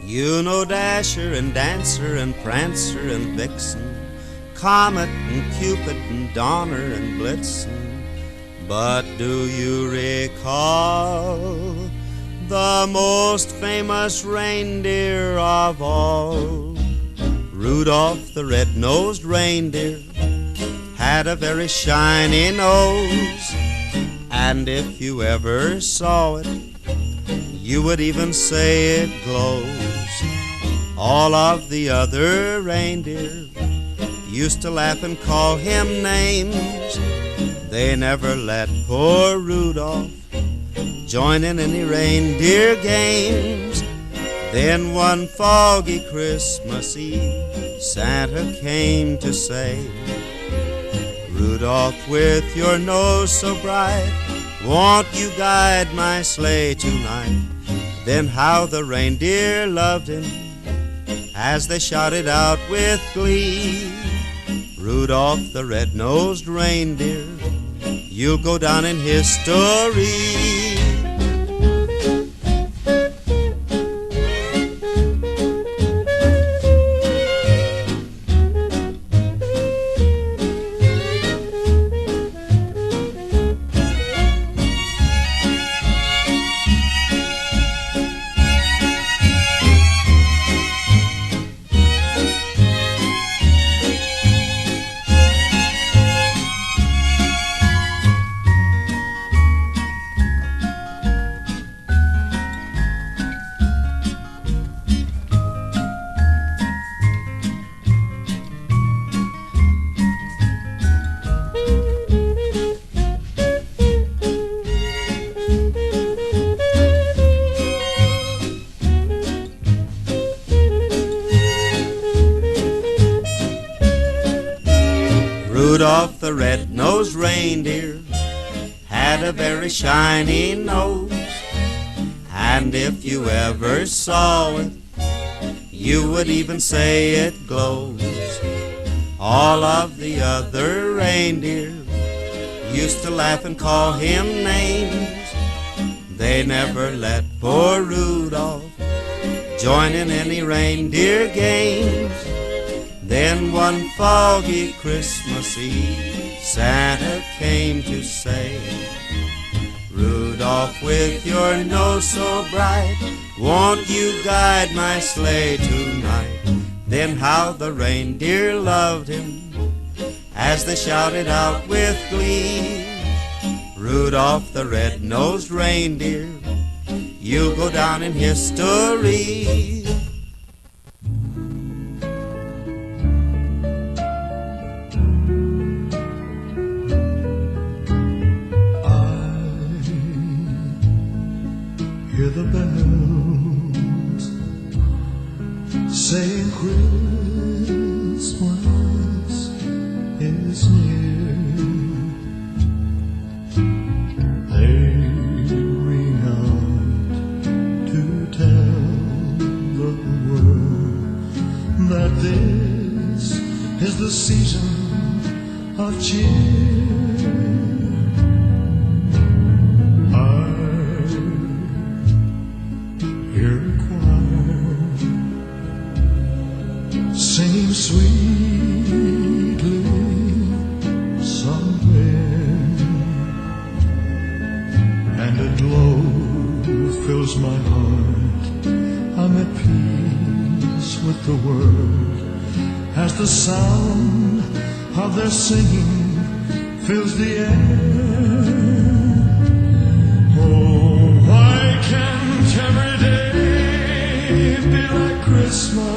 Speaker 7: You know Dasher and Dancer and Prancer and Vixen, Comet and Cupid and Donner and Blitzen. But do you recall the most famous reindeer of all? Rudolph the red-nosed reindeer had a very shiny nose, and if you ever saw it, you would even say it glows. All of the other reindeer used to laugh and call him names. They never let poor Rudolph join in any reindeer games. Then one foggy Christmas Eve, Santa came to say, Rudolph, with your nose so bright, won't you guide my sleigh tonight? Then how the reindeer loved him as they shouted out with glee, Rudolph the red-nosed reindeer, you'll go down in history. the red-nosed reindeer had a very shiny nose, and if you ever saw it, you would even say it glows. All of the other reindeer used to laugh and call him names. They never let poor Rudolph join in any reindeer games. Then one foggy Christmas Eve, Santa came to say, Rudolph, with your nose so bright, won't you guide my sleigh tonight? Then how the reindeer loved him as they shouted out with glee, Rudolph the red-nosed reindeer, you'll go down in history.
Speaker 2: Hear the bells saying Christmas is near. They ring out to tell the world that this is the season of cheer. Hear a choir singing sweetly somewhere, and a glow fills my heart. I'm at peace with the world as the sound of their singing fills the air. Oh, why can't every day be like Christmas?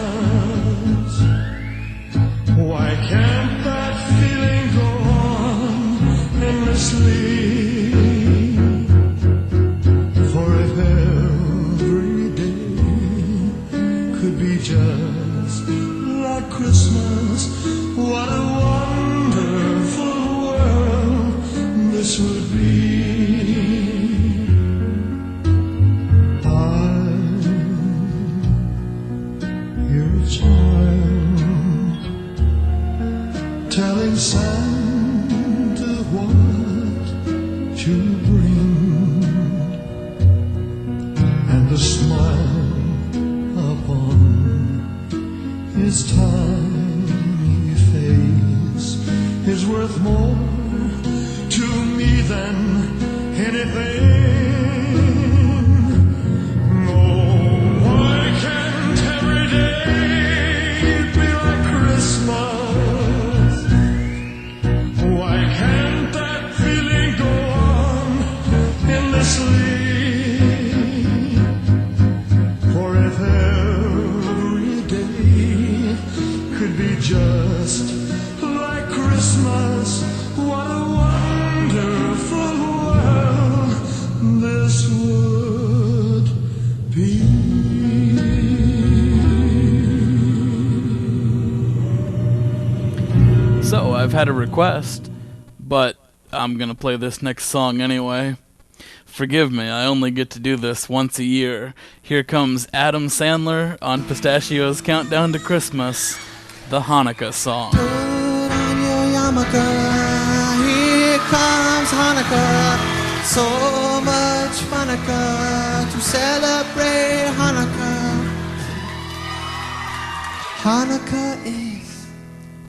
Speaker 2: Why can't that feeling go on endlessly? For if every day could be just like Christmas, what a wonderful world this would be. Telling Santa what to bring, and the smile upon his tiny face is worth more to me than anything. Oh, why can't every day be like Christmas? Why can't that feeling go on endlessly? For if every day could be just like Christmas, what a wonderful world this would be.
Speaker 1: So, I've had a request, but I'm gonna play this next song anyway. Forgive me, I only get to do this once a year. Here comes Adam Sandler on Pistachio's Countdown to Christmas, the Hanukkah song.
Speaker 18: Put on your yarmulke, here comes Hanukkah. So much Hanukkah to celebrate Hanukkah. Hanukkah is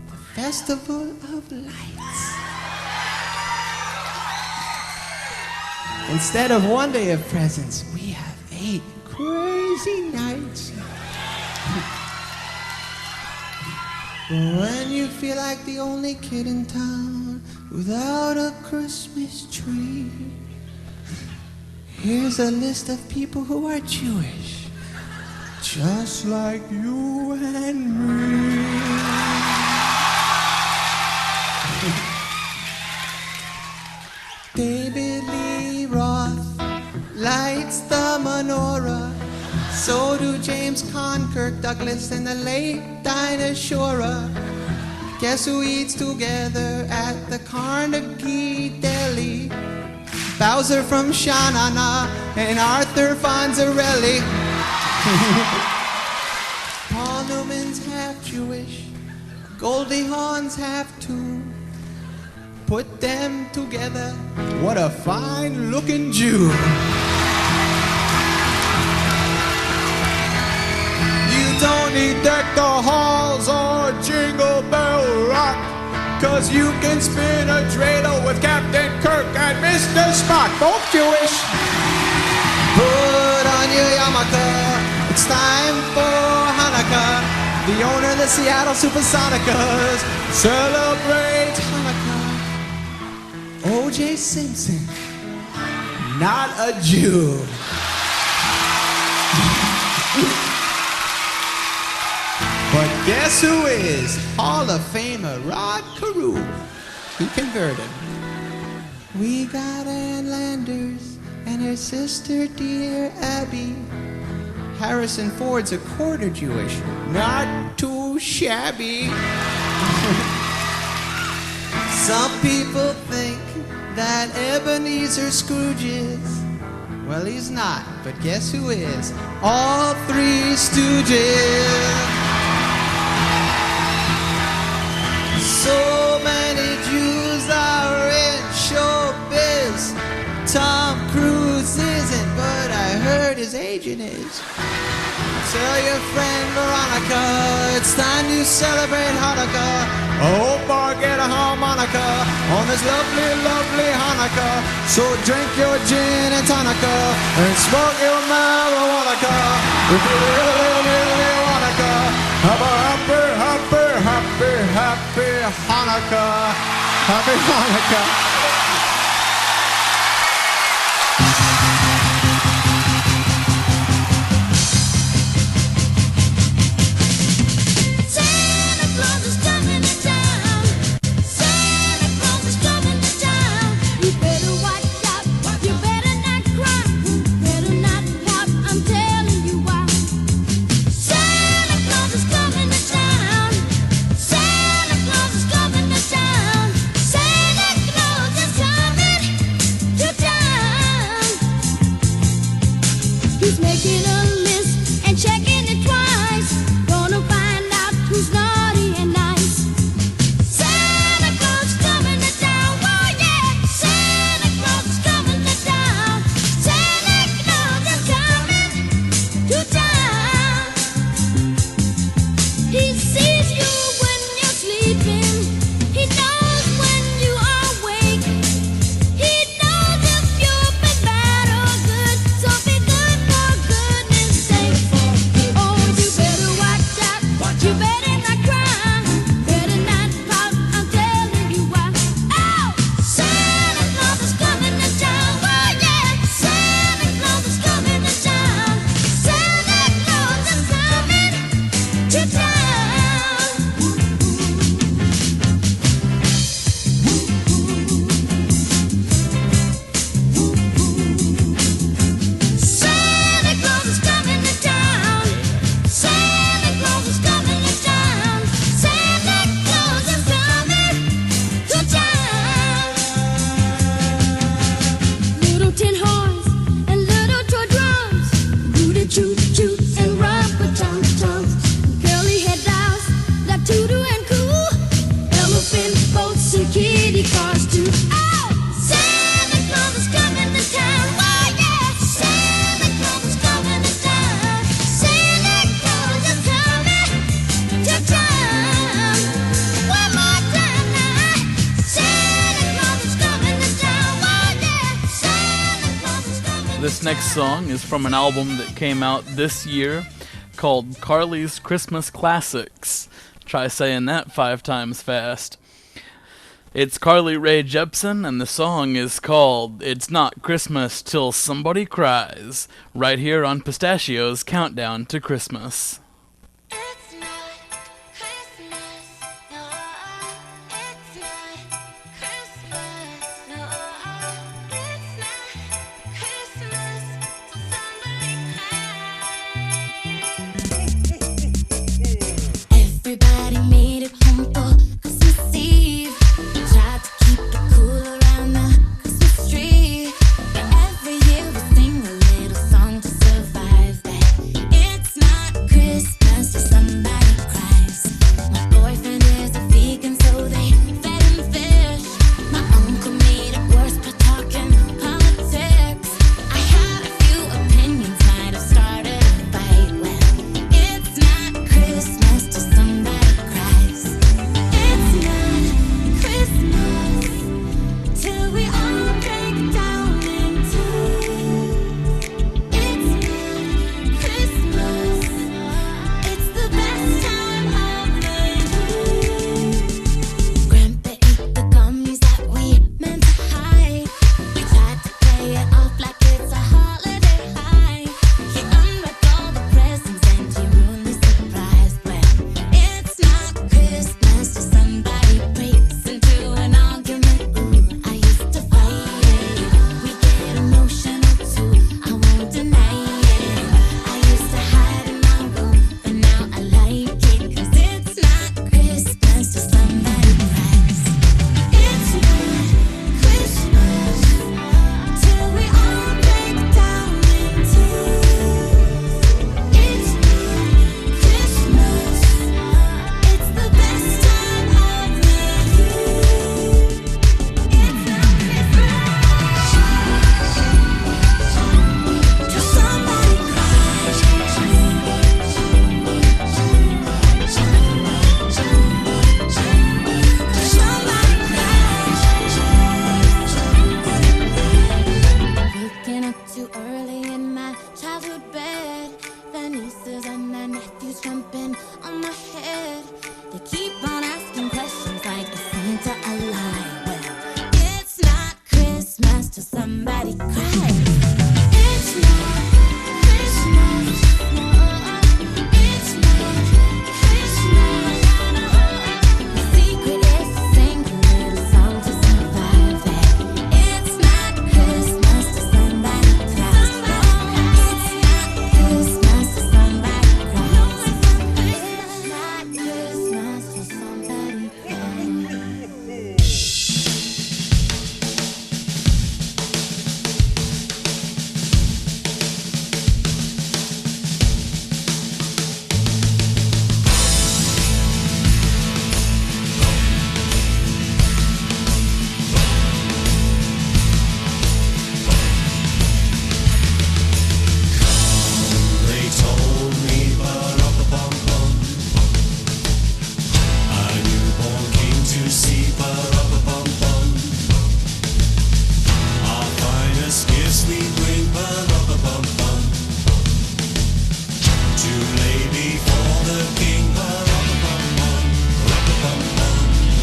Speaker 18: the festival of lights. Instead of one day of presents, we have 8 crazy nights. When you feel like the only kid in town without a Christmas tree, here's a list of people who are Jewish, just like you and me. David Lee Roth lights the menorah. So do James Conn, Kirk Douglas, and the late Dinah Shore.
Speaker 8: Guess who eats together at the Carnegie Deli? Bowser from Sha-Na-Na and Arthur Fonzarelli. Paul Newman's half Jewish, Goldie Hawn's half too. Put them together, what a fine-looking Jew. You don't need Deck the Halls or Jingle Bell Rock, 'cause you can spin a dreidel with Captain Kirk and Mr. Spock, both Jewish. Put on your yarmulke, it's time for Hanukkah. The owner of the Seattle Supersonicas celebrates Hanukkah. O.J. Simpson, not a Jew. But guess who is? Hall of Famer Rod Carew. He converted. We got Ann Landers and her sister, dear Abby. Harrison Ford's a quarter Jewish, not too shabby. Some people think that Ebenezer Scrooge is. Well, he's not, but guess who is? All three Stooges. So many Jews are in showbiz. Tom Cruise isn't, but I heard his agent is. Tell your friend Veronica, it's time to celebrate Hanukkah. I hope I get a harmonica on this lovely, lovely Hanukkah. So drink your gin and tonica and smoke your marijuana. If you really, really wanna go, have a happy, happy, happy, happy Hanukkah. Happy Hanukkah.
Speaker 1: This next song is from an album that came out this year called Carly's Christmas Classics. Try saying that 5 times fast. It's Carly Rae Jepsen, and the song is called It's Not Christmas Till Somebody Cries, right here on Pistachio's Countdown to Christmas.
Speaker 18: Everybody made it home for childhood bed. The nieces and the nephews jumping on my head. They keep on asking questions like, is Santa alive? Well, it's not Christmas till somebody cries. It's not Christmas, no. It's not Christmas, no. The secret is to sing a little song to survive it. It's not Christmas till somebody cries. No, it's not Christmas till somebody cries. It's not Christmas till somebody cries.
Speaker 2: They told me, ba-da-ba-bum-bum, a newborn king to see, ba-da-ba-bum-bum. Our finest gifts we bring, ba-da-ba-bum-bum, to lay before the king, ba-da-ba-bum-bum, ba-da-bum-bum,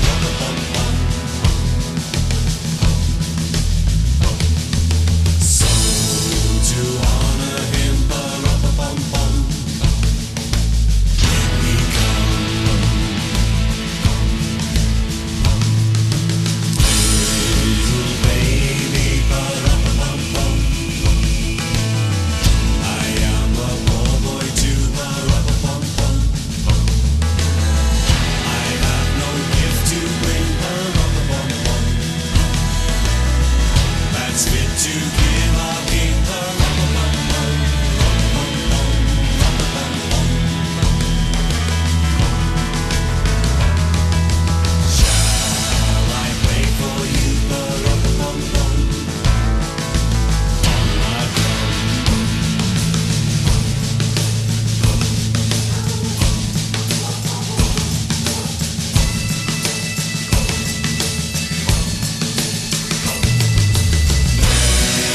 Speaker 2: ba-da-bum-bum. So to honor him, ba-da-ba-bum-bum, we come. Little baby, ba-da-ba-bum-bum, I am a poor boy too, ba-da-ba-bum-bum. I have no gift to bring, ba-da-ba-bum-bum, that's fit to give our king, ba-da-ba-bum-bum, ba-da-bum-bum, ba-da-bum-bum. Shall I play for you, ba-da-ba-bum-bum, on my drum?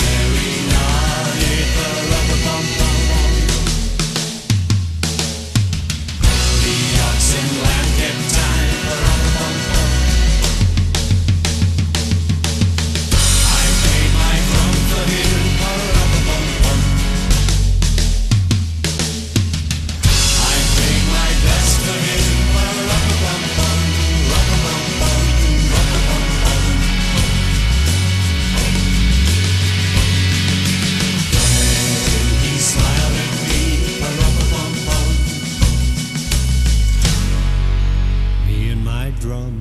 Speaker 2: Merry night, ba-da-ba-bum-bum. The oxen lamb kept time, ba-da-ba-bum-bum. I played my drum for him, ba-da-ba-bum-bum. I played my best for him, ba-da-ba-bum-bum, ba-da-bum-bum, ba-da-bum-bum. He smiled at me, ba-da-ba-bum-bum, me and my drum.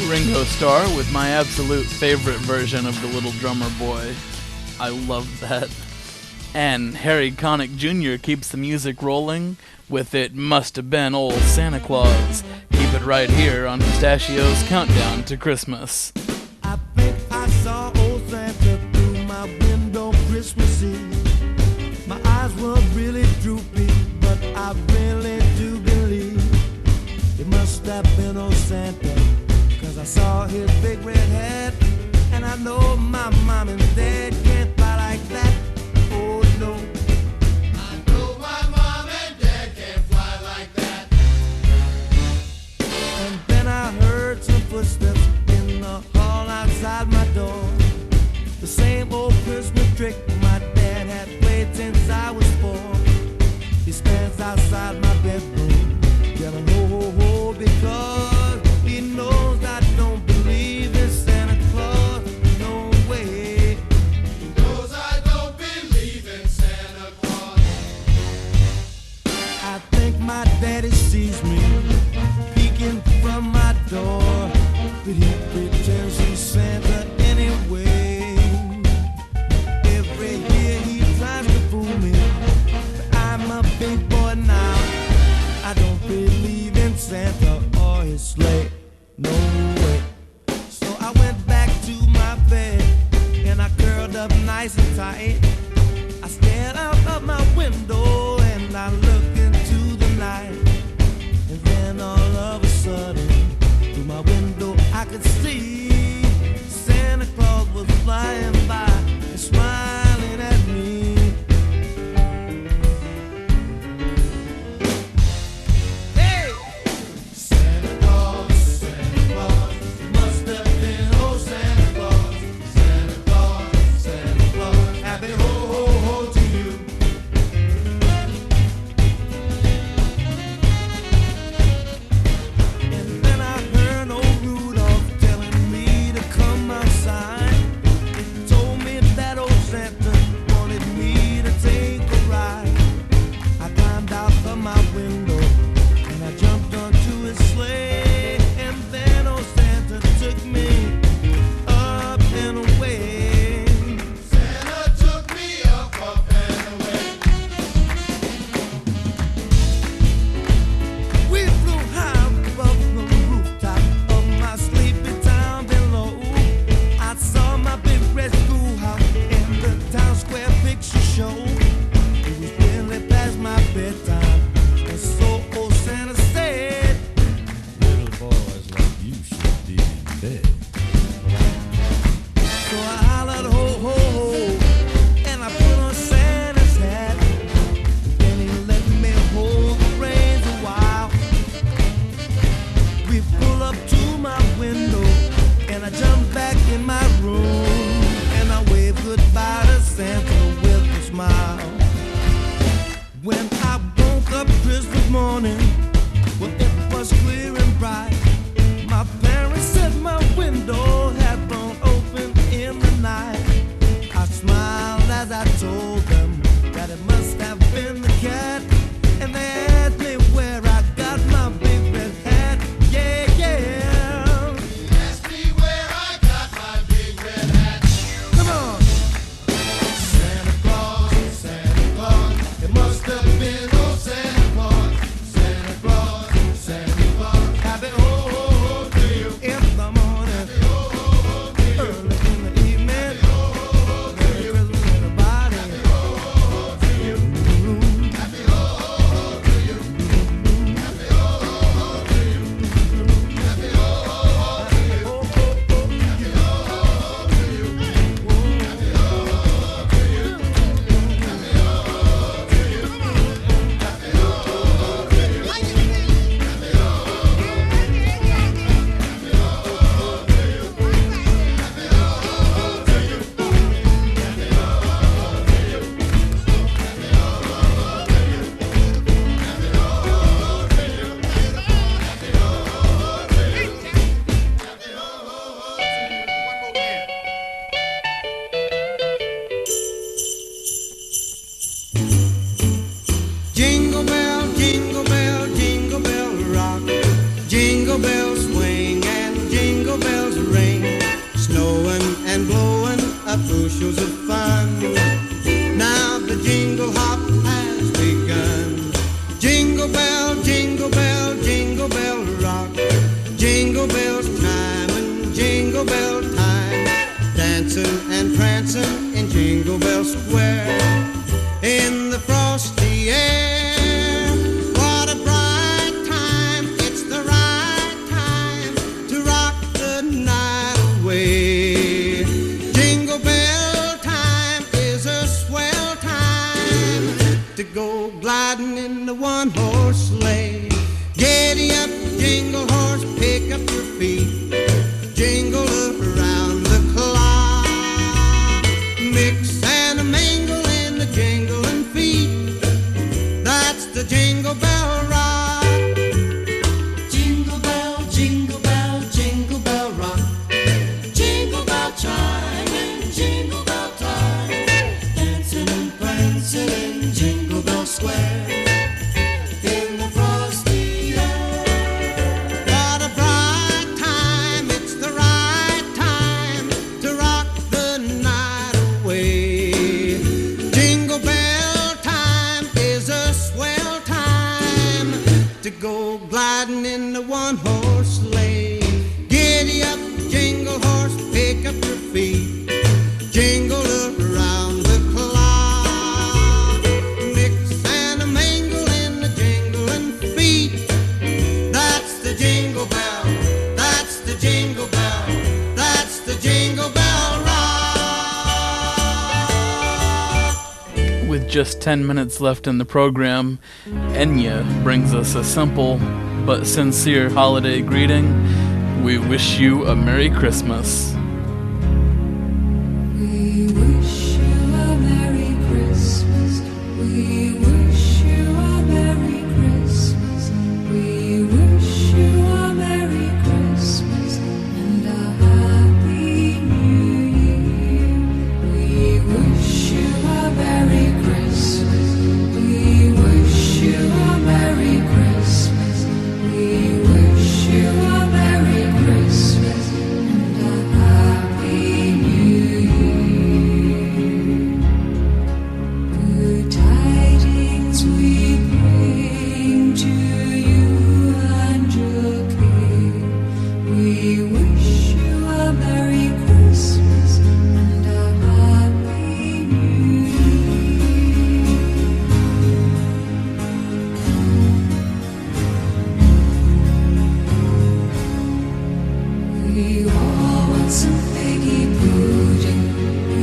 Speaker 1: Ringo Starr with my absolute favorite version of The Little Drummer Boy. I love that. And Harry Connick Jr. keeps the music rolling with It Must Have Been Old Santa Claus. Keep it right here on Pistachio's Countdown to Christmas.
Speaker 8: I think I saw old Santa through my window Christmas Eve. My eyes were really droopy, but I really do believe it must have been old Santa, 'cause I saw his big red hat, and I know my mom and dad can't fly like that. Oh no.
Speaker 17: I know my mom and dad can't fly like that.
Speaker 8: And then I heard some footsteps in the hall outside my door. The same old Christmas trick my dad had played since I was 4. He stands outside my bedroom, yelling ho ho ho, because he knows I don't believe in Santa Claus. No way.
Speaker 17: He knows I don't believe in Santa Claus.
Speaker 8: I think my daddy sees me peeking from my door, but he pretends he's Santa anyway. nice and tight. I stared out of my window and I looked into the night. And then all of a sudden, through my window I could see Santa Claus was flying by and smiling at me. Hey! Santa Claus, it must have been old Santa Claus. Santa Claus, Santa Claus, happy ho ho ho to you. And then I heard old Rudolph telling me to come outside. He told me that old Santa wanted me to take a ride. I climbed out of my window and I jumped onto his sleigh. And then old Santa took me up and away. Santa took me up and away. We flew high above the rooftop of my sleepy town below. I saw my big red schoolhouse in the town square picture show. It was really past my bedtime, and so old Santa said, "Little boys like you should be in bed." So I hollered ho ho ho, and I put on Santa's hat. Then he let me hold the reins a while. We pull up to my window, and I jump back in my room, and I wave goodbye to Santa with a smile. When I woke up Christmas morning, well, it was clear and bright. My parents said my window had blown open in the night. I smiled as I told them that it must have been the cat, and they asked me where I got my big red hat. Yeah, yeah. Ask me where I got my big red hat. Come on. Santa Claus, it must have been old Santa Claus. Santa Claus, happy ho ho ho to you. In the morning, early in the evening, Merry Christmas everybody. Happy ho ho ho to you. Happy ho ho ho to you. Happy ho ho ho to you. Happy ho ho ho to you. Happy ho ho ho to you. Happy ho ho ho to you. Happy ho ho ho to you. Happy ho ho to you. Happy ho ho to you. Jingle bell, jingle bell, jingle bell rock. Jingle bells swing and jingle bells ring. Snowing and blowing up bushels of fun. Now the jingle hop has begun. Jingle bell, jingle bell, jingle bell rock. Jingle bells chime and jingle bell time. Dancing and prancing in Jingle Bell Square. In the frosty air, what a bright time. It's the right time to rock the night away. Jingle bell time is a swell time to go gliding in the one-horse sleigh. Giddy up, jingle horse, pick up your feet. Jingle around the clock. Mix and a mingle in the jingling feet. That's the Jingle Bell Rock. Jingle bell, jingle bell, jingle bell rock. Jingle bell chime and jingle bell time. Dancing and prancing in Jingle Bell Square. In the frosty air. What a bright time, it's the right time to rock the night away. Jingle bell time is a swell time to go gliding in the one-horse sleigh. Giddy up, jingle horse, pick up your feet. Jingle around
Speaker 1: just 10 minutes left in the program, Enya brings us a simple but sincere holiday greeting. We wish you a Merry Christmas.
Speaker 18: We wish you a Merry Christmas. We wish you a Merry Christmas. We wish you a Merry Christmas and a Happy New Year. We wish you a Merry Christmas. We wish you a Merry Christmas. We wish you a Merry Christmas and a Happy New Year. Good tidings we bring to you and your king. We wish you a Merry Christmas and a Happy New Year. We all want some figgy pudding. We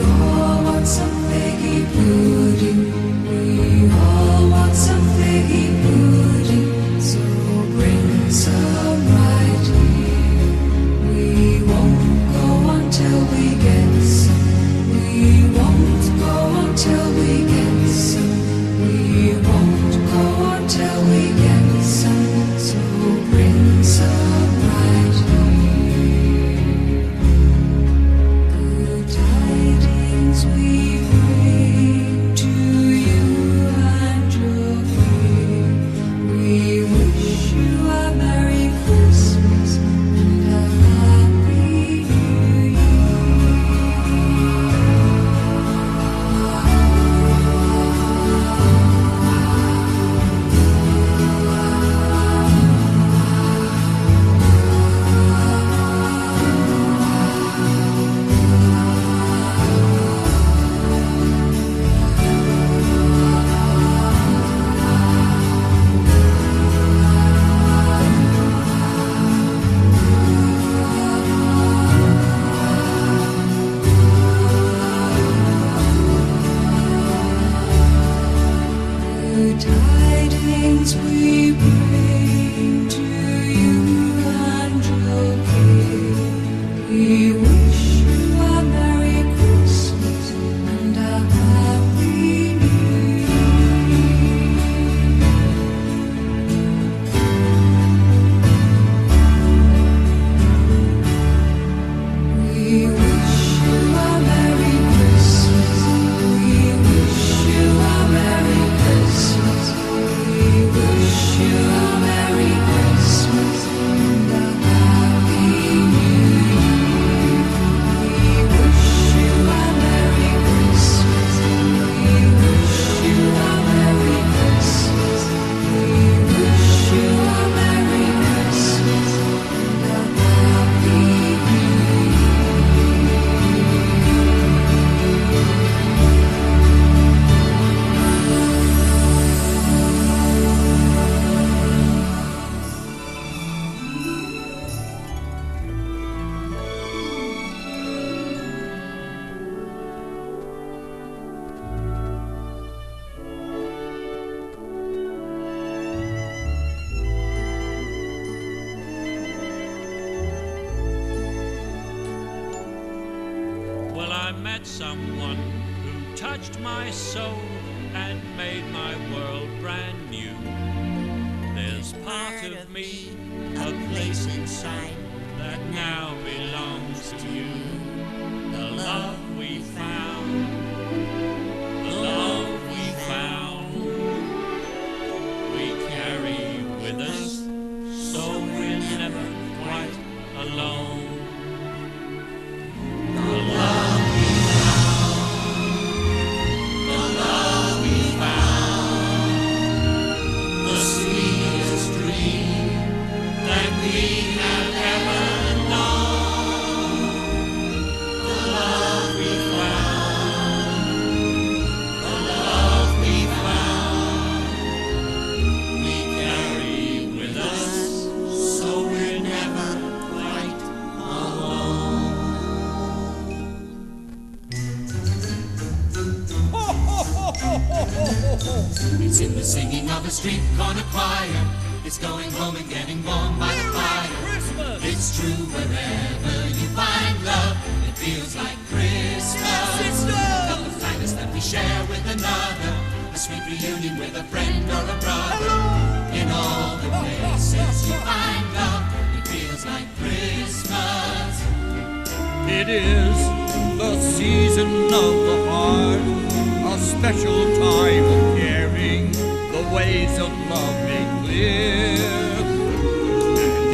Speaker 18: all want some figgy pudding. We all want some figgy pudding. So bring some right here. We won't go until we get some. We won't go until we get some. We won't go until we get some. So bring some right here. Good tidings we bring to you and your king. We wish you a Merry Christmas and a Happy New Year. Good tidings we bring to you and your king. We wish you a Merry Christmas and a Happy New Year. We wish you a Merry Christmas. We wish you a Merry Christmas. We wish you a Merry Christmas and a Happy New Year. We wish you a Merry Christmas. We wish you a Merry Christmas. We wish you a Merry Christmas and a Happy New Year.
Speaker 5: Well, I met someone who touched my soul and made my world brand new. There's part of me, a place inside, that now belongs to you. The love we found, the love we found, we carry with us, so we're never quite alone. The love we found, the love we found, the sweetest dream that we have ever known.
Speaker 18: It's in the singing of a street corner choir. It's going home and getting warm by the fire. It's true wherever you find love. It feels like Christmas. The kindness that we share with another. A sweet reunion with a friend or a brother. In all the places you find love. It feels like Christmas.
Speaker 5: It is the season of the heart, a special time of caring, the ways of love made clear.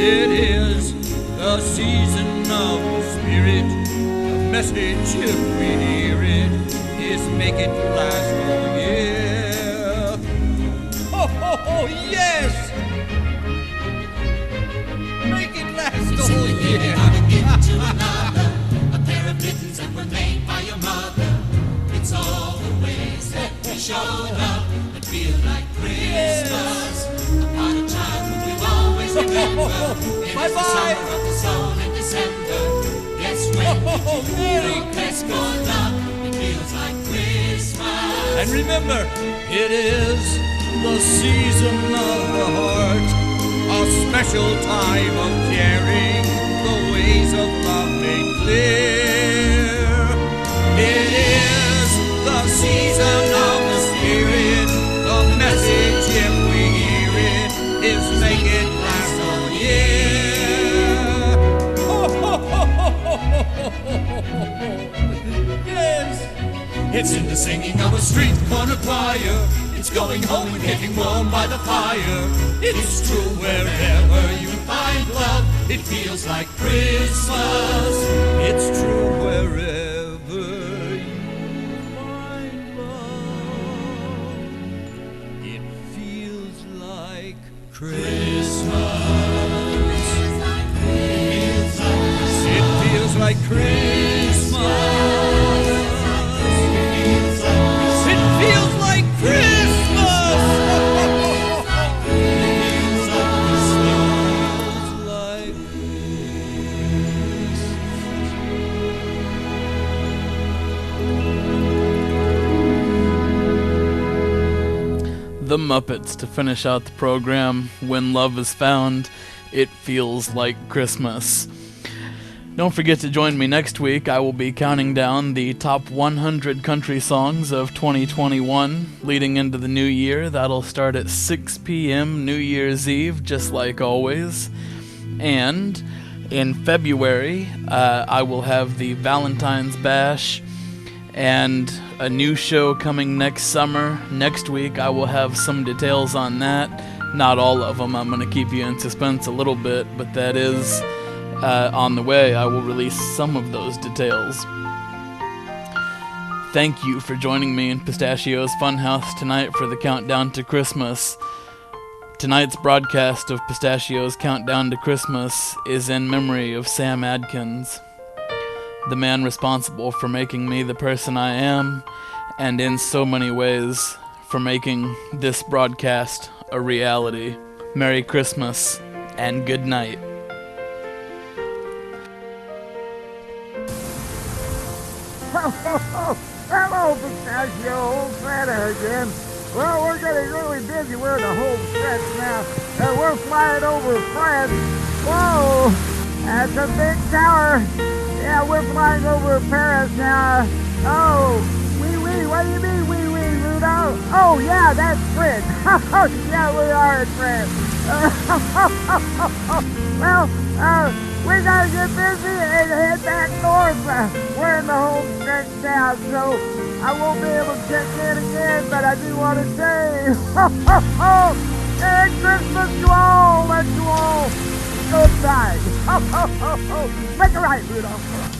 Speaker 5: And it is the season of the spirit, the message, if we hear it, is make it last all year. Oh, yes! Make it last
Speaker 18: It's
Speaker 5: all
Speaker 18: in the giving of a gift to another. A pair of mittens that were made by your mother. It's all the ways that we showed up that feel like Christmas. A part of childhood we'll always remember. It is the summer of the soul in December. Yes, when we truly press for love, it feels like Christmas.
Speaker 5: And remember, it is the season of the heart, a special time of caring, the ways of love made clear. It is the season of the spirit, the message, if we hear it, is make it last all year. Yes!
Speaker 18: It's in the singing of a street corner choir. It's going home and getting warm by the fire. It's true wherever you find love. It feels like Christmas.
Speaker 5: It's true wherever you find love. It feels like Christmas. It feels like Christmas. It feels like Christmas.
Speaker 1: The Muppets to finish out the program. When love is found, it feels like Christmas. Don't forget to join me next week. I will be counting down the top 100 country songs of 2021 leading into the new year. That'll start at 6 p.m. New Year's Eve, just like always. And in February, I will have the Valentine's Bash and a new show coming next summer. Next week, I will have some details on that. Not all of them. I'm going to keep you in suspense a little bit, but that is on the way. I will release some of those details. Thank you for joining me in Pistachio's Funhouse tonight for the Countdown to Christmas. Tonight's broadcast of Pistachio's Countdown to Christmas is in memory of Sam Adkins, the man responsible for making me the person I am, and in so many ways for making this broadcast a reality. Merry Christmas and good night.
Speaker 9: Hello, Pistachio, old Santa again. Well, we're getting really busy. We're in the home stretch now. We're flying over France. Whoa, that's a big tower. Yeah, we're flying over Paris now. Oh, what do you mean, Rudolph? Oh, yeah, that's France. Yeah, we are in France. Well, we gotta get busy and head back north. We're in the home stretch now, so I won't be able to check in again, but I do want to say, Merry Christmas to all, and to all, good night. Make it right, Rudolph.